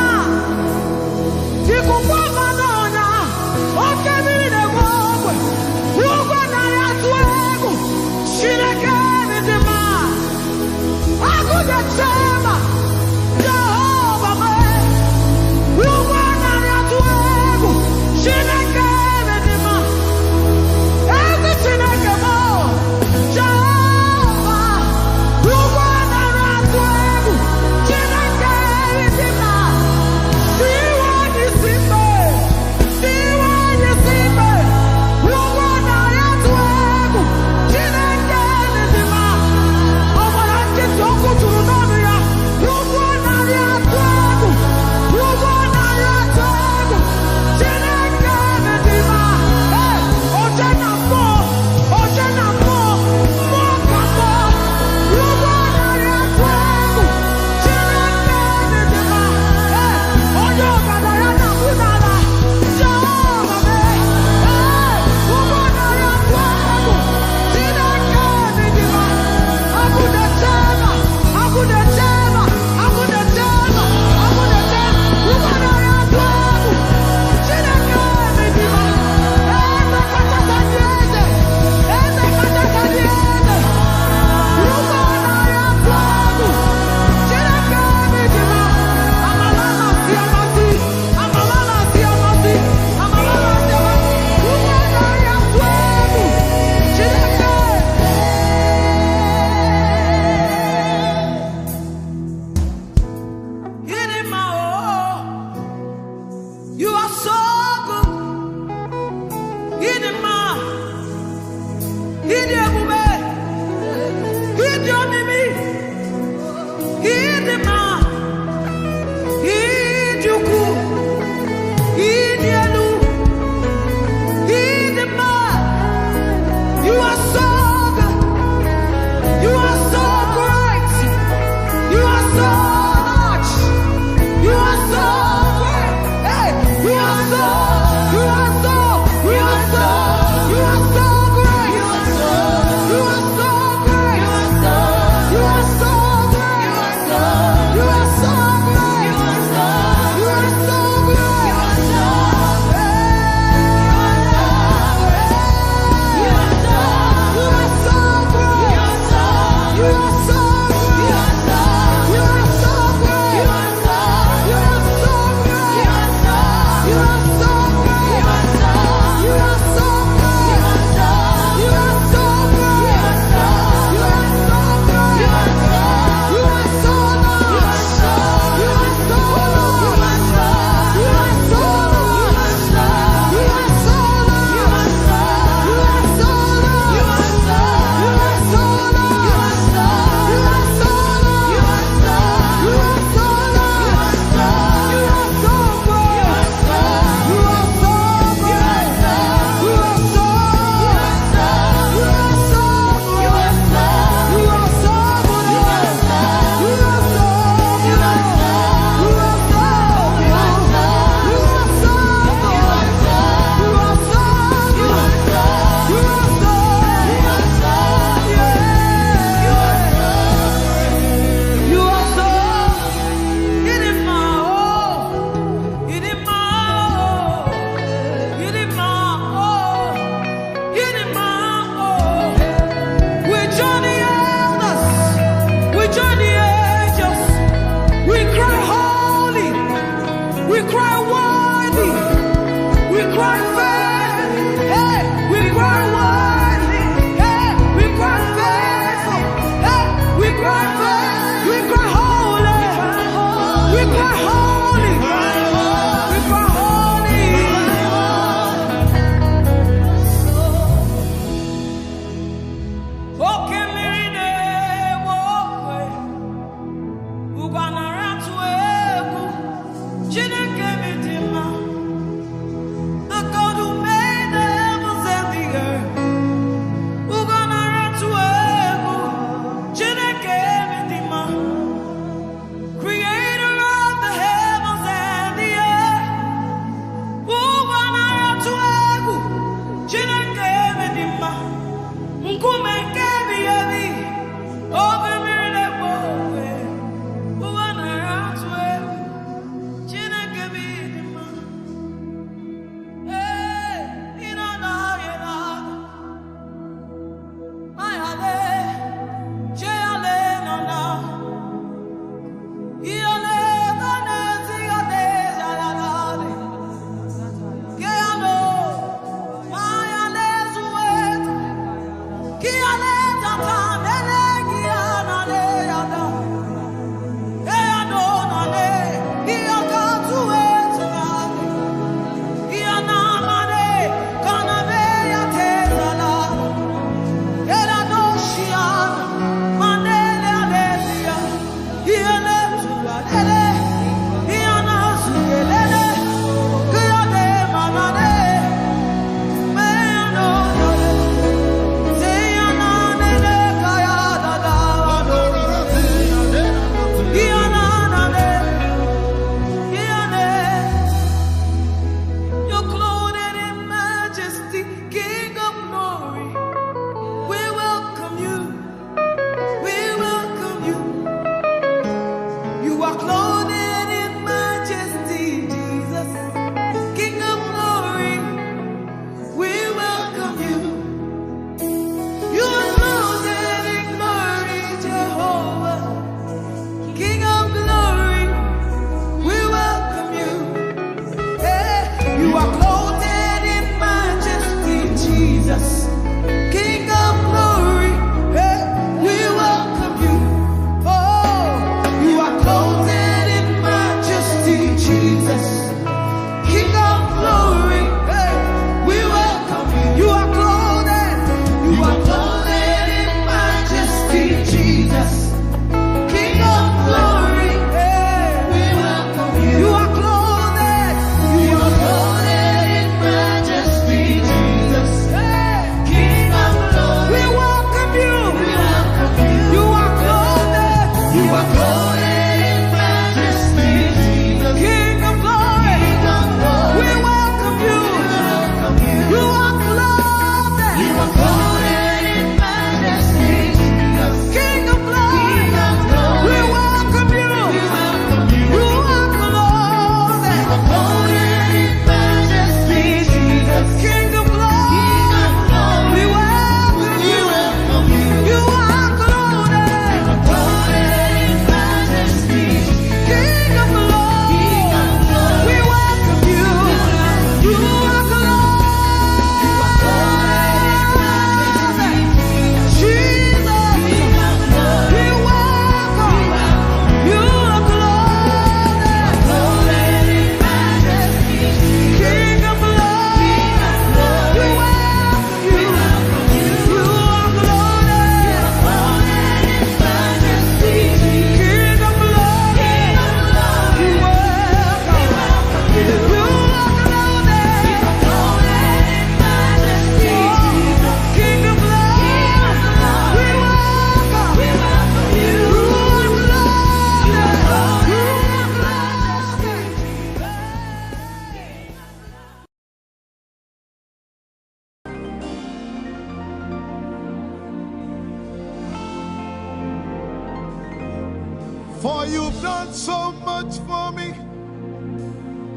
For you've done so much for me,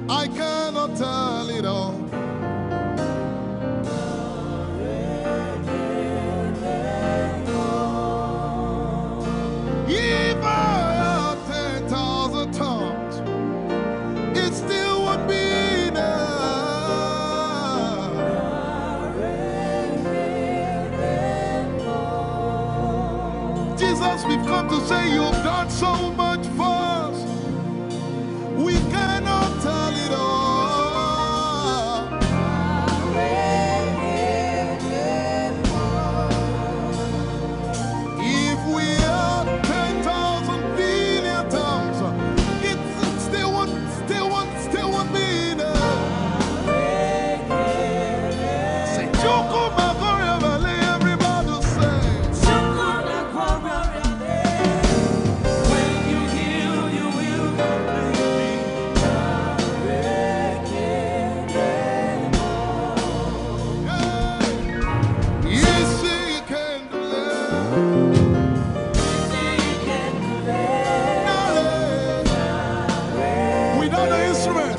I cannot tell it all. If I had 10,000 tongues, it still would be enough. Jesus, we've come to say you've done so much for us. We cannot tell it all. If we had 10,000 billion tongues, it still won't be enough. Say, Choco Magoria Valley, everybody say. When you heal, you will Yes, you can do that. Without the instrument,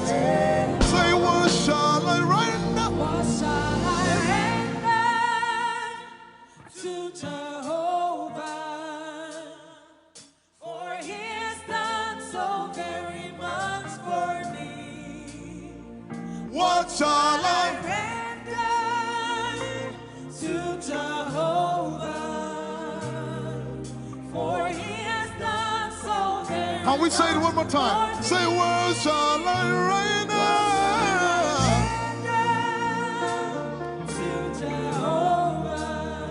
say, what shall I render? What shall I render to Jehovah? For he has done so very much for me. What shall I Render to Jehovah. For he has done so very Can we say it one more time? Say, what shall I render? to Jehovah.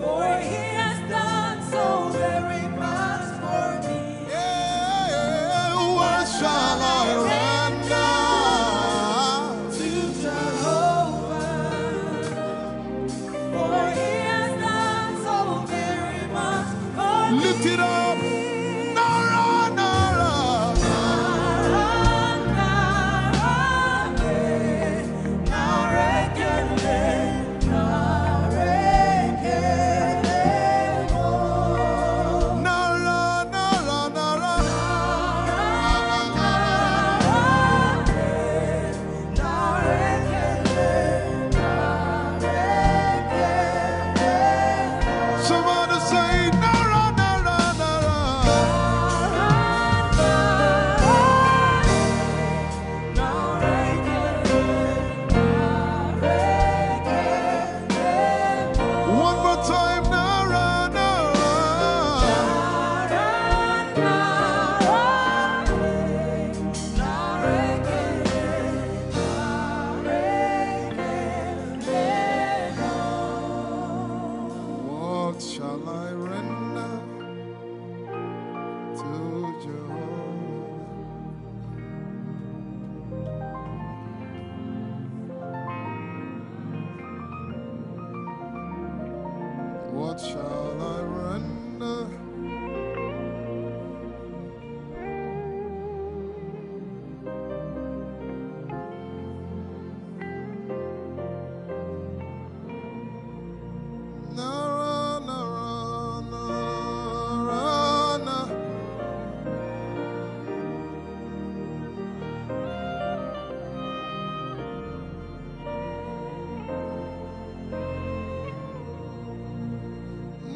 For he has done so very much for me. Yeah, what shall I render? To Jehovah. For he has done so very much for me. Lift it up. Nara, Nara. Nara, Nara, Nara. Somebody say, Nara, Nara, Nara. One more time, Nara, Nara. What shall I render to Jehovah? What shall I render? Nara, Nara, Nara, Nara.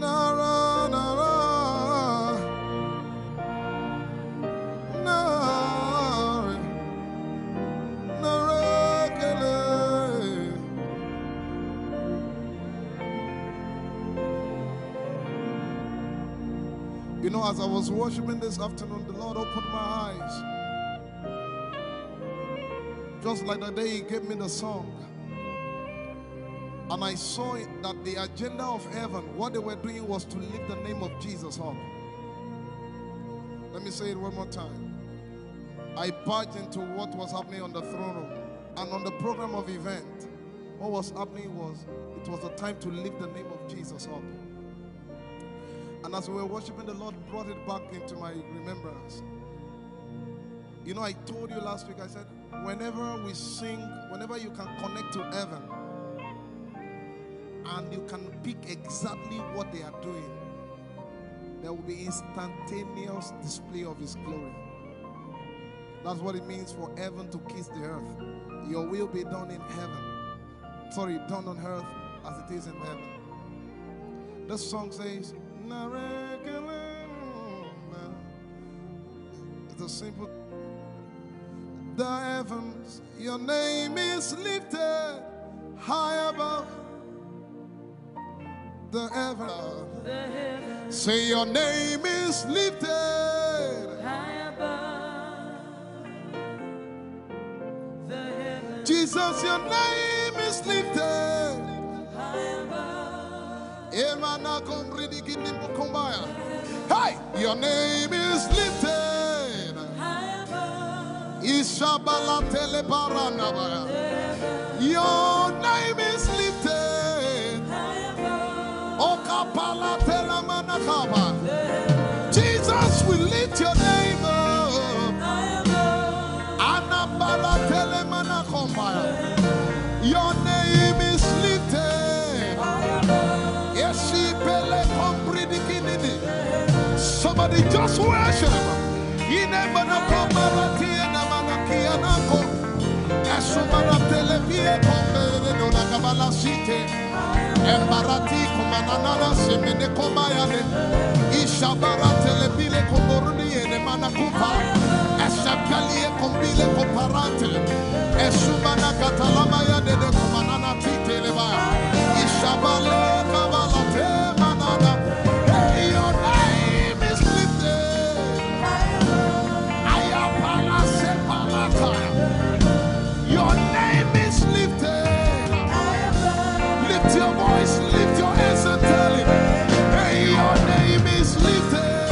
Nara, Nara, Nara, Nara, Kele. You know, as I was worshiping this afternoon, the Lord opened my eyes. Just like the day He gave me the song. And I saw it that the agenda of heaven, what they were doing was to lift the name of Jesus up. Let me say it one more time. I barged into what was happening on the throne room. And on the program of event, what was happening was, it was the time to lift the name of Jesus up. And as we were worshiping, the Lord brought it back into my remembrance. You know, I told you last week, I said, whenever we sing, whenever you can connect to heaven, and you can pick exactly what they are doing, there will be instantaneous display of His glory. That's what it means for heaven to kiss the earth. Your will be done in heaven. Sorry, done on earth as it is in heaven. This song says, it's a simple. The heavens, your name is lifted high above. The heavens, say your name is lifted High above the heavens, Jesus, your name is lifted. high above, Emana komridi kinimbo kombaya. Hey, your name is lifted. high above Ishabala telebaranabaya. Your name is lifted. high above Okapala telamanakaba. Jesus, we lift your name up. high above Anabala telemanakombaya. Your name is lifted. Yeshipele kombridi kinidi. Somebody just worship. Esumana televie kombere no nakabala site. Embarati kumanana semene komayane. Ishabara telebile komboruni ene manakupa. Eshapalie kombile komparante. Esumana katalama ya de kumanana titeleba. Ishabale kabalate manana. Hey, your name is lifted. Ayapala sepalataya. Your name is lifted. Lift your voice, lift your hands and tell him, hey, your name is lifted.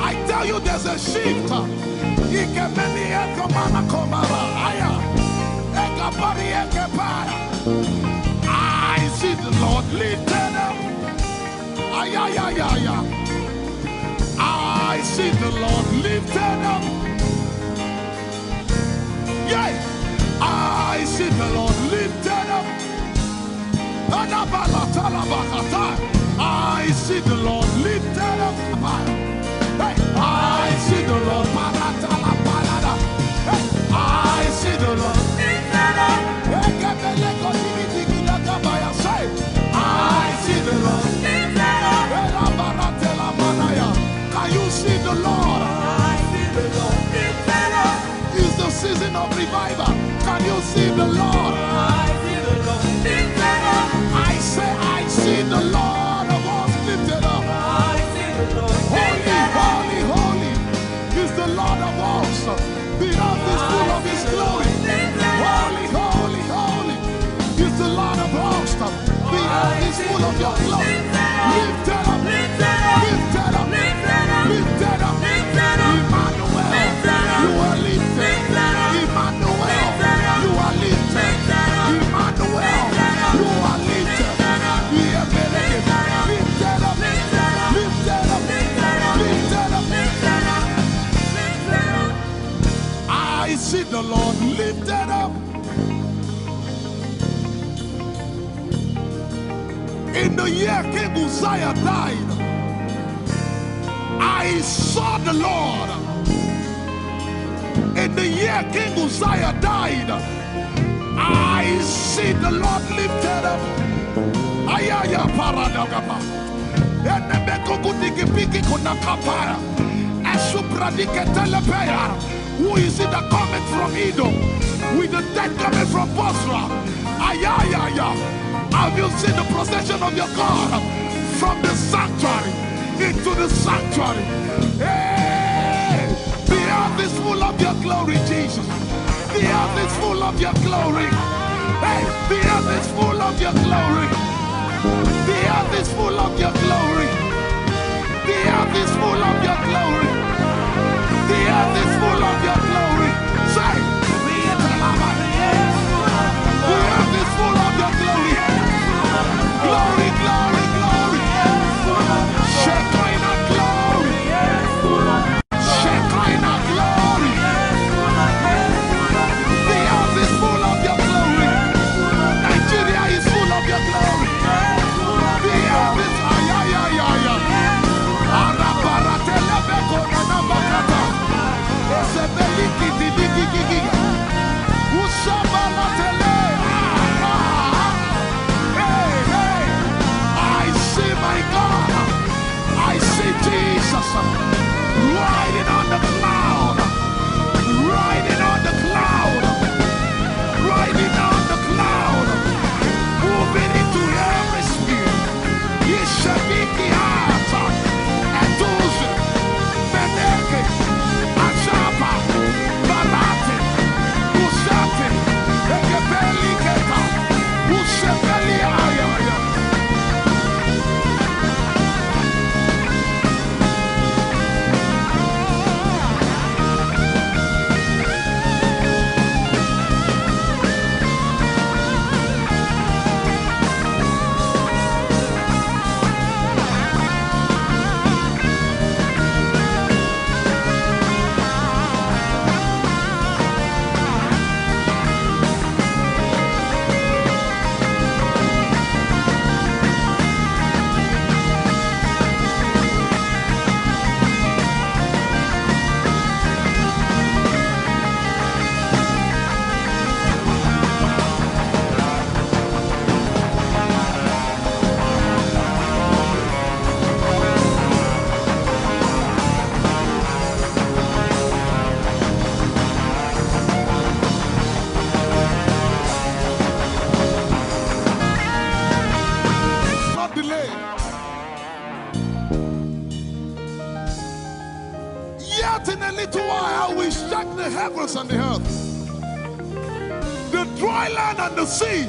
I tell you, there's a shift. I see the Lord lifted up. I see the Lord lifted up. Yeah, I see the Lord lifted up. I see the Lord lifted up. Hey, I see the Lord. Hey, I see the Lord lifted up. I see the Lord lifted up. Can you see the Lord? I see the Lord lifted up. It's the season of revival. Can you see the Lord? I see the Lord lifted up. I say, I see the Lord of us lifted up. I see the Lord. Holy, holy, holy is the Lord of us. The earth is full of His glory. Holy, holy, holy is the Lord of us. The earth is full of Your glory. Lifted up, lifted up, lifted up, lifted up, lifted up, lifted up. Emmanuel, You are lifted. Emmanuel, You are lifted. Emmanuel, You are lifted. Lifted up, lifted up, lifted up, lifted up, lifted up. I see the Lord lifted up. In the year King Uzziah died, I saw the Lord. In the year King Uzziah died, I see the Lord lifted up. Ayaya paradagaba. Enemeko kutiki piki kunakapaya. Esupradike telepea. Who is it that cometh from Edom? With the dead coming from Bosra. Ayaya. Have you seen the procession of your God from the sanctuary into the sanctuary? Hey, the earth is full of Your glory, Jesus. The earth is full of Your glory. Hey, the earth is full of Your glory. The earth is full of Your glory. The earth is full of Your glory. The earth is full of Your glory. Say, the earth is full of Your glory. Glory, glory, glory. Shekinah glory. Shekinah glory. The earth is full of Your glory. Nigeria is full of Your glory. The earth is ayayayaya. Arabaratelebeko nanabakata. Esebeliki didikikiki. Ushabalatele. My God, I see Jesus riding on the cloud, riding on the cloud, riding on the cloud, moving into every sphere. Yeshabiki Hata, Etuzi, Beneke, Achapa, Barate, Usate, Ekebeli Keta, Ushabeli Ayaya. Heavens and the earth, the dry land and the sea.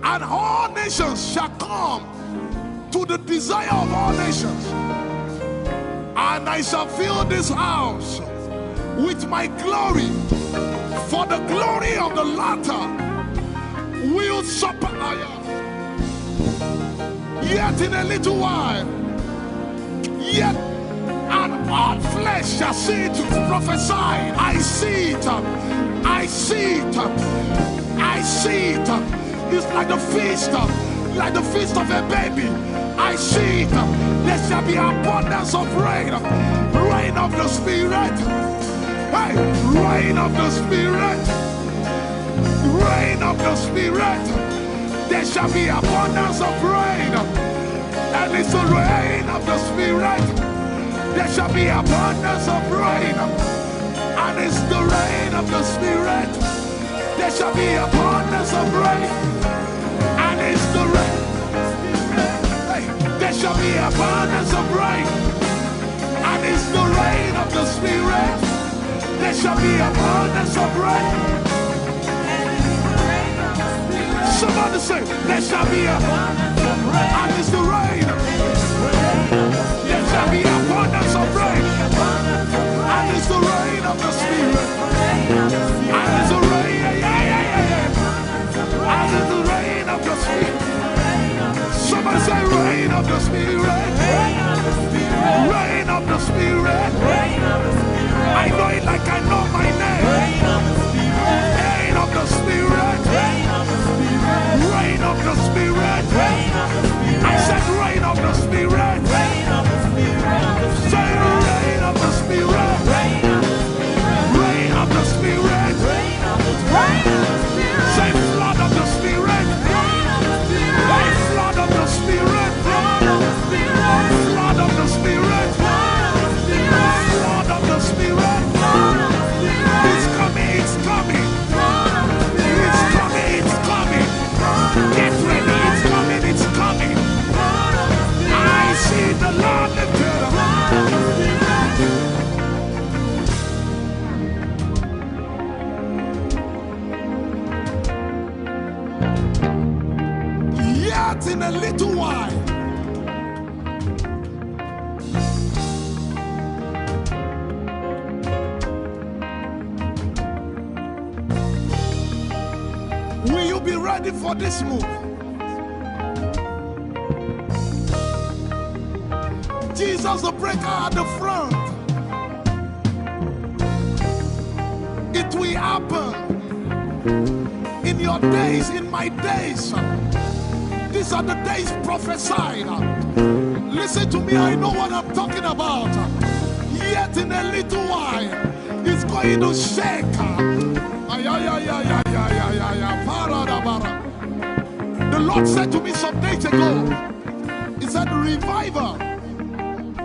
And all nations shall come to the desire of all nations. And I shall fill this house with my glory, for the glory of the latter will supply. Yet in a little while, yet and all flesh shall see it. Prophesy. I see it. I see it. I see it. It's like the feast of a baby. I see it. There shall be abundance of rain. Rain of the Spirit. Hey, rain of the Spirit. Rain of the Spirit. There shall be abundance of rain. And it's the rain of the Spirit. There shall be abundance of rain. And it's the rain of the Spirit. There shall be abundance of rain. And it's the rain. Hey, there shall be abundance of rain. And it's the rain of the Spirit. There shall be abundance of rain. Somebody say, there shall be abundance of rain. And it's the rain. There shall be abundance of rain. And it's the rain of the Spirit. And it's the rain. And it's the rain of the Spirit. Somebody say, rain of the Spirit. Rain of the Spirit. I know it like I know my name. Rain of the Spirit. Rain of the Spirit. I said rain of the Spirit. Say rain of the Spirit. Rain of the Spirit. Say flood of the Spirit. Say flood of the Spirit. Flood of the Spirit. Flood of the Spirit. It's coming, it's coming. It's coming, it's coming. Get ready, it's coming, it's coming. I see the Lord lifted up. Yet in a little while, will you be ready for this move? Jesus the breaker at the front. It will happen in your days, in my days. These are the days prophesied. Listen to me, I know what I'm talking about. Yet in a little while, it's going to shake. The Lord said to me some days ago, He said, revival,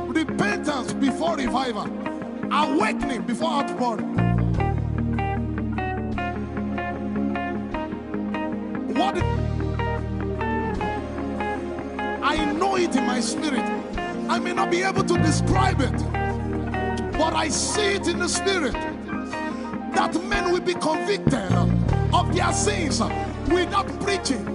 repentance before revival, awakening before outpouring. What? I know it in my spirit. I may not be able to describe it, but I see it in the spirit that men will be convicted of their sins without preaching.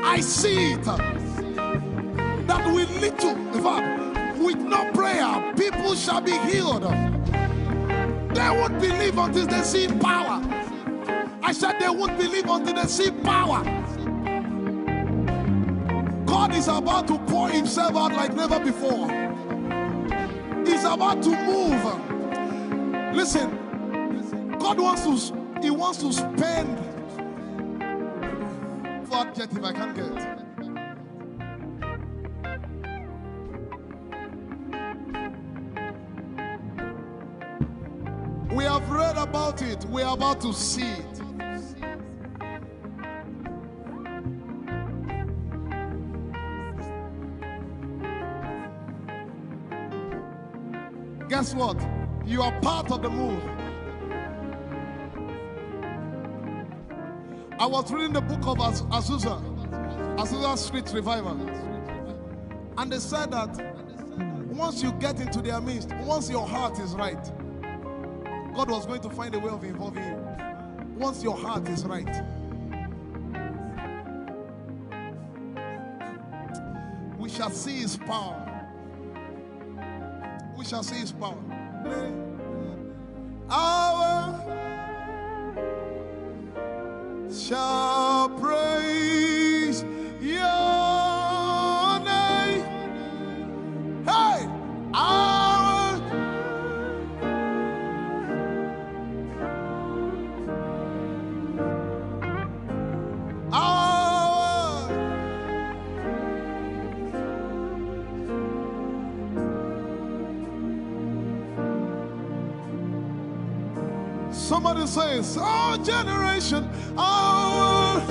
I see it that with little, in fact, with no prayer, people shall be healed. They won't believe until they see power. I said they won't believe until they see power. God is about to pour Himself out like never before. He's about to move. Listen, God wants to spend. For adjective I can't get. We have read about it. We are about to see it. Guess what? You are part of the move. I was reading the book of Azusa Street Revival. And they said that once you get into their midst, once your heart is right, God was going to find a way of involving you. Once your heart is right. we shall see his power. We shall see his power. Our shall praise your name. Hey, our somebody says, our generation, our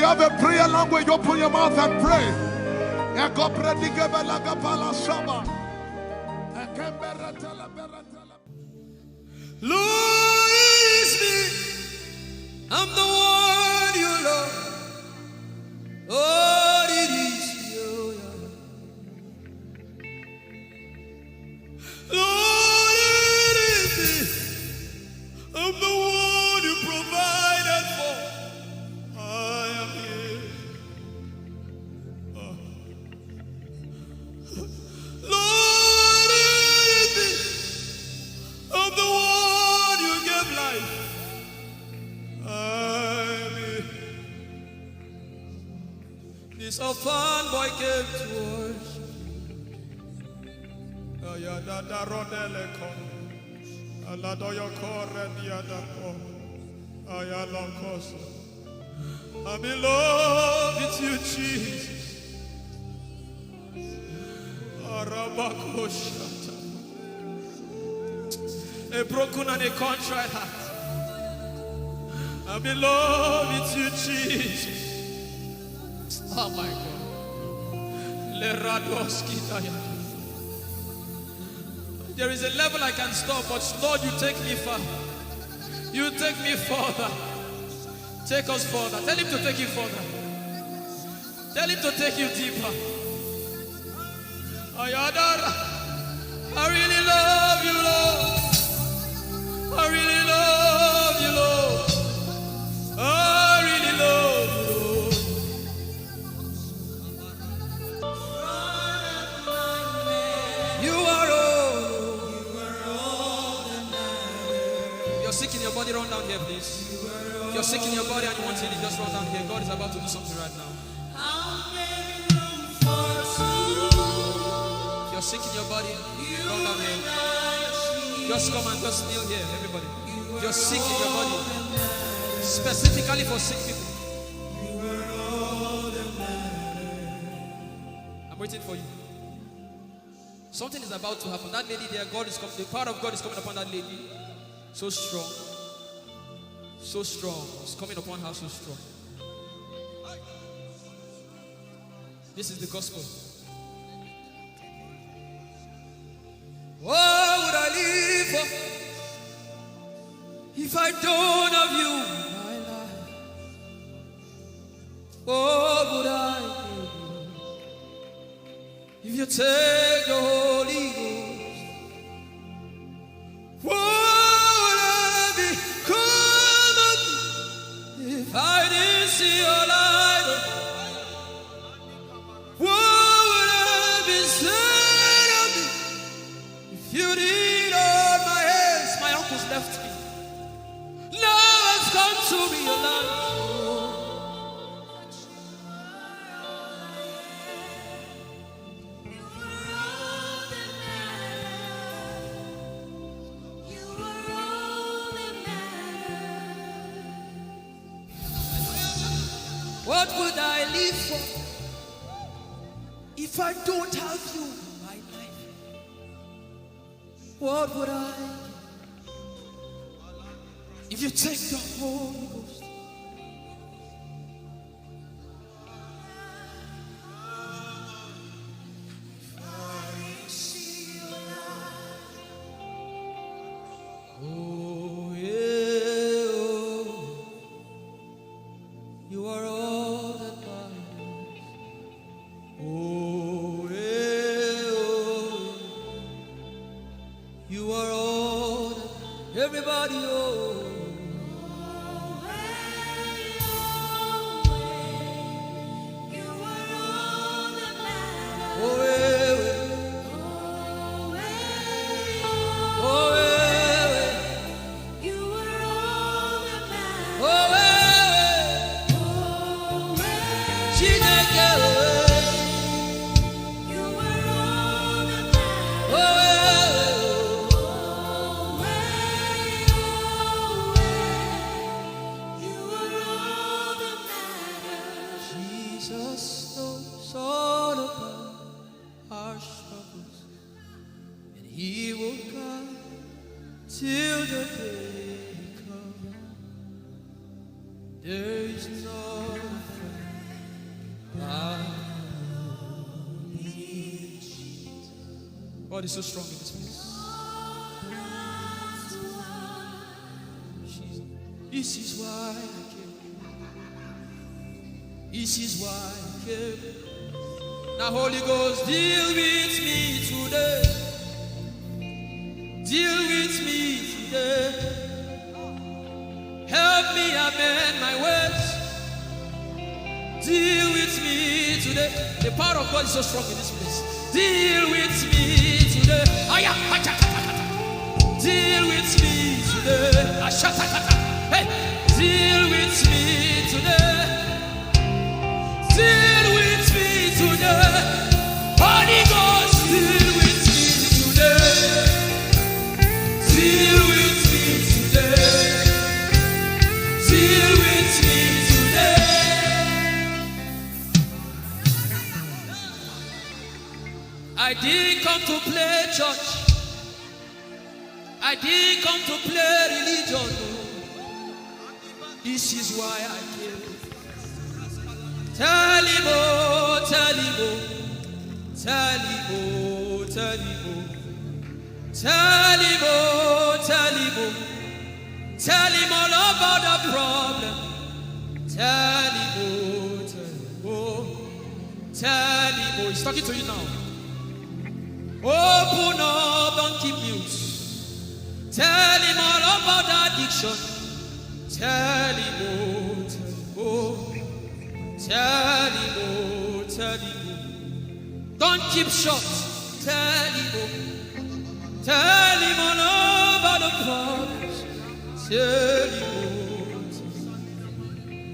you have a prayer language, open your mouth and pray. Lord, it's me. I'm the one you love. Oh, it is you. Lord, it is me. I'm the one you provided for. I am here. Lord, it is me. I'm the one you gave life. I'm here. This orphan boy came to worship. Ayadada rodele kom. Aladoyo kore diadako. Ayalokoso. I'm in love with you, Jesus. Arabakoshata. A broken and a contrite heart. I'm in love with you, Jesus. Oh my God. There is a level I can stop, but Lord, you take me far. You take me further. Take us further. Tell him to take you further. Tell him to take you deeper. Ayadara. I really love you, Lord. I really love you, Lord. I really love you, Lord. You are all. You're sick in your body, run down here, please. If you're sick in your body and you want healing, just run down here. God is about to do something right now. If you're sick in your body, run down here. Just come and just kneel here, everybody. If you're sick in your body, specifically for sick people, I'm waiting for you. Something is about to happen. That lady there, God is coming. The power of God is coming upon that lady. So strong. So strong. It's coming upon her so strong. This is the gospel. What would I live for if I don't have you in my life? What would I do if you take the Holy Ghost? What would I become if I didn't see your light? What would I be said of me if you did hold my hands? My uncles left me. Now I've come to realize what would I live for if I don't have you in my life? What would I if you take the Holy Ghost? Oh yeah, oh. You are all that matters. Oh yeah, oh. You are all that everybody, oh. Jesus knows all about our struggles, and He will guide till the day comes. There is no friend God is so strong in this place. This is why I came. This is why I came. Now, Holy Ghost, deal with me today. Deal with me today. Help me amend my ways. Deal with me today. The power of God is so strong in this place. Deal with me today. Deal with me today. Hey, deal with me today. Deal with me today. Holy Ghost, deal with me today. Deal with me today. Deal with me today. I didn't come to play church. I didn't come to play religion. No. This is why I came. Tell him, oh, tell him, oh, tell him, oh, tell him, oh, tell him, oh, tell him, oh, tell him all about the problem. Tell him, oh, tell him, oh, tell him, oh, he's talking to you now. Open up, don't keep mute. Tell him all about the addiction. Tell him, oh, tell him, oh, tell him, oh, tell him, oh. Don't keep short. Tell him, oh, tell him all about the problems. Tell him, oh, tell him.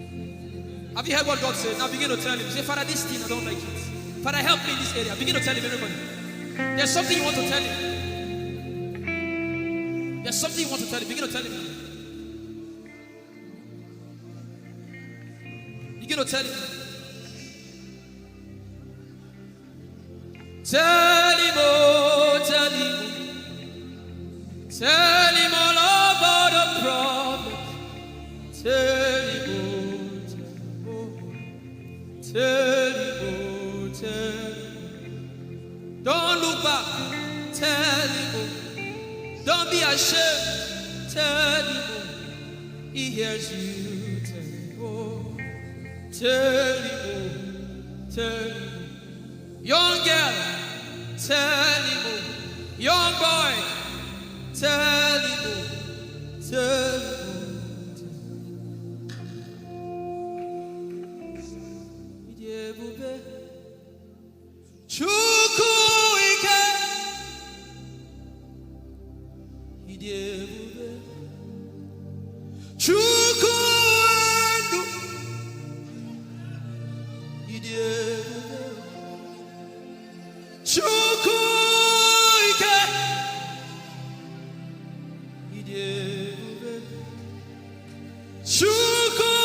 Have you heard what God said? Now begin to tell him. Say, Father, this thing I don't like it. Father, help me in this area. Begin to tell him, everybody. There's something you want to tell him. There's something you want to tell him. Begin to tell him. Begin to tell him. Tell him, oh, tell him. Tell him all about the problem. Tell him, oh, tell him, oh, tell him. Don't look back. Tell him, oh. Don't be ashamed. Tell him, oh. He hears you. Tell him, oh. Tell him, oh. Tell him, oh. Young girl. Tell him, oh. Young boy. Tell him, oh. Tell him, oh. Chukwuike, Idebube, Chukwuendu, Idebube, Chukwuike, Idebube, Chukwuendu,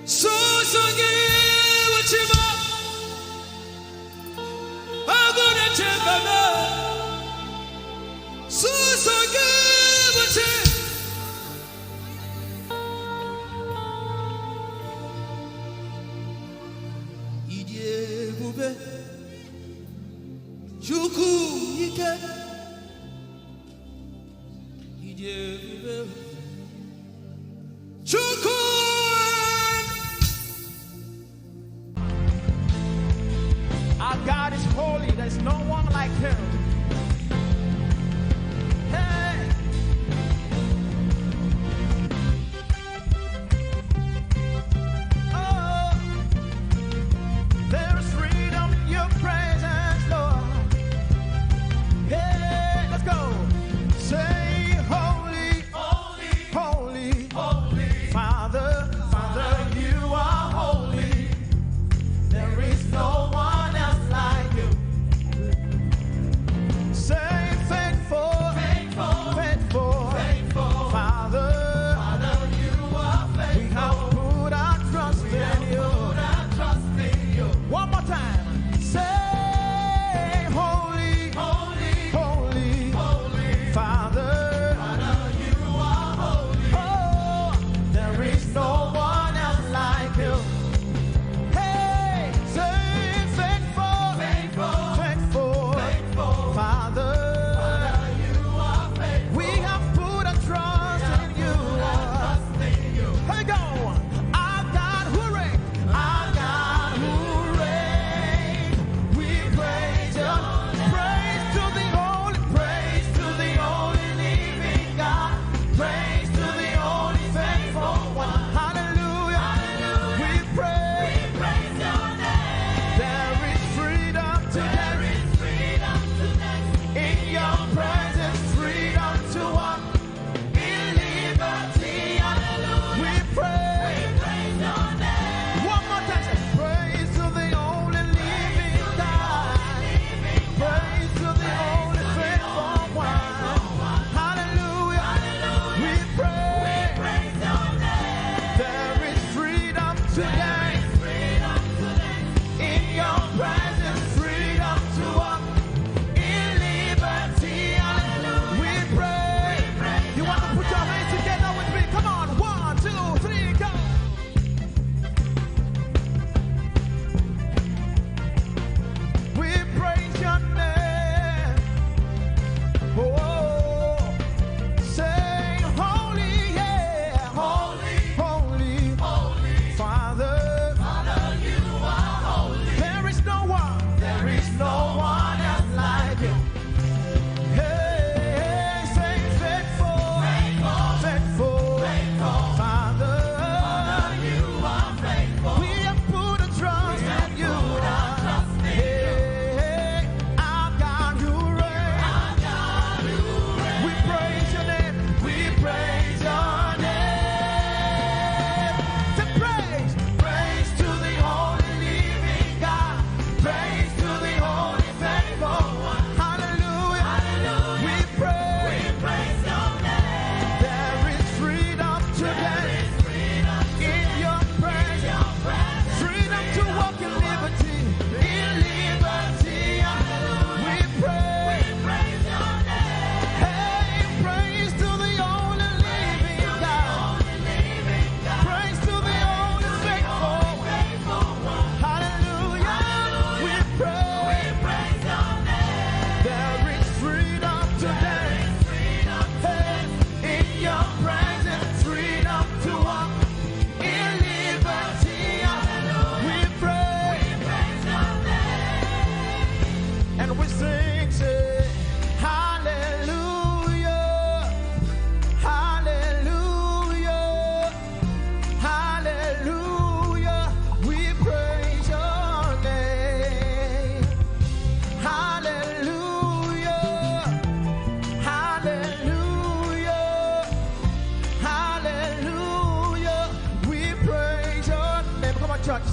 Sosogi. Our God is holy, there's no one like him. Hey. Oh, there is freedom in your presence, Lord. Hey, let's go. Say holy, holy, holy, holy. Father, Father, you are holy. There is no one else like you.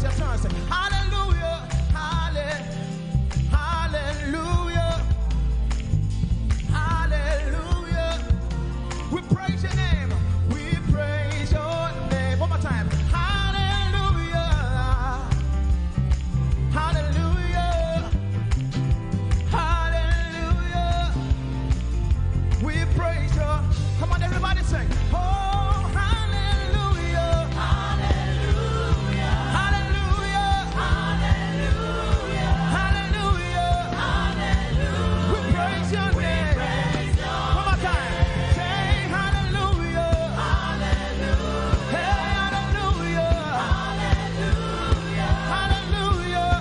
it's your turn. Say, hallelujah, hallelujah, hallelujah. We praise your name. We praise your name. One more time. Hallelujah, hallelujah, hallelujah. We praise your. Come on, everybody sing. Oh, hallelujah, hallelujah, hallelujah, hallelujah, hallelujah, hallelujah. We praise your name. One more time. Say hallelujah, hallelujah, hey, hallelujah, hallelujah, hallelujah.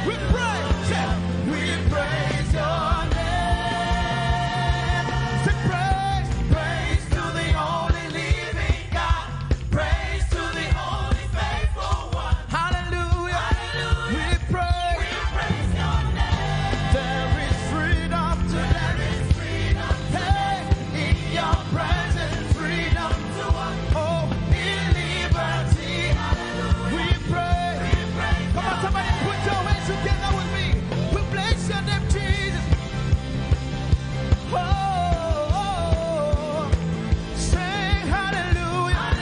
We praise, say, we praise your name. Say praise, praise to the only living God. Praise to the only faithful one. Hallelujah, hallelujah. We praise your name. There is freedom today. There is freedom today. Hey, in your presence, freedom to walk. Oh, in liberty. Hallelujah. We pray. Come on, somebody put your hands together with me. We bless your name, Jesus. Oh, sing hallelujah.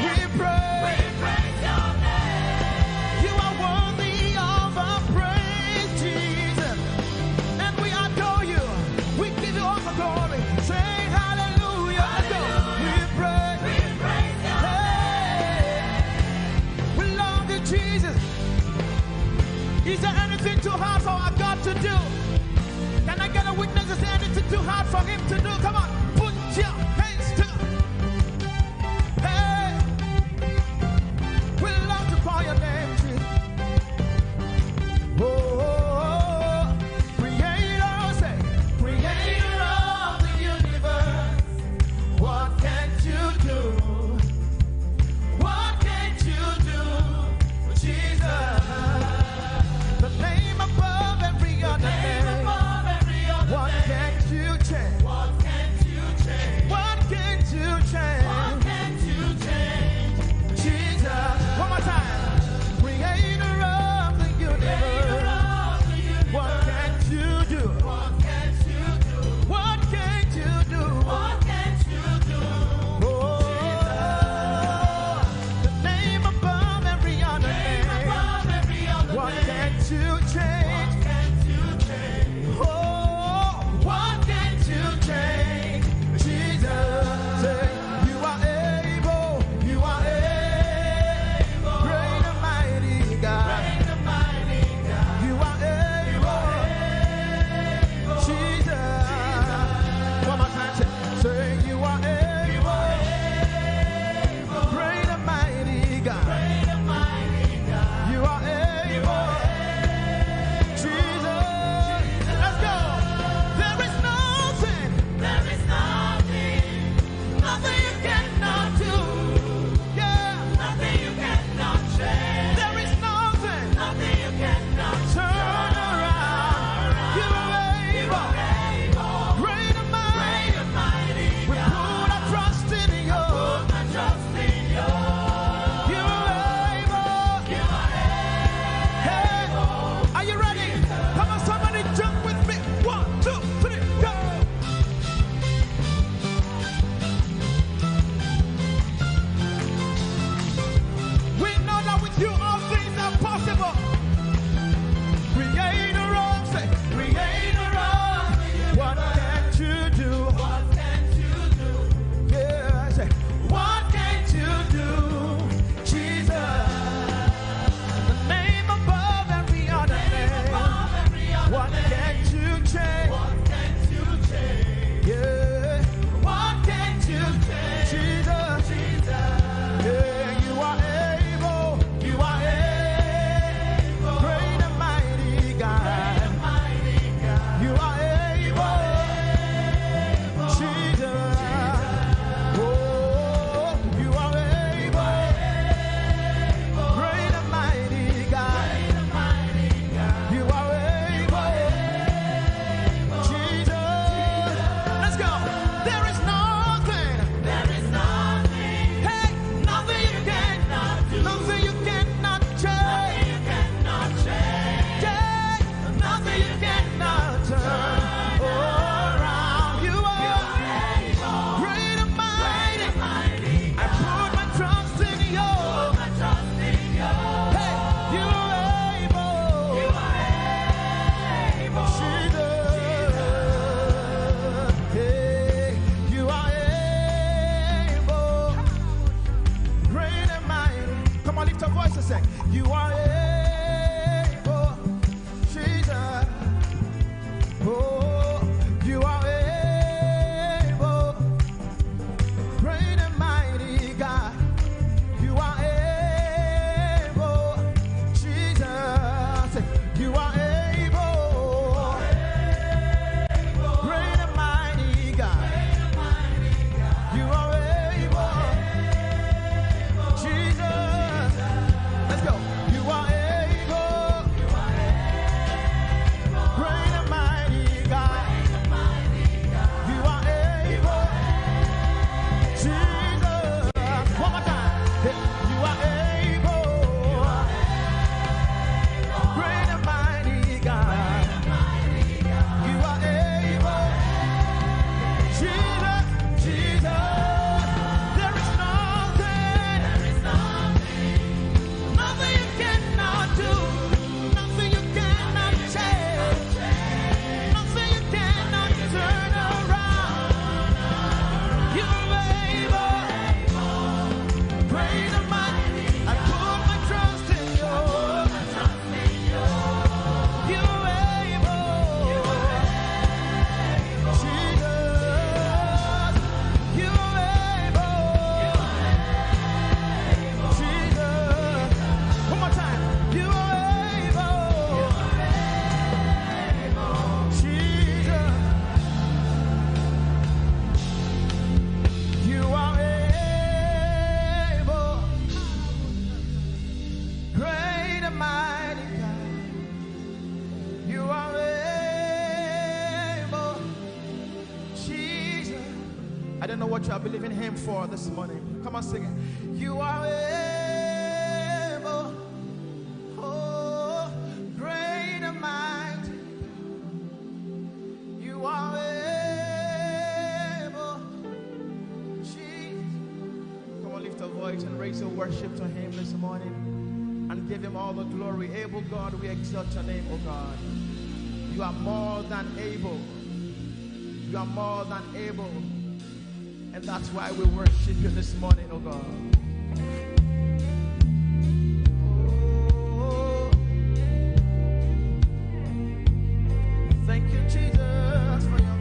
We praise your name. You are worthy of our praise, Jesus. And we adore you. We give you all the glory. Sing hallelujah. Let's go. We praise your name. We love you, Jesus. Is there anything too hard for our God to do? Can I get a witness? Is there anything too hard for him to do? Come on, put your hands together. Hey, we love to call your name, Jesus. Oh, creator, say, creator of the universe. What can't you do? What can't you do, Jesus? The name above every other name. What can't you change? What can't I don't know what you are believing him for this morning. Come on, sing it. You are able, oh, great and mighty. You are able, Jesus. Come on, lift a voice and raise your worship to him this morning and give him all the glory. Able God, we exalt your name, oh God. You are more than able. You are more than able. And that's why we worship you this morning, oh God. Oh, thank you, Jesus, for your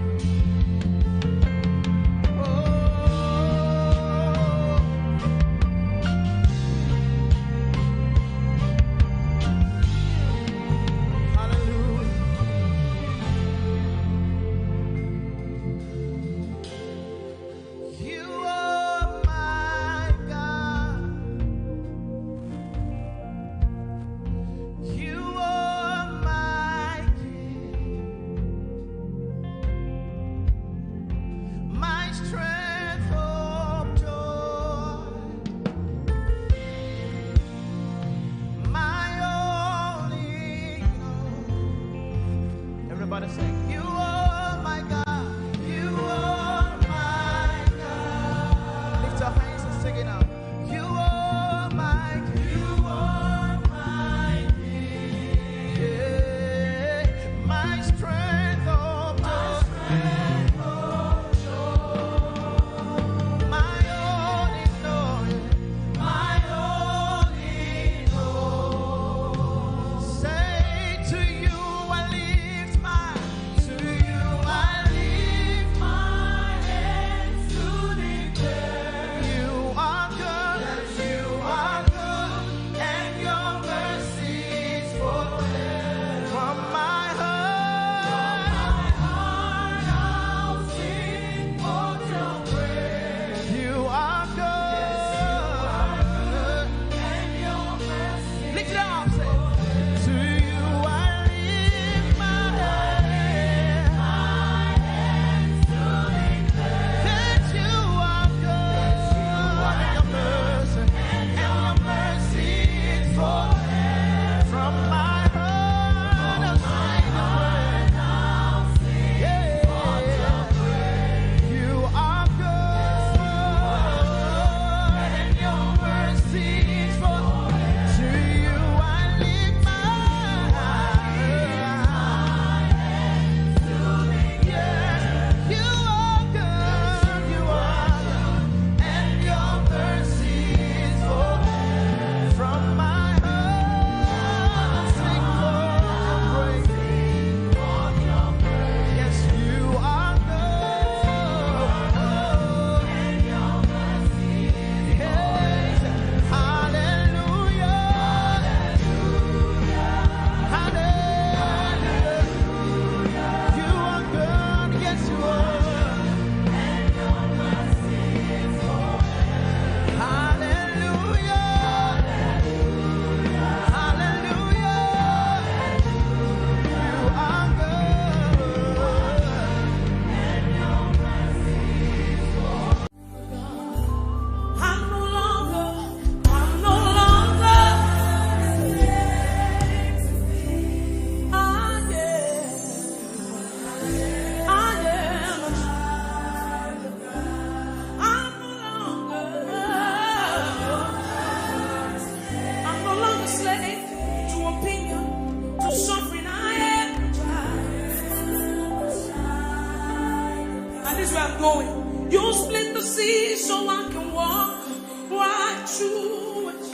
going. You split the sea so I can walk right through it.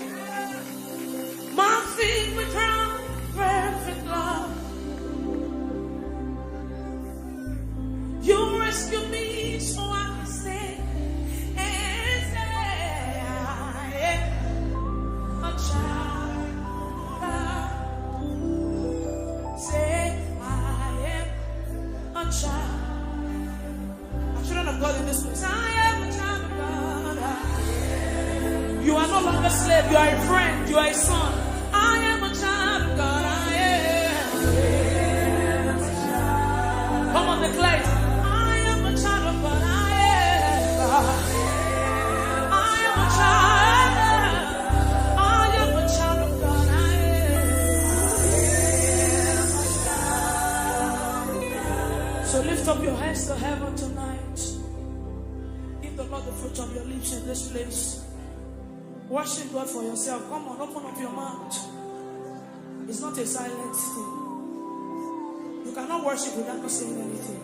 My feet were drowned, perfect love. You rescued me so I can say and say I am a child of God. Say I am a child. Children of God in this place, I am a child of God. You are no longer a slave, you are a friend, you are a son. I am a child of God. I am. Come on, declare it. I am a child of God. I am. heaven tonight. Give the Lord the fruit of your lips in this place. Worship God for yourself. Come on, open up your mouth. It's not a silent thing. You cannot worship without not saying anything.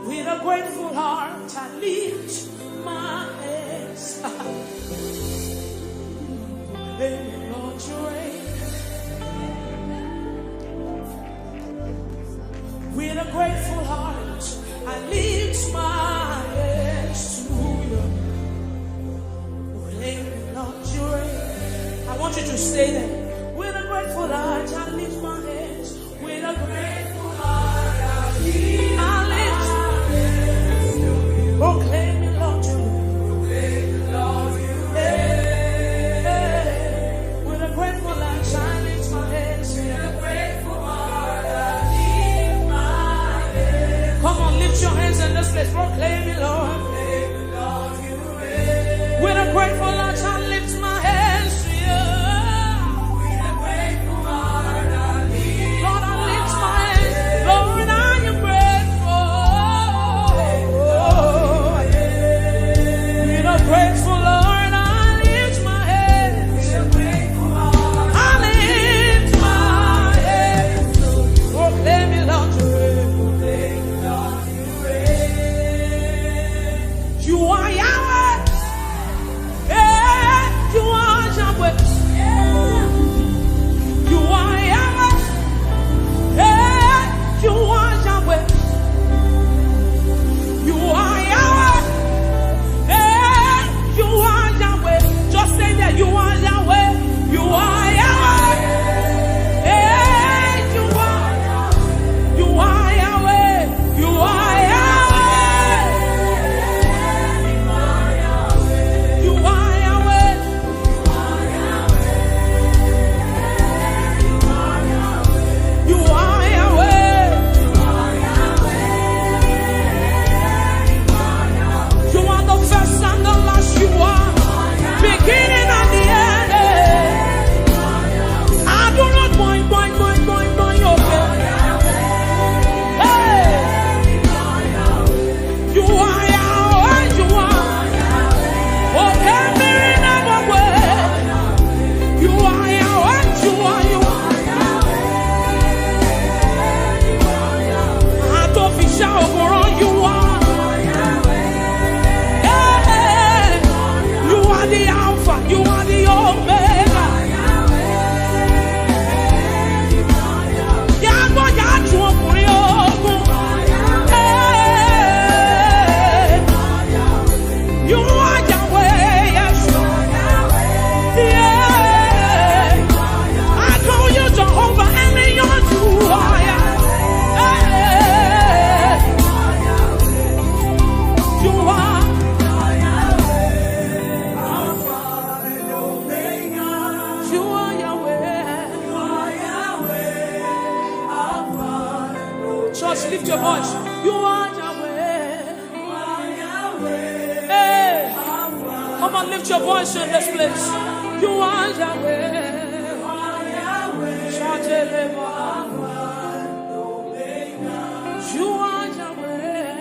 With a grateful heart, I lift my hands. Then Lord, you reign. With a grateful heart, I lift my hands to you. Then Lord, you reign. I want you to stay there. With a grateful heart, I lift my hands. With a grateful heart, I lift my hands. Proclaim me, Lord, you reign. With a grateful heart, I lift my hands. With a grateful heart, I lift my hands. Come on, lift your hands in this place. Proclaim me, Lord. With a grateful heart, I lift my hands to you. With a grateful heart, I lift. Lord, I lift my hands. Lord, I am grateful. With a grateful Lord, I lift my hands. With a grateful heart, I lift my hands. Proclaim me, Lord, you reign. You are Yahweh. Yeah, you are Yahweh. You are Yahweh. Yeah, you are Yahweh. You are Yahweh. Yeah, you are Yahweh. Just say that you are Yahweh. You are Yahweh. Yeah, you are. You are Yahweh. You are Yahweh. You are Yahweh. You are Yahweh. You are the first and the last. You are beginning and the end. I do not mind your Hey, you are Yahweh. You are. Oh, every never way. You are Yahweh. You are. You are. I don't be shy over on you are. Yeah. You are the Alpha. You are the Omega. Yahweh, Yahweh, Hey. You are Yahweh. Yes. Yeah. I call you Jehovah, and you are. Hey. You are. You are Yahweh. Church, lift your voice. You are Yahweh. Hey. Come on, lift your voice in this place. You are Yahweh. Shout it, you are Yahweh.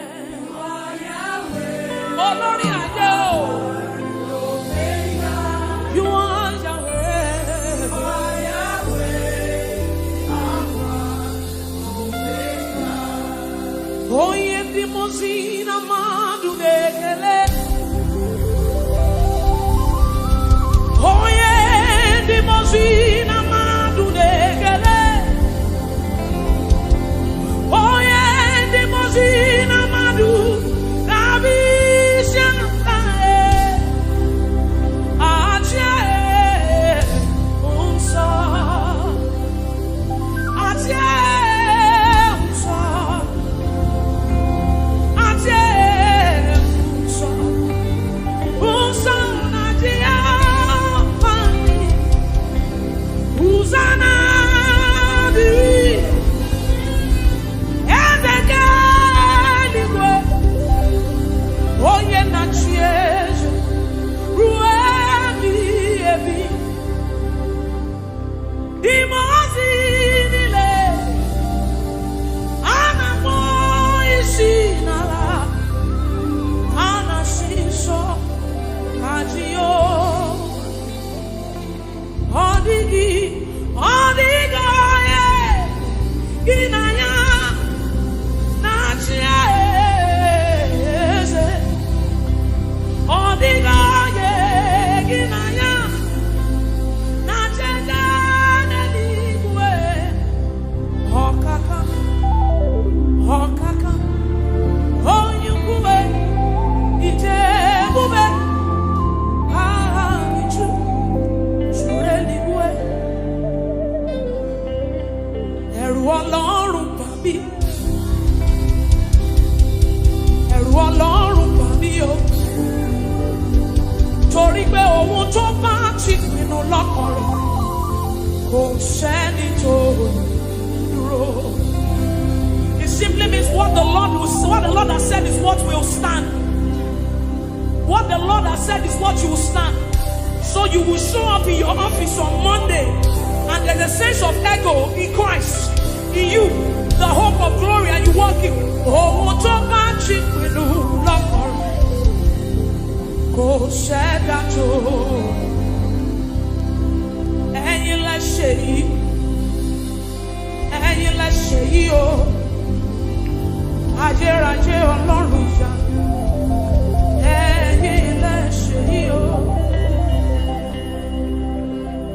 Oh, Lord, I know. You are Yahweh. Oh, yeah, the Mosina Madu Bekele. Oh, yeah, the Mosina. It simply means what the Lord has said is what will stand. What the Lord has said is what you will stand. So you will show up in your office on Monday, and there's a sense of ego in Christ, in you, the hope of glory, and you walk in. Go said that and let's say, and let's say, oh, Ajer Ọlọ́run ya, and let's say, oh,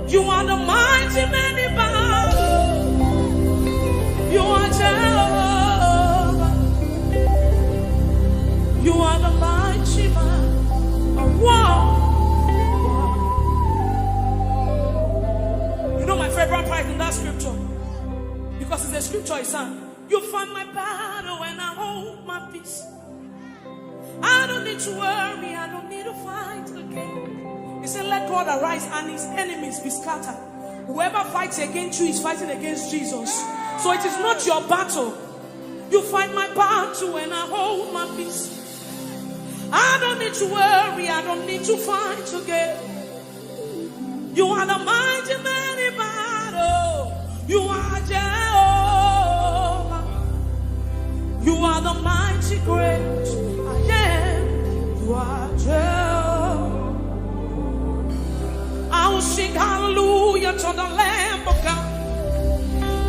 you are the mighty man in battle, you are Jehovah, you are the mighty man. Wow. You know my favorite part in that scripture, because it's a scripture it's on. You fight my battle when I hold my peace. I don't need to worry, I don't need to fight again. He said, let God arise and his enemies be scattered. Whoever fights against you is fighting against Jesus. So it is not your battle. You fight my battle when I hold my peace. I don't need to worry, I don't need to fight again. You are the mighty man in battle. You are Jehovah. You are the mighty great I am. You are Jehovah. I will sing hallelujah to the Lamb of God.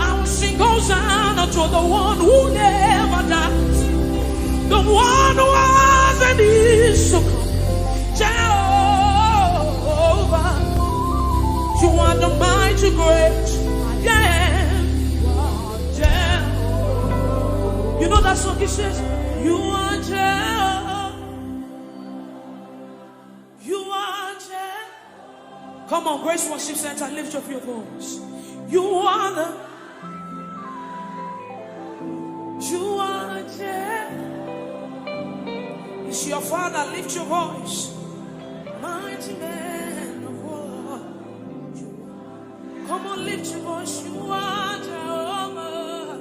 I will sing Hosanna to the one who never dies. The one who was and is to come. Jehovah, you are the mighty great I am. Jehovah. You know that song, it says, you are Jehovah. You are Jehovah. Come on, Grace Worship Center, lift up your voice. You are the, you are Jehovah. It's your Father, lift your voice. Mighty man of war. Come on, lift your voice. You are Jehovah.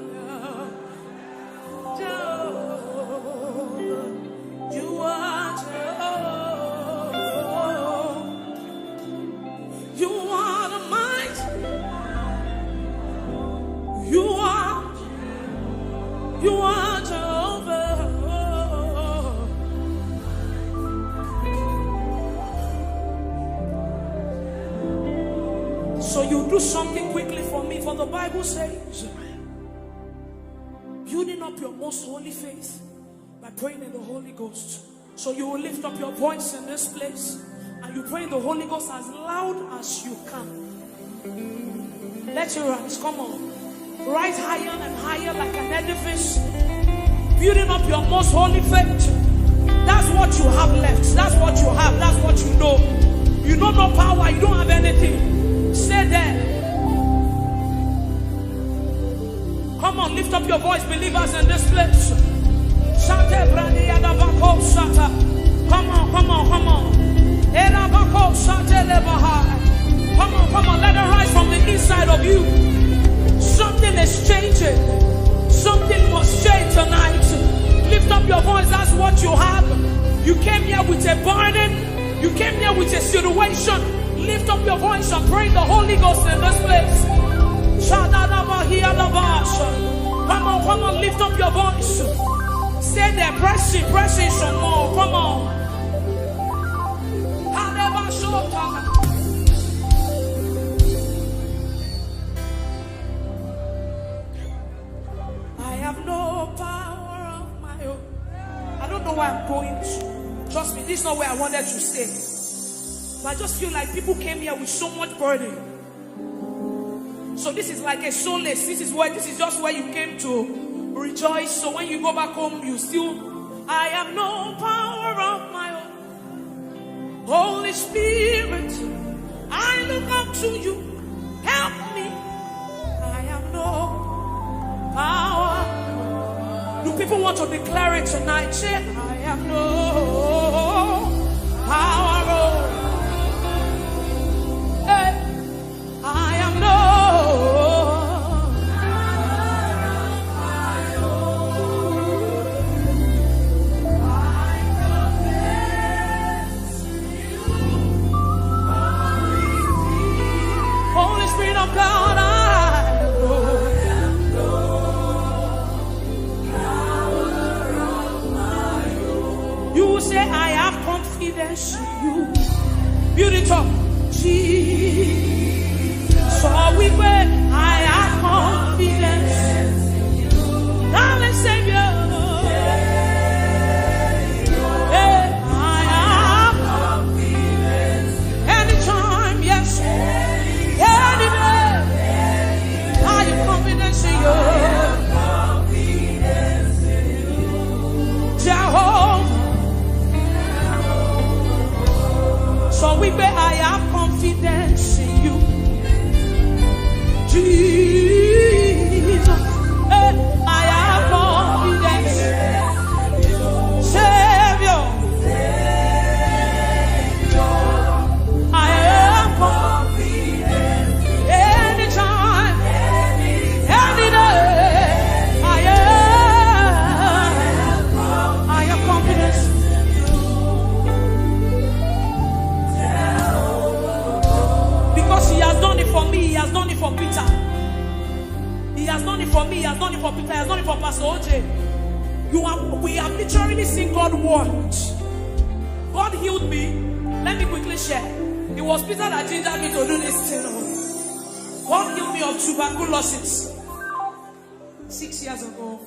Jehovah. You are Jehovah. You are the mighty. You are Jehovah. So you do something quickly for me, for the Bible says, building up your most holy faith by praying in the Holy Ghost. So you will lift up your voice in this place and you pray in the Holy Ghost as loud as you can. Let your rise, come on. Rise higher and higher like an edifice, building up your most holy faith. That's what you have left. That's what you have. That's what you know. You know no power. You don't have anything. Stay there. Come on, lift up your voice, believers in this place. Come on, come on, come on. Come on, let it rise from the inside of you. Something is changing. Something must change tonight. Lift up your voice, that's what you have. You came here with a burden. You came here with a situation. Lift up your voice and pray the Holy Ghost in this place. Come on, lift up your voice. Stay there, press in some more. Come on. where I'm going to. Trust me, this is not where I wanted to stay. But I just feel like people came here with so much burden. So this is like a solace. This is just where you came to rejoice. So when you go back home, you still, I have no power of my own. Holy Spirit, I look up to you. Help me. I have no power. Do people want to declare it tonight? Say, I have no power. Hey, I have no. Holy Spirit of God, I know. You will say, I have confidence in you. Build it up. Jesus. So we pray, I have confidence in you. Darling Savior. Hey, I have confidence. Anytime, yes. Any day. I have confidence in you. Jehovah. So we pray, I have confidence in you. Jesus, I have confidence. Savior, I have confidence. Anytime, any day, I have confidence. Because he has done it for me, he has done it for Peter. He has done it for me, he has done it for Peter, he has done it for Pastor OJ. We have literally seen God work. God healed me. Let me quickly share. It was Peter that gingered me to do this thing. God healed me of tuberculosis 6 years ago.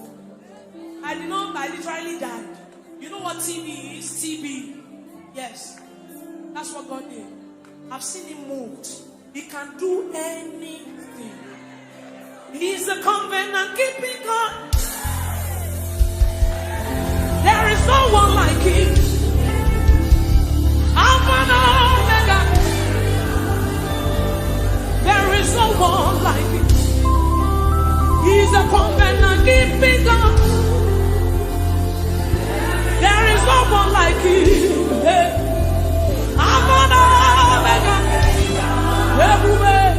I literally died. You know what TB is? TB. Yes. That's what God did. I've seen him moved. He can do anything. He's a covenant keeping God. There is no one like him. Alpha and Omega. There is no one like him. He's a covenant keeping God. There is no one like him. Alpha and Omega. Everywhere.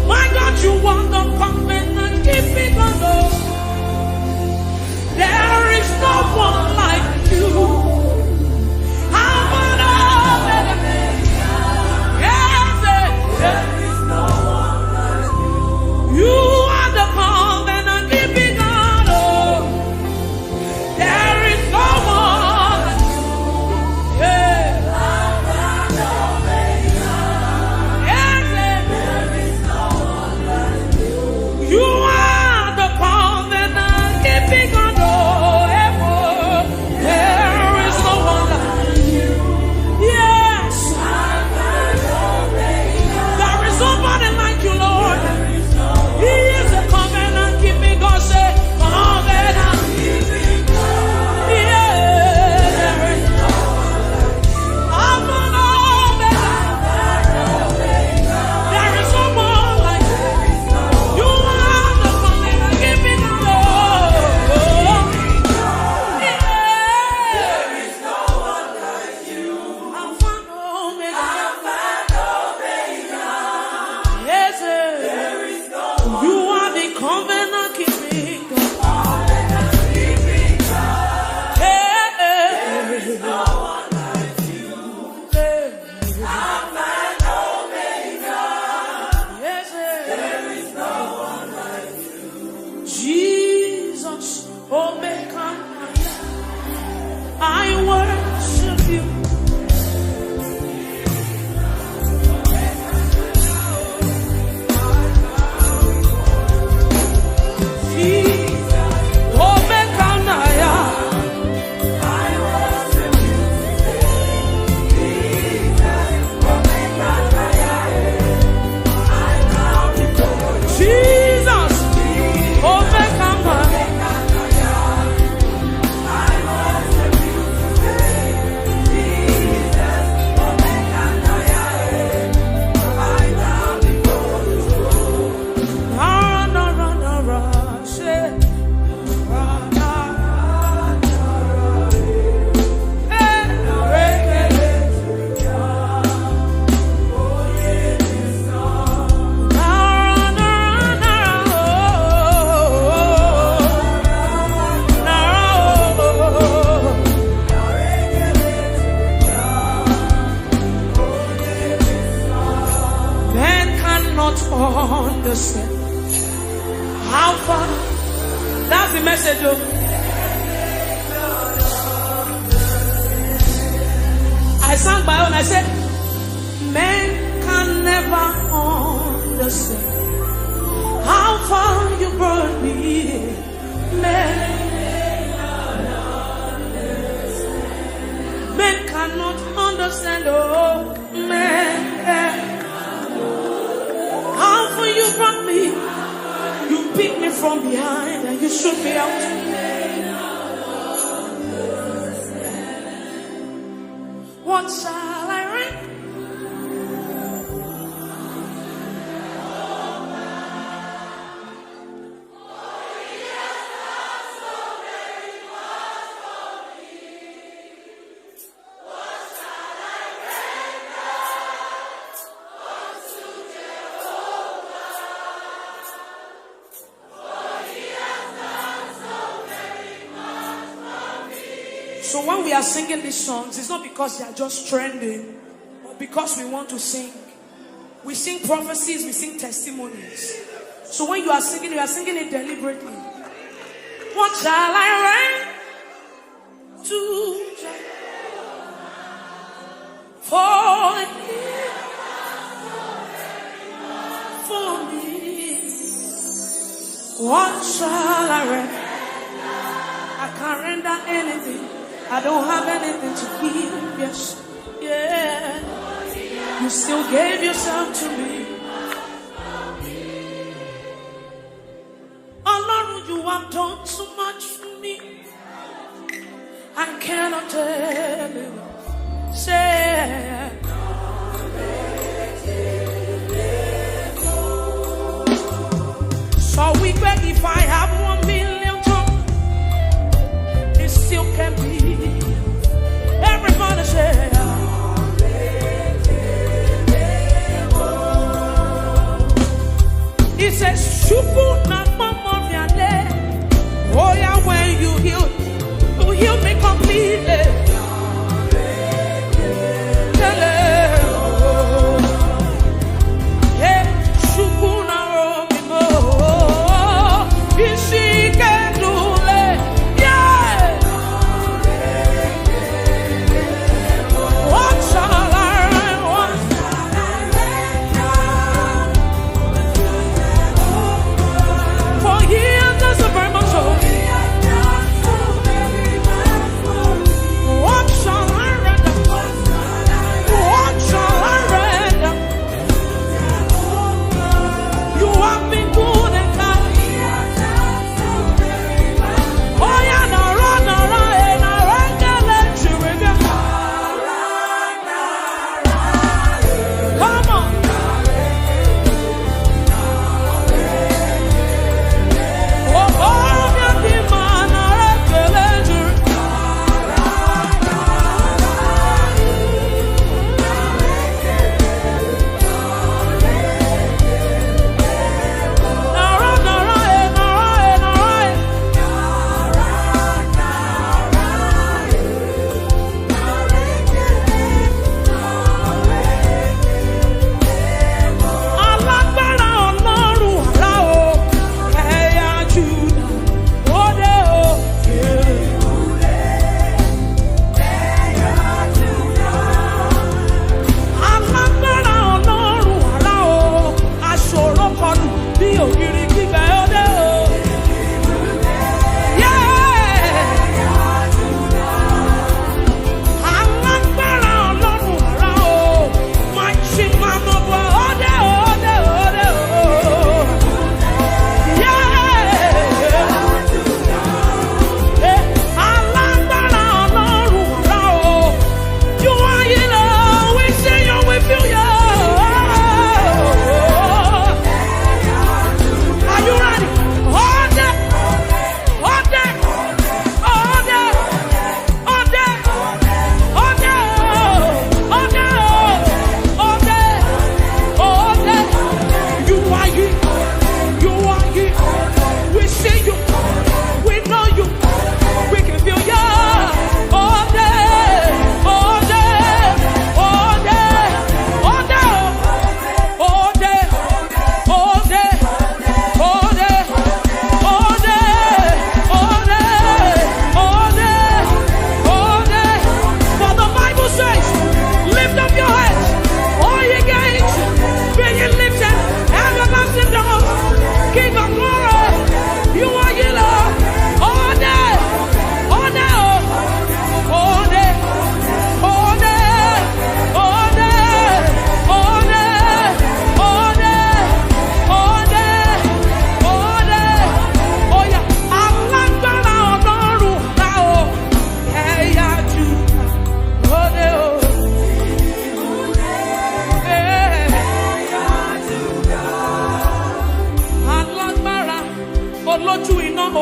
My God, you want the covenant keeping God. There is no one like you. Alpha and Omega. Yes, there is no one like you. You are the covenant keeping God. There is no one like you. Yeah. Alpha and Omega. Yes, there is no one like you. You are the covenant keeping God. cannot understand how far. That's the message of. I sang my own. I said, men can never understand how far you brought me. Men cannot understand. Oh, men. How far you brought me. You picked me from behind and you shook me out. What shall I render? So when we are singing these songs, it's not because they are just trending, but because we want to sing. We sing prophecies, we sing testimonies. So when you are singing it deliberately. What shall I render to for me? What shall I render? I can't render anything. I don't have anything to give. Yes, yeah. You still gave yourself to me. Oh Lord, you have done so much for me. I cannot tell you. Say, so we beg if I have 1 million tongues, it still can be. Everybody say, he says, Shuku not mama vyale. Oh yeah, when you heal me completely.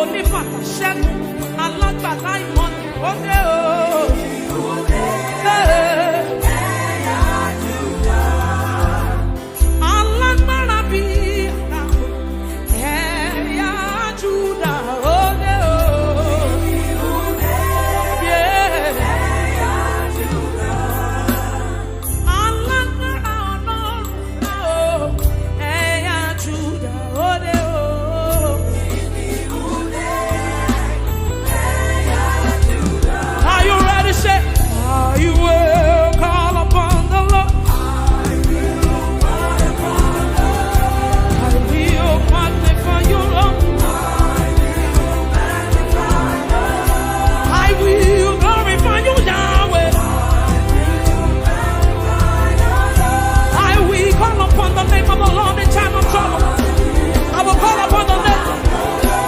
onífàtà ṣẹ́gun alágbàlá ìmọ̀ni òde o. Alágbára bí àrà ẹ̀yà Júdà òde o. Alágbára Ọlọ́run ẹ̀yà Júdà òde o. Are you ready? Say, I will call upon the Lord. I will magnify you, Lord. I will glorify you, Yahweh. I will call upon the name of the Lord in time of trouble. I will call upon the name.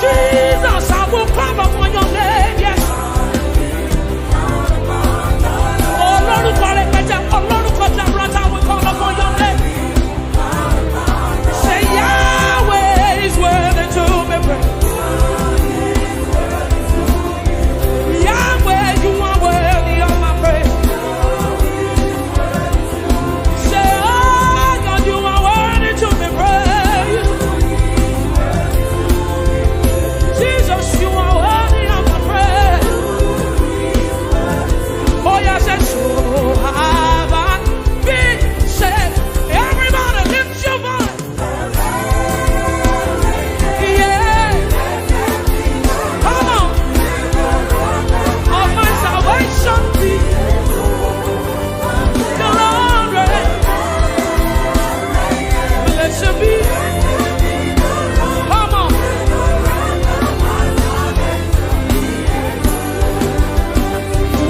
Jesus, I will call upon your name. Yes. Olórúkọ rẹ̀ pẹ̀jẹ̀, olórúkọ jàmbúrátà, I will call upon your name. Say Yahweh is worthy to be praised. Yahweh, you are worthy of my praise. Say, oh God, you are worthy to be praised. Jesus, you are worthy of my praise. Oh yes, and so have I been saved. Everybody lift your voice. Yeah. Come on. Of my salvation be the Lord reign. Blessed be. Come on.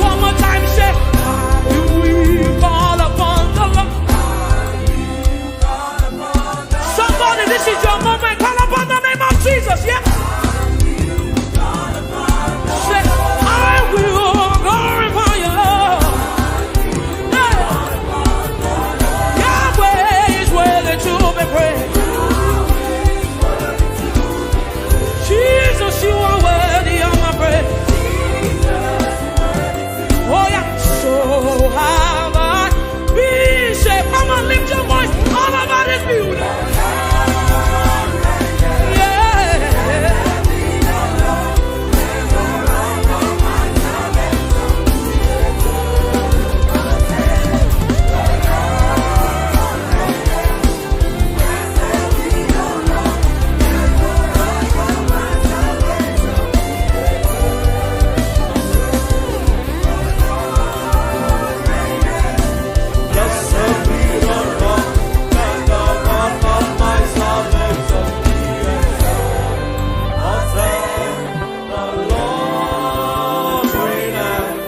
One more time, say, I will call upon the Lord. Somebody, this is your moment. Call upon the name of Jesus, yeah? Say, I will glorify you, Lord. Yeah. Yahweh is worthy to be praised. Jesus, you are worthy of my praise. Oh yeah, so have I been saved. Come on, lift your voice all over this building. Yeah.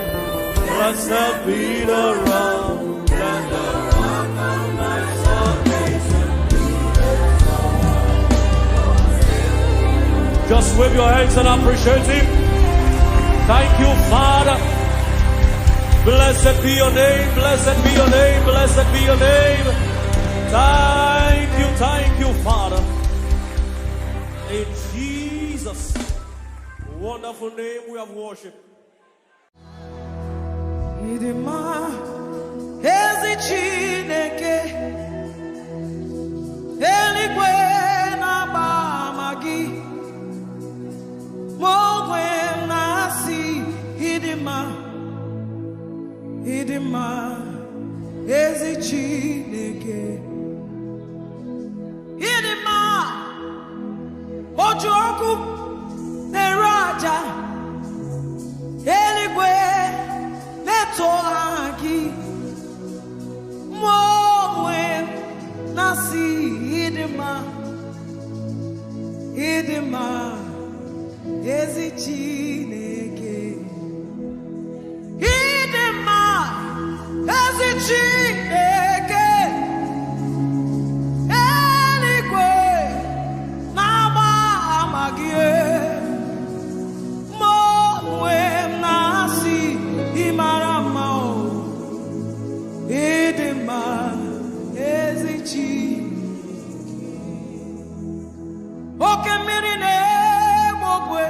Blessed be the rock and the rock of my salvation. Just wave your hands and appreciate Him. Thank you, Father. Blessed be your name, blessed be your name, blessed be your name. Thank you, Father. In Jesus' wonderful name we have worshiped. Idima ezi Chineke eluigwe na-agba ama gị ma onwe m na-asị ịdịmma ezi Chineke ịdịmma oju ọkụ na-eru aja eluigwe na-eto aha gị ma onwe m na-asị ịdịmma ezi Chineke ịdịmma ezi Chineke eluigwe na-agba ama gị ma onwe m na-asị ịmara mma ịdịmma ezi Chineke oke mmiri na-egbu ogwe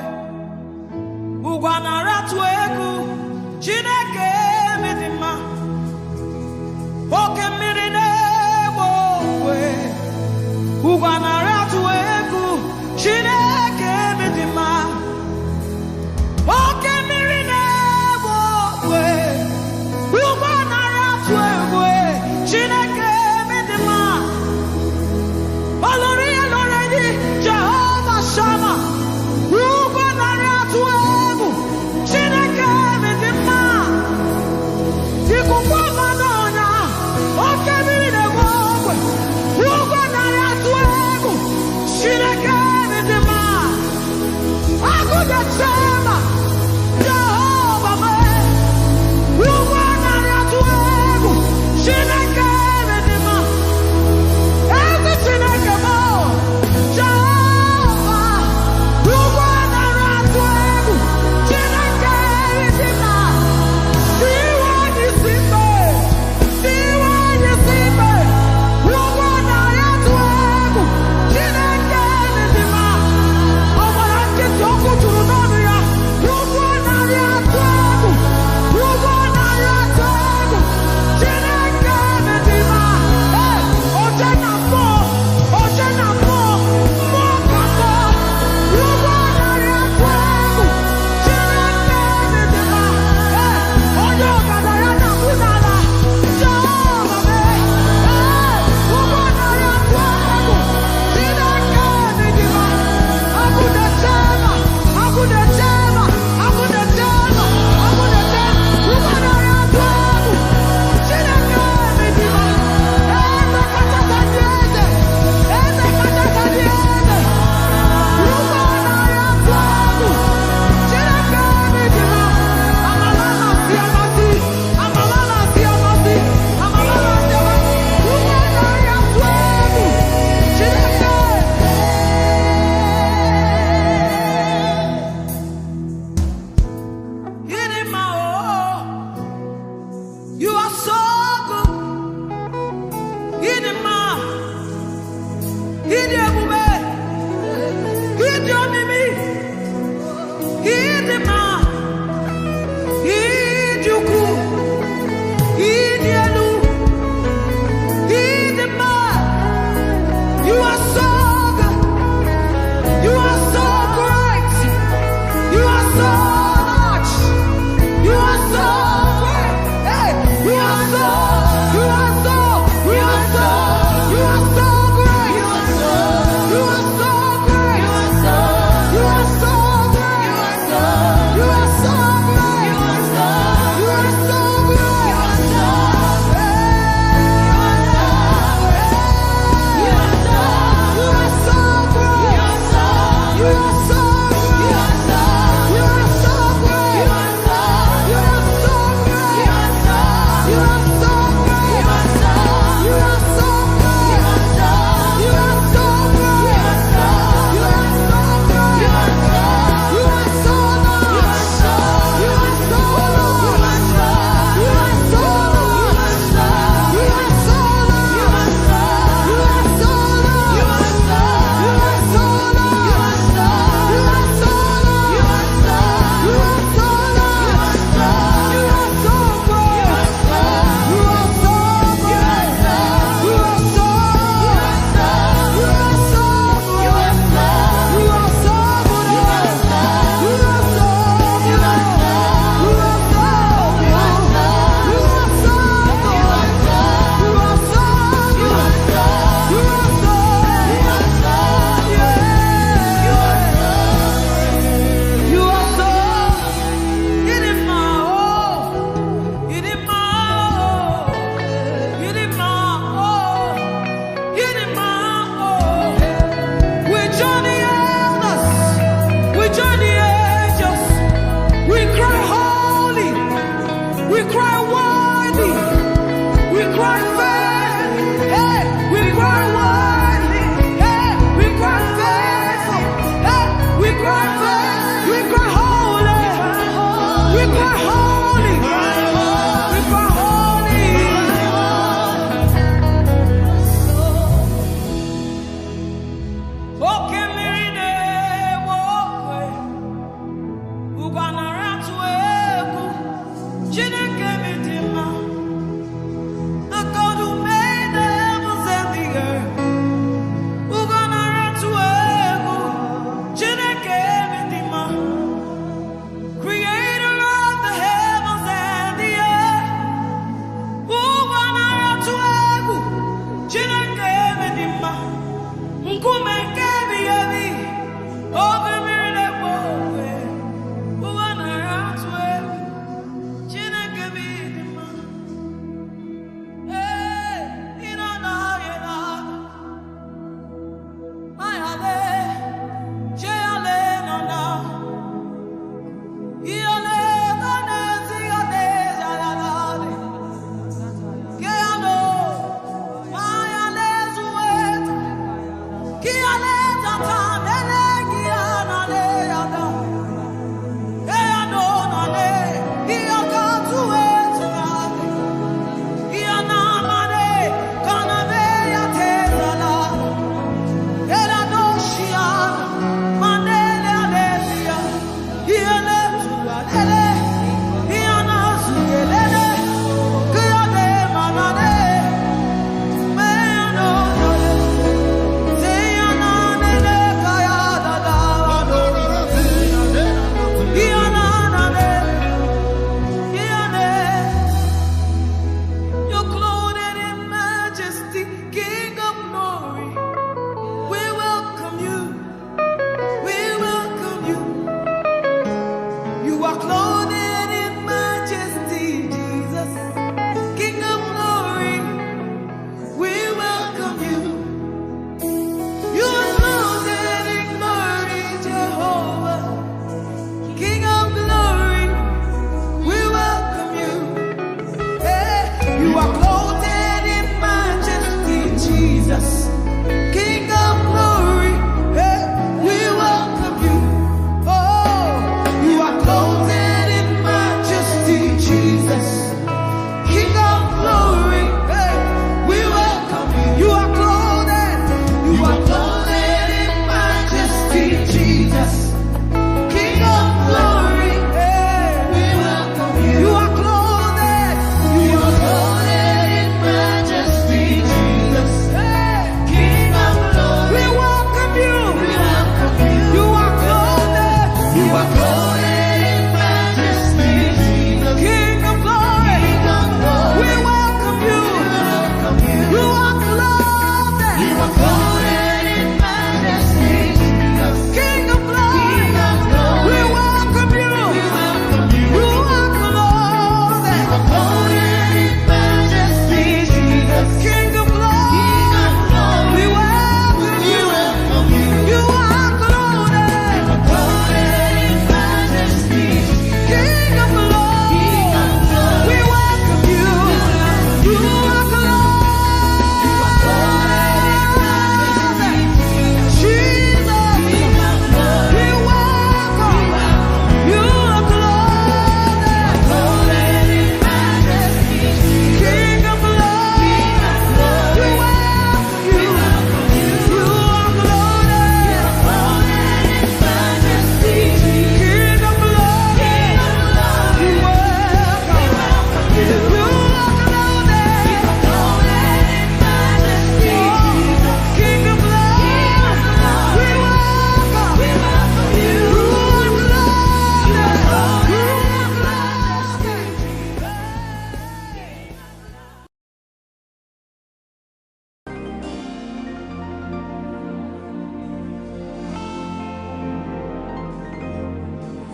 Jesus. King of glory, hey, we welcome you. Oh, you are clothed in majesty, Jesus. King of glory, hey, we welcome you. You are clothed in majesty, Jesus. King of glory, hey, we welcome you. You are clothed in majesty, Jesus. Hey, King of glory, we welcome you. We welcome you. You are clothed in majesty, Jesus. King of glory, we welcome you. You are clothed in majesty, Jesus. King of glory, we welcome you. You are clothed in majesty, Jesus. King of glory, we welcome you. You are clothed in majesty, King of glory, we welcome you. You are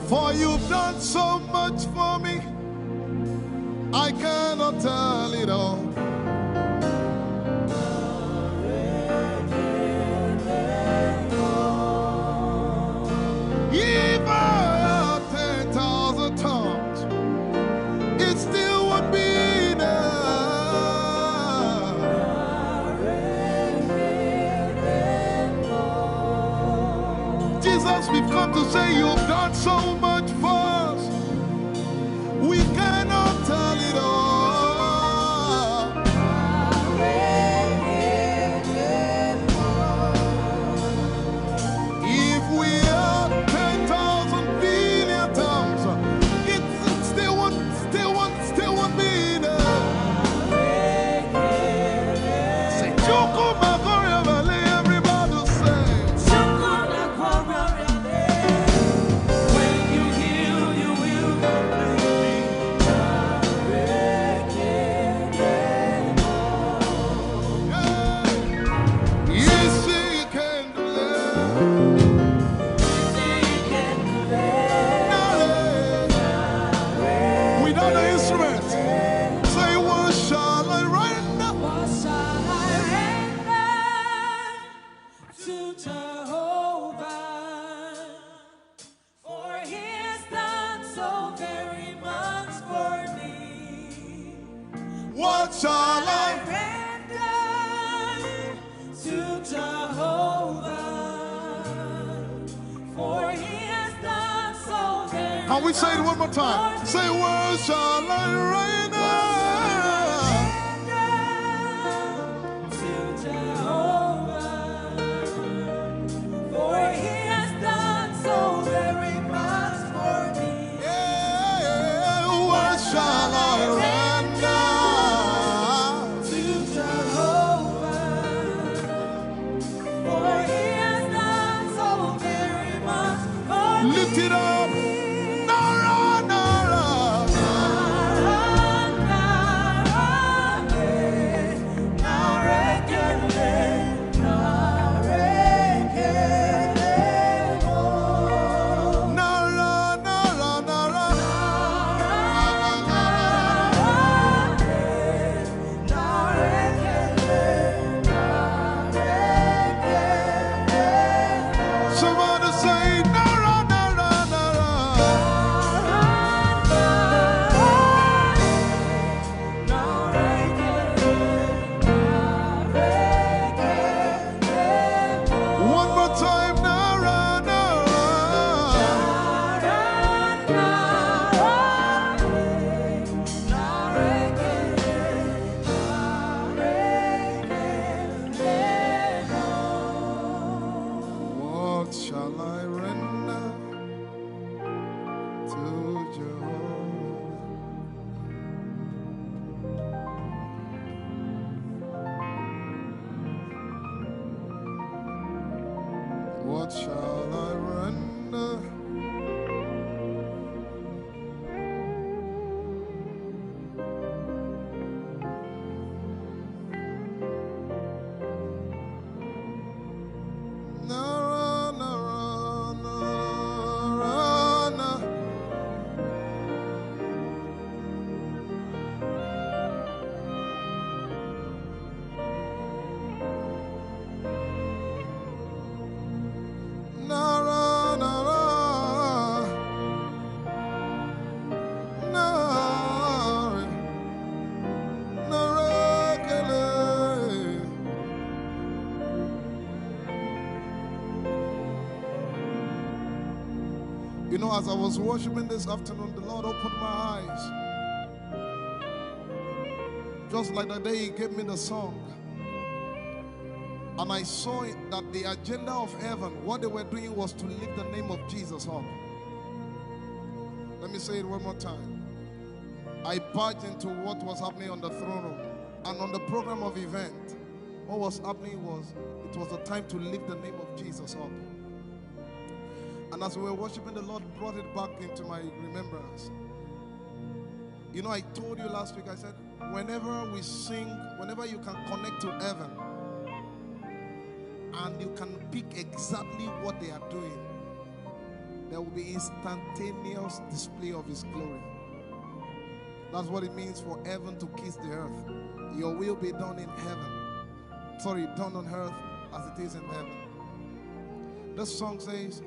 For you've done so much for me, I cannot tell it all. If I had 10,000 tongues, it still would be enough. Jesus, we've come to say you've done so much for us. We cannot tell it all. If we had 10,000 billion tongues, it still won't be enough. Say, Choco Magoria Valley, everybody say. When you heal, you will Yes, you can do that. Without the instrument, say, what shall I render? What shall I render to Jehovah? For he has done so very much for me. What shall I Render to Jehovah. For he has done so very Can we say it one more time? Say, what shall I render? to Jehovah. For he has done so very much for me. Yeah, what shall I render? To Jehovah. For he has done so very much for me. Lift it up. Nara, Nara. Nara, Nara, Nara. Somebody say, Nara, Nara, Nara. What shall I render? Nara, nara, nara, nara. Nara, nara, nara, nara, kele. You know, as I was worshiping this afternoon, the Lord opened my eyes. Just like the day He gave me the song. And I saw it that the agenda of heaven, what they were doing was to lift the name of Jesus up. Let me say it one more time. I barged into what was happening on the throne room. And on the program of event, what was happening was, it was the time to lift the name of Jesus up. And as we were worshiping, the Lord brought it back into my remembrance. You know, I told you last week, I said, whenever we sing, whenever you can connect to heaven, and you can pick exactly what they are doing, there will be instantaneous display of His glory. That's what it means for heaven to kiss the earth. Your will be done in heaven. Sorry, done on earth as it is in heaven. This song says,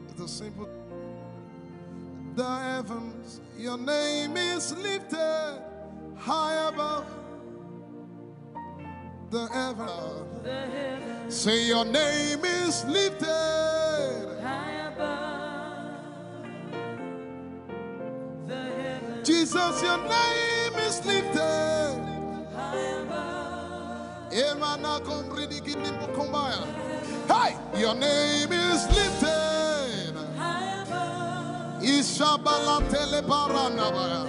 it's a simple. The heavens, your name is lifted high above. The heavens, say your name is lifted High above the heavens, Jesus, your name is lifted high above, Emana kombridi kinimbo kombaya. Hey, your name is lifted high above Ishabala telebaranabaya.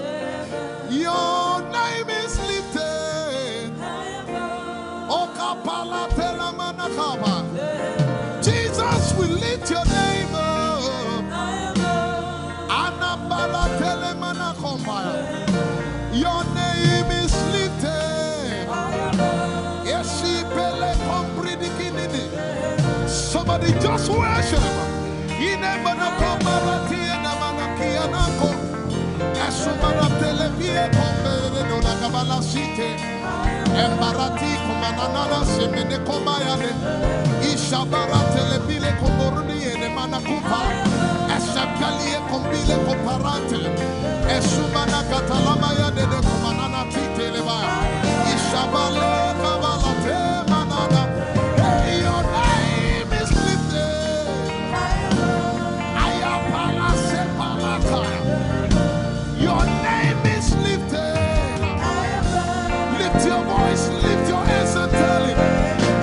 Your name is lifted high above Okapala telamanakaba. Jesus, we lift your name up. high above Anabala telemanakombaya. Your name is lifted. Eshipele kombridikinidi. Somebody just worship. Inemanakomarati enamanakianako. Eshumaratelevie kombere donakabala site. Embarati komanana semene komayane. Ishabaratele komboruni enemanakupa. Eshabgalie kombile komparate. Esumana katalamaya de komanana titeleba. Ishabale kabalate manana. Hey, your name is lifted. Ayapala sepalakaya. Your name is lifted. Lift your voice, lift your hands and tell Him,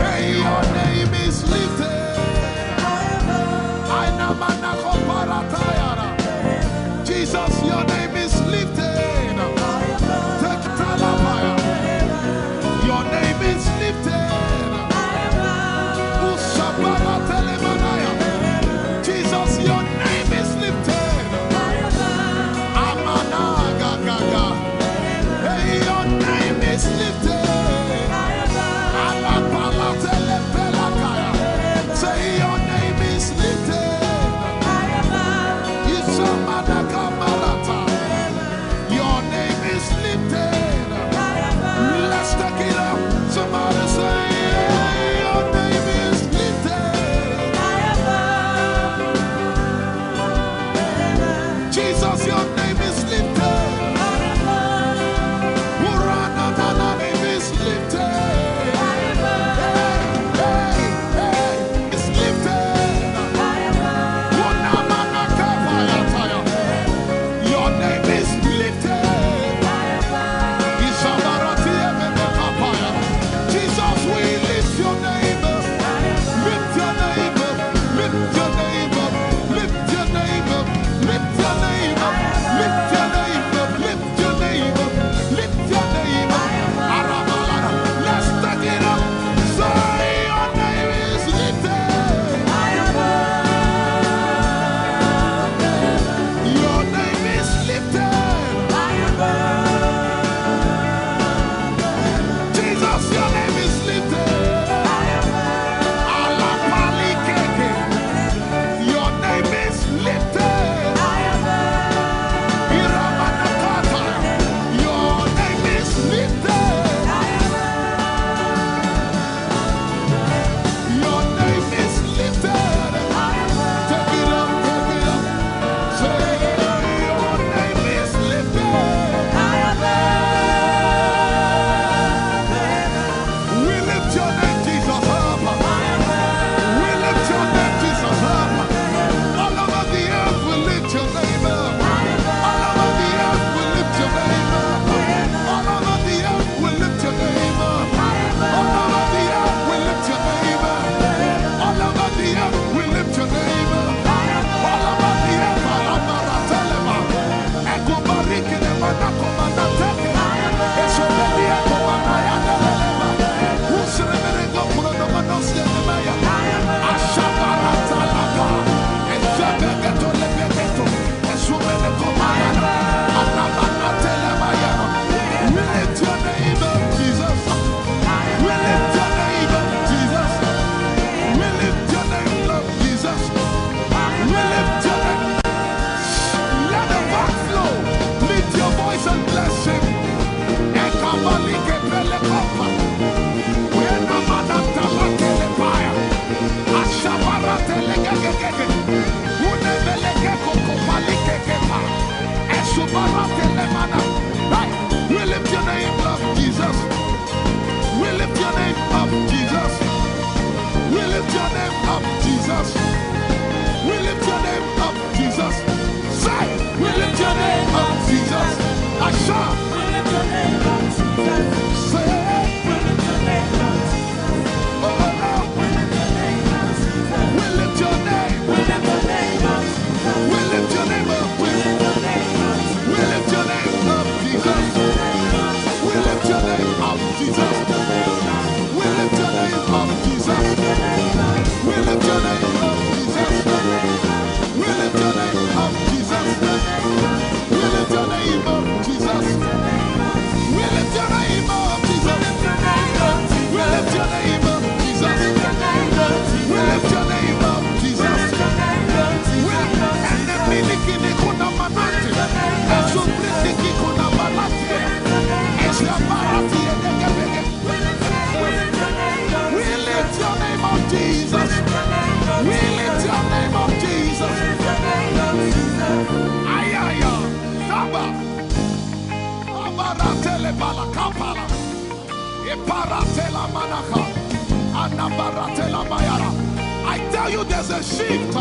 hey, your name is lifted. Jesus, your name is lifted. Take Talabaya. Your name is lifted. Ushabara Telemanaya. Jesus, your name is lifted. Amana Gaga. Hey, your name is lifted. We lift your name up, Jesus. We lift your name up, Jesus. We lift your name up, Jesus. We lift your name up, Jesus. Say, we lift your name up, Jesus. Asha, We lift your name up, Jesus. say, We lift your name up, Jesus. oh, We lift your name up, Jesus. we lift your name. We lift your name up, Jesus. We lift your name up. We lift your name up, We lift your name up, Jesus. We lift your name up, Jesus. We lift your name up, Jesus. We lift your name up, Jesus. We lift your name up, Jesus. We lift your name up, Jesus. We lift your name up, Jesus. We lift your name up, Jesus. We lift your name up, Jesus. And the miliki kuna manati, and so brindiki kuna balati, and so barati and we lift your name up, Jesus. We lift your name up, Jesus. Ayaya, Saba, Abaratele balakapala, Iparatela manaka, Anabaratela mayara. I tell you, there's a shift.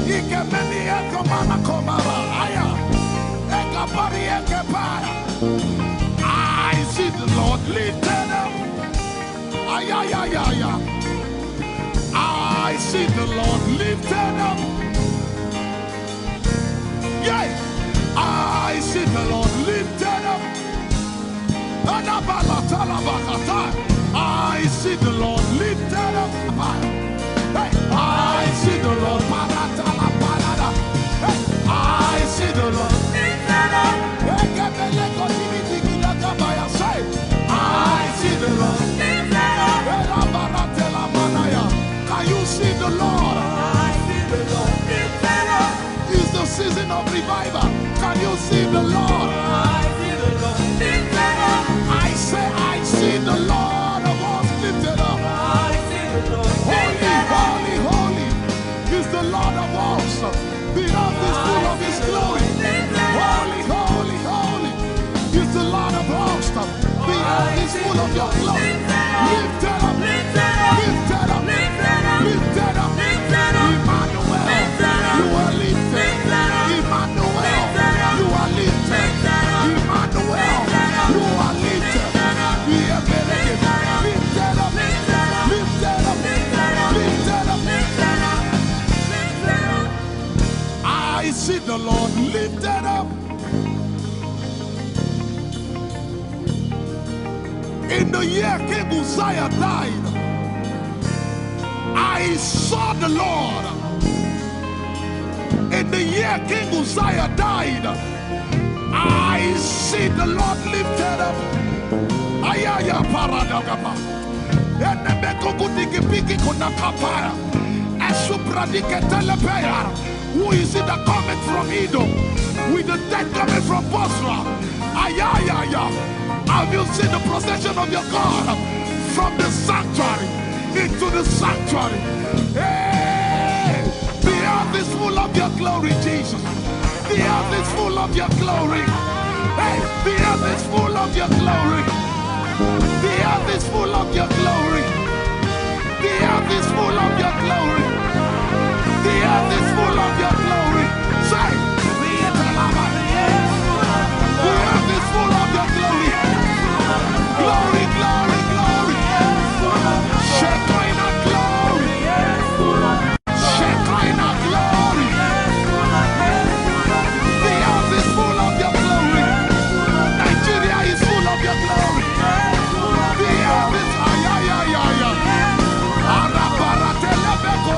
Ikemeni ekomana komara, aya, ekapari ekepaya. I see the Lord lifted up. Ayayayaya. I see the Lord lifted up. Yeah. I see the Lord lifted up. I see the Lord lifted up. Hey. I see the Lord. Hey. I see the Lord lifted up. I see the Lord. Can you see the Lord? It's the season of revival. Can you see the Lord? I say, I see the Lord of us lifted up. Holy, holy, holy is the Lord of us. The earth is full of His glory. Holy, holy, holy is the Lord of hosts. The earth is full of your glory. Lifted up, lifted up, lifted up. Emmanuel, you are lifted. Emmanuel, you are lifted. Emmanuel, you are lifted. We are lifted up, lifted up, lifted up. I see the Lord lifted up. In the year King Uzziah died, I saw the Lord. In the year King Uzziah died, I see the Lord lifted up. Ayaya paradagaba. Enemeko kutiki piki kuna kapaya. Esupradike telepea. Who is it that cometh from Edom? With the dead coming from Bosra. Ayaya. Have you seen the procession of your God from the sanctuary into the sanctuary? Hey, the earth is full of your glory, Jesus. The earth is full of your glory. Hey, the earth is full of your glory. The earth is full of your glory. The earth is full of your glory. The earth is full of your glory. Say, the earth is full of your glory. Glory, glory, glory. Shekinah glory. Shekinah glory. The earth is full of your glory. Nigeria is full of your glory. The earth is ayayayaya. Arabaratele beko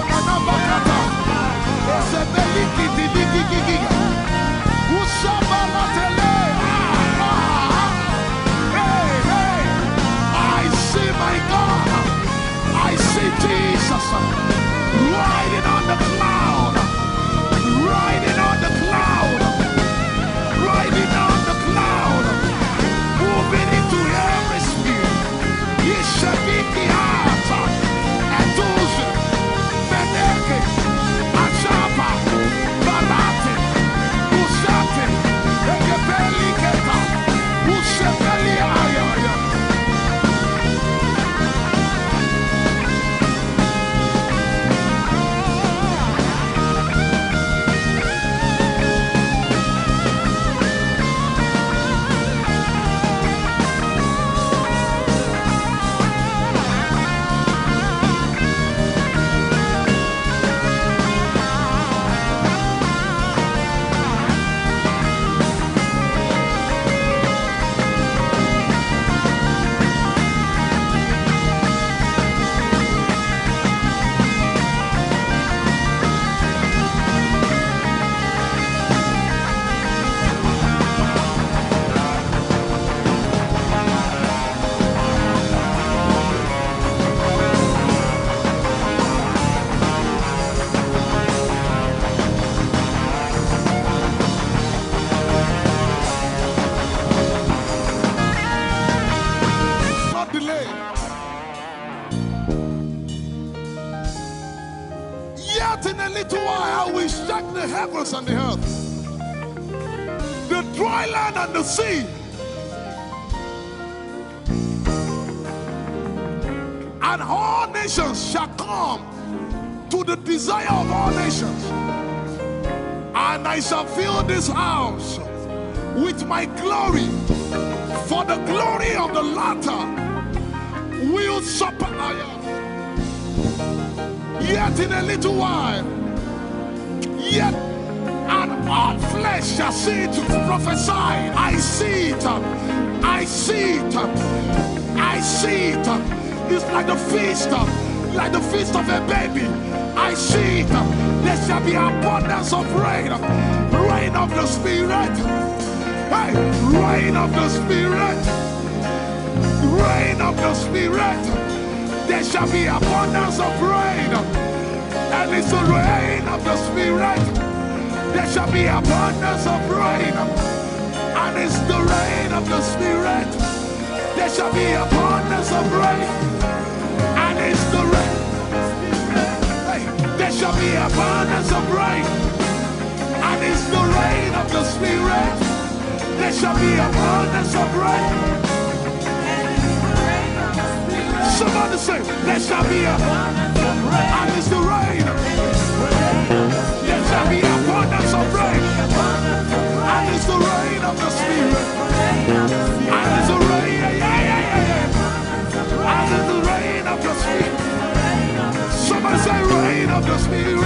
delay. Yet in a little while I will shake the heavens and the earth, the dry land and the sea. And all nations shall come to the desire of all nations. And I shall fill this house with my glory, for the glory of the latter will surpass. Yet in a little while, yet and all flesh shall see it, prophesy. I see it, I see it, I see it. It's like the feast of a baby. I see it. There shall be abundance of rain, rain of the Spirit. Hey, rain of the Spirit, rain of the Spirit. There shall be abundance of rain, and it's the rain of the Spirit. There shall be abundance of rain, and it's the rain of the Spirit. There shall be abundance of rain, and it's the rain. Hey, there shall be abundance of rain, and it's the rain of the Spirit. There shall be abundance of rain. Somebody say, there shall be abundance of rain, and it's the rain. There shall be abundance of rain, and it's the rain of the Spirit. And it's the rain, and it's the rain of the Spirit. Somebody say, rain of the Spirit,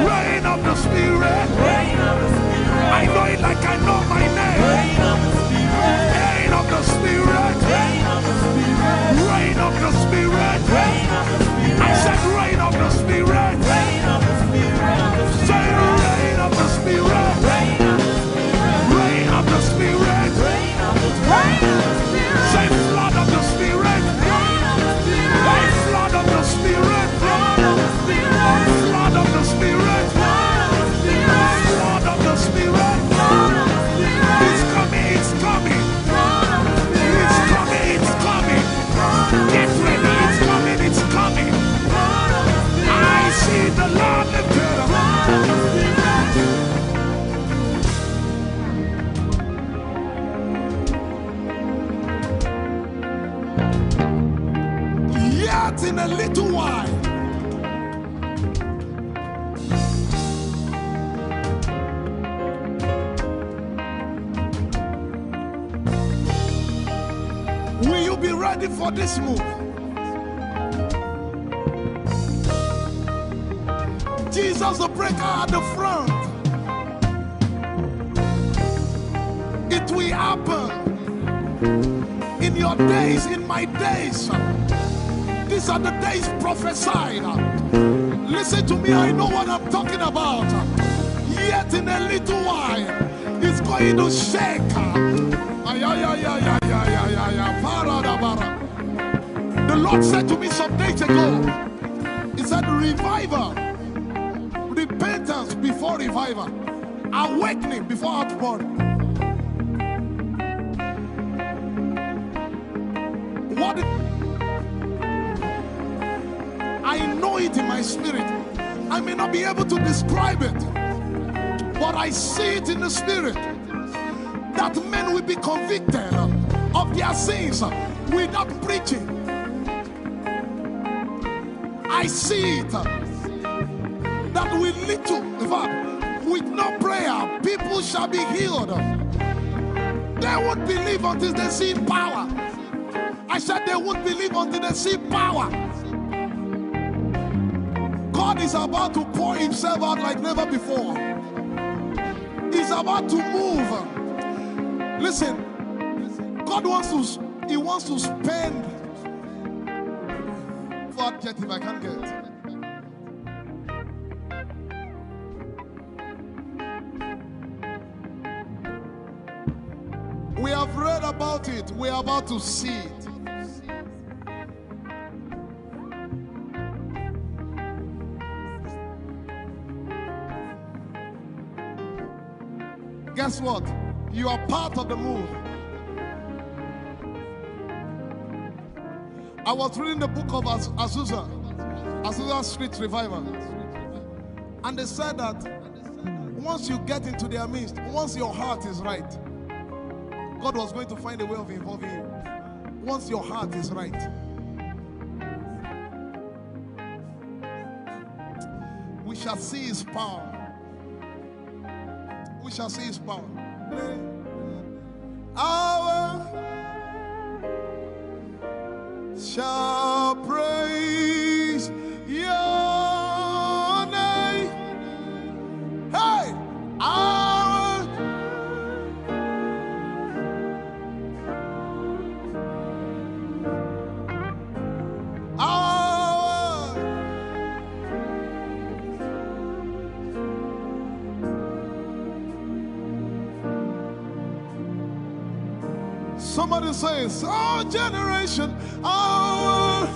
rain of the Spirit. I know it like I know my name. Rain of the Spirit, rain of the Spirit. I said rain of the Spirit. Say rain of the Spirit, rain of the Spirit. Say flood of the Spirit, hey, flood of the Spirit, flood of the Spirit, flood of the Spirit, flood of the Spirit. It's coming, it's coming, it's coming, it's coming. Get ready, it's coming, it's coming. I see the Lord lifted up. Yet in a little while, will you be ready for this move? Jesus the breaker at the front. It will happen in your days, in my days. These are the days prophesied. Listen to me, I know what I'm talking about. Yet in a little while, it's going to shake. The Lord said to me some days ago, He said, revival, repentance before revival, awakening before outpouring. What? I know it in my spirit. I may not be able to describe it, but I see it in the spirit that men will be convicted of their sins without preaching. I see it that with little, in fact, with no prayer, people shall be healed. They won't believe until they see power. I said they won't believe until they see power. God is about to pour Himself out like never before. He's about to move. Listen, God wants to spend. What adjective I can't get. We have read about it. We are about to see it. Guess what? You are part of the move. I was reading the book of Azusa Street Revival. And they said that once you get into their midst, once your heart is right, God was going to find a way of involving you. Once your heart is right. We shall see his power. We shall see his power. Our shall praise your name. Hey, our somebody says, our generation, our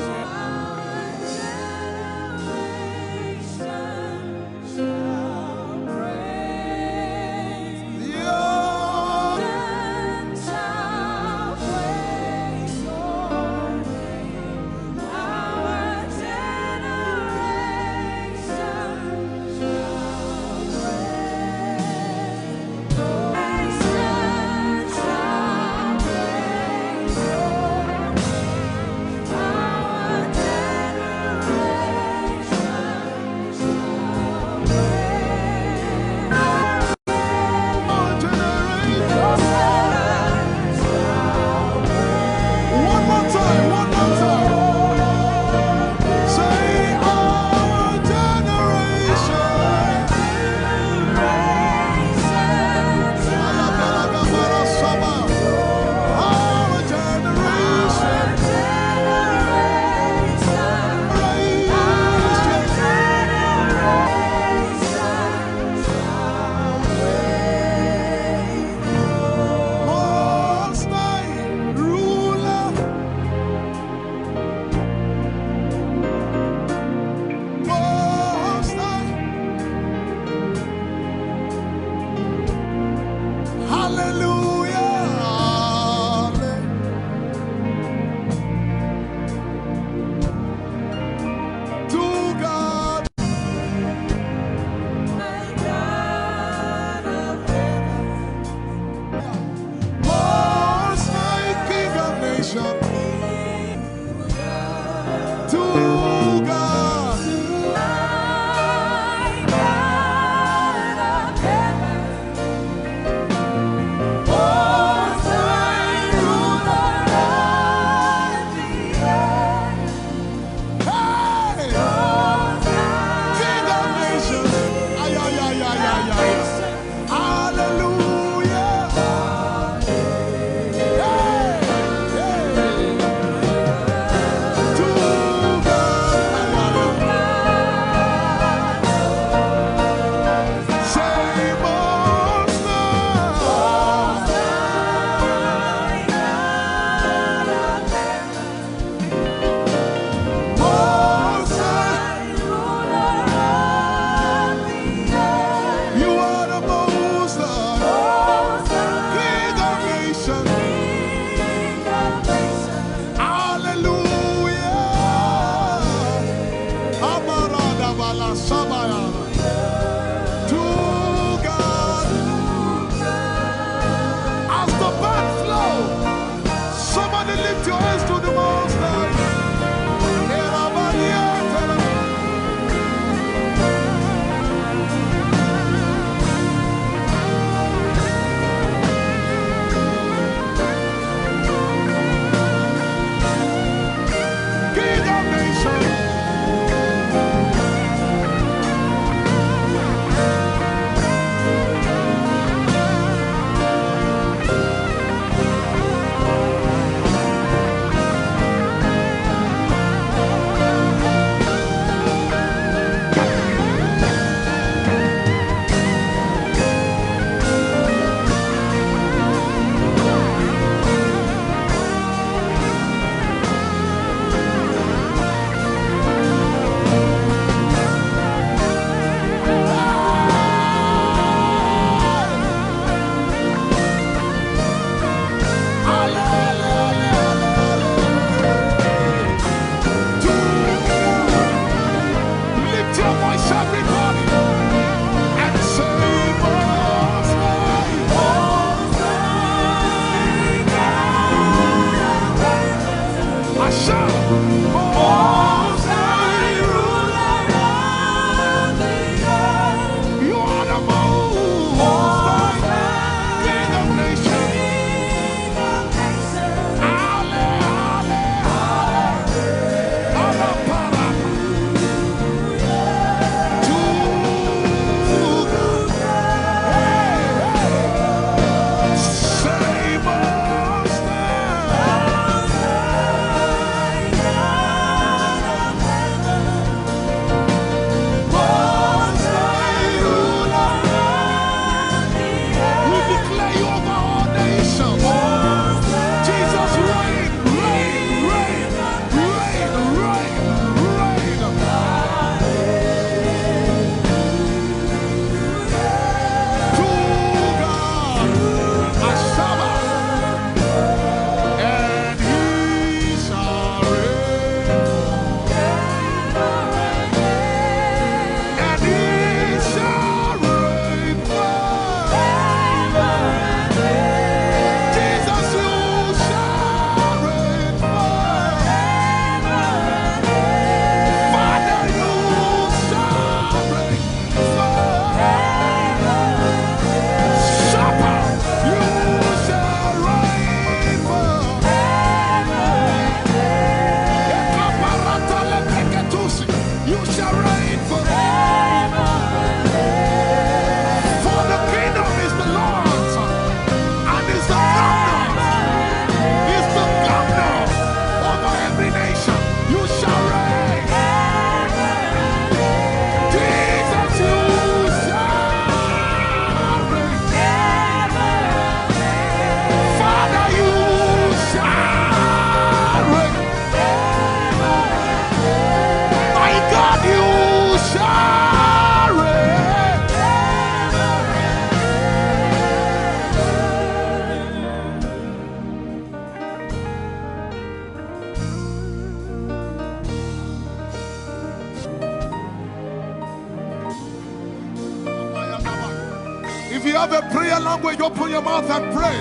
If you have a prayer language, open your mouth and pray.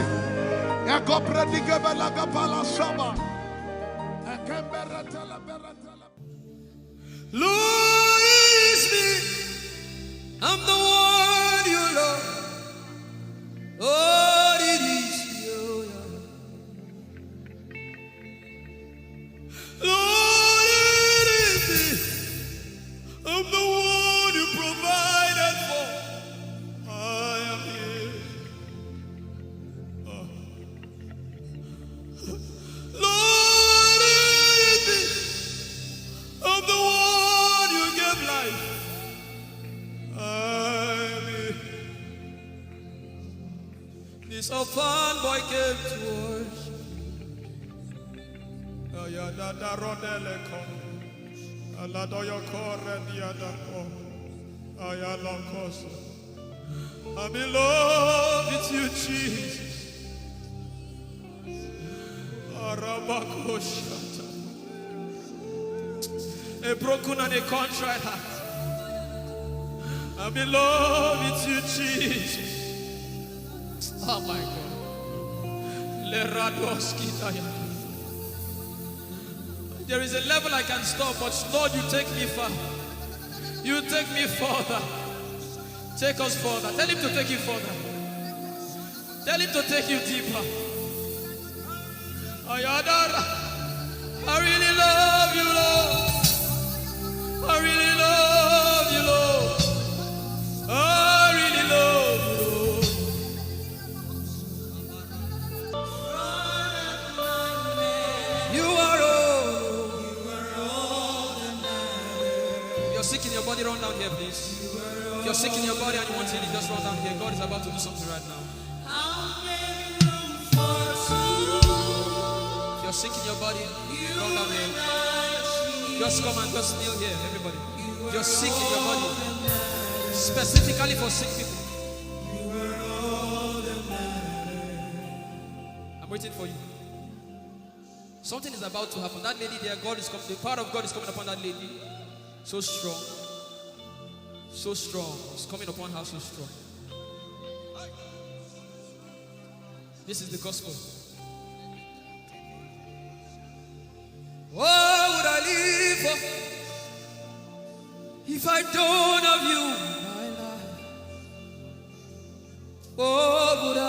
Lord, it's me. I'm the one you love. Lord, it is you. Lord, it is me. I'm the one you provided for. I am here. Lord, it is me. I'm the one you gave life. I'm here. This orphan boy came to worship. Ayadada rodeleko. Aladoyo kore diadako. Ayalokoso. I'm in love with you, Jesus. Arabakoshata. A broken and a contrite heart. I'm in love with you, Jesus. Oh my God. Leradoski Daya. There is a level I can stop, but Lord, you take me far. You take me further. Take us further. Tell him to take you further. Tell him to take you deeper. Ayadara. I really love you, Lord. I really love you, Lord. I really love you, Lord. You are all. If you're sick in your body, run down here, please. If you're sick in your body and you want healing, just run down here. God is about to do something right now. If you're sick in your body, run down here. Just come and just kneel here, everybody. If you're sick in your body, specifically for sick people. I'm waiting for you. Something is about to happen. That lady there, God is coming. The power of God is coming upon that lady. So strong. So strong. It's coming upon her so strong. This is the gospel. Oh, If I don't have you in my life, what would I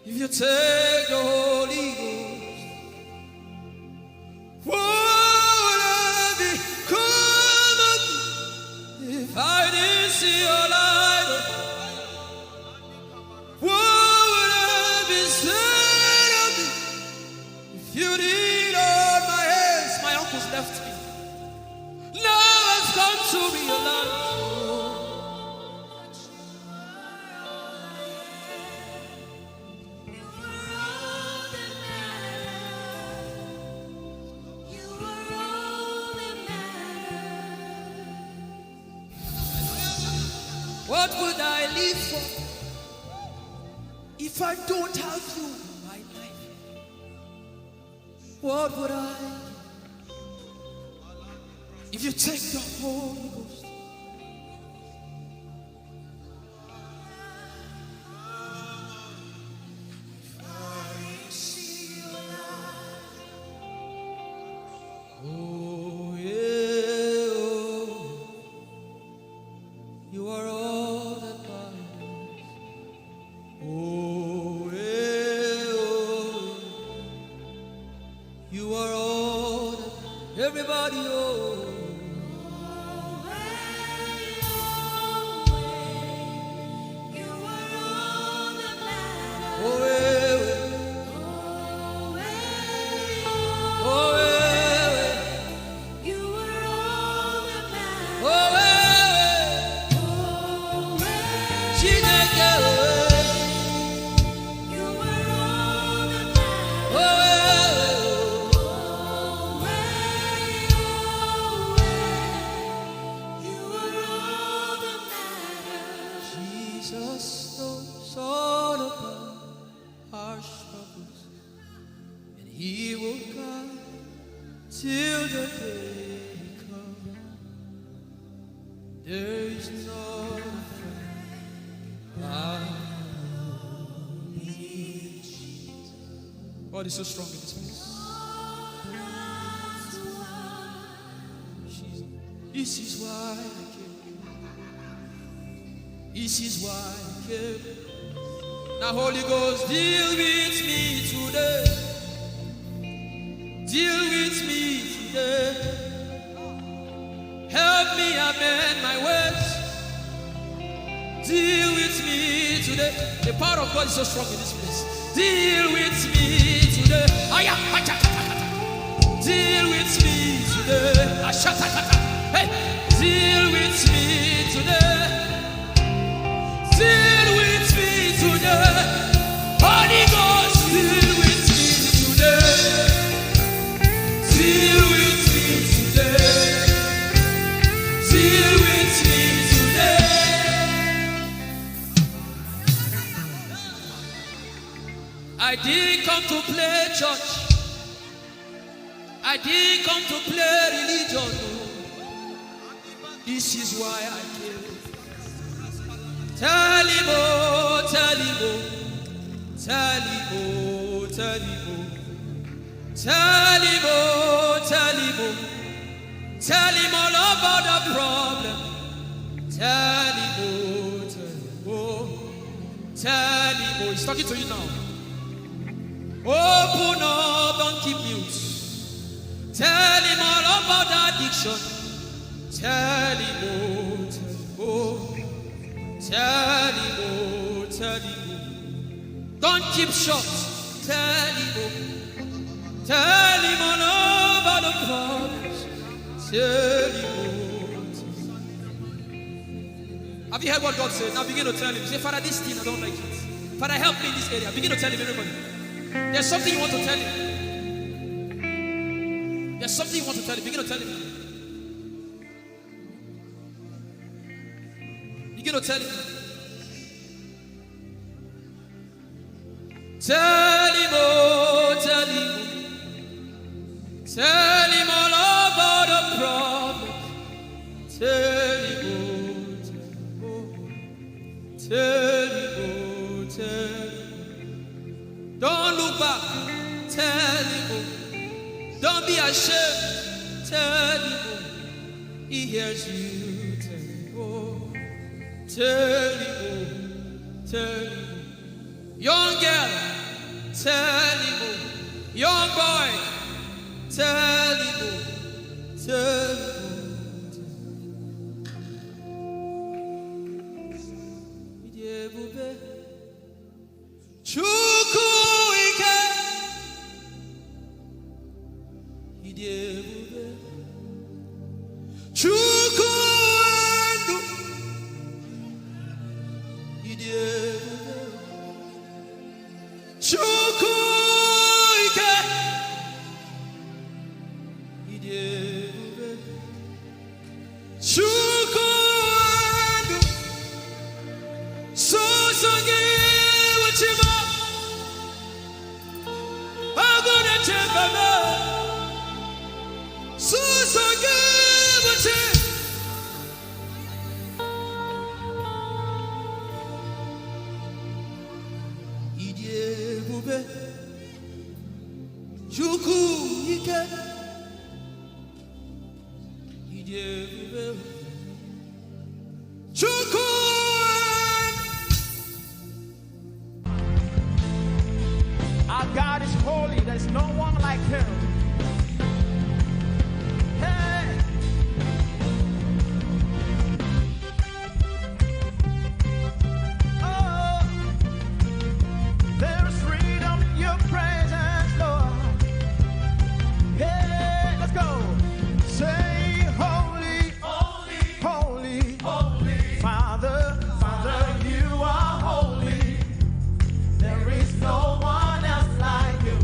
give you? If you take the Holy Ghost, what would I become of me if I didn't see your light? What would I be said of me if you did hold my hands? My uncles left me. Now has come to realize. What would I live for if I don't have you in my life? What would I if you take the Holy Ghost? Oh yeah, oh, you are all that matters. Oh yeah, oh, you are all that everybody. Oh. Jesus knows all about our struggles, and He will guide till the day comes. There is no friend like Jesus. God is so strong in this place. This is why I came. This is why I came. Now, Holy Ghost, deal with me today. Deal with me today. Help me amend my words. Deal with me today. The power of God is so strong in this place. Deal with me today. Deal with me today. Hey, deal with me today. Deal with me today. Holy Ghost, deal with me today. Deal with me today. Deal with me today. I didn't come to play church. I didn't come to play religion. No. This is why I came. Tell him, oh, tell him, oh, tell him, oh, tell him, oh, tell him, oh, tell him, oh, tell him all about the problem. Tell him, oh, tell him, oh, tell him, oh. He's talking to you now. Open up, don't keep mute. Tell him all about the addiction. Tell him, oh, tell him, oh. Tell him, oh, tell him, oh. Don't keep short. Tell him, oh. Tell him all about the problems. Tell him, oh. Have you heard what God said? Now begin to tell him. Say, Father, this thing I don't like it. Father, help me in this area. Begin to tell him, everybody. There's something you want to tell him. There's something you want to tell him. Begin to tell him. Begin to tell him. Tell him, oh, tell him. Tell him all about the problem. Tell him, oh, tell him, oh, tell him. Don't look back. Tell him, oh. Don't be ashamed. Tell him, oh. He hears you. Tell him, oh, tell him, oh, tell him. Young girl, tell him, oh. Young boy, tell him, oh, tell him, oh. Chukwuike, Idebube, Chukwuendu, Idebube, Chukwuike, Idebube, Chukwuendu, Sosange Wachima, Agone Chembaba, Sosange Wachima. Idebube, Chukwuike, Idebube, Chukwuike. Our God is holy. There's no one like him. Hey. Oh, there's freedom in your presence, Lord. Hey, let's go. Say holy, holy, holy, holy. Father, Father, you are holy. There is no one else like you.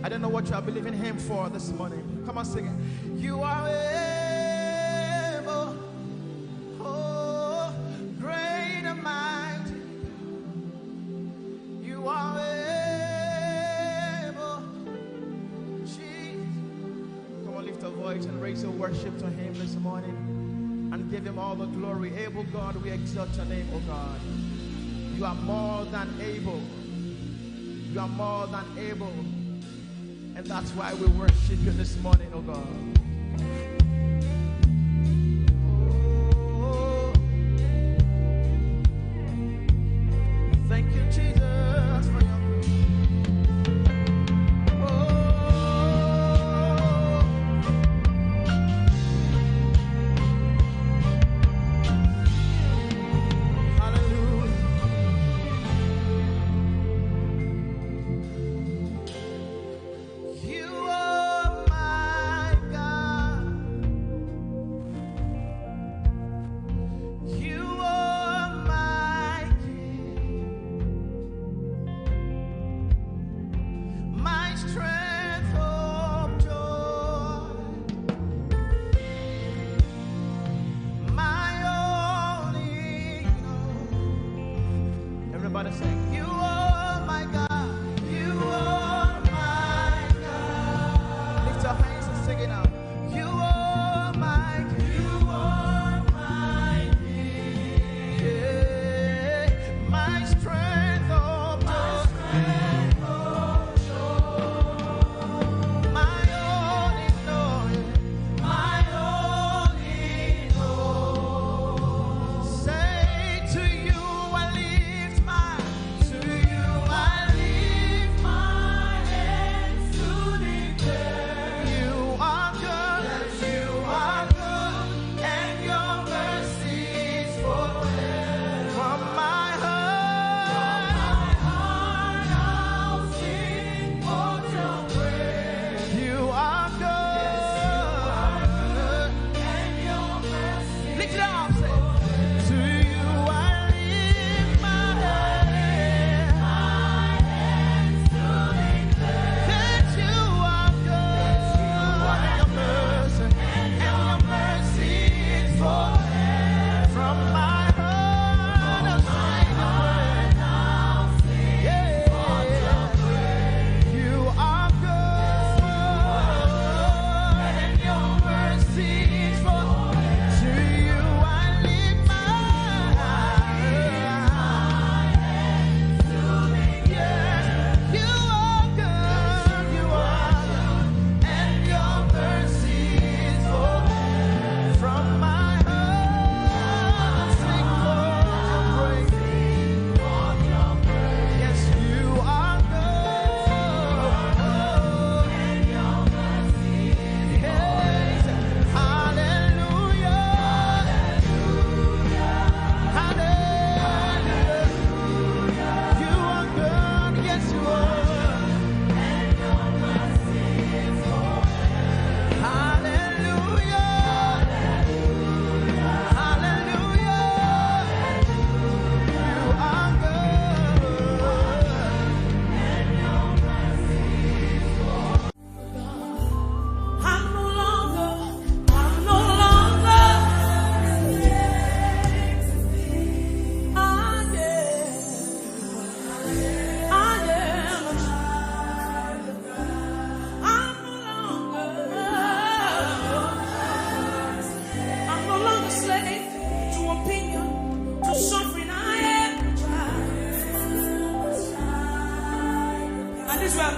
I don't know what you are believing Him for this morning. Come on, sing it. You are able, oh, great and mighty. You are able, Jesus. Come on, lift a voice and raise your worship to Him this morning and give Him all the glory. Able God, we exalt your name, oh God. You are more than able. You are more than able. And that's why we worship you this morning, oh God. Oh, thank you, Jesus, for your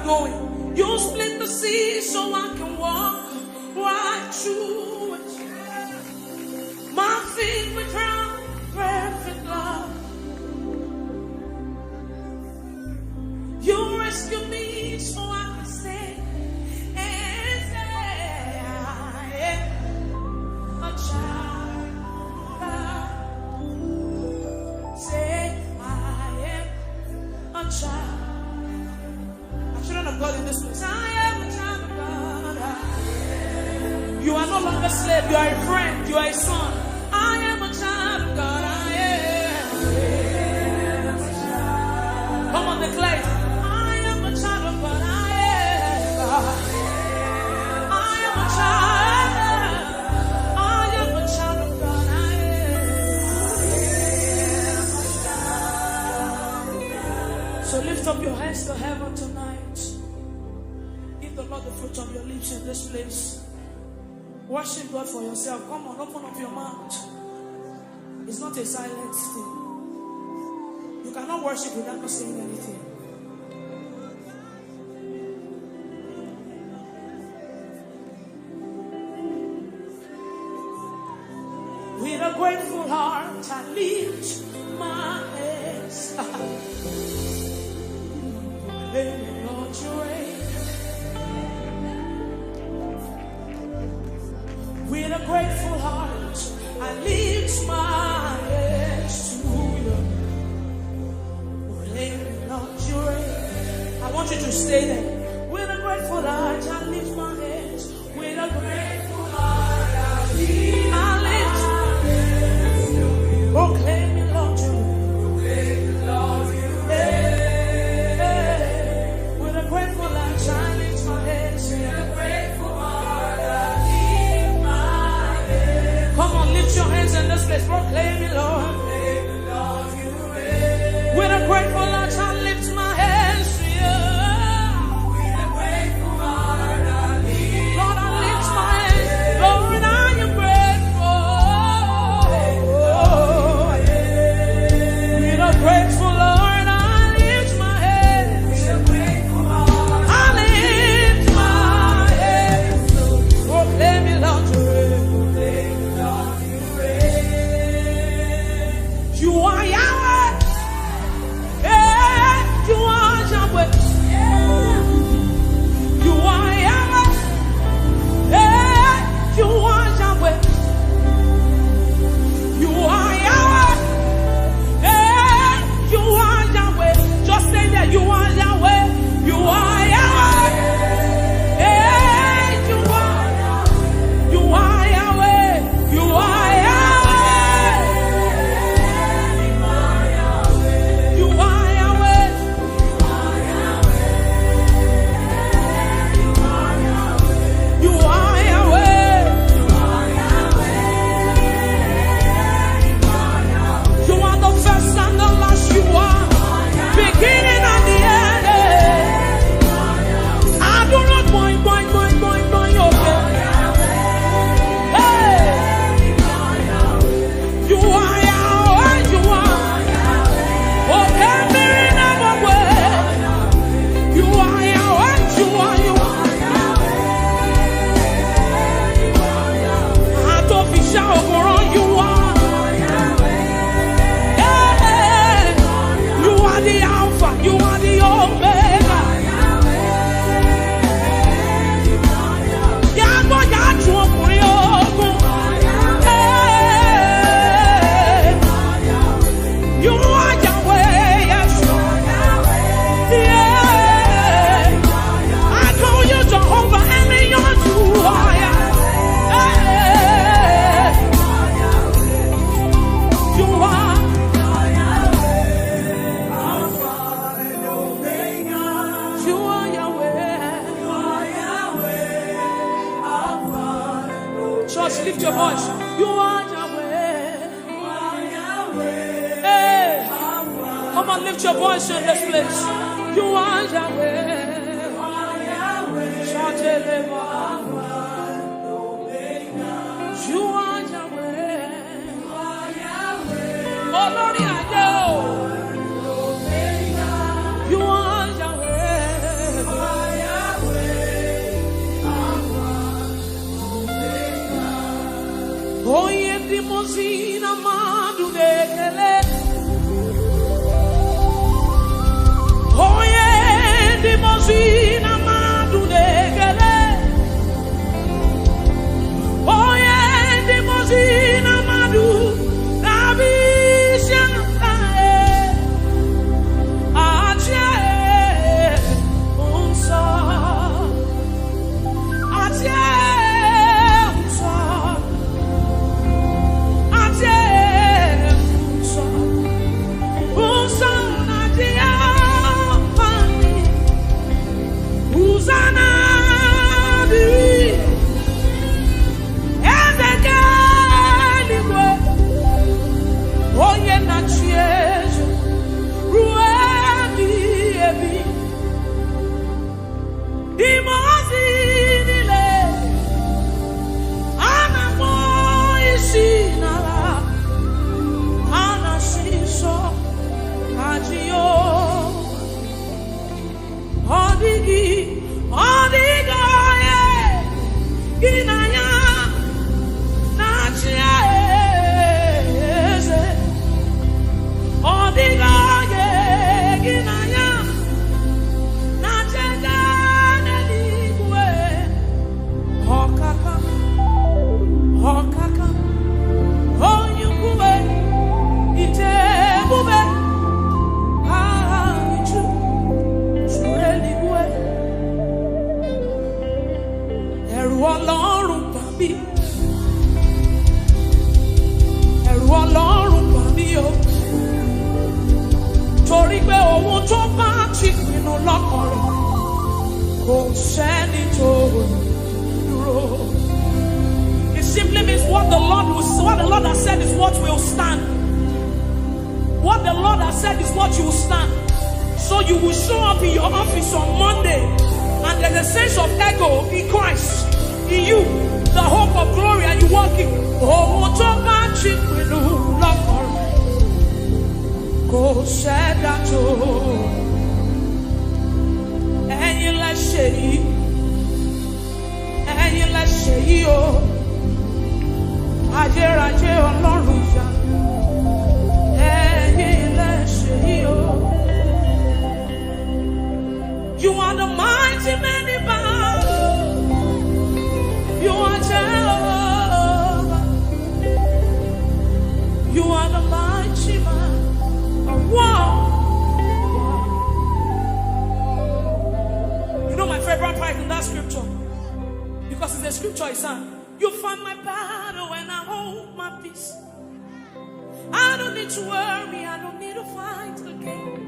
going. You split the sea so I can walk right through it. My feet were crowned perfect love. You rescued me so I can say and say I am a child of God. Say I am a child. Children of God in this place, I am a child of God. You are no longer a slave, you are a friend, you are a son. I am a child of God. I am a child. Come on, declare it. I am a child of God. I am. So lift up your hands to heaven tonight. Give the Lord the fruit of your lips in this place. Worship God for yourself. Come on, open up your mouth. It's not a silent thing. You cannot worship without not saying anything. With a grateful heart, I lift my hands. Proclaiming, Lord, you reign. With a grateful heart, I lift my hands to you. Proclaiming, Lord, you reign. I want you to stay there. With a grateful heart, I lift my hands. With a grateful heart, I lift my hands. Proclaiming, Lord, you reign. With a grateful heart, I lift my hands. With a grateful heart, I lift my hands. Come on, lift your hands in this place. Proclaiming, Lord. With a grateful heart, I lift my hands to you. With a grateful heart, I lift. Lord, I lift my hands. Lord, I am grateful. With a grateful Lord, I lift my hands. With a grateful heart, I lift my hands. Proclaim me, Lord, you reign. You are Yahweh. Yeah, you are Yahweh. You are Yahweh. Yeah, you are Yahweh. You are Yahweh. Yeah, you are Yahweh. Just say that you are Yahweh. You are Yahweh. Yeah, you are Yahweh. You are Yahweh. You are Yahweh. You are Yahweh. You are Yahweh. You are the first and the last. You are beginning and the end. I do not boing, boing, boing, boing, boing, okay. Hey. You are Yahweh. You are. Okay, Mary, never way. You are Yahweh. You are. You are. I don't be shy over on you are. Yeah. You are the Alpha. You are the Omega. Yago yachu okuri ogun. Hey. You are Yahweh. Yes. Yeah. I call you Jehovah and you're you are. Hey. You are. You are Yahweh. Church, lift your voice. You are Yahweh. Hey. Come on, lift your voice in this place. You are Yahweh. Shout it, you are Yahweh. Oh, Lord, I know. You are Yahweh. Oh, yendi mozina madu dekele. Oh, yendi mozina madu dekele. ohun tó bá ti pinnu lọ́kàn rẹ̀ kò sẹ́ni tó dúró. It simply means what the Lord has said is what will stand. What the Lord has said is what you will stand. So you will show up in your office on Monday, and there's a sense of ego in Christ, in you, the hope of glory, and you walk in. Oh, to magic with love. Go said that and you let's say, oh, Aje Ọlọ́run ya. You are the mighty man in battle. You are Jehovah. You are the mighty man of war. You know my favorite part in that scripture, because it's a scripture is saying, you fight my battle when I hold my peace. I don't need to worry, I don't need to fight again.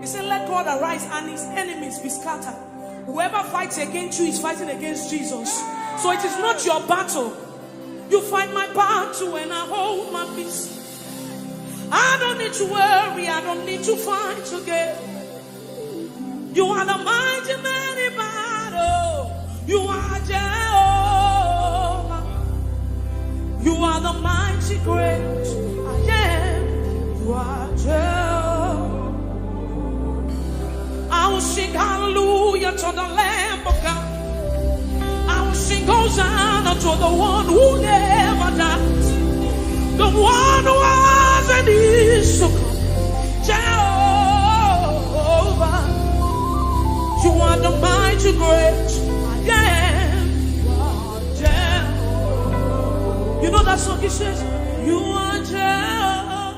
He said, let God arise and his enemies be scattered. Whoever fights against you is fighting against Jesus. So it is not your battle. You fight my battle when I hold my peace. I don't need to worry, I don't need to fight again. You are the mighty man in battle. You are Jehovah. You are the mighty great I am. You are Jehovah. I will sing hallelujah to the Lamb of God. I will sing Hosanna to the one who never dies, the one who was and is to come. Jehovah, you are the mighty great I am. You are Jehovah. You know that song? It says, you are Jehovah.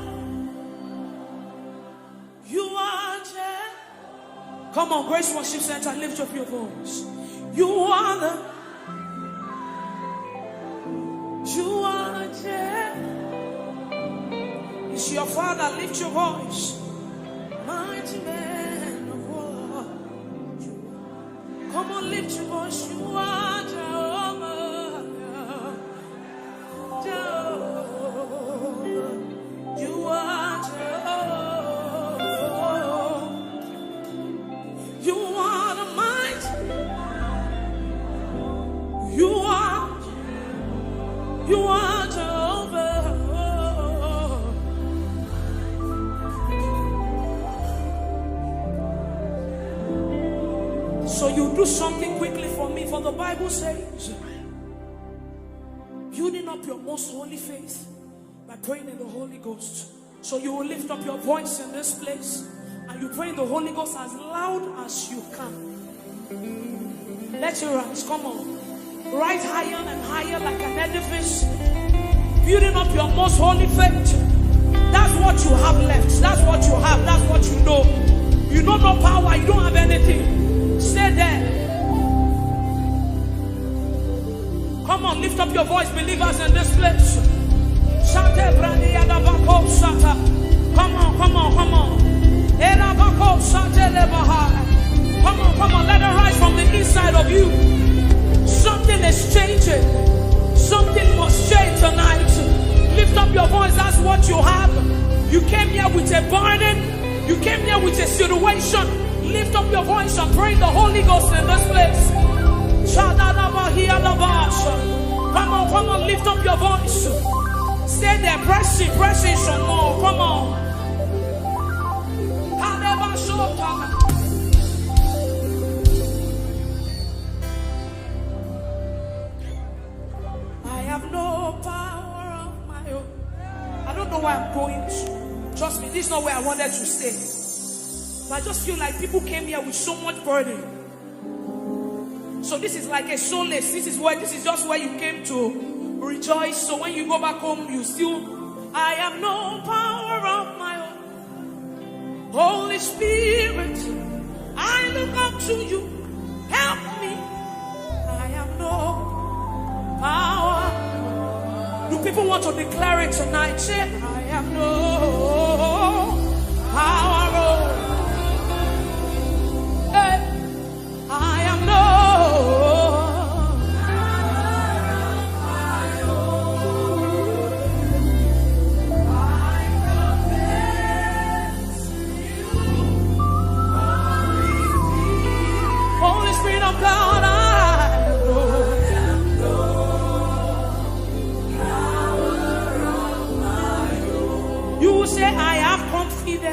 You are Jehovah. Come on, Grace Worship Center, lift up your voice. You are the, you are Jehovah. It's your Father, lift your voice. Mighty man of war. Come on, lift your voice. You are Jehovah. Jehovah. You are Jehovah. You are the mighty. You are Jehovah. So you do something quickly for me, for the Bible says, building up your most holy faith by praying in the Holy Ghost. So you will lift up your voice in this place and you pray in the Holy Ghost as loud as you can. Let your rise, come on. Rise higher and higher like an edifice, building up your most holy faith. That's what you have left. That's what you have. That's what you know. You don't know power. You don't have anything. Stay there. Come on, lift up your voice, believers in this place. Come on, come on, come on. Come on, let it rise from the inside of you. Something is changing. Something must change tonight. Lift up your voice, that's what you have. You came here with a burden. You came here with a situation. Lift up your voice and pray the Holy Ghost in this place. Come on, lift up your voice. Stay there, press in some more. Come on. I have no power of my own. I don't know where I'm going to. Trust me, this is not where I wanted to stay. But I just feel like people came here with so much burden. So this is like a solace. This is just where you came to rejoice. So when you go back home, you still, I have no power of my own. Holy Spirit, I look up to you. Help me. I have no power. Do people want to declare it tonight? Say, I have no power.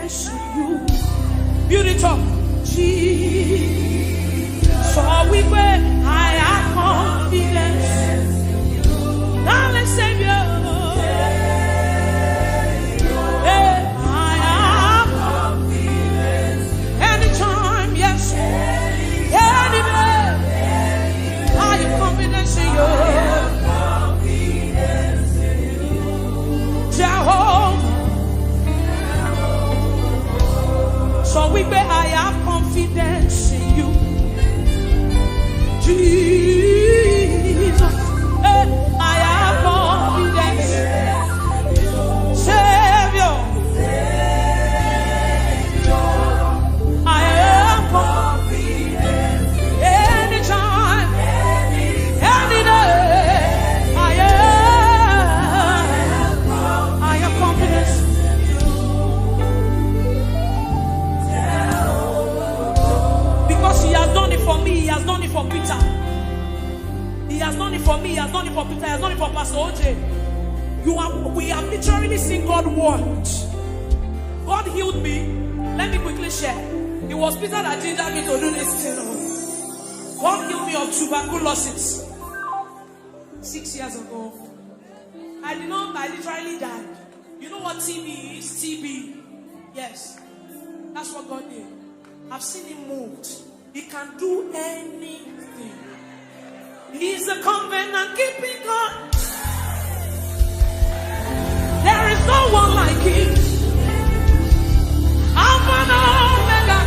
confidence in you. Build it up. Jesus. So we pray, I have confidence. Darling Savior. I have confidence. Anytime, yes. Anywhere. I have confidence in you. Jehovah. So we pray, I have confidence in you. Jesus, I have confidence. Savior, I have confidence. Anytime, any day, I have confidence. Because he has done it for me, he has done it for Peter. He has done it for me, he has done it for Peter, he has done it for Pastor OJ. We have literally seen God work. God healed me. Let me quickly share. It was Peter that gingered me to do this thing. God healed me of tuberculosis 6 years ago. I literally died. You know what TB is? TB. Yes. That's what God did. I've seen him moved. He can do anything. He's a covenant keeping God. There is no one like him. Alpha and Omega.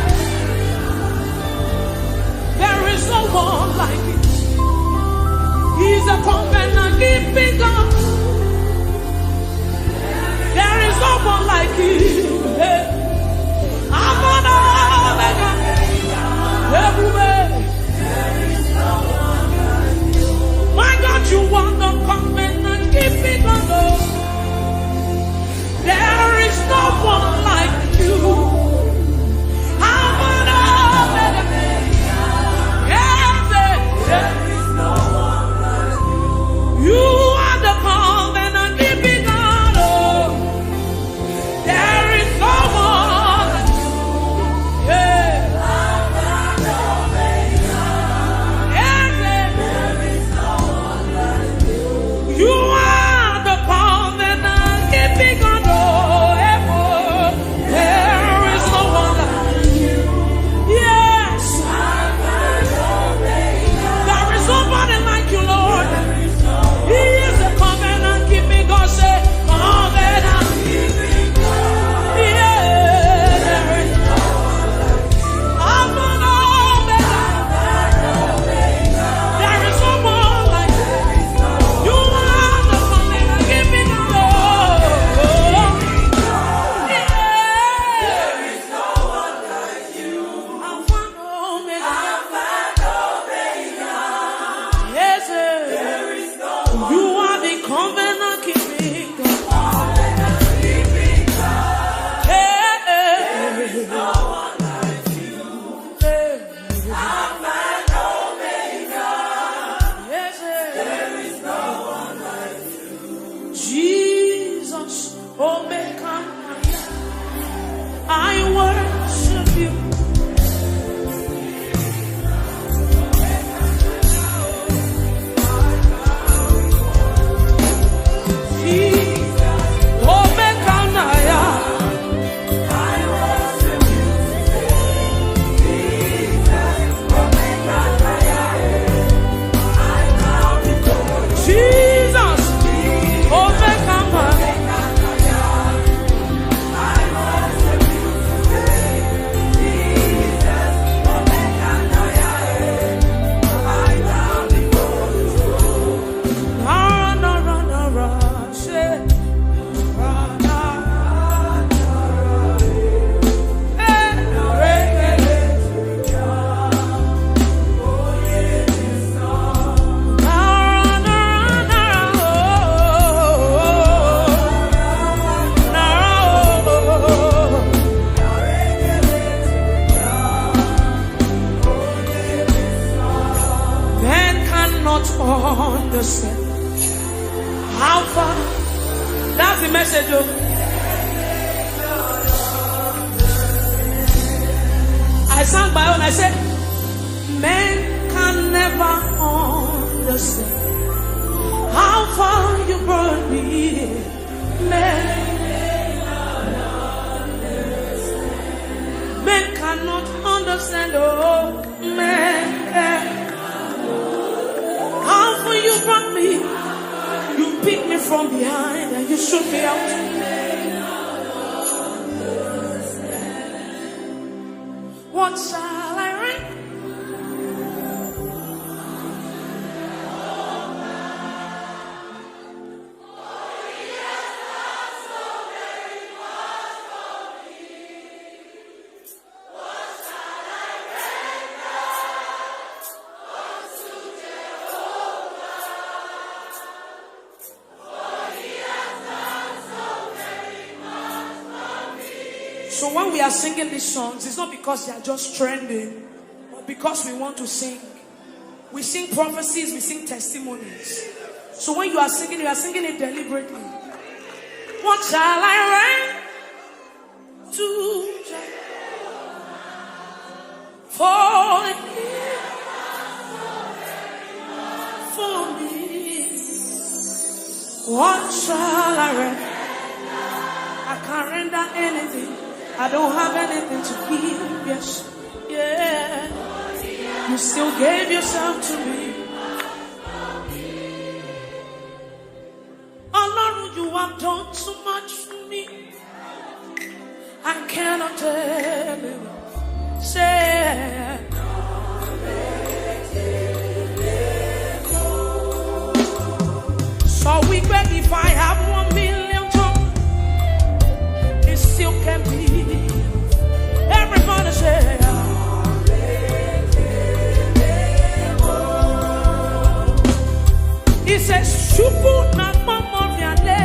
There is no one like him. He's a covenant keeping God. There is no one like him. Alpha and Omega. Everywhere. My God, you want to come in and keep it on us. There is no one like you. I'm an there is no one like you. You are the come and keep it on us. There is no one like you. Yeah. I'm an You are the covenant keeping God. There is no one like you. Yes. There is nobody like you, Lord. He is the covenant keeping God. Say, covenant keeping God. Yeah. There is no one like you. Alpha and Omega. There is no one like you. You are the covenant keeping God. Yeah. There is no one like you. Alpha and Omega. Yes, sir. There is no one. You are the covenant keeping God. Yeah. There is no one like you. Alpha and Omega. Yes, sir. There is no one like you. Jesus, Omega, I worship you. Jesus, Omega, I worship you. Jesus, Omega, understand how far. That's the message of sang my own. I said, men can never understand how far you brought me. Men cannot understand. Oh, men can. How far you brought me. You picked me from behind and you shook me out. What shall I write? So when we are singing these songs, it's not because they are just trending, but because we want to sing. We sing prophecies, we sing testimonies. So when you are singing it deliberately. What shall I write to for me? What shall I write? I can't render anything. I don't have anything to give, yes, yeah. You still gave yourself to me. Oh Lord, you have done so much for me. I cannot tell you. Say, so we bet if I have 1 million tongues, it still can be. Everybody say, he says, Shuku na mama vyale.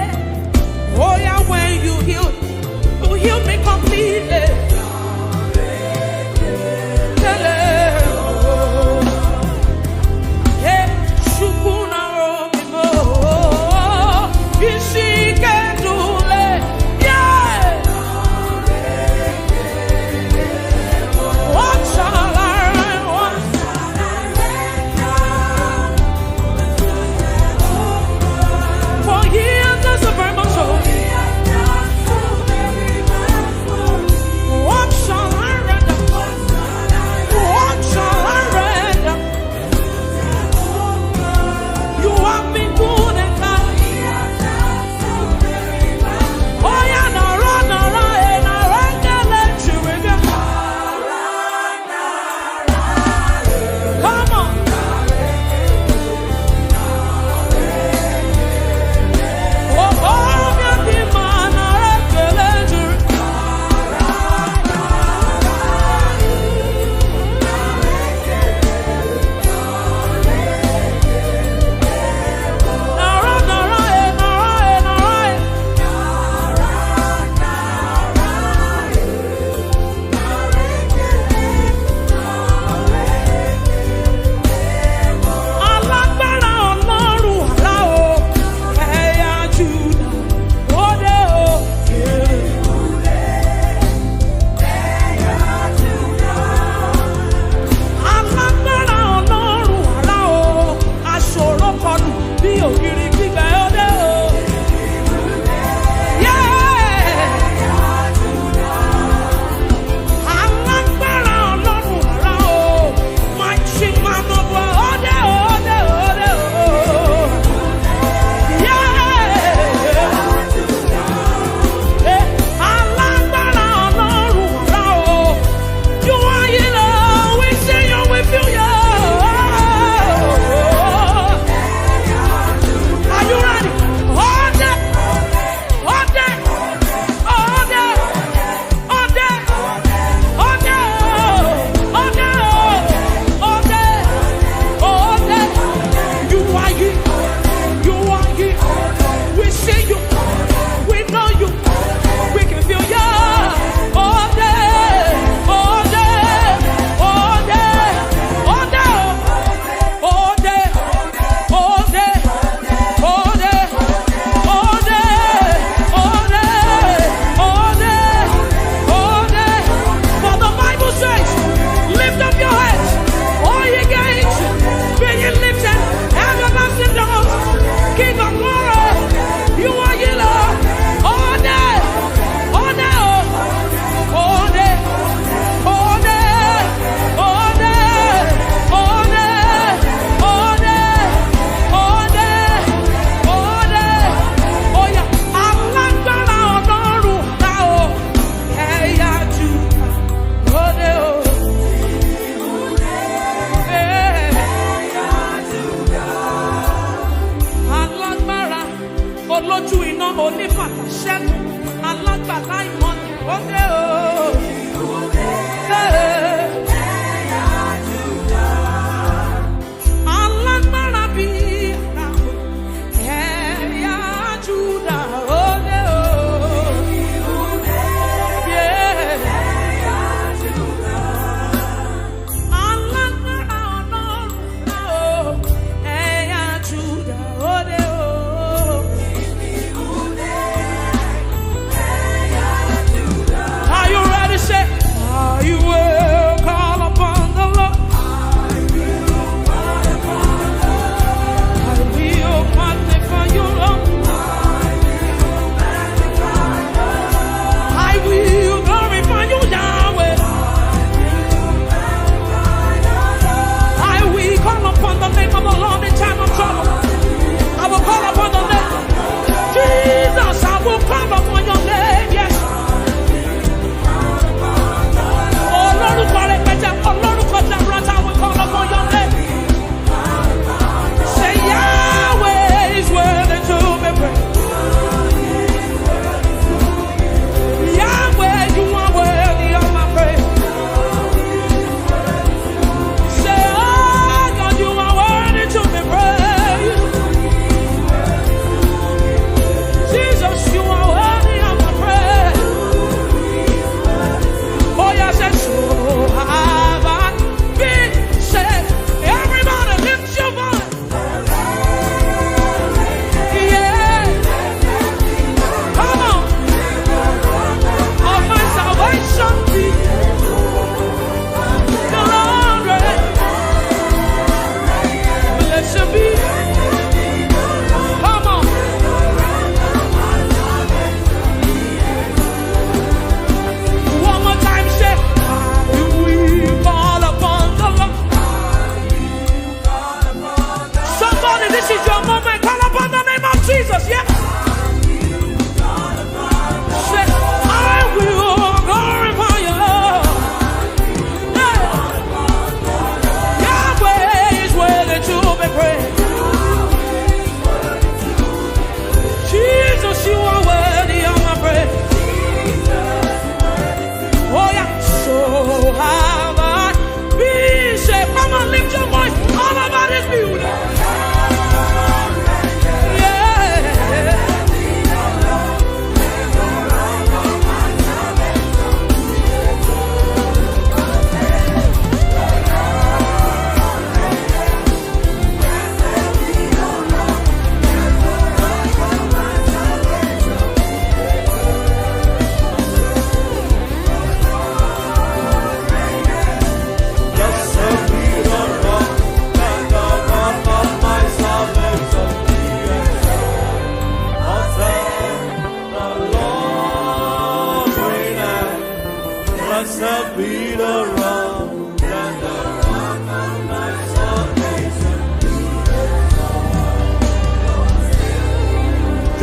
Oh yeah, when you heal me completely.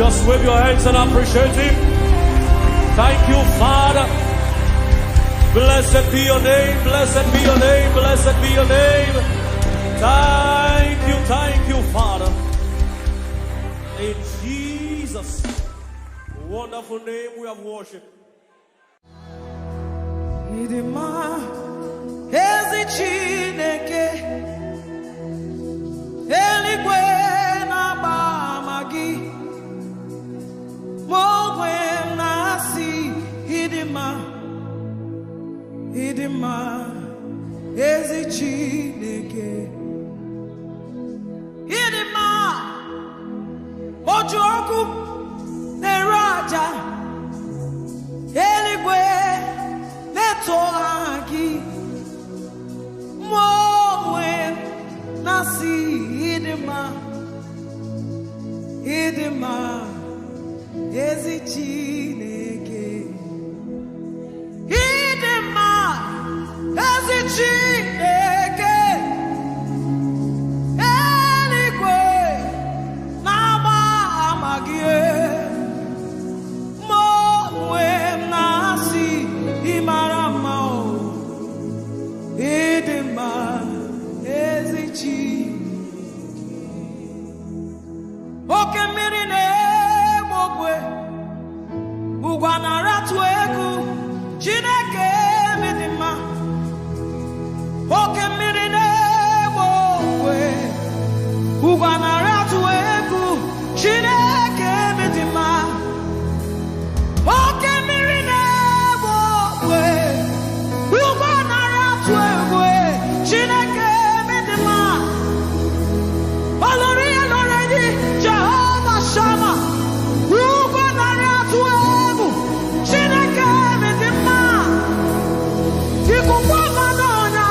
Just wave your hands and appreciate Him. Thank you, Father. Blessed be your name, blessed be your name, blessed be your name. Thank you, Father. In Jesus' wonderful name we have worshipped. Idima ezi Chineke eluigwe na-agba ama gị ma onwe m na-asị ịdịmma ezi Chineke ịdịmma oju ọkụ na-eru aja eluigwe na-eto aha gị ma onwe m na-asị ịdịmma ezi Chineke ịdịmma ezi Chineke eluigwe na-agba ama gị ma onwe m na-asị ịmara mma ịdịmma ezi Chineke oke mmiri na-egbu ogwe ụgwa na-aratụ egwu Chineke dị mma oke mmiri na-egbu ogwe ụgwa na-aratụ egwu Chineke dị mma oke mmiri na-egbu ogwe ụgwa na-aratụ egwu Chineke dị mma olori Jehovah Shammah, ụgwọ narị atụ egwu Chineke dị mma ikuku ọma n'ọnya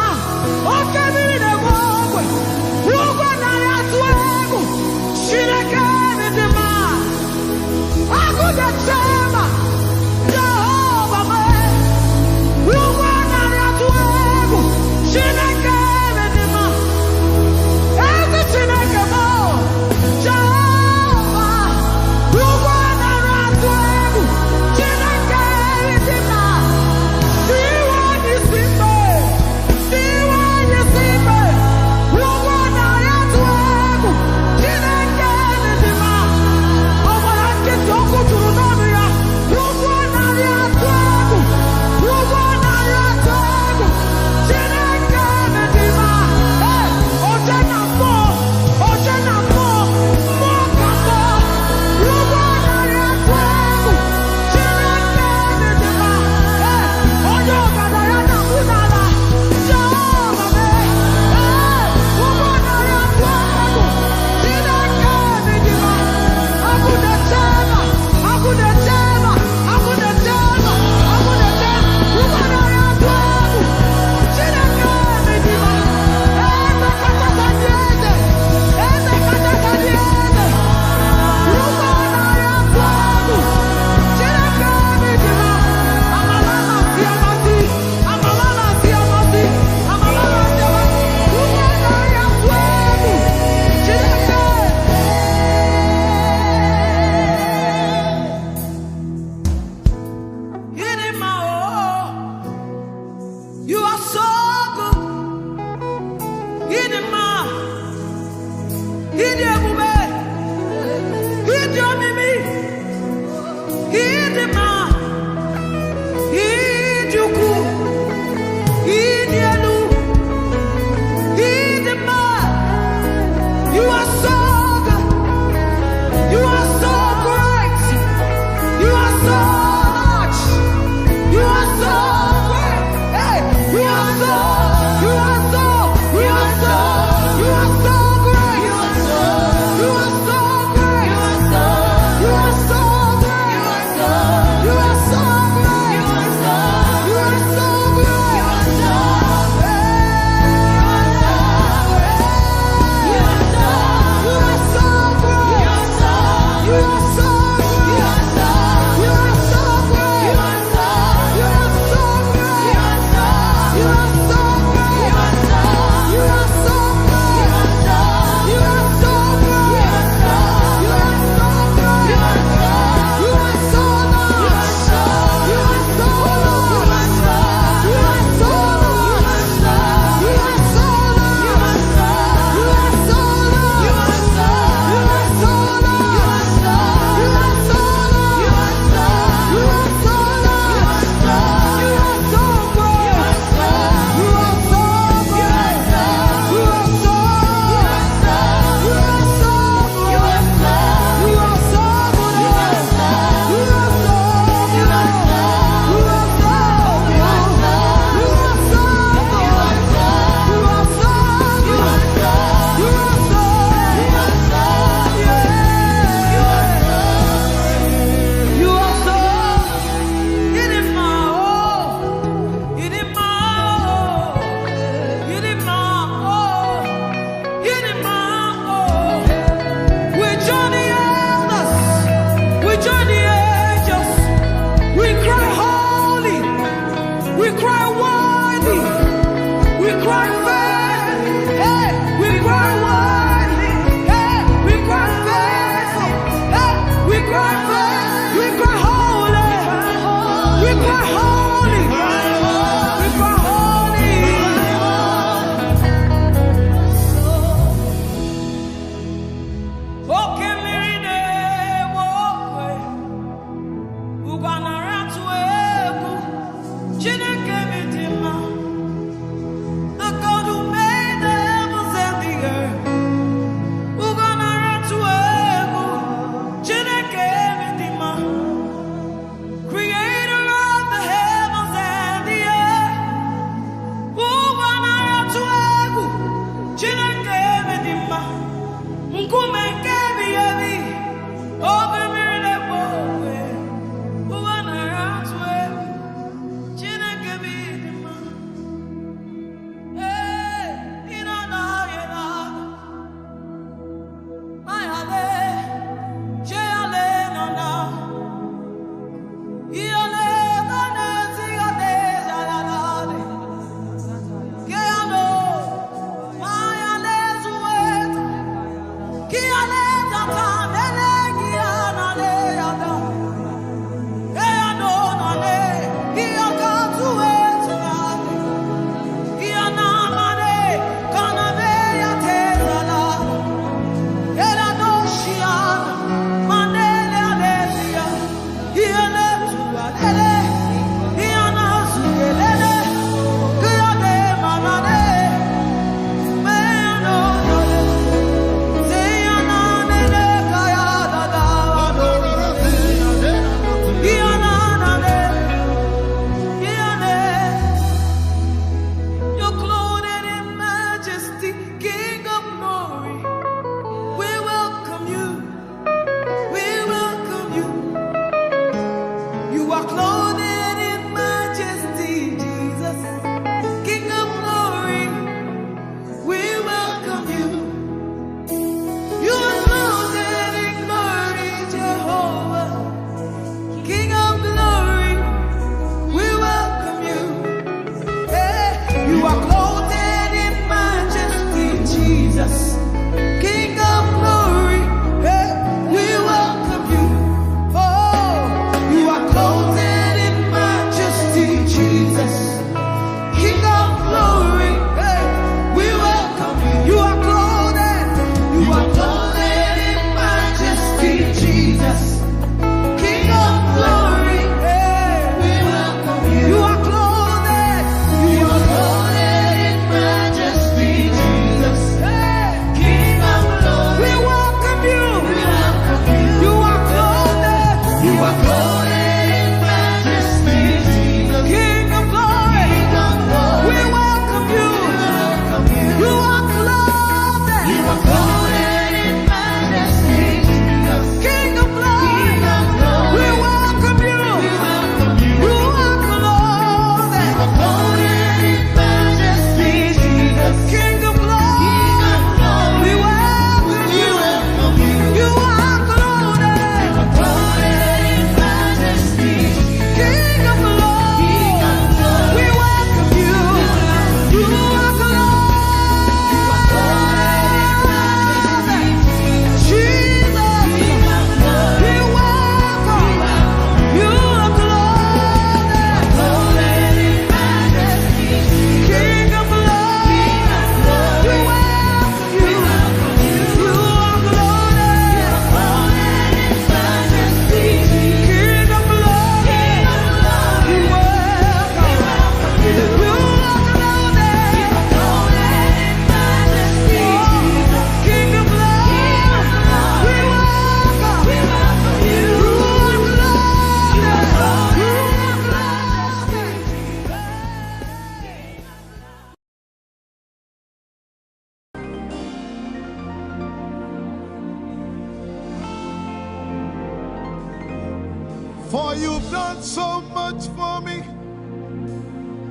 For you've done so much for me,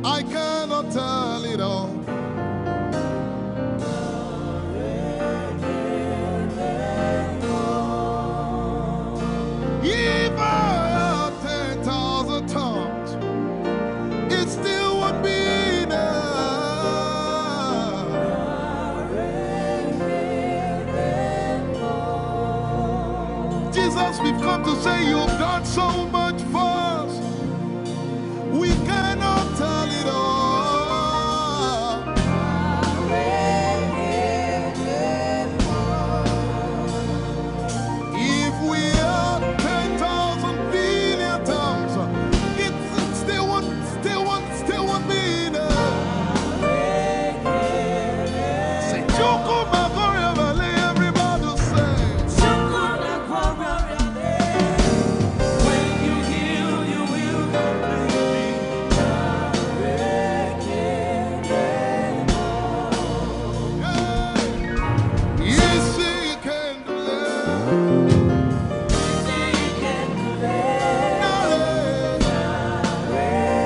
I cannot tell it all. If I had 10,000 tongues, it still would be enough. Jesus, we've come to say you've done so much for us. We cannot tell it all. If we had 10,000 billion tongues, it still won't be enough. Say, Choco Magoria Valley, everybody say. When you heal, you will Yes, he can do that.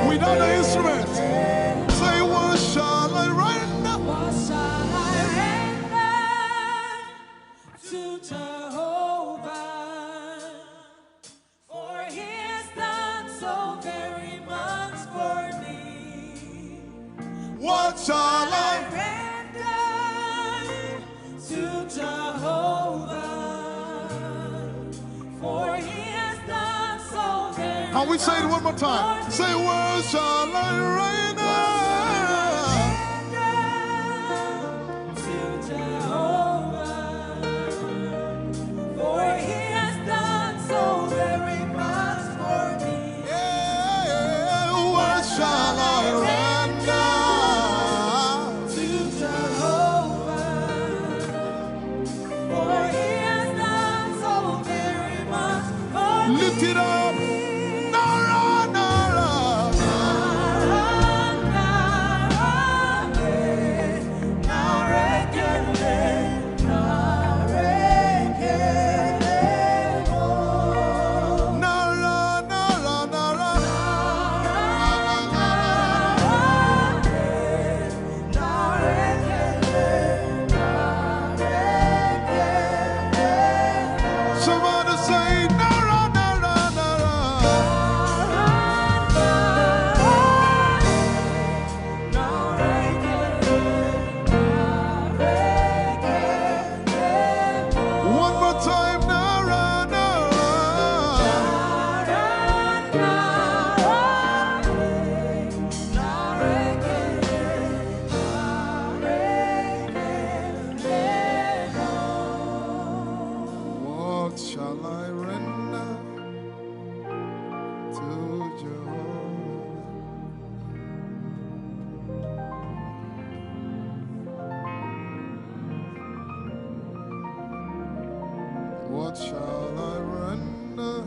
Without the instrument, say, what shall I render? What shall I render to Jehovah? For he has done so very much for me. What shall I? Render to Jehovah, for he has done so very Can we say it one more time? Say, what shall I render? to Jehovah, for he has done so very much for me. Yeah, what shall I render? To Jehovah, for he has done so very much for me. Lift it up. Nara, Nara. Nara, Nara, Nara. Somebody say, Nara, Nara, Nara. One more time, Nara, Nara. What shall I render to Jehovah? What shall I render?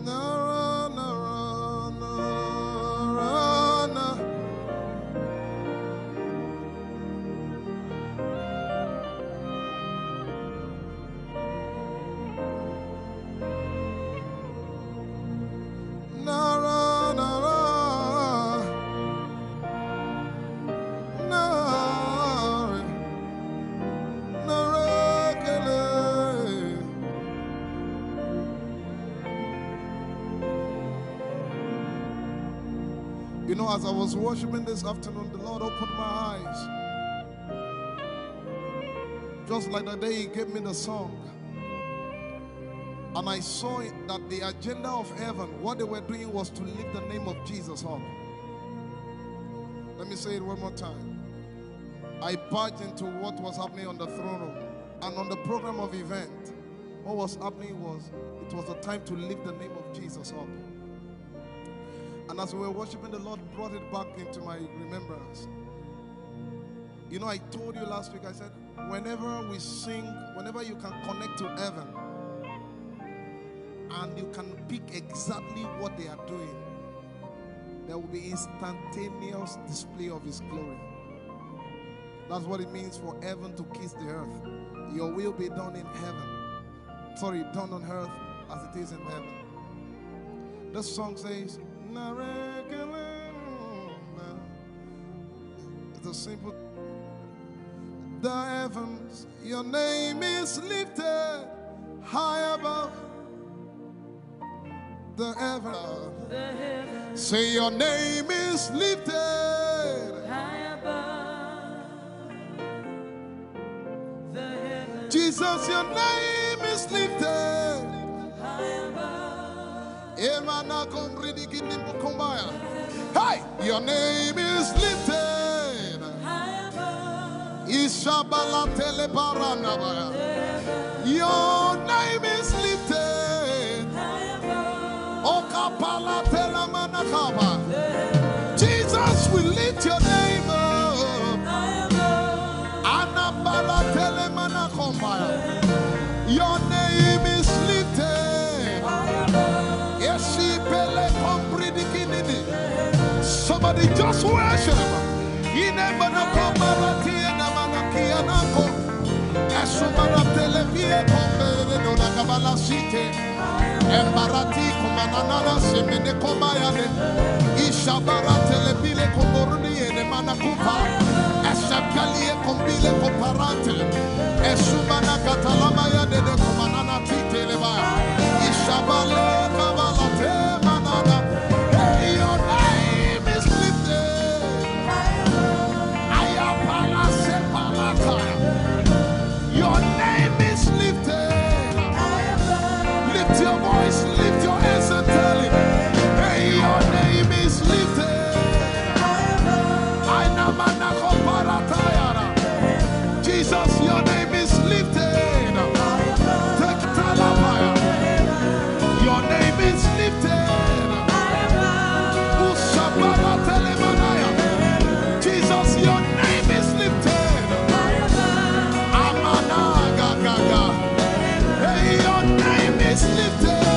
Nara, Nara, Nara, Nara. Nara, Nara, Nara, Nara, Kele. You know, as I was worshiping this afternoon, the Lord opened my eyes. Just like the day He gave me the song. And I saw it that the agenda of heaven, what they were doing was to lift the name of Jesus up. Let me say it one more time. I barged into what was happening on the throne room. And on the program of event, what was happening was, it was the time to lift the name of Jesus up. And as we were worshiping, the Lord brought it back into my remembrance. You know, I told you last week, I said, whenever we sing, whenever you can connect to heaven, and you can pick exactly what they are doing, there will be instantaneous display of His glory. That's what it means for heaven to kiss the earth. Your will be done in heaven. Sorry, done on earth as it is in heaven. This song says, it's a simple. The heavens, your name is lifted high above. The heavens, say your name is lifted High above the heavens, Jesus, your name is lifted high above. Emana kombridi kinimbo kombaya. Hey, your name is lifted High above Ishabala telebaranabaya. Your name is lifted high above Okapala telamanakaba. Jesus, we lift your name up. high above. Anabala telemanakombaya. Your name is lifted. Eshipele kombridikinidi. Somebody just worship. Inemanakomarati enamanakianako. Esumarateleviye kombere donakabala site. Embarati kumanana semene komayane. Ishabaratele komboruni enemanakupa. Esapkalie kombile komparate. Esumana katalamaya de kumanana titeleba. Ishabale kabalate manana. Hey, your name is lifted. Ayapala sepalakaya. Your name is lifted. Lift your voice, lift your hands and tell him, hey, your name is lifted. Jesus, your name is lifted. Take Talabaya. Your name is lifted. Ushabara Telemanaya. Jesus, your name is lifted. Amana Gaga. Hey, your name is lifted.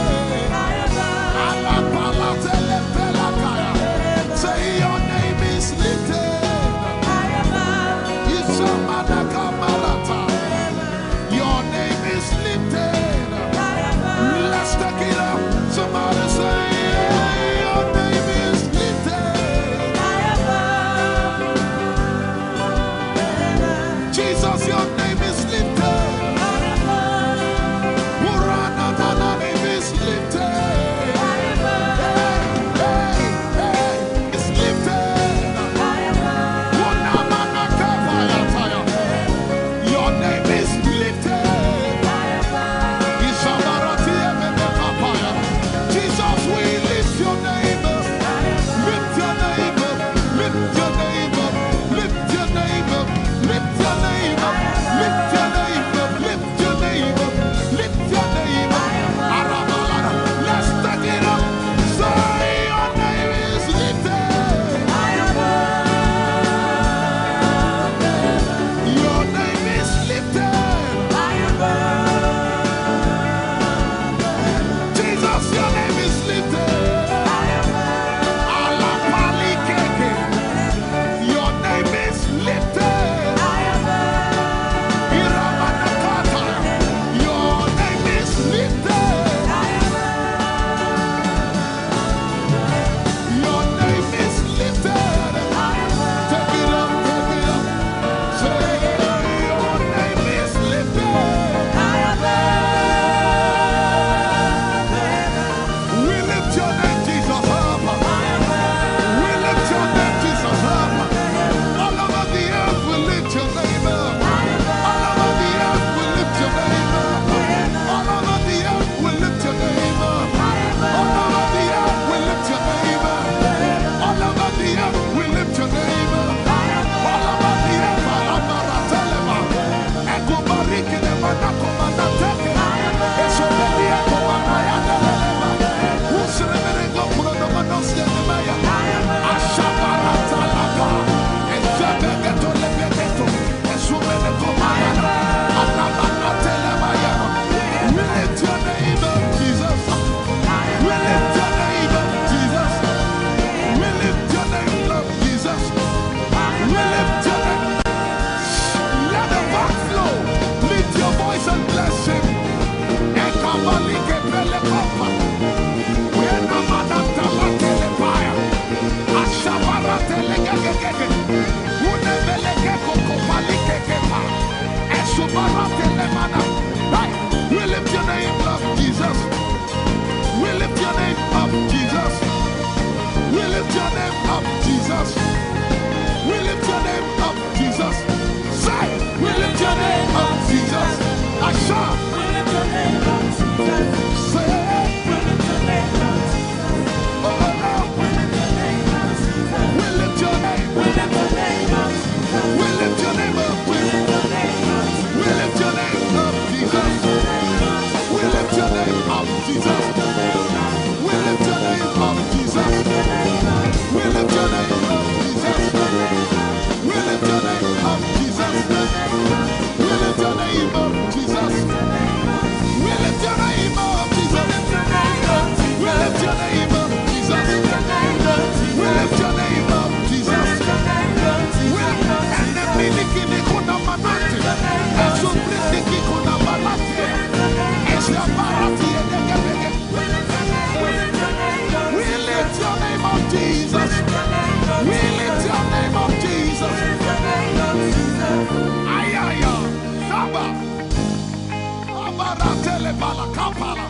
baratele balakapala.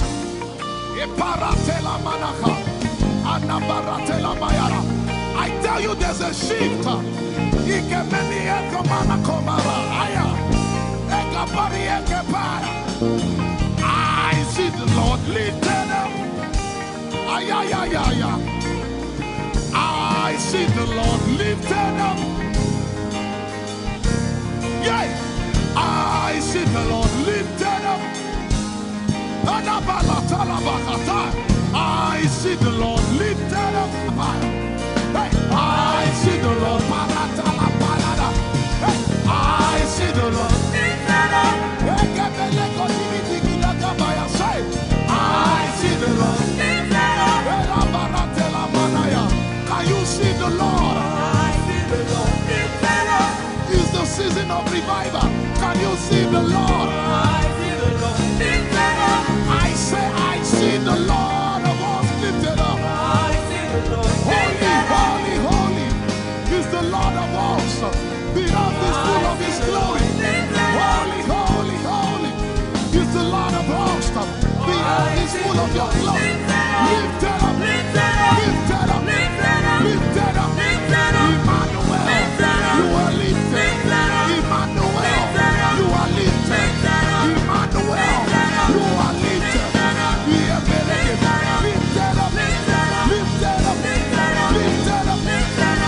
Eparatela manaka. Anabaratela mayara. I tell you there's a shift. Ikemeni ekomana komara. Aya. Ekapari ekepaya. I see the Lord lifted up. Ay, ay, ay, ay, ay. I see the Lord lifted up. Yeah. I see the Lord lifted up. I see the Lord lifted up. Hey. I see the Lord. Hey. I see the Lord lifted up. I see the Lord lifted up. Can you see the Lord? I see the Lord lifted up. It's the season of revival. Can you see the Lord? I see the Lord lifted up. I say, I see the Lord of us lifted up. I see the Lord. Holy, holy, holy is the Lord of us. The earth is full of His glory. Holy, holy, holy is the Lord of hosts. The earth is full of Your glory. Lifted up, lifted up, lifted up, lifted up, lifted up, lifted up. Emmanuel, You are lifted. Emmanuel, You are lifted. Emmanuel, You are lifted. We are lifted up, lifted up, lifted up, lifted up, lifted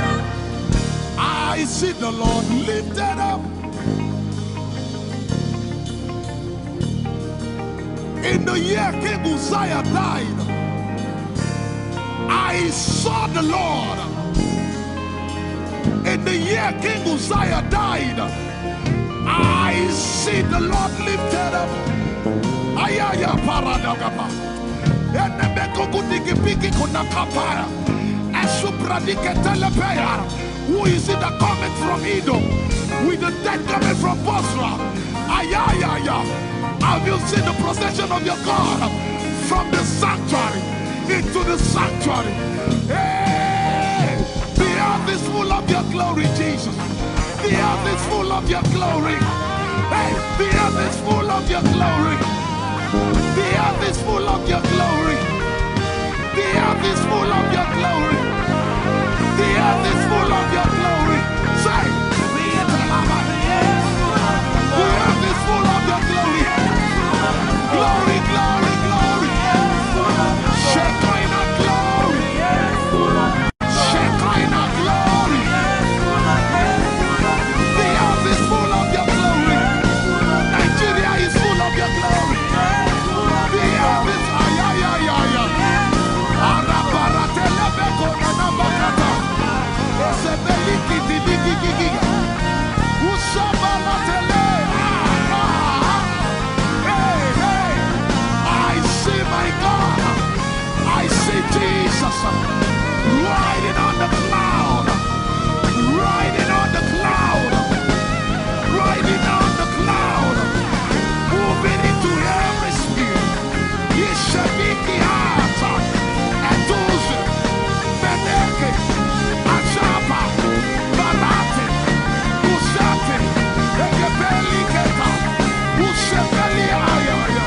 up. I see the Lord lifted up. In the year King Uzziah died, I saw the Lord. In the year King Uzziah died, I see the Lord lifted up. Ayaya paradagaba. Enemeko kudigipiki kunakapaya. Esupradike telepaya. Who is it that cometh from Edom? With the dead coming from Bosra. Ayaya. Have you seen the procession of your God from the sanctuary into the sanctuary? Hey, the earth is full of Your glory, Jesus. The earth is full of Your glory. Hey, the earth is full of Your glory. The earth is full of Your glory. The earth is full of Your glory. The earth is full of Your glory. Say, the earth is full of Your glory. Glory, glory, glory. Shekinah glory. Shekinah glory. The earth is full of Your glory. Nigeria is full of Your glory. The earth is ayayayaya. Arabaratelebeko nanabakata. Esebelikidiligigigi. Usabalatele. My God, I see Jesus riding on the cloud, riding on the cloud, riding on the cloud, moving into every sphere. Yeshabiki Hata, Etuze, Beneke, Achapa, Barate, Usate, Ekebeli Keta, Usebeli Ayaya.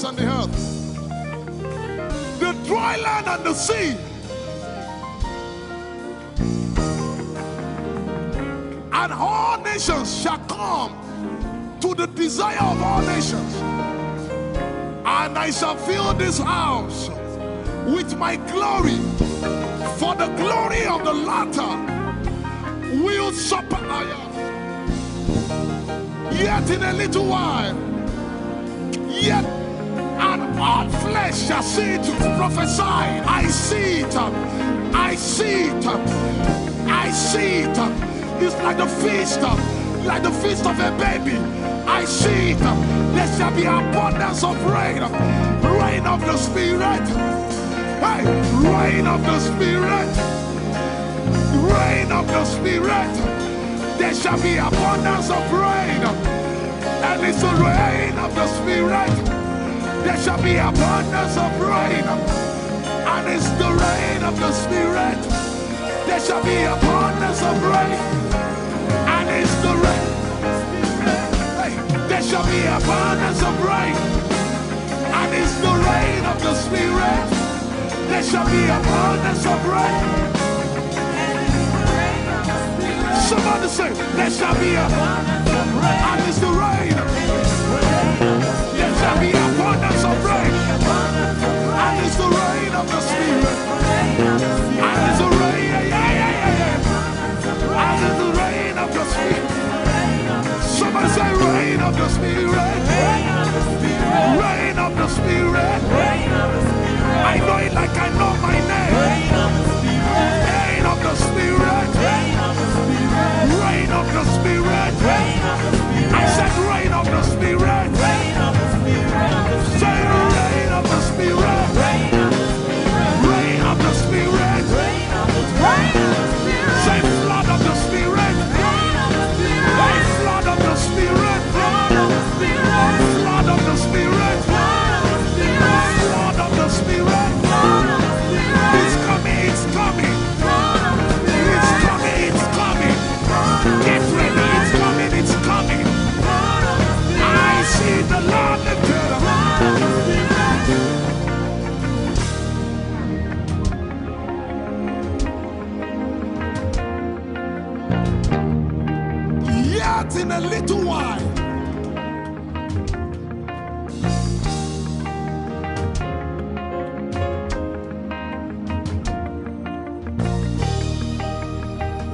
And the earth, the dry land and the sea and all nations shall come to the desire of all nations. And I shall fill this house with my glory, for the glory of the latter will surpass. Yet in a little while, yet and all flesh shall see it. Prophesy. I see it. I see it. I see it. It's like the feast of a baby. I see it. There shall be abundance of rain. Rain of the Spirit. Hey, rain of the Spirit. Rain of the Spirit. There shall be abundance of rain. And it's the rain of the Spirit. There shall be abundance of rain. And it's the rain of the Spirit. There shall be abundance of rain. And it's the rain. Hey, there shall be abundance of rain. And it's the rain of the Spirit. There shall be abundance of rain. Somebody say, there shall be abundance of rain. And it's the rain. There shall be abundance of rain. And it's the rain of the Spirit. And it's the rain. And it's the rain of the Spirit. Somebody say, rain of the Spirit. Rain of the Spirit. I know it like I know my name. Rain of the Spirit. Rain of the Spirit. I said rain of the Spirit. Say rain of the Spirit. Rain of the Spirit. Say flood of the Spirit. Say flood of the Spirit. Flood of the Spirit. Flood of the Spirit. It's coming, it's coming. It's coming, it's coming. Get ready, it's coming, it's coming. I see the Lord lifted up. Yet in a little while,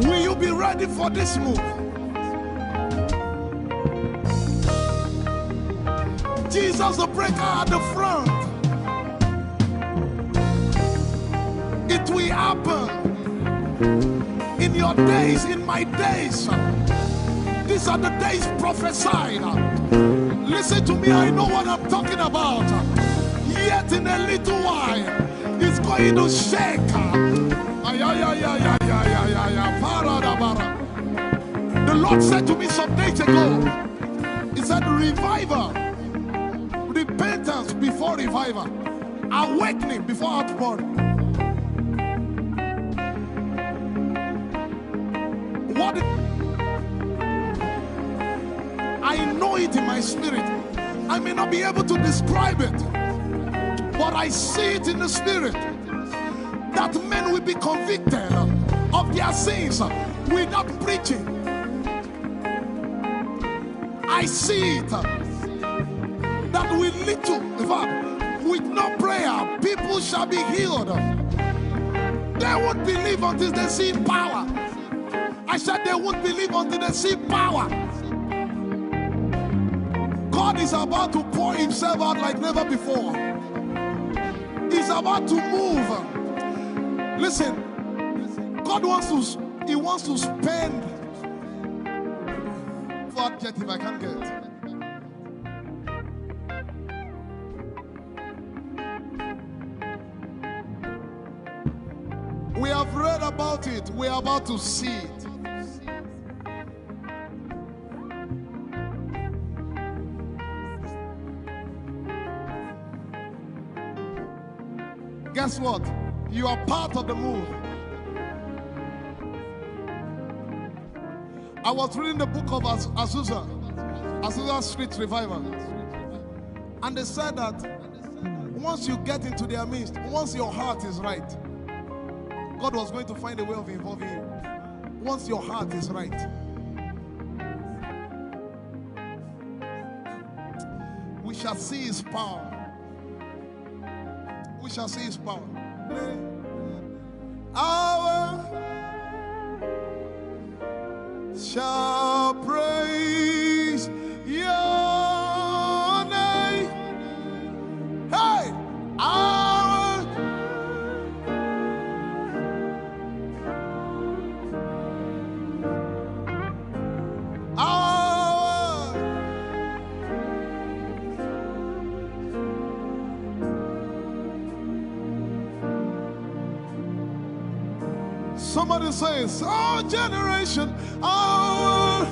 will you be ready for this move? Jesus the breaker at the front. It will happen in your days, in my days. These are the days prophesied. Listen to me, I know what I'm talking about. Yet in a little while, it's going to shake. The Lord said to me some days ago, He said, revival, repentance before revival, awakening before outpouring. What? I know it in my spirit. I may not be able to describe it, but I see it in the spirit that men will be convicted of their sins without preaching. I see it that with little, in fact, with no prayer, people shall be healed. They won't believe until they see power. I said they won't believe until they see power. God is about to pour Himself out like never before. He's about to move. Listen, God wants to spend. What adjective I can't get? We have read about it. We are about to see it. Guess what? You are part of the move. I was reading the book of Azusa Street Revival. And they said that once you get into their midst, once your heart is right, God was going to find a way of involving you. Once your heart is right. shall see his power. We shall see his power. Our shall praise your name. Hey, our somebody says, our generation, our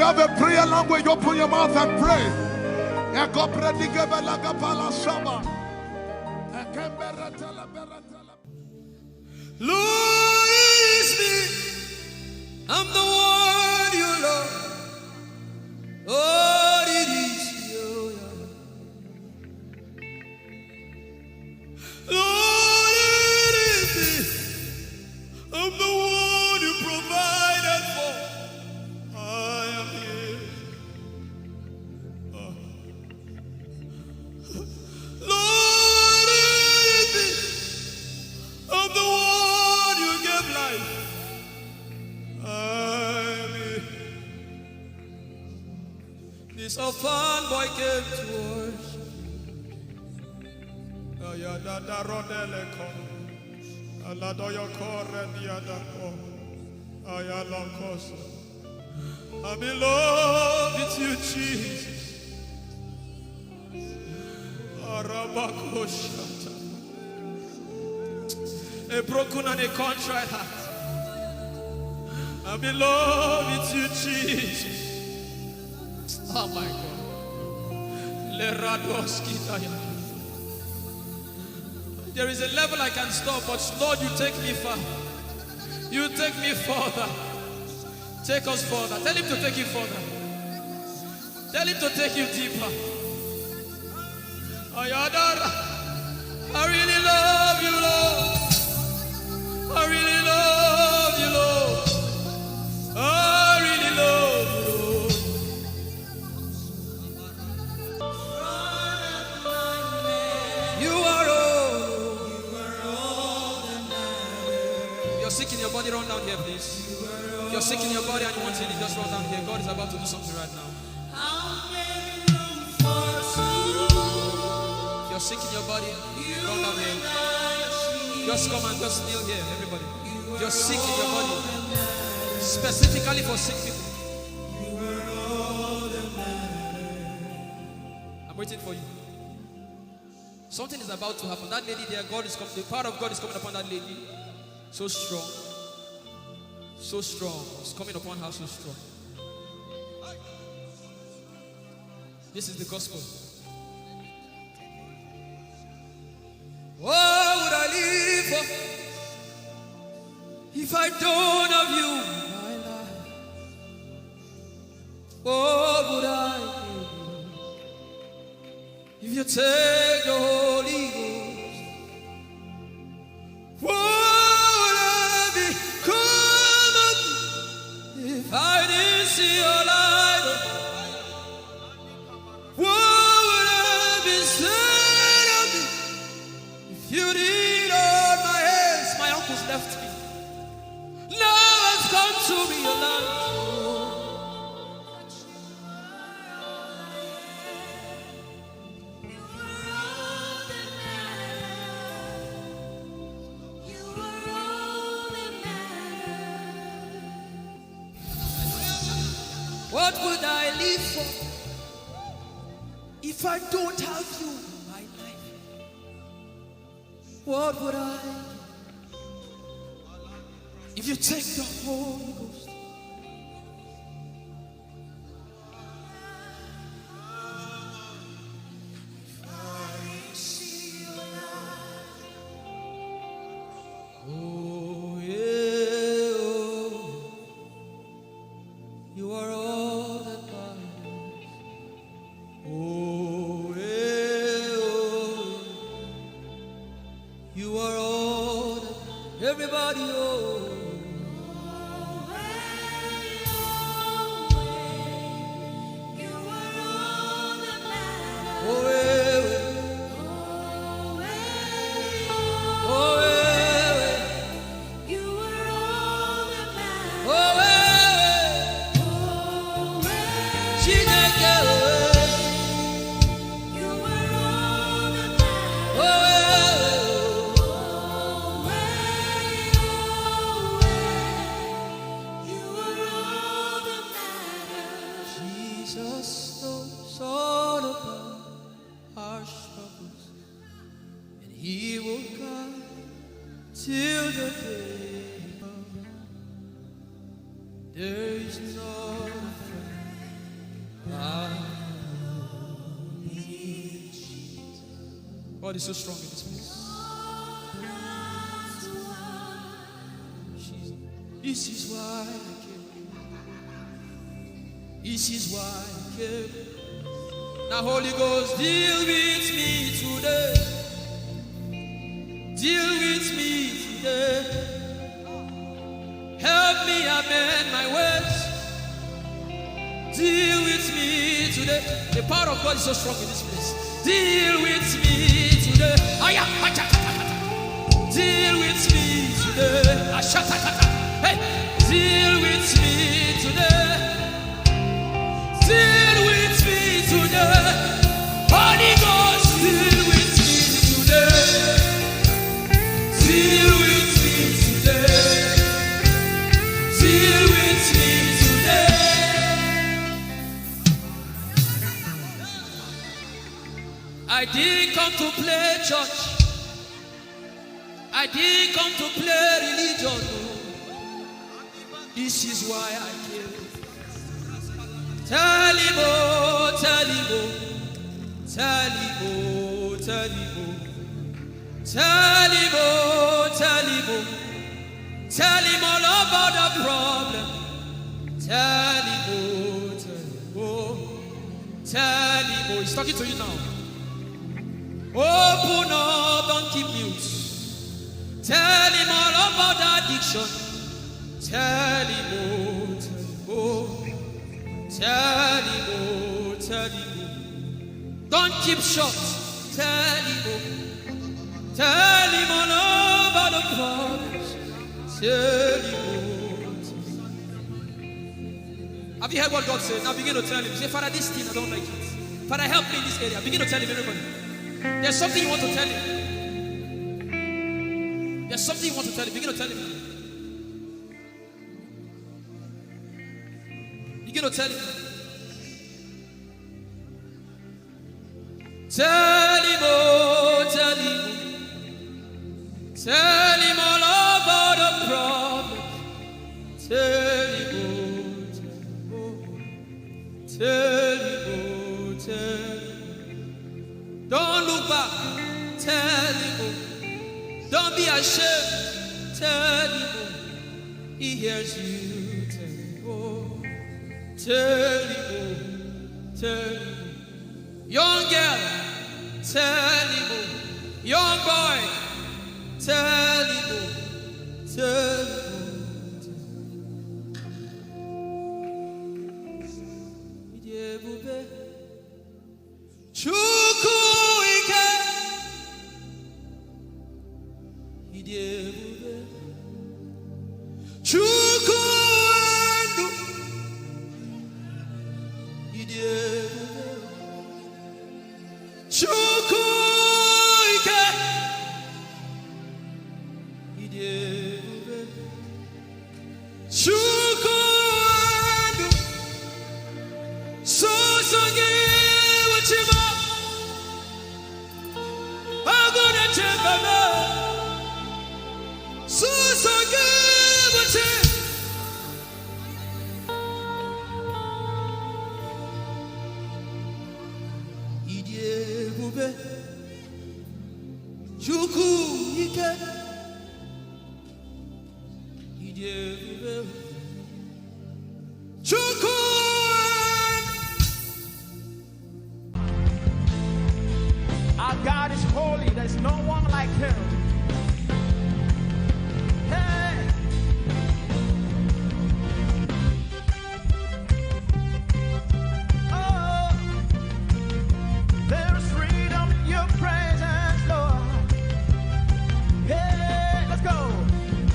have a prayer language, open your mouth and pray. Lord, it's me. I'm the one you love. Lord, it is you. Lord, it is me. I'm the one you provided for. I am here. Lord, it is me. I'm the one you gave life. I'm here. This orphan boy came to worship. Ayadada rodele kom. Aladoyo kore diadako. Ayalokoso. I'm in love with you, Jesus. Arabakoshata. A broken and a contrite heart. I'm in love with you, Jesus. Oh my God. There is a level I can stop, but Lord, you take me far. You take me further. Take us further. Tell him to take you further. Tell him to take you deeper. Ayadara. I really love you, Lord. I really love you, Lord. I really love you, Lord. You are all that matters. You're sick in your body, run down here, please. You're sick in your body and you want healing, just run down here. God is about to do something right now. You're sick in your body, run down here. Just come and just kneel here, everybody. You're sick in your body. Specifically for sick people. I'm waiting for you. Something is about to happen. That lady there, God is coming. The power of God is coming upon that lady. So strong. So strong. It's coming upon her so strong. This is the gospel. What would I live for if I don't have you in my life? What would I do if you take the Holy Ghost? What would I become if I didn't see your light? What would I be said of me if you did all my hands? My uncles left me. Now I've come to realize. What would I live for if I don't have you in my life? What would I do if you take the Holy Ghost? Oh, yeah, oh. You are all that matters. Oh, yeah, oh. You are all that everybody, oh. Oh, yeah, oh, yeah, oh, yeah. Jesus knows all about our struggles, and He will guide till the day. There is no friend God is so strong in this place. This is why I came. This is why I came. Now, Holy Ghost, deal with me today. Deal with me today. Help me amend my ways. Deal with me today. The power of God is so strong in this place. Deal with me today. Deal with me today. Hey, deal with me today. Deal with me today. Holy Ghost, deal with me today. Deal with me today. Deal with me today. I didn't come to play church. I didn't come to play religion. This is why I came. Tell him, oh, tell him, oh, tell him, oh, tell him, oh, tell him, oh, tell him, oh, tell him all about the problem. Tell him, oh, tell him, oh, tell him, oh. He's talking to you now. Open up, don't keep mute. Tell him all about the addiction. Tell him, oh, tell him, oh, tell him, oh, tell him, oh. Don't keep short. Tell him, oh, tell him all about the problems. Tell him, oh, tell him. Have you heard what God said? Now begin to tell him. Say, Father, this thing I don't like it. Father, help me in this area. Begin to tell him, everybody. There's something you want to tell him. There's something you want to tell him. Begin to tell him. Begin to tell him. Tell him, oh, tell him. Tell him all about the problem. Tell him, oh, tell him, oh, tell him. Don't look back. Tell him, oh. Don't be ashamed. Tell him, oh. He hears you. Tell him, oh. Tell him, oh. Tell him. Young girl, tell him, oh. Young boy, tell him, oh. Tell him, oh. Chukwu ike. Chukwu ndu. Chukwu ike. Chukwu ndu. Sosogi wachima. Agone chebaba. Sosogi wachima. Chukwu ike. Chukwu. Our God is holy. There's no one like him. Hey. Oh, there is freedom in your presence, Lord. Hey, let's go.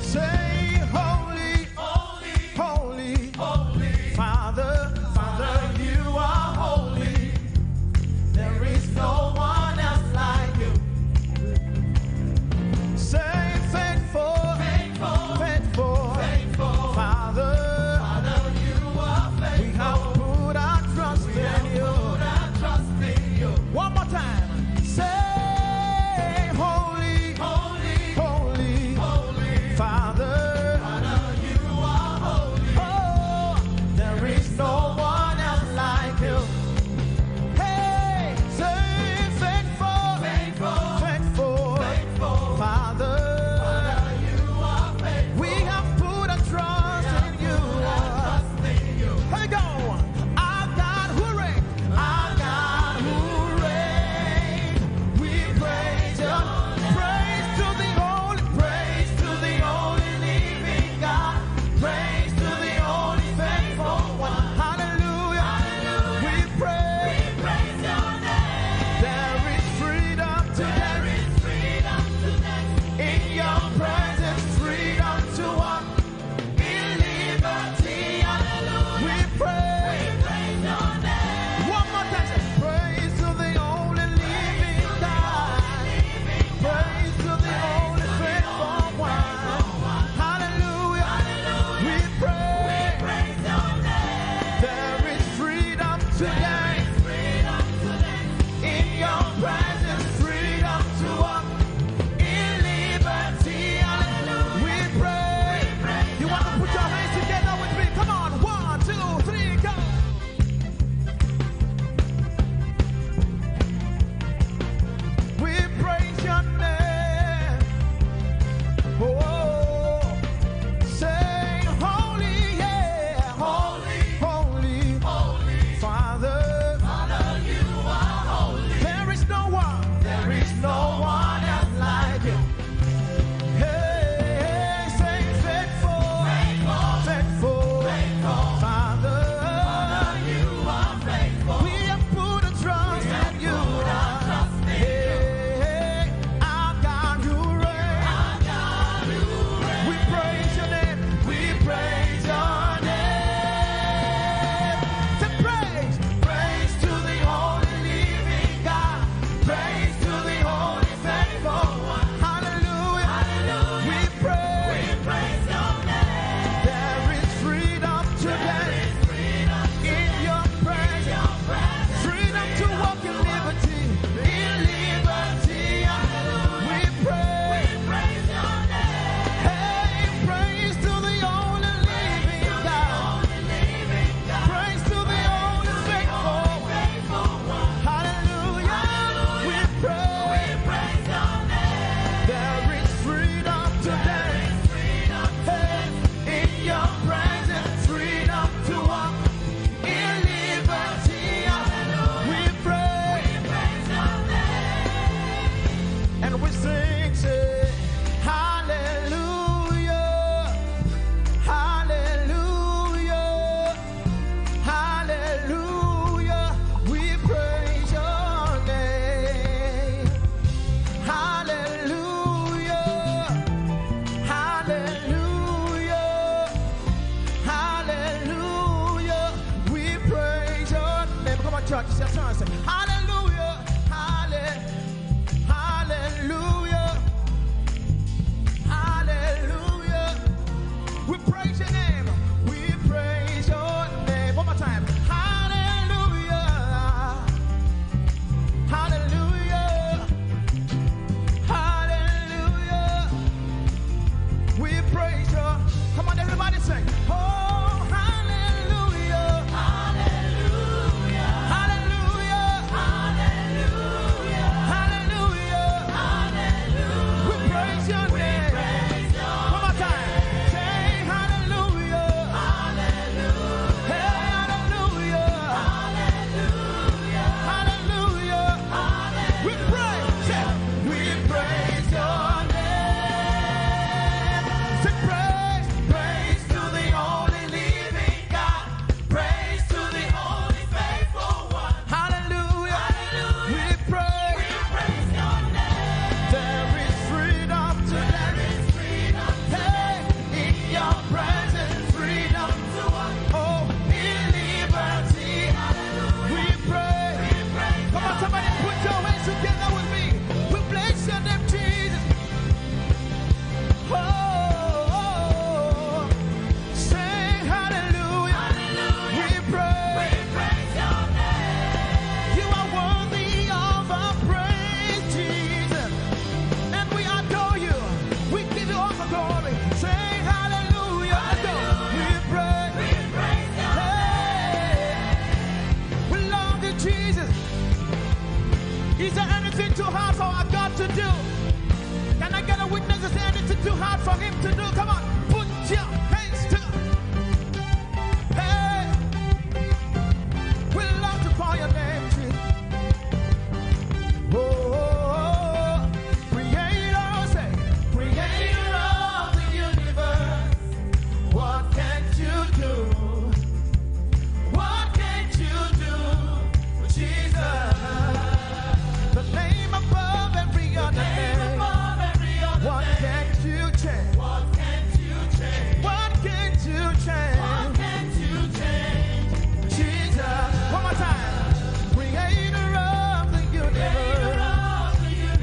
Say holy, holy, holy, holy. Father, Father, you are holy. There is no one else like you. Is there anything too hard for our God to do? Can I get a witness? Is there anything too hard for him to do? Come on, put your hands together. Hey, we love to call your name, Jesus. Oh, creator, say, creator of the universe. What can't you do? What can't you do, Jesus? The name above every other name. What can't you change? What can't you change? What can't you change? What can't you change? Jesus. One more time. Creator of the universe.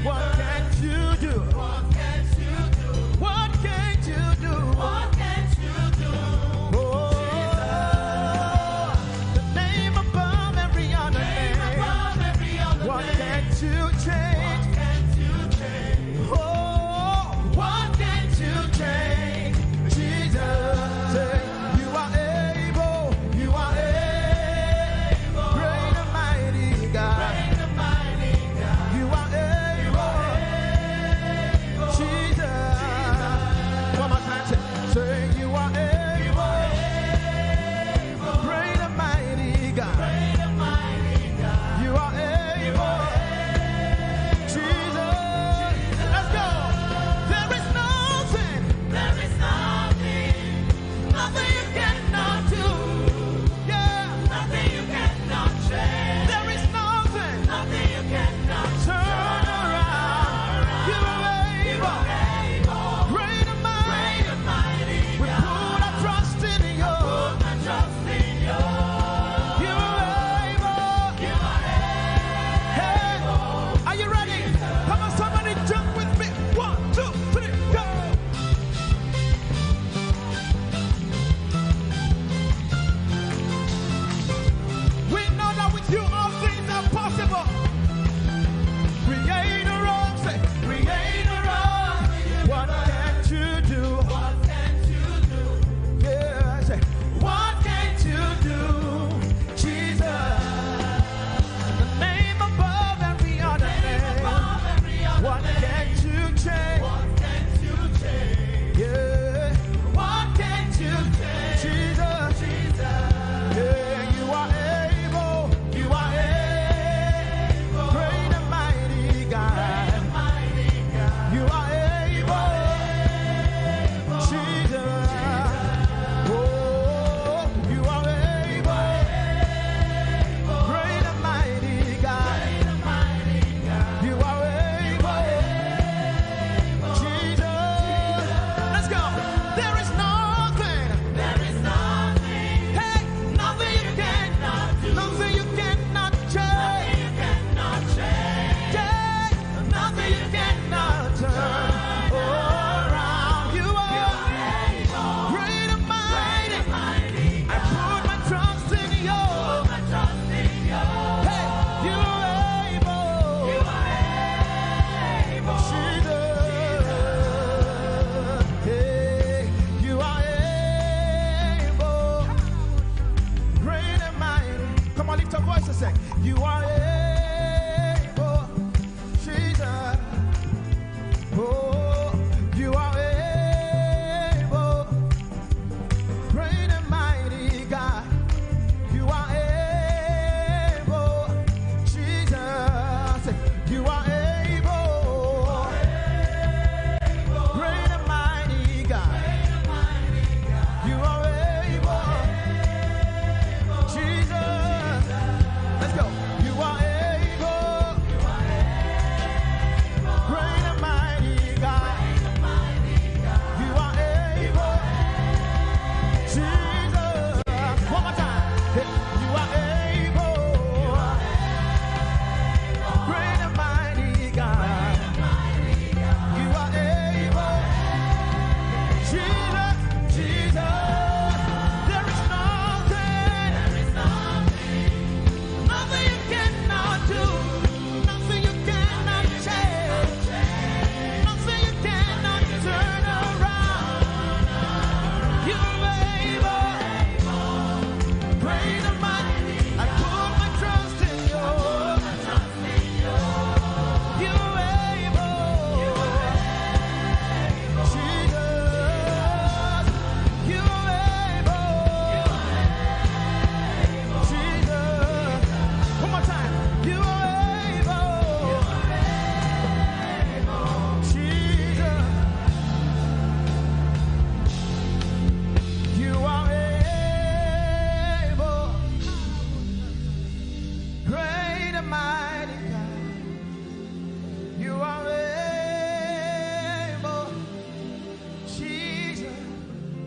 What can't you do? What can't you do? What can't you do? What can't you do? Oh, the name above every other name. What can't you change? Oh, what can't you change? Jesus, say, you are able, you are able, great and mighty God, you are able, Jesus. One more time, say, you are able, great and mighty God, you are able, Jesus. Let's go.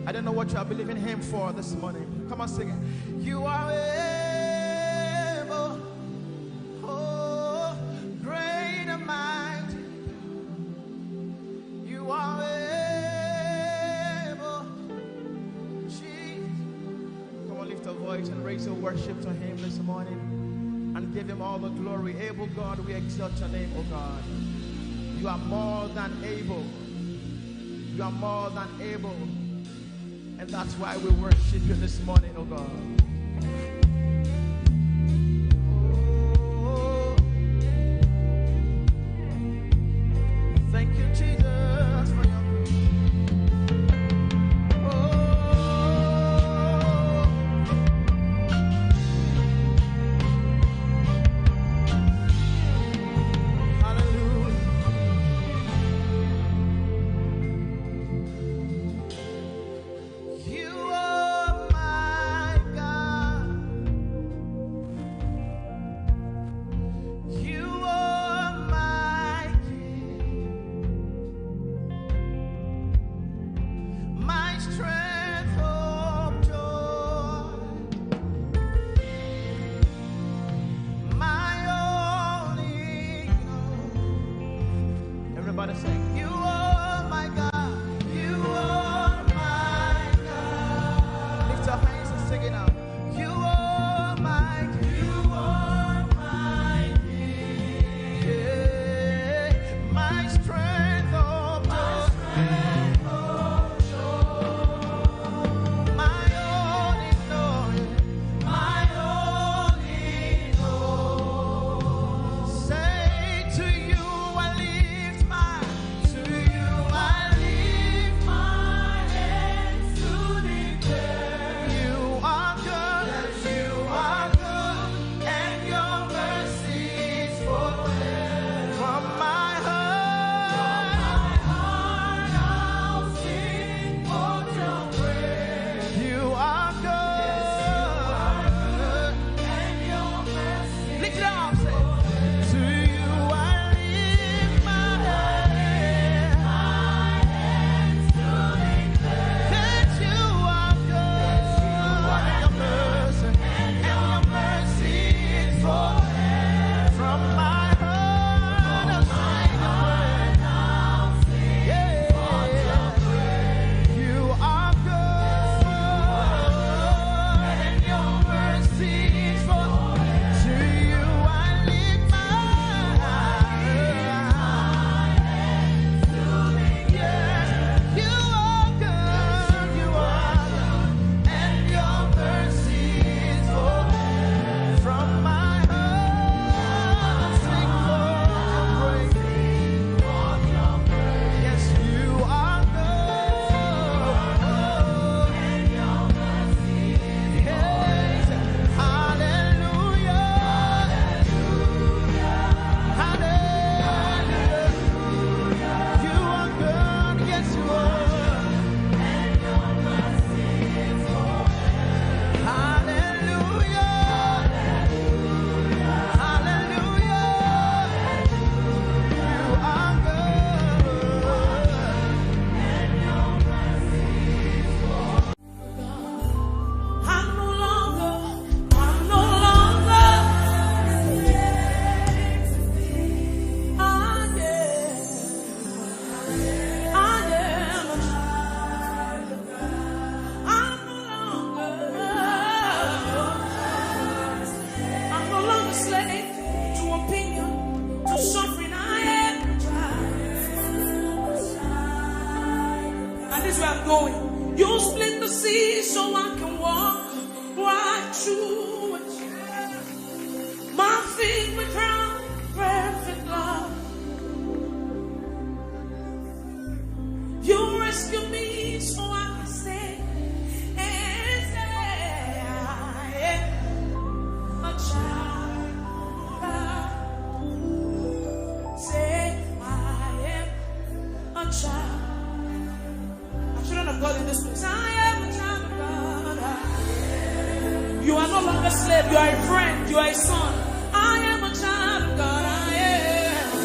I don't know what you are believing Him for this morning. Come on, sing it. You are able, oh, great and mighty. You are able, Jesus. Come on, lift your voice and raise your worship to Him this morning and give Him all the glory. Able God, we exalt your name, oh God. You are more than able. You are more than able. And that's why we worship you this morning, oh God. Oh, thank you, Jesus, for your going. You split the sea so I can walk right through it. My feet were crowned perfect love. You rescued me so I can say and say I am a child of God. Say I am a child. Children of God in this place, I am a child of God. You are no longer a slave, you are a friend, you are a son. I am a child of God. I am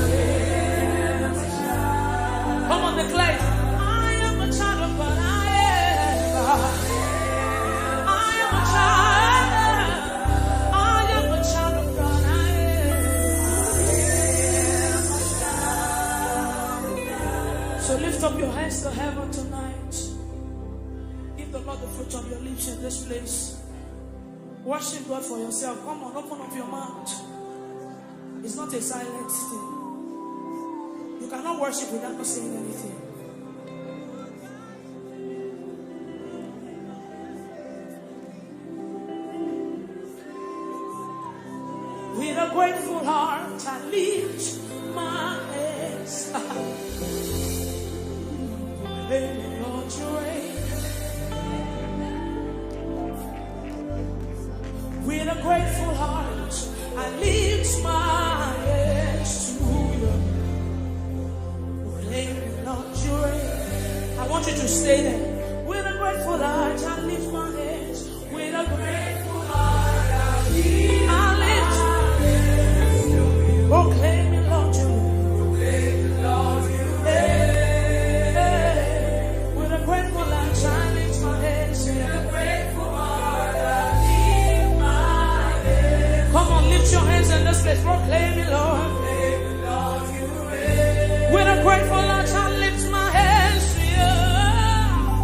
a child. Come on, declare. I am a child of God. I am. lift up your hands to heaven tonight. Give the Lord the fruit of your lips in this place. Worship God for yourself. Come on, open up your mouth. It's not a silent thing. You cannot worship without not saying anything. With a grateful heart, I lift my hands. Lord, you reign. With a grateful heart, I lift my hands to you. Lord, you reign. I want you to stay there. With a grateful heart, I lift my hands. With a grateful heart, I lift my hands. Proclaim it, Lord, you reign. With a grateful heart, I lift my hands. With a grateful heart, I lift my hands. Come on, lift your hands in this place. Proclaim it, Lord. With a grateful heart, I lift my hands to you.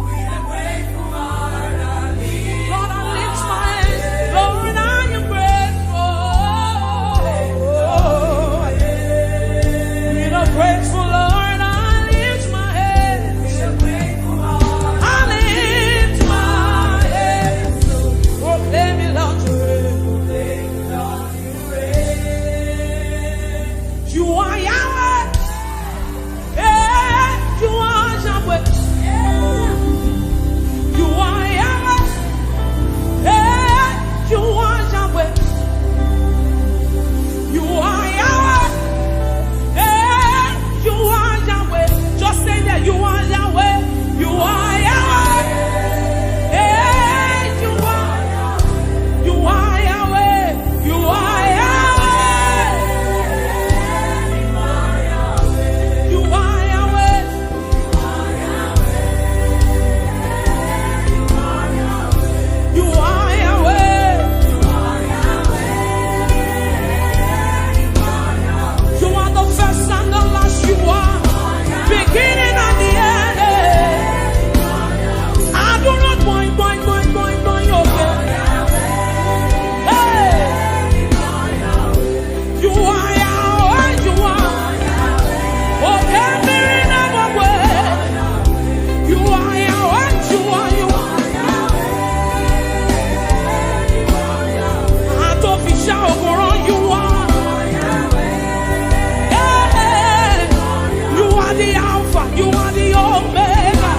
With a grateful heart, I lift. Lord, I lift my hands. Lord, I am grateful. With a grateful Lord, I lift my hands. With a grateful heart, I lift my hands. Proclaim it, Lord, you reign. You are Yahweh. Yeah, you are Yahweh. You are Yahweh. Yeah, you are Yahweh. You are Yahweh. Yeah, you are Yahweh. Just say that you are Yahweh. You are Yahweh. Yeah, you are Yahweh. You are Yahweh. You are Yahweh. You are Yahweh. You are Yahweh. You are the first and the last. You are beginning and the end. I do not mind, okay. Hey, you are Yahweh. You are okay. Mirror never way. You are Yahweh. You are artificial over you are. Yeah, you are the Alpha. You are the Omega.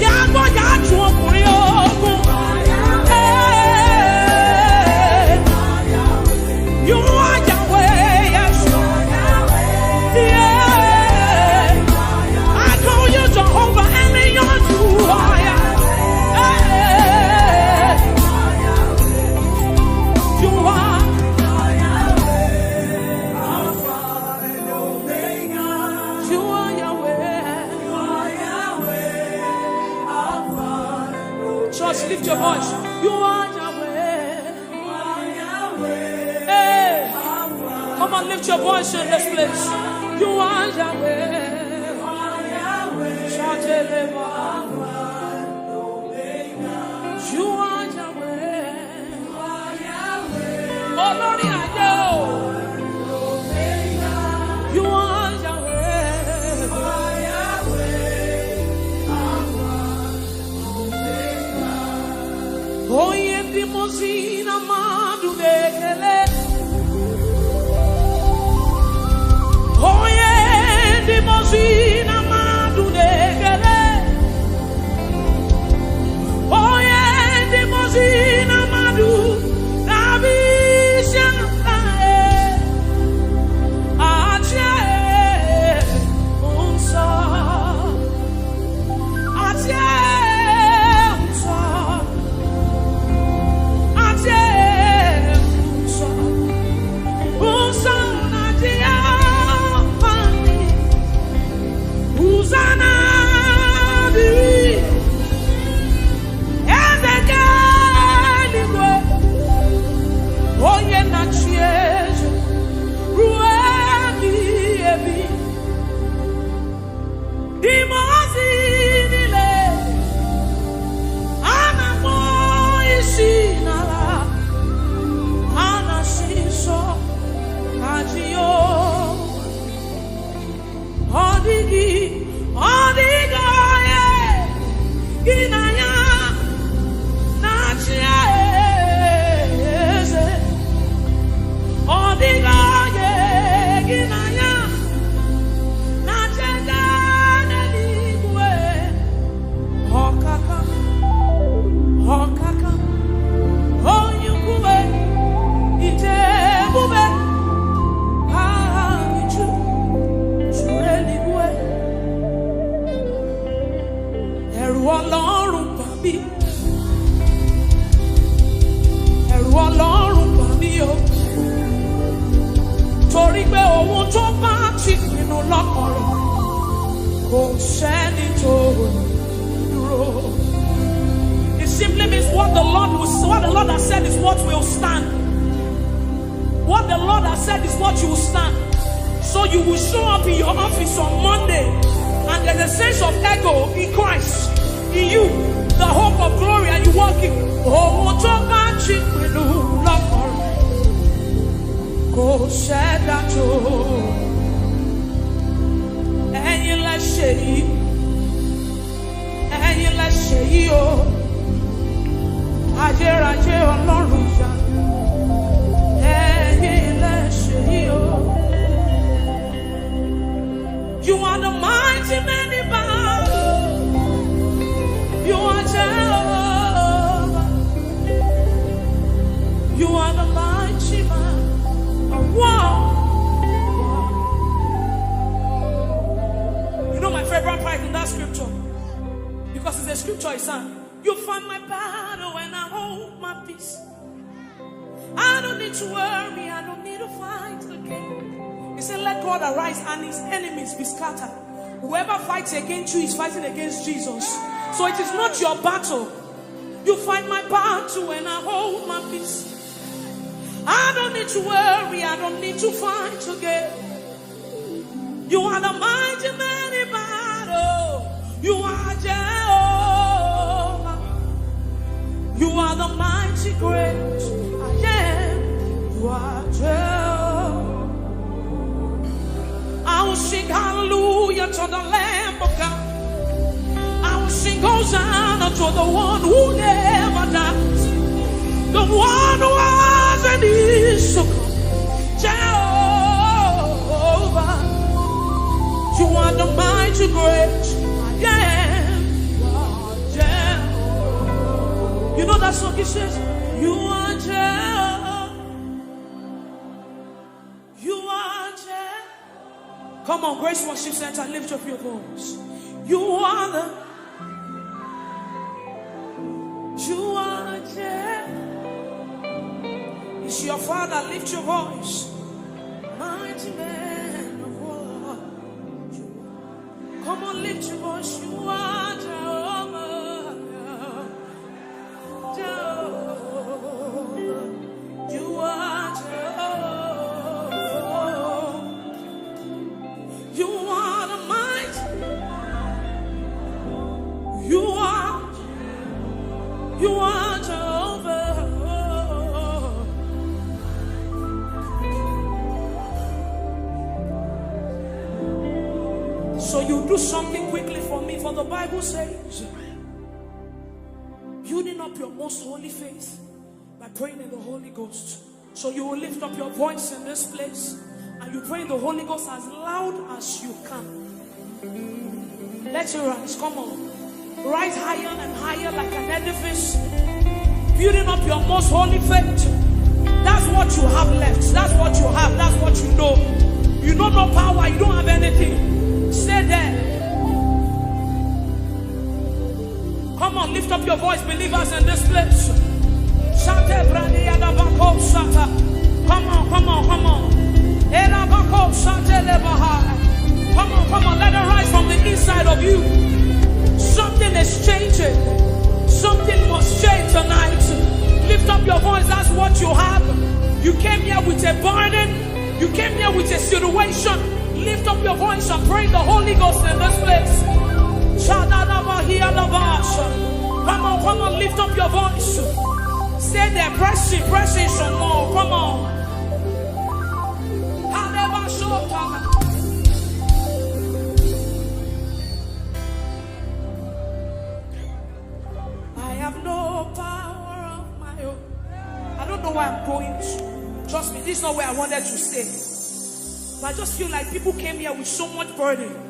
Yàgbọ́ yàjú ọkùnrin ogun. Hey, you are Yahweh. Yes. Yeah, I call you Jehovah and you are Yahweh. Hey, you are. You are Yahweh. Church, lift your voice. You are Yahweh. Hey, come on, lift your voice in this place. You are Yahweh. Shout it, you are Yahweh. Oh, Lord, I know. You are Yahweh. Oye, dimosina madu dekele. Oye, dimosina madu dekele. ohun tó bá ti pinnu lọ́kàn rẹ̀ kò sẹ́ni tó dúró. It simply means what the Lord has said is what will stand. What the Lord has said is what you will stand. So you will show up in your office on Monday, and there's a sense of ego in Christ, in you, the hope of glory, and you walk in. Oh, to match it with love. Go said that to. And you let's say, oh, Ajé Ọlọ́run ya. And you let's say, oh. You are the mighty man in battle. You are Jehovah. You are the mighty man of war. You know my favorite part in that scripture, because it's a scripture it's on. You fight my battle and I hold my peace. I don't need to worry. I don't need to fight again. He said, let God arise and his enemies be scattered. Whoever fights against you is fighting against Jesus. So it is not your battle. You fight my battle and I hold my peace. I don't need to worry. I don't need to fight again. You are the mighty man in battle. You are Jehovah. You are the mighty great I am. You are Jehovah. I will sing hallelujah to the Lamb of God. I will sing Hosanna to the one who never dies, the one who was and is to come. Jehovah, you are the mighty great I am. Jehovah. You know that song? It says, you are Jehovah. You are Jehovah. Come on, Grace Worship Center, lift up your voice. You are the. You are Jehovah. It's your Father, lift your voice. Mighty man of war. Come on, lift your voice. You are Jehovah. Jehovah. You are Jehovah. You are the mighty. You are Jehovah. So you do something quickly for me, for the Bible says, building up your most holy faith by praying in the Holy Ghost. So you will lift up your voice in this place and you pray in the Holy Ghost as loud as you can. Let your rise, come on. Rise higher and higher like an edifice, building up your most holy faith. That's what you have left. That's what you have. That's what you know. You know no power. You don't have anything. Stay there. Come on, lift up your voice, believers in this place. Come on, come on, come on. Come on, let it rise from the inside of you. Something is changing. Something must change tonight. Lift up your voice. That's what you have. You came here with a burden. You came here with a situation. Lift up your voice and pray the Holy Ghost in this place. Come on, lift up your voice. Stay there, press it some more. Come on. I have no power of my own. I don't know where I'm going to. Trust me, this is not where I wanted to stay. But I just feel like people came here with so much burden.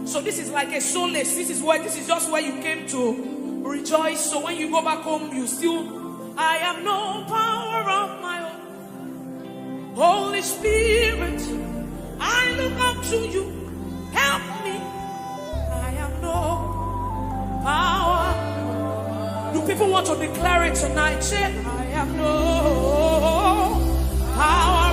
So this is like a solace. This is just where you came to rejoice. So when you go back home, you still, I have no power of my own. Holy Spirit, I look up to you. Help me. I have no power. Do people want to declare it tonight? Say, I have no power.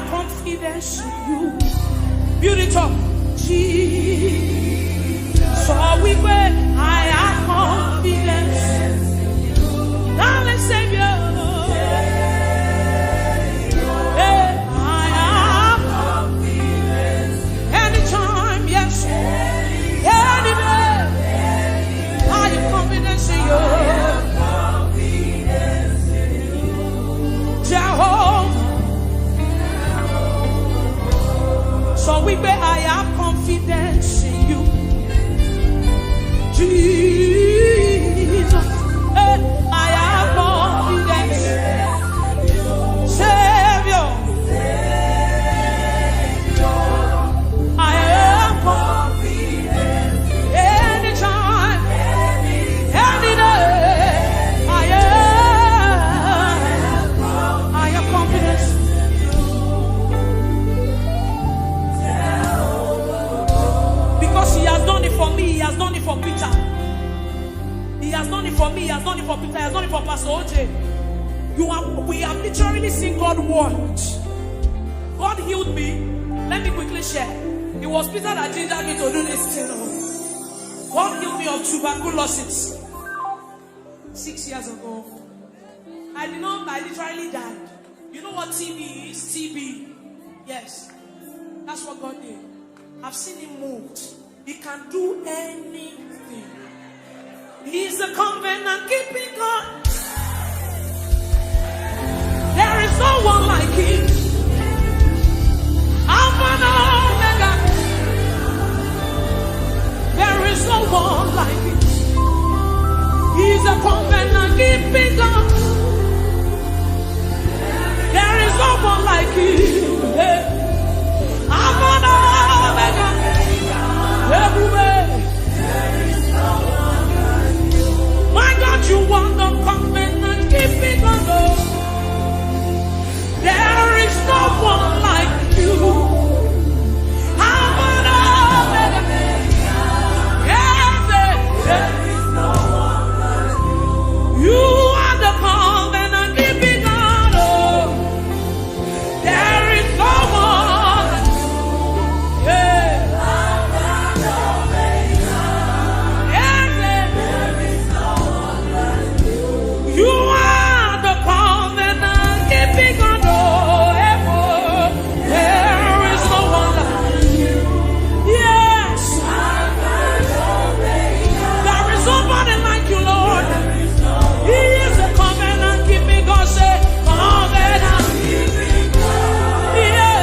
have confidence in you. Build it up. Jesus. So we pray, I have confidence. Darling Savior. So we pray, I have confidence in you. Jesus, I have confidence. Savior, I have confidence. Anytime, any day, I have confidence. He has done it for me, he has done it for Peter. He has done it for me, he has done it for Peter, he has done it for Pastor OJ. We have literally seen God work. God healed me. Let me quickly share. It was Peter that gingered me to do this thing. God healed me of tuberculosis 6 years ago. I literally died. You know what TB is? TB. Yes. That's what God did. I've seen him moved. He can do anything. He's a covenant keeping God. There is no one like him. Alpha and Omega. There is no one like him. He's a covenant keeping God. There is no one like him. Alpha and Omega. Everywhere. My God, you want to come in and keep it on. There is no one like you. There is no one like you. You are the covenant keeping God. There is no one like you. You are the covenant keeping God. There is no one like you. Yes. There is nobody like you, Lord. He is the covenant keeping God. Say, covenant keeping God. Yeah.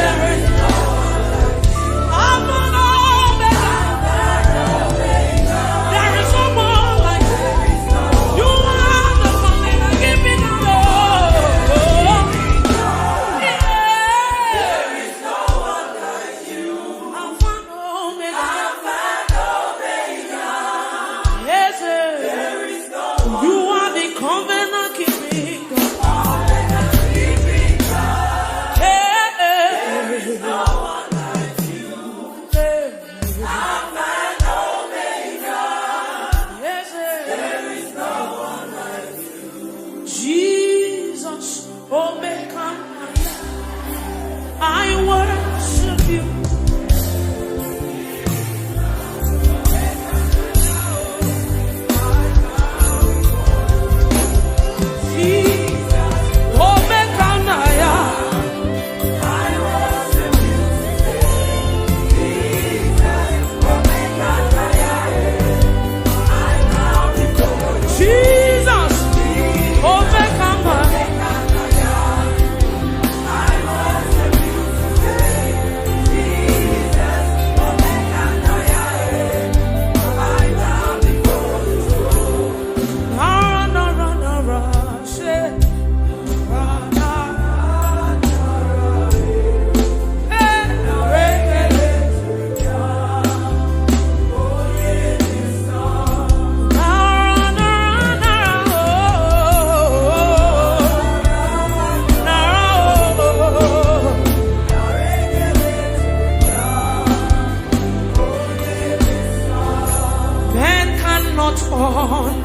There is no one like you. Alpha and Omega. There is no one like you. You are the covenant keeping God. Jesus, oh, become I worship you. Jesus, oh, become I worship you. Jesus, oh, become Jesus, oh, become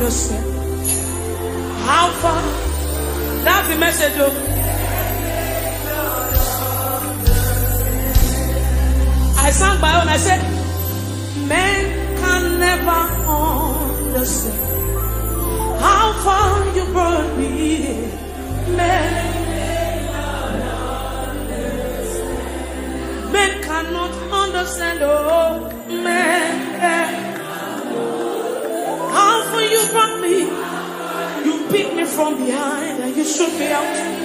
understand how far. That's the message of I sang my own. I said, men can never understand how far you brought me. Men cannot understand. Oh, men. How far you brought me. You picked me from behind and you shook me out.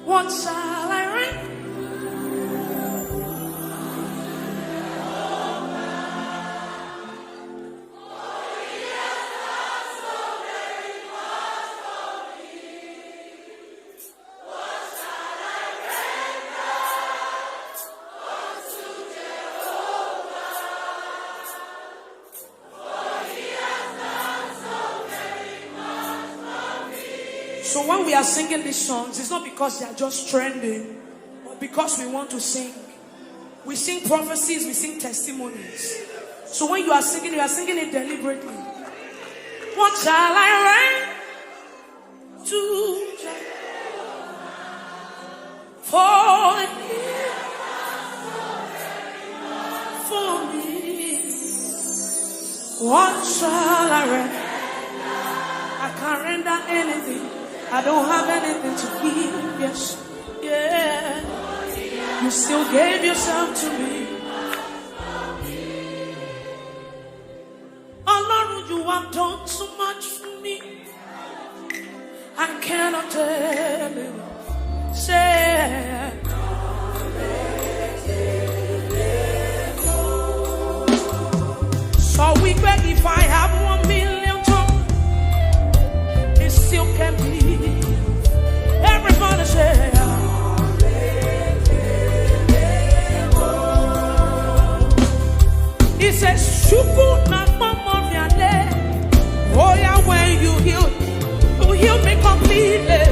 What shall I write? So when we are singing these songs, it's not because they are just trending, but because we want to sing. We sing prophecies, we sing testimonies. So when you are singing it deliberately. What shall I write to for me? What shall I write? I can't render anything. I don't have anything to give, yes, yeah. You still gave yourself to me. Oh Lord, you have done so much for me. I cannot tell you. Say, so we beg if I have 1 million tongues, it still can be. Everybody say, he says, Shuku na mama viale. Oh yeah, when you heal me completely.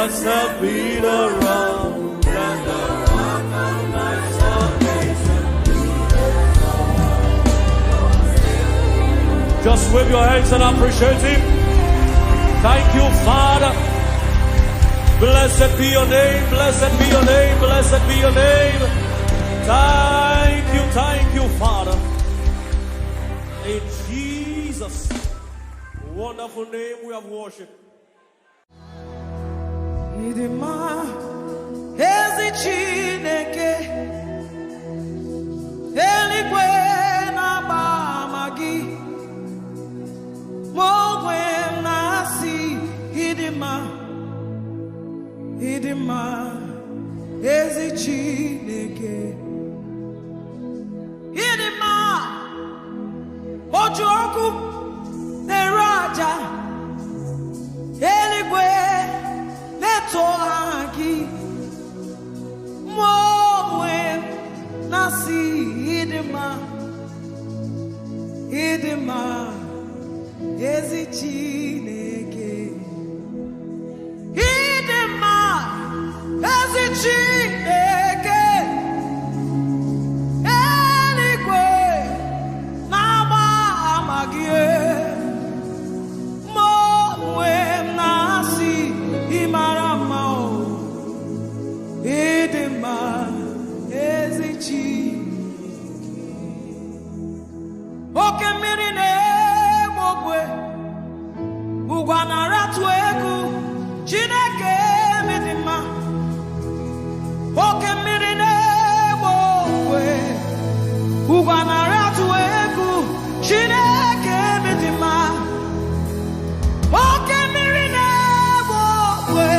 Blessed be the rock and the rock of my salvation. Just wave your hands and appreciate Him. Thank you, Father. Blessed be your name, blessed be your name, blessed be your name. Thank you, Father. In Jesus' wonderful name we have worshipped. Idima ezi Chineke eluigwe na-agba ama gị ma onwe m na-asị Idima ezi Chineke Idima oju ọkụ na-eru aja eluigwe na-eto aha gị ma onwe m na-asị Idima ezi Chineke Idima ezi Chineke eluigwe na-agba ama gị ma onwe m na-asị ịmara mma Idima ezi Chineke oke mmiri na-egbu ogwe ụgwa na-aratu egwu Chineke dị mma oke mmiri na-egbu ogwe ụgwa na-aratu egwu Chineke dị mma oke mmiri na-egbu ogwe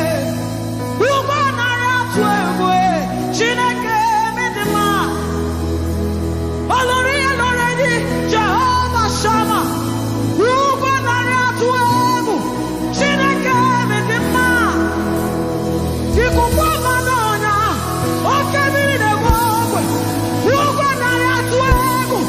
ụgwa na-aratu egwu Chineke dị mma olori eloredi Jehova Shama ụgwa na-aratu egwu Chineke dị mma ikuku ọma n'ọnya oke mmiri na-egbu ogwe ụgwa na-aratu egwu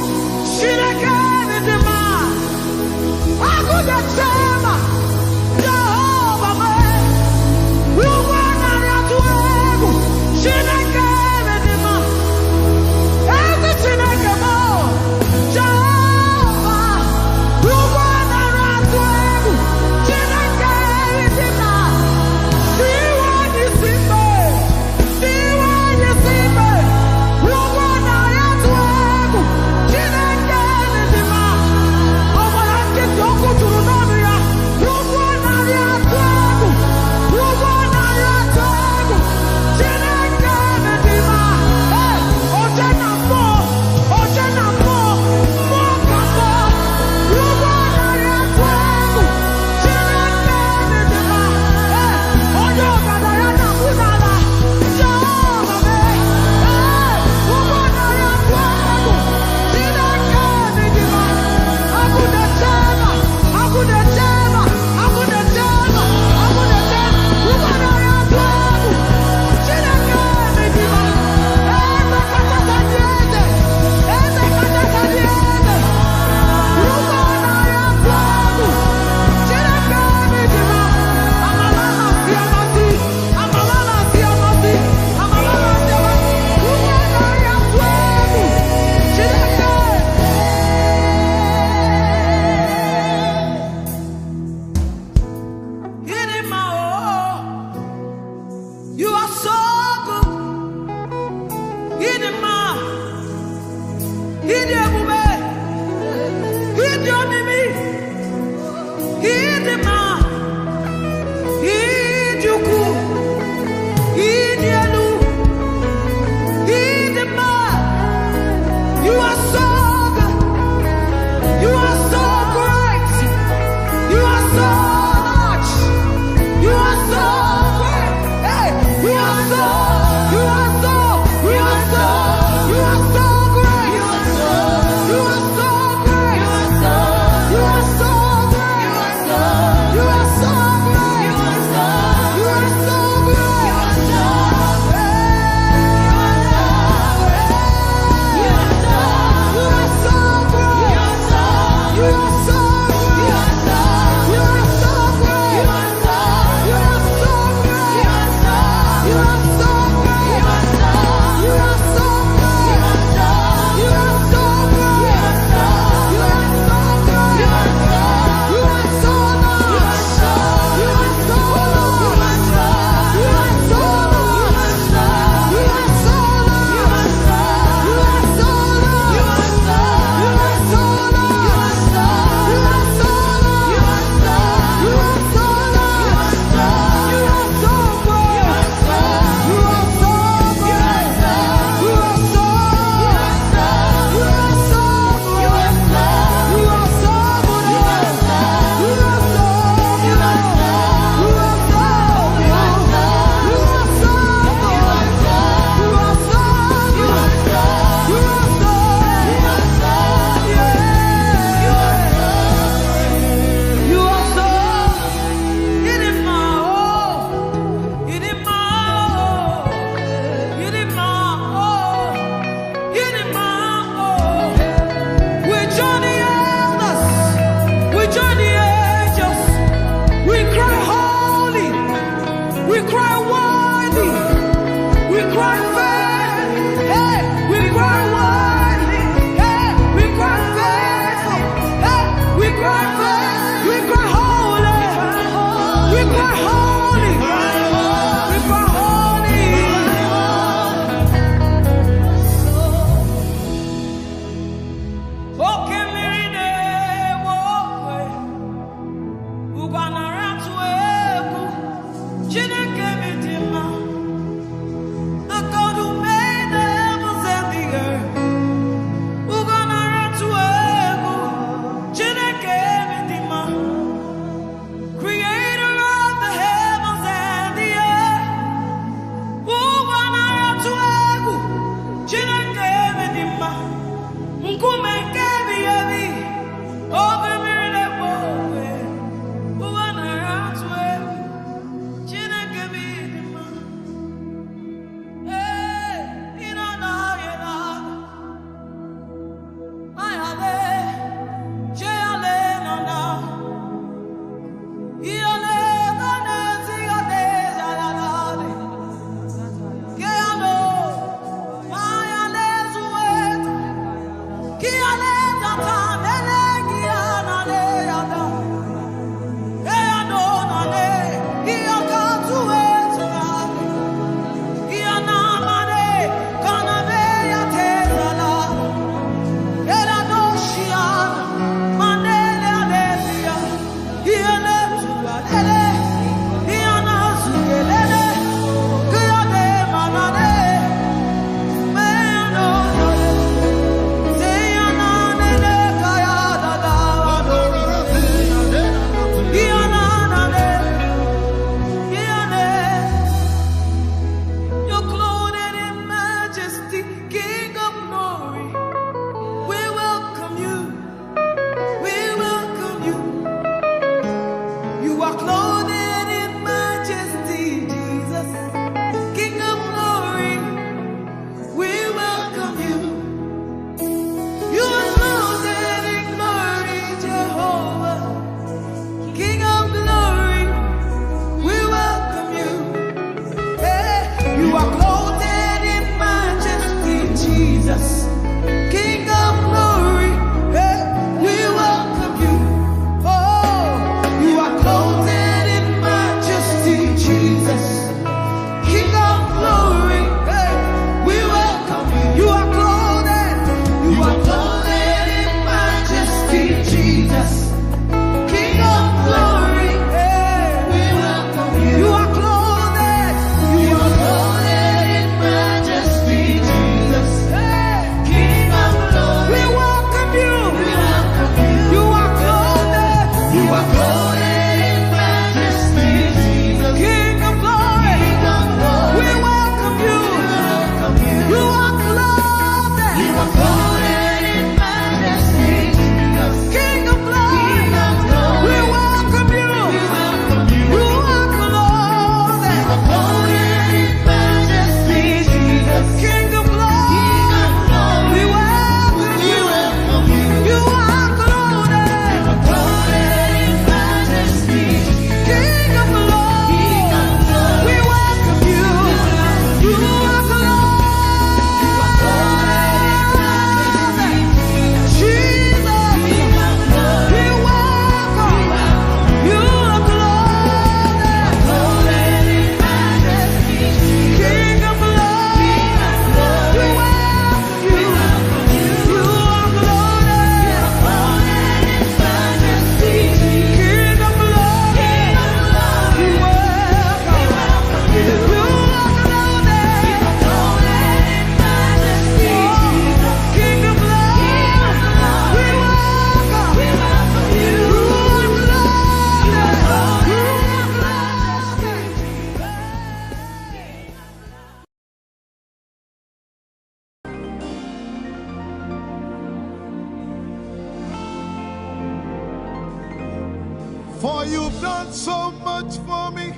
For you've done so much for me,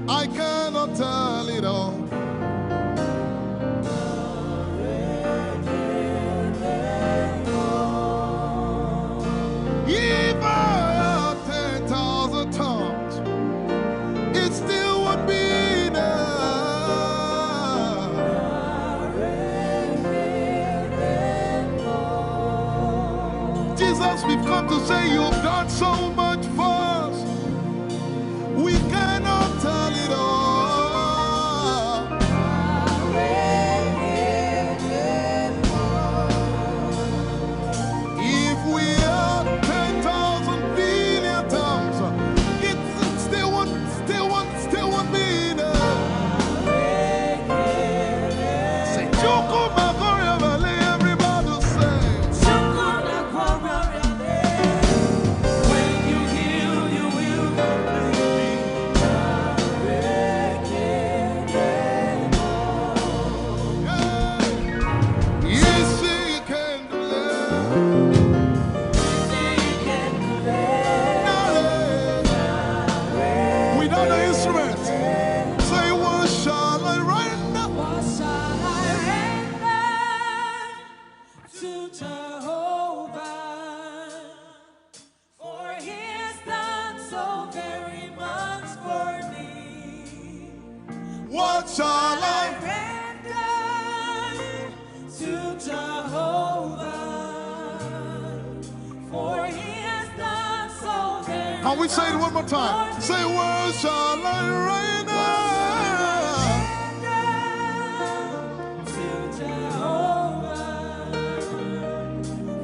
I cannot tell it all. If I had 10,000 tongues, it still would be enough. Jesus, we've come to say you've done so much for us. We cannot tell it all. If we had 10,000 billion tongues, it still won't be enough. Say, Choco Magoria Valley, everybody say. When you heal, you will Yes, he can do that. Without the instrument, say, what shall I render? What shall I render to Jehovah? For he has done so very much for me. What shall I Render to Jehovah. For he has done so very Can we say it one more time? Say, what shall I render? to Jehovah.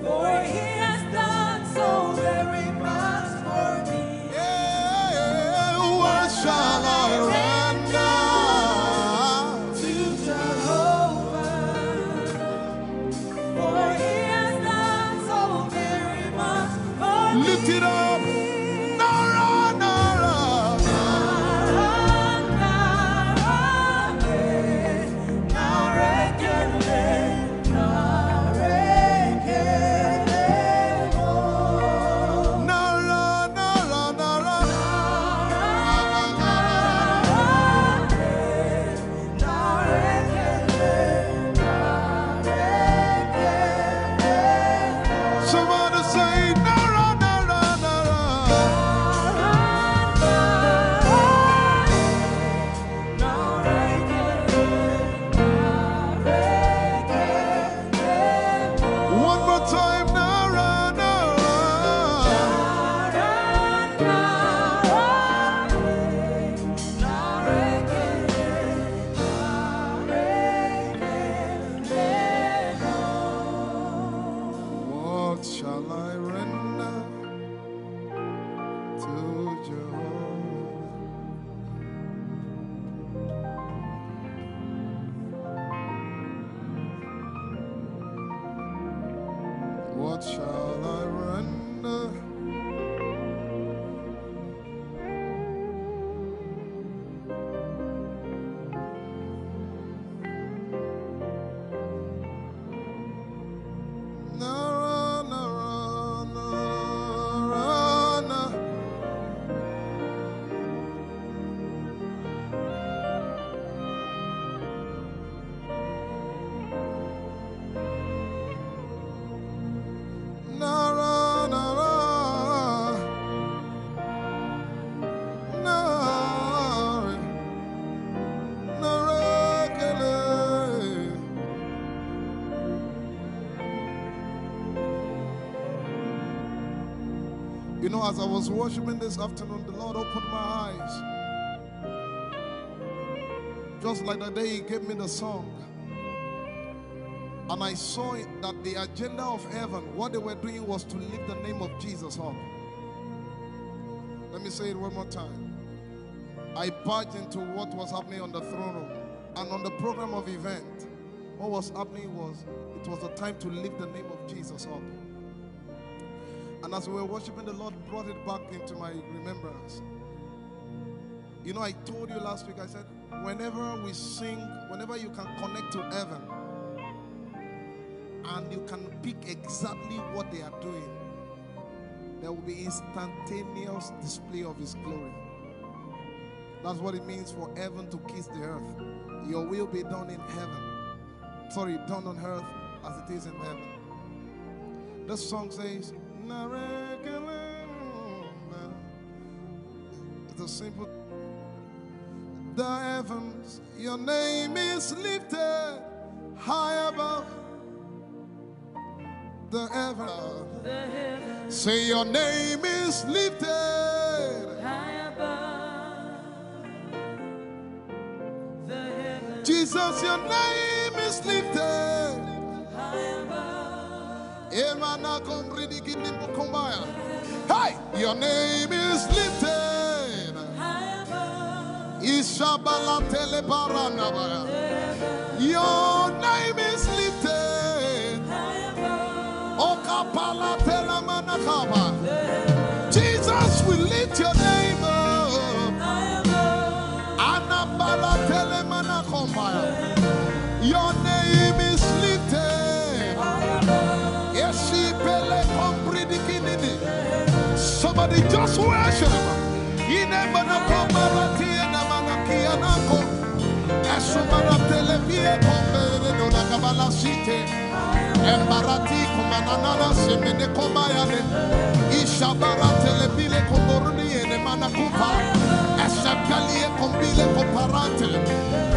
For he has done so very much for me. Yeah, what shall I render? To Jehovah. For he has done so very much for me. Lift it up. Nara, Nara. Nara, Nara, Nara. Somebody say, Nara, Nara, Nara. One more time, Nara, Nara. What shall I render to Jehovah? What shall I render? Nara, Nara, Nara, Nara. Nara, Nara, Nara, Nara, Kele. You know, as I was worshiping this afternoon, the Lord opened my eyes. Just like the day He gave me the song. And I saw it that the agenda of heaven, what they were doing was to lift the name of Jesus up. Let me say it one more time. I barged into what was happening on the throne room. And on the program of event, what was happening was, it was the time to lift the name of Jesus up. And as we were worshiping, the Lord brought it back into my remembrance. You know, I told you last week, I said, whenever we sing, whenever you can connect to heaven, and you can pick exactly what they are doing, there will be instantaneous display of His glory. That's what it means for heaven to kiss the earth. Your will be done in heaven. Sorry, done on earth as it is in heaven. This song says, it's a simple. The heavens, your name is lifted high above. The heavens, say your name is lifted High above the heavens, Jesus, your name is lifted. high above. Hey, your name is lifted. High above Ishabala telebaranabaya. Your name is lifted. high above Okapala telamanakaba. Jesus, we lift your name up. high above Anabala telemanakombaya. Your name is lifted. Yeshipele kombridikinini. Somebody just worship. Inemanakomarati enamanakianako. Esumarateleviye kombere nonakabala site. Embarati kumanana semene komayane. Ishabaratele komboruni enemanakupa. Esakalie kombile komparate.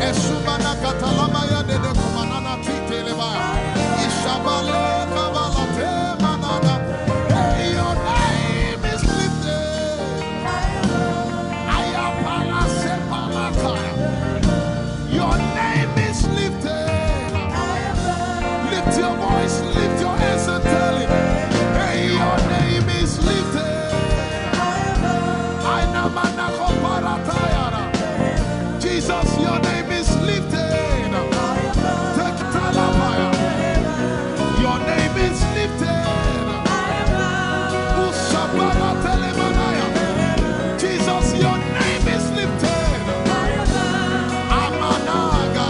Esumana katalamaya de kumanana titeleba. Ishabale kabalate manana. Hey, your name is lifted. Ayapala sepalataya. Your name is lifted. Lift your voice, lift your hands and tell him, hey, your name is lifted. Jesus, your name is lifted. Take Talabaya. Your name is lifted. Ushabara Telemanaya. Jesus, your name is lifted. Amanaga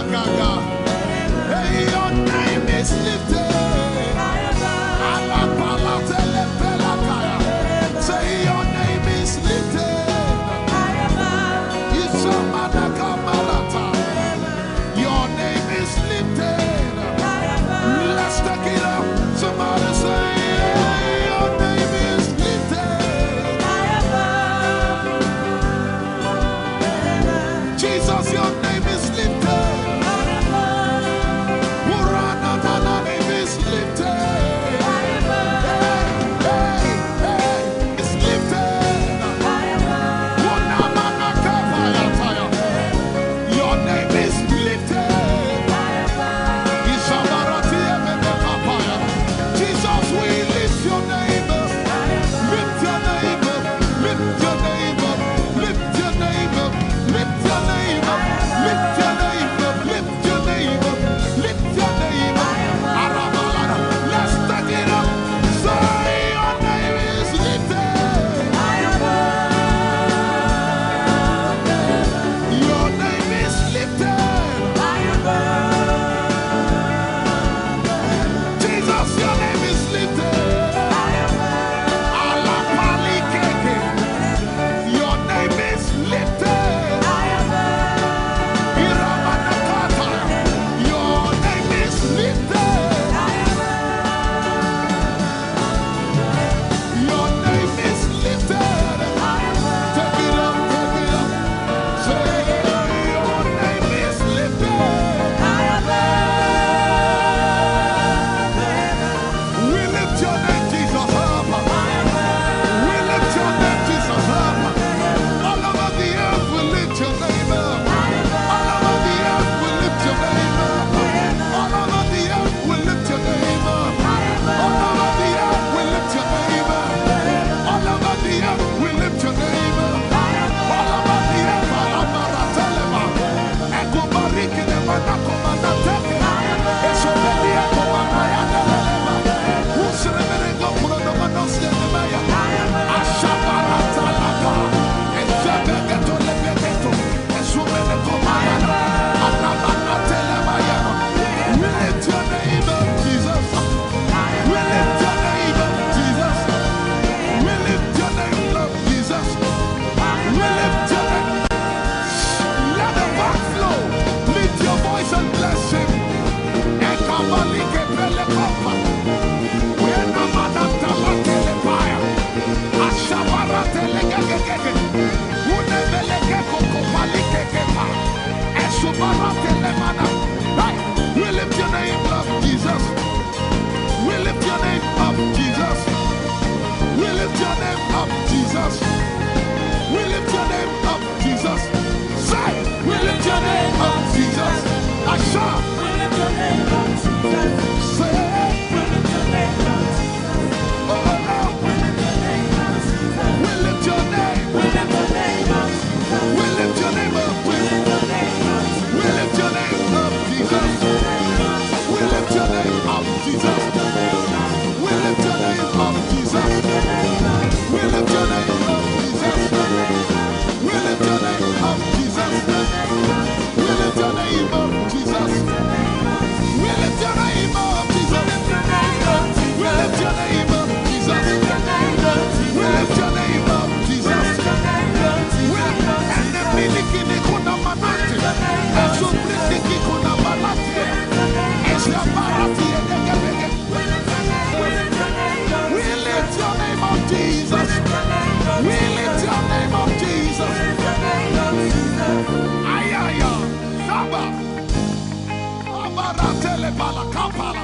Abaratele balakapala.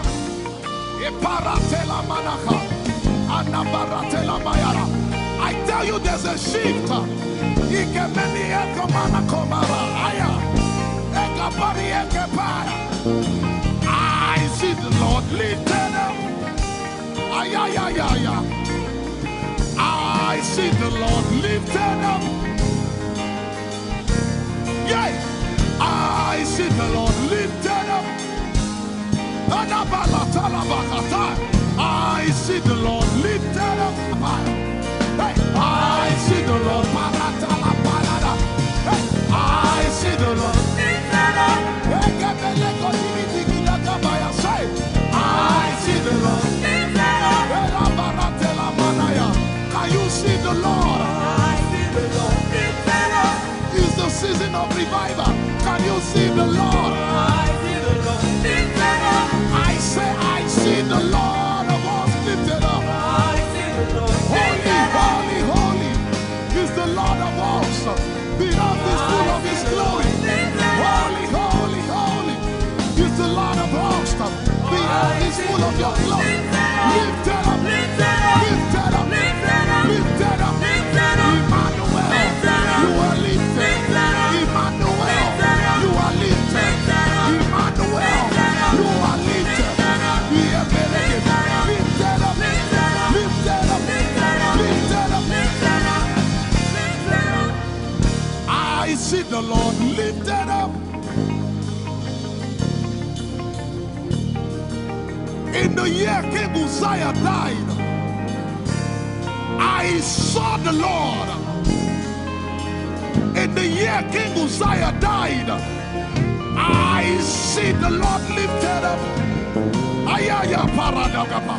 Iparatela manaka. Anabaratela mayara. I tell you there's a shift. Ikemeni ekomana komara. Aya. Ekapari ekepaya. I see the Lord lifted up. Aya, ya, ya, ya. I see the Lord lifted up. Yeah. I see the Lord lifted up. I see the Lord lifted up. Hey, I see the Lord. Hey, I see the Lord lifted up. I see the Lord lifted up. Can you see the Lord? I see the Lord lifted up. It's the season of revival. Can you see the Lord? I see the Lord lifted up. I say, I see the Lord of us lifted up. I see the Lord lifted up. Holy, holy, holy is the Lord of us. The earth is full of His glory. Holy, holy, holy is the Lord of hosts. The earth is full of Your glory. Lifted up, lifted up, lifted up, lifted up, lifted up, lifted up. Emmanuel, You are lifted. Emmanuel, You are lifted. Emmanuel, You are lifted. We are lifted up, lifted up, lifted up, lifted up, lifted up. I see the Lord lifted up. In the year King Uzziah died, I saw the Lord. In the year King Uzziah died, I see the Lord lifted up. Ayaya paradagaba.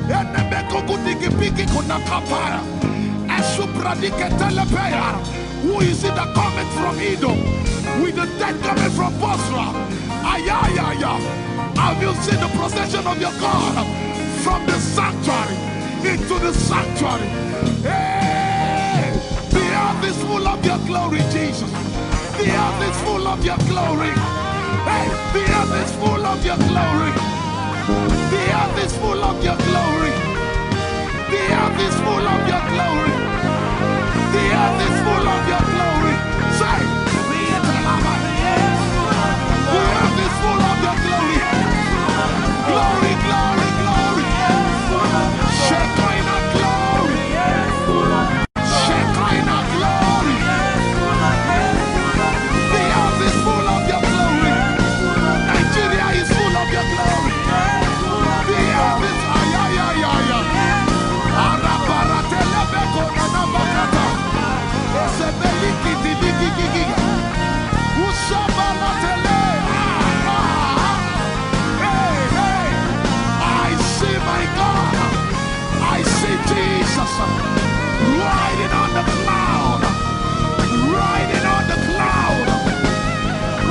Enemeko kudigipiki kunakapaya. Esupradike telepea. Who is it that cometh from Edom? With the dead coming from Bosra. Ayaya. Have you seen the procession of your God from the sanctuary into the sanctuary? Hey, the earth is full of Your glory, Jesus. The earth is full of Your glory. Hey, the earth is full of Your glory. The earth is full of Your glory. The earth is full of Your glory. The earth is full of Your glory. Say, the earth is full of Your glory. Glory, glory, glory. Shekinah glory. Shekinah glory. The earth is full of Your glory. Nigeria is full of Your glory. The earth is ayayayaya. Araparatelebeko nanabakata. Esebelikidiligigigi. Usabalatele. Hey, hey. I see my God. I see Jesus riding on the cloud. Riding on the cloud.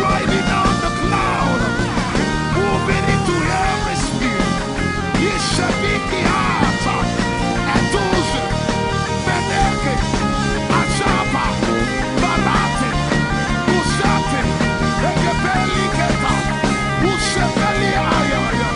Riding on the cloud. Moving into every sphere. Yeshabiki hata. Etuze. Meneke. Achapa. Barate. Usate. Ekebeli keta. Usebeli ayaya.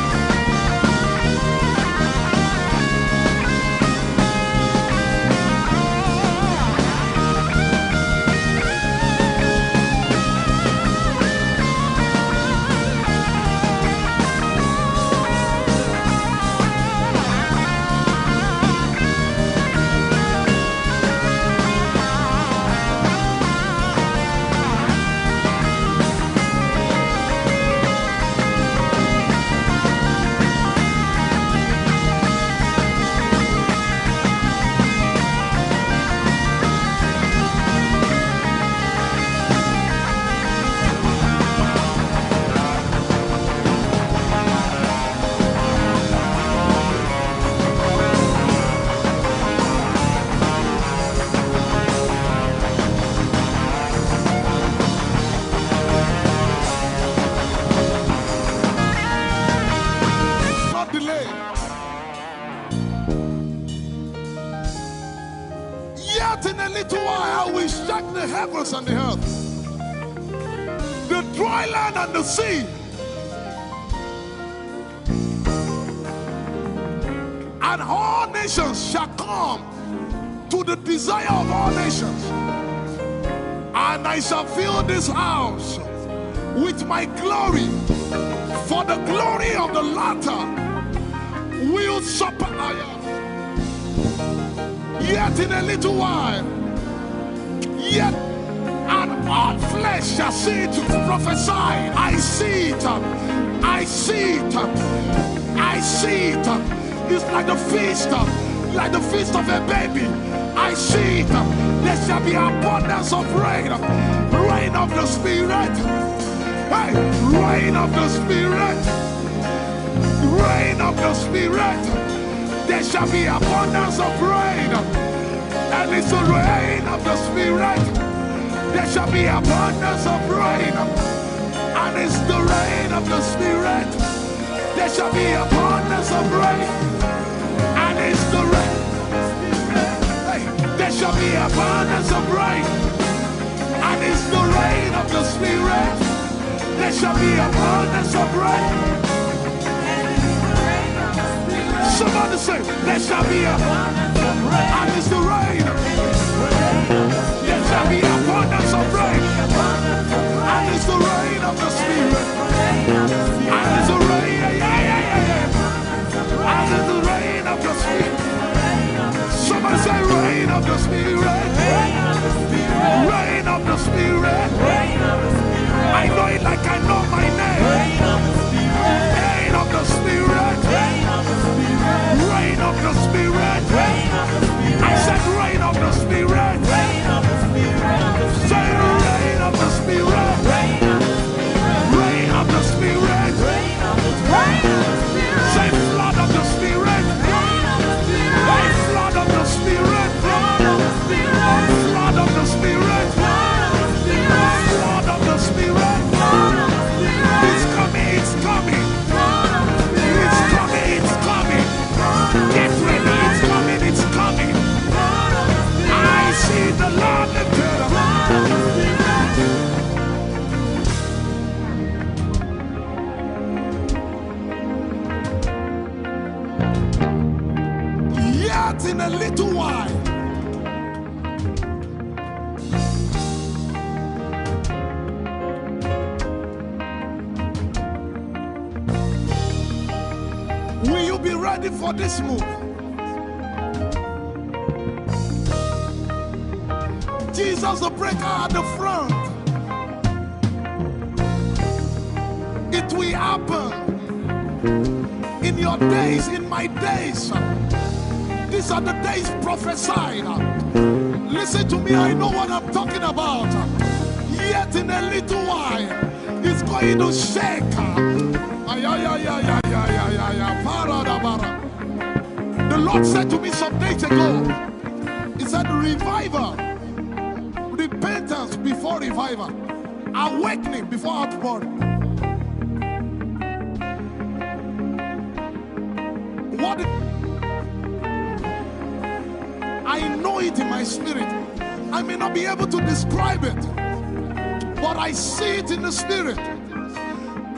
Yet in a little while we shake the heavens and the earth. The dry land and the sea. And all nations shall come to the desire of all nations. And I shall fill this house with my glory, for the glory of the latter will surpass. Yet in a little while, yet and all flesh shall see it, prophesy. I see it, I see it, I see it. It's like the feast of a baby. I see it. There shall be abundance of rain, rain of the Spirit. Hey, rain of the Spirit, rain of the Spirit. There shall be abundance of rain, and it's the rain of the Spirit. There shall be abundance of rain, and it's the rain of the Spirit. There shall be abundance of rain, and it's the rain. Hey, there shall be abundance of rain, and it's the rain of the Spirit. There shall be abundance of rain. Somebody say, there shall be abundance of rain, and it's the rain. There shall be abundance of rain, and it's the rain of the Spirit. And it's the rain, and it's the rain of the Spirit. Somebody say, rain of the Spirit. Rain of the Spirit. I know it like I know my name. Rain of the Spirit. Rain of the Spirit. I said rain of the Spirit. Say rain of the Spirit. Rain of the Spirit. Say flood of the Spirit. Say flood of the Spirit. Flood of the Spirit. Flood of the Spirit. It's coming, it's coming. It's coming, it's coming. Get ready, it's coming, it's coming. I see the Lord lifted up. Yet in a little while, will you be ready for this move? Jesus the breaker at the front. It will happen in your days, in my days. These are the days prophesied. Listen to me, I know what I'm talking about. Yet in a little while, it's going to shake. The Lord said to me some days ago, He said, revival, repentance before revival, awakening before outpouring. What? I know it in my spirit. I may not be able to describe it, but I see it in the spirit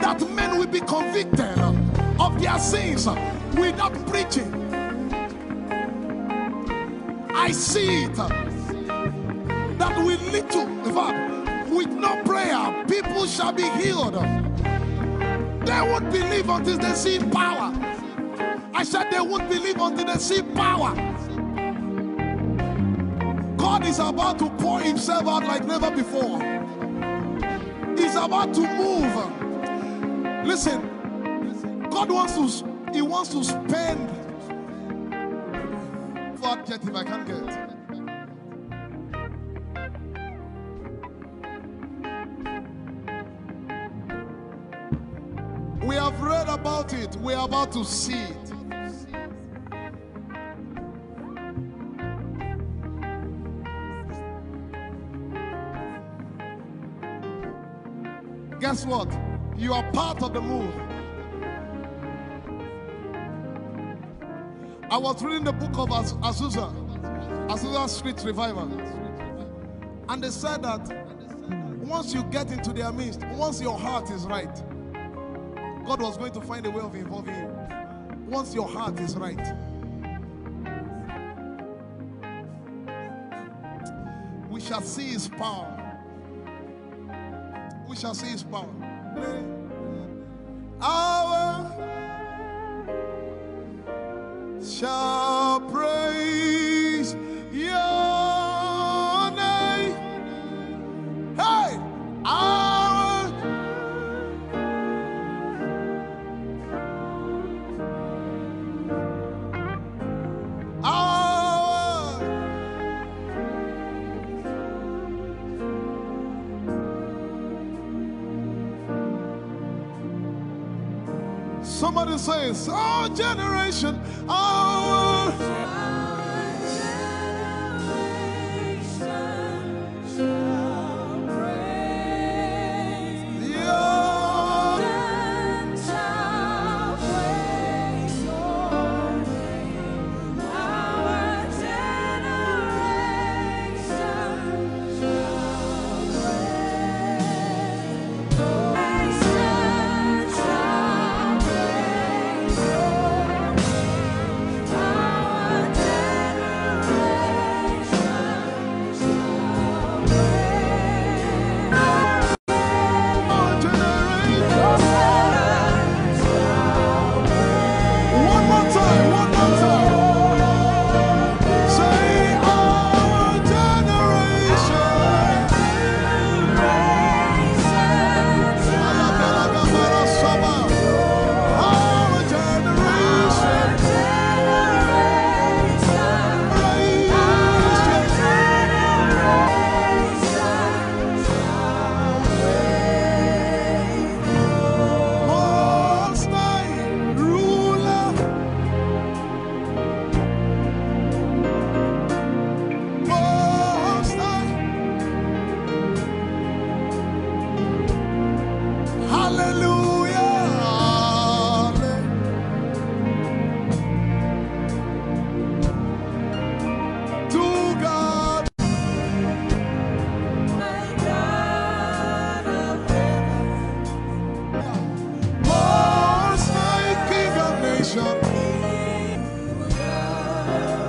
that men will be convicted of their sins without preaching. I see it that with little, in fact, with no prayer, people shall be healed. They won't believe until they see power. I said they won't believe until they see power. God is about to pour Himself out like never before. He's about to move. Listen, God wants to, He wants to spend. What adjective I can't get. We have read about it. We are about to see it. Guess what? You are part of the move. I was reading the book of Azusa Street Revival, and they said that once you get into their midst, once your heart is right, God was going to find a way of involving you. Once your heart is right. We shall see his power. We shall see his power. Our shall praise your name. Hey, our somebody says, our generation, our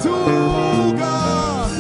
to God.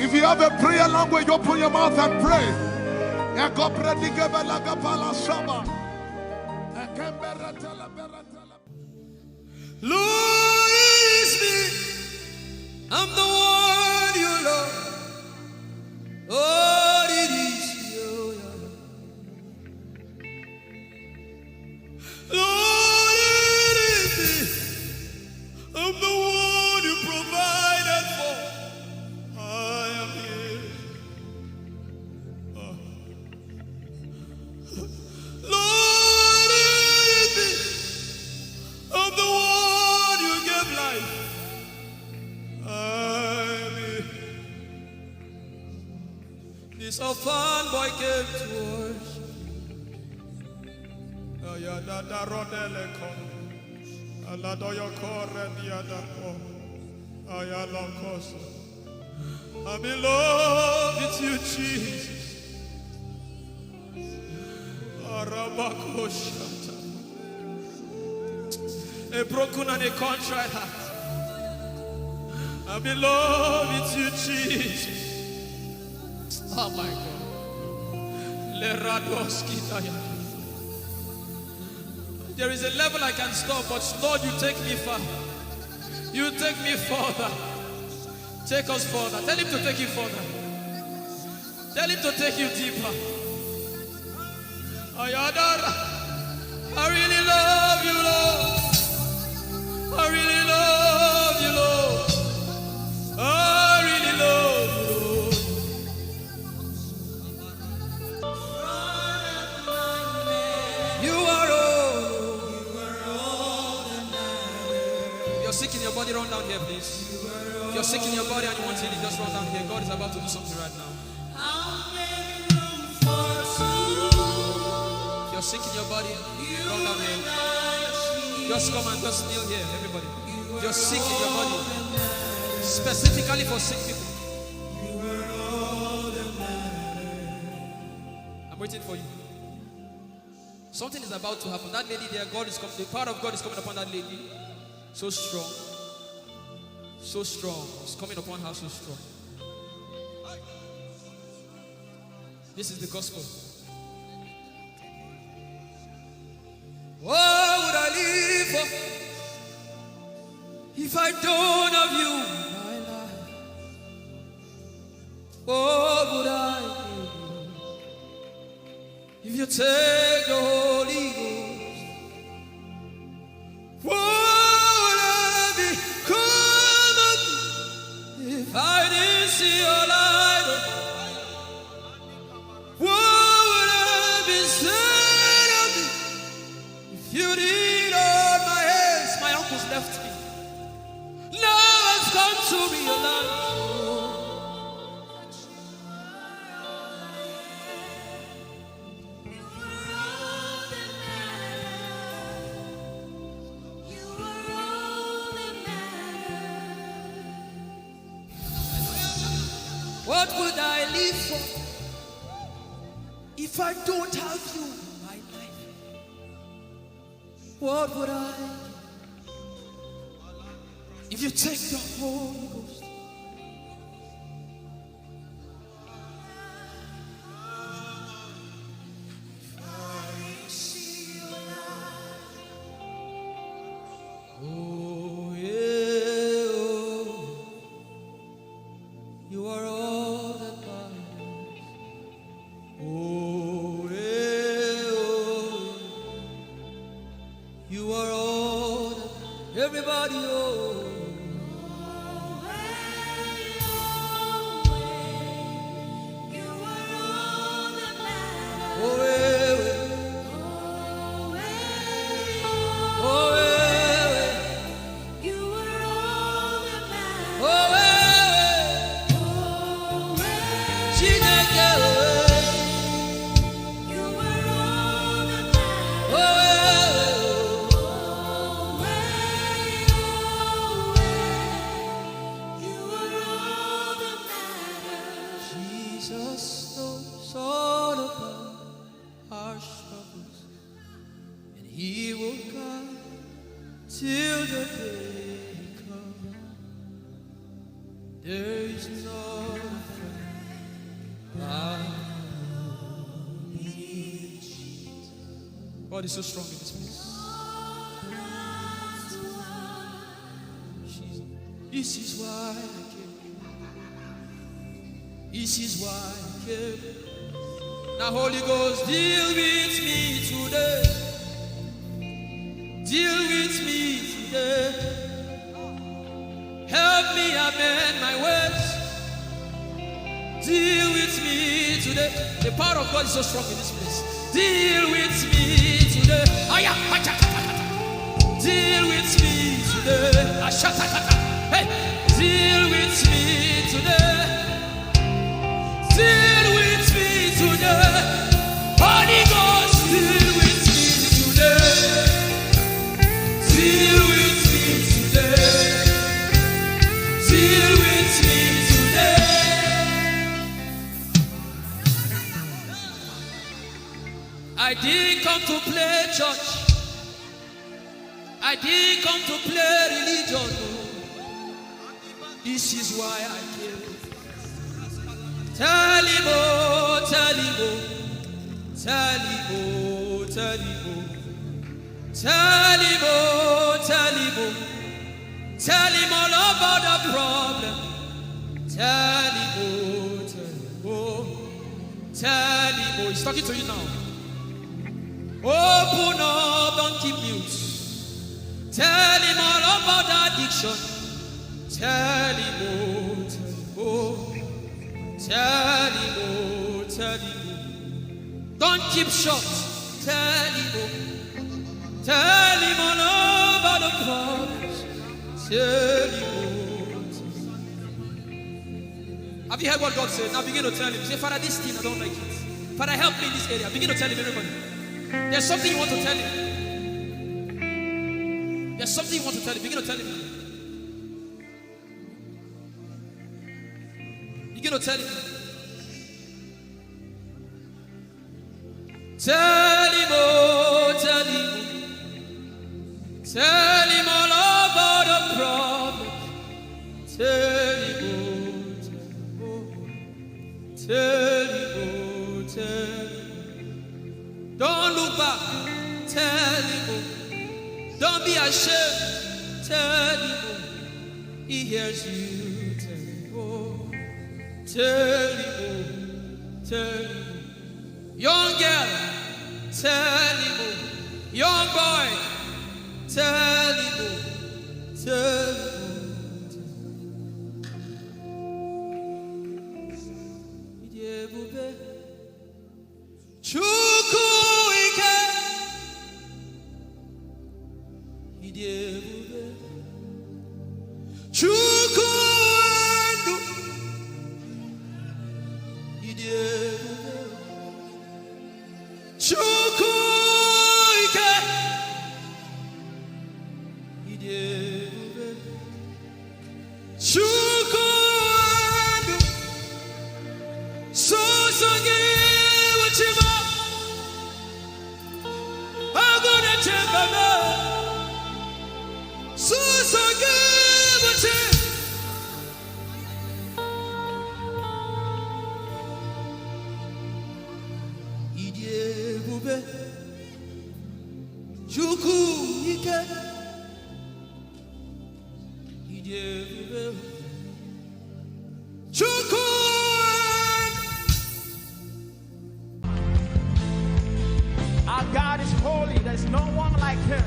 If you have a prayer language, open your mouth and pray. Lord, it's me. I'm the one you love. Lord, it is you. Lord, it is me. I'm the one you provided for. I am here. Lord, it is me. I'm the one you gave life. I'm here. This orphan boy came to worship. Ayadada rodeleko. Aladoyokore diadako. Ayalokoso. I'm in love with you, Jesus. Arabakoshata. A broken and a contrite heart. I'm in love with you, Jesus. Oh my God. Leradoski daya. There is a level I can stop, but Lord, you take me far. You take me further. Take us further. Tell him to take you further. Tell him to take you deeper. Ayadara. I really love you, Lord. I really love you, Lord. I really love you, Lord. You are all. You're sick in your body, run down here, please. If you're sick in your body and you want healing, just run down here. God is about to do something right now. If you're sick in your body, run down here. Just come and just kneel here, everybody. If you're sick in your body, specifically for sick people. I'm waiting for you. Something is about to happen. That lady there, God is coming. The power of God is coming upon that lady. So strong. So strong. It's coming upon her so strong. This is the gospel. What would I live for if I don't have you in my life? What would I do if you take the Holy Ghost? What would I become of me if I didn't see your light? What would I be said of me if you did all my hands? My uncles left me. Now I've come to realize. What would I live for if I don't have you in my life? What would I if you take the Holy Ghost? Oh yeah, oh. You are all that matters. Oh yeah, oh. You are all that everybody, oh. Jesus knows all about our struggles, and He will guide till the day comes. There is no God is so strong in this place. This is why I came. This is why I came. Now, Holy Ghost, deal with me today. Deal with me today. Help me amend my ways. Deal with me today. The power of God is so strong in this place. Deal with me today. Deal with me today. Hey, deal with me today. Deal with me today. Holy Ghost, deal with me today. Deal with me today. Deal with me today. I didn't come to play church. I didn't come to play religion. No. This is why I came. Tell him, oh, tell him, oh, tell him, oh, tell him, oh, tell him, oh, tell him, oh, tell him all about the problem. Tell him, oh, tell him, oh, tell him, oh. He's talking to you now. Open up, don't keep mute. Tell him all about the addiction. Tell him, oh, tell him, oh. Tell him, oh, tell him, oh. Don't keep short. Tell him, oh. Tell him all about the problems. Tell him, oh. Have you heard what God said? Now begin to tell him. Say, Father, this thing, I don't like it. Father, help me in this area. Begin to tell him, everybody. There's something you want to tell him. There's something you want to tell him. Begin to tell him. Begin to tell him. Tell him, oh, tell him. Tell him all about the problem. Tell him, oh, tell him, oh, tell him. Don't look back. Tell him, oh. Don't be ashamed. Tell him, oh. He hears you. Tell him, oh. Tell him, oh. Tell him, oh. Young girl, tell him, oh. Young boy, tell him, oh. Tell him, oh. Chukwuike, Idebube, Chukwuendu, Idebube, Chukwuike, Idebube, Chukwuendu, Sosogi Uchima. Our God is holy. There's no one like him.